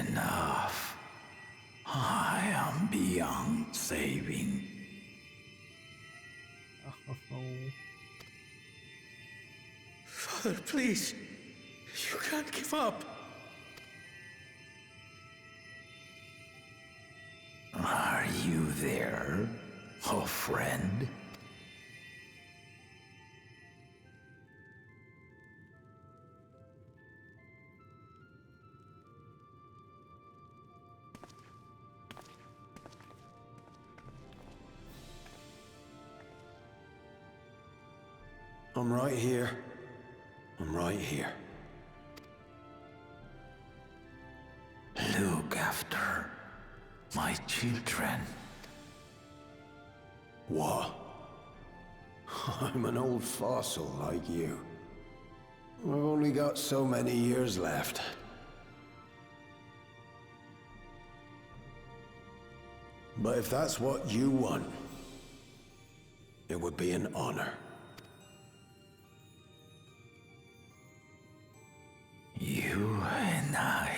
Enough. I am beyond saving. Father, please. You can't give up. Are you there, oh friend? I'm right here. I'm right here. Look after my children. What? I'm an old fossil like you. I've only got so many years left. But if that's what you want, it would be an honor. You and I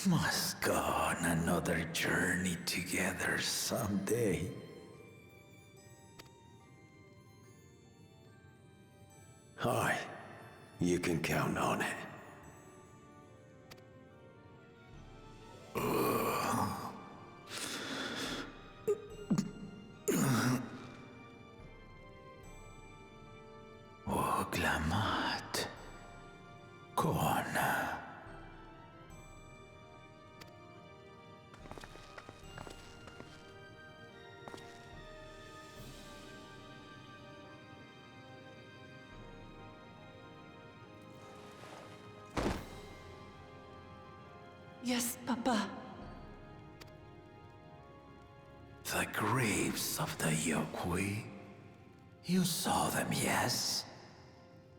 must go on another journey together someday. Aye, you can count on it. Oglamat. Kona. Yes, Papa. The graves of the Yokwi. You saw them, yes?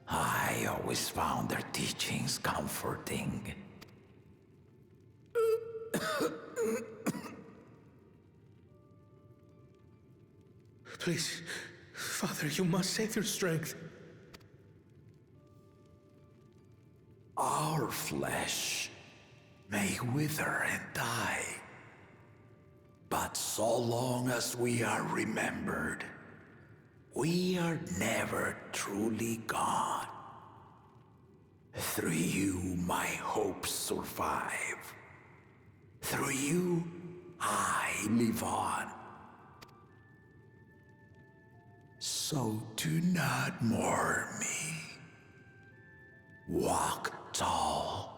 I always found their teachings comforting. Please, Father, you must save your strength. Our flesh may wither and die, but so long as we are remembered, we are never truly gone. Through you, my hopes survive. Through you, I live on. So do not mourn me. Walk tall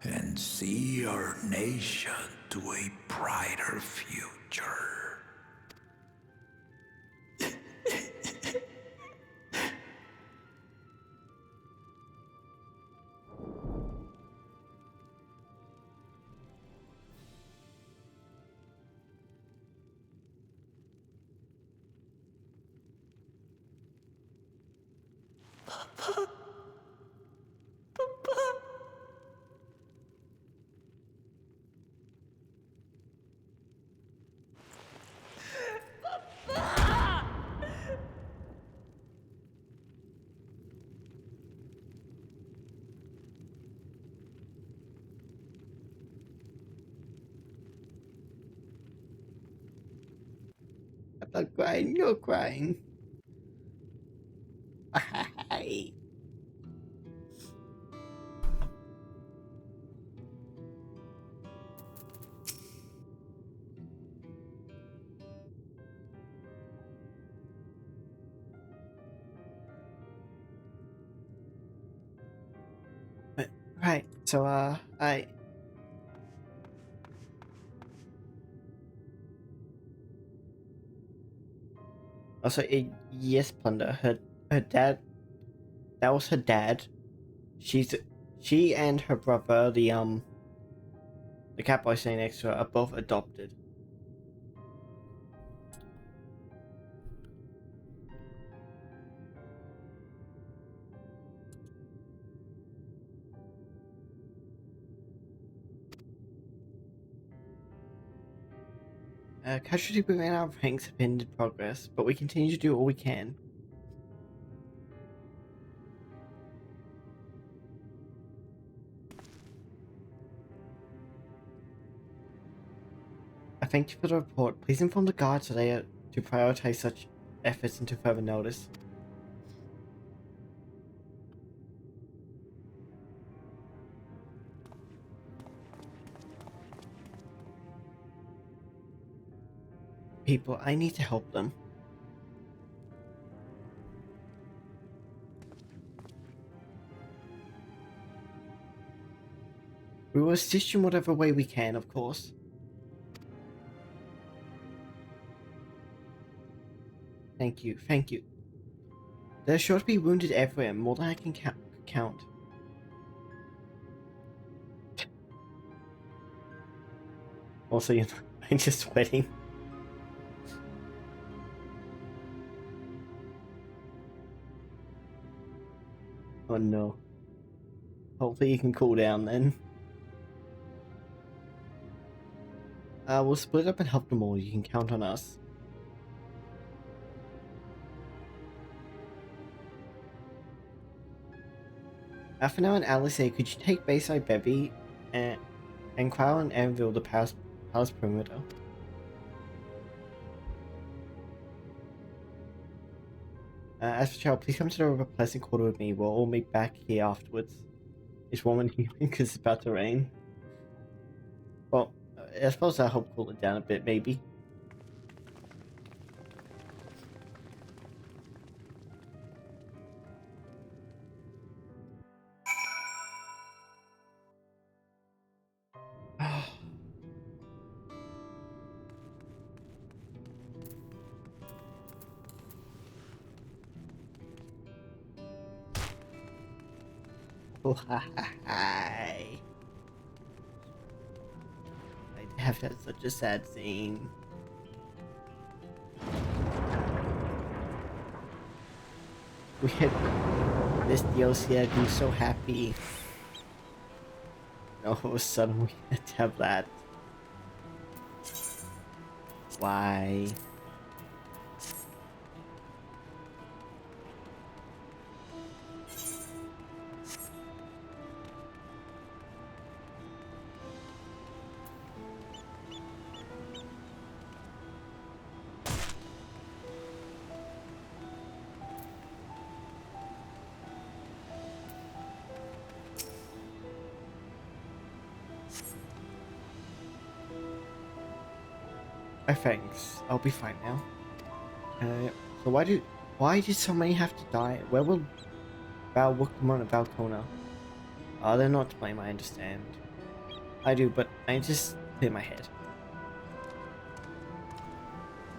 and see our nation to a brighter future. I'm not crying, you're crying. Hi. Right, so, also, yes, Plunder, her dad, that was her dad. She and her brother, the cat boy sitting next to her, are both adopted. Casualty within our ranks have been in progress, but we continue to do all we can. I thank you for the report. Please inform the guards so they are to prioritize such efforts until further notice. People, I need to help them. We will assist you in whatever way we can, of course. Thank you, thank you. There's sure to be wounded everywhere, more than I can count. Also, I'm just sweating. Oh no. Hopefully you can cool down then. We'll split up and help them all. You can count on us. For now, and Alice, could you take Bayside Bevy and Crow and Anvil the palace perimeter? As for Chow, please come to the River Pleasant Quarter with me. We'll all meet back here afterwards. It's warm and humid because it's about to rain. Well, I suppose that'll help cool it down a bit, maybe. Hi. I have had such a sad scene. We had this DLC, I'd be so happy. And all of a sudden we had to have that. Why? Thanks. I'll be fine now. So why did so many have to die? Where will Wukmon and Valkona? They're not to blame, I understand. I do, but I just clear my head.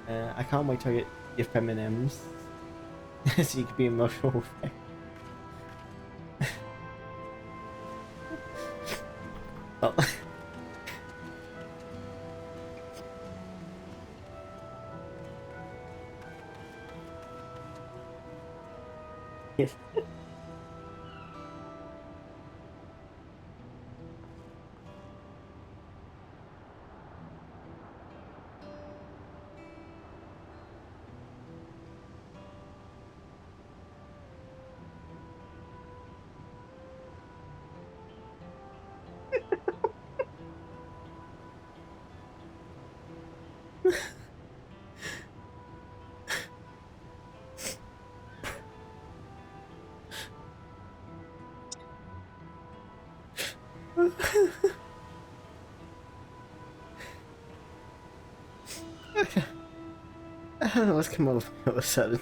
I can't wait till I get your feminims. So you can be emotional with it. Well. Yes. I don't know what's come over me all of a sudden.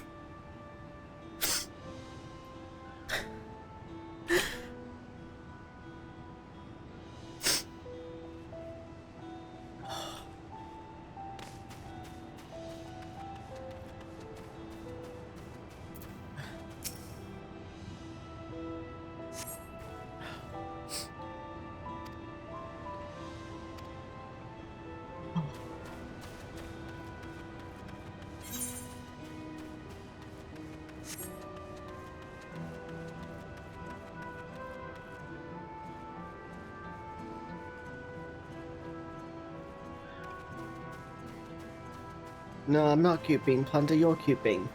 No, I'm not cute being Plunder, you're cute being.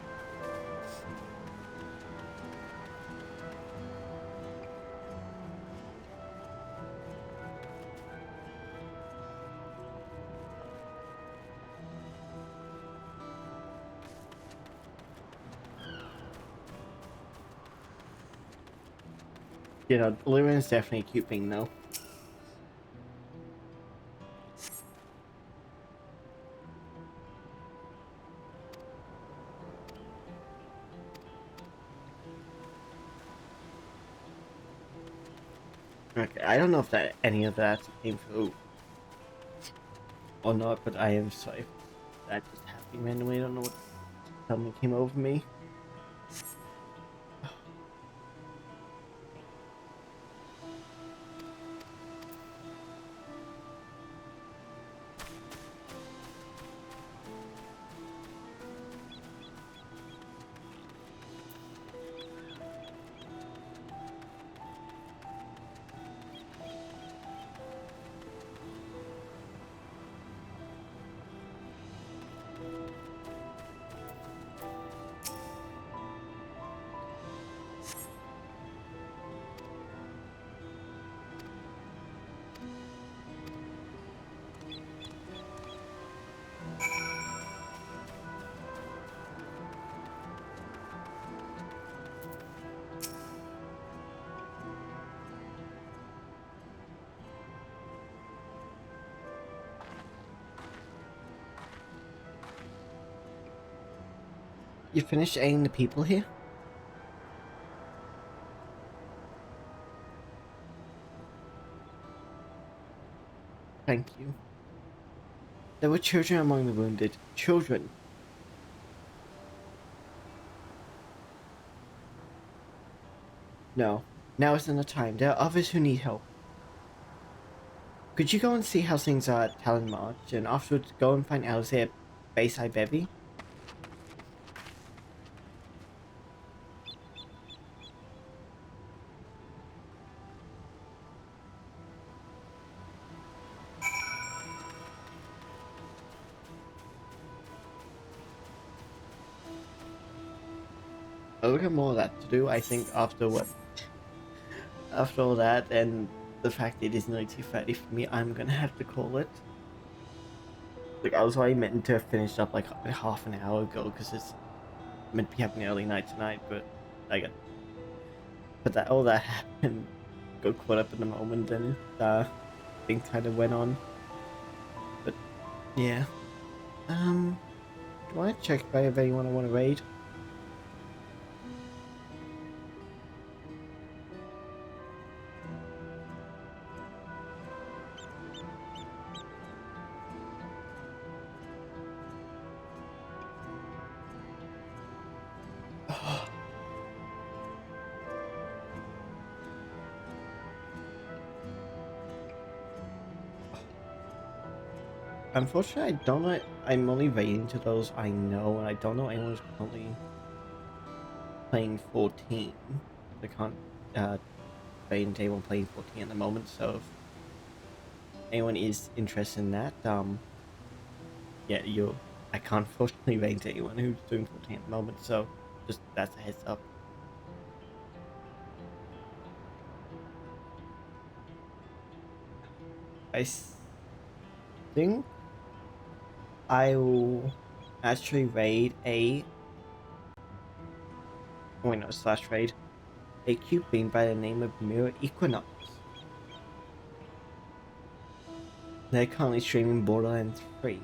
You know, Luren's definitely a cute being though. Okay, I don't know if that any of that came through or not, but I am sorry. That just happened randomly. I don't know what suddenly came over me. You finished aiding the people here? Thank you. There were children among the wounded. Children. No. Now isn't the time. There are others who need help. Could you go and see how things are at Talon March, and afterwards go and find Alice at Bayside Bevy? A little bit more of that to do, I think, after all that, and the fact it is nearly 2:30 for me, I'm gonna have to call it. Like, I was already meant to have finished up like half an hour ago, because it's meant to be happening early night tonight, but all that happened, got caught up in the moment, and things kind of went on. But yeah, do I want to check if I have anyone I want to raid? Unfortunately, I don't know. I'm only raiding to those I know, and I don't know anyone who's currently playing 14. I can't raid into anyone playing 14 at the moment, so if anyone is interested in that, yeah, I can't unfortunately raid into anyone who's doing 14 at the moment, so just that's a heads up. I think I will actually raid raid a cube bean by the name of Mirror Equinox. They're currently streaming Borderlands 3.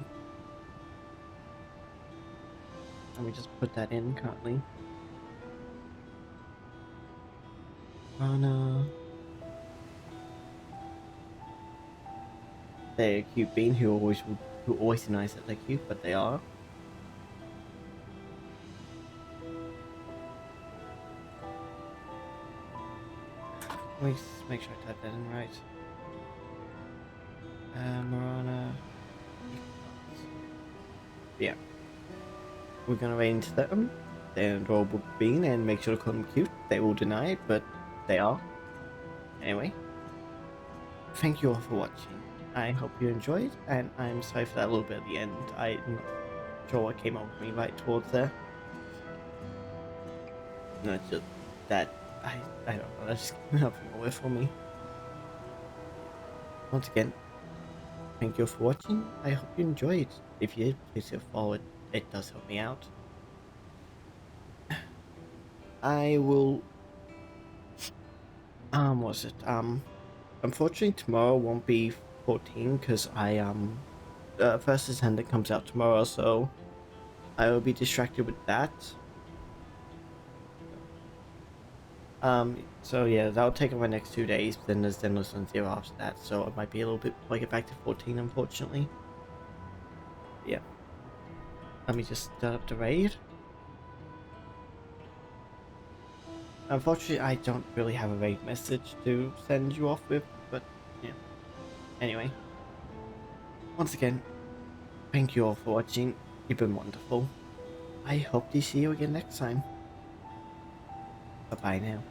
Let me just put that in currently. They're a cute bean who always denies that they're cute, but they are. Let me just make sure I type that in right. Marana. Yeah. We're gonna raid into them. They're an adorable bean and make sure to call them cute. They will deny it, but they are. Anyway. Thank you all for watching. I hope you enjoyed, and I'm sorry for that little bit at the end. I'm not sure what came up with me right towards there. No, it's just that, I don't know, that just came out from nowhere for me. Once again, thank you all for watching. I hope you enjoyed. If you did, please hit follow. It does help me out. I will... what's it? Unfortunately tomorrow won't be 14 because First Ascendant comes out tomorrow, so I will be distracted with that. So yeah, that'll take up my next 2 days, then there's Zenless and Zero after that, so it might be a little bit like get back to 14, unfortunately. Yeah. Let me just start up the raid. Unfortunately, I don't really have a raid message to send you off with, but yeah. Anyway. Once again, thank you all for watching. You've been wonderful. I hope to see you again next time. Bye-bye now.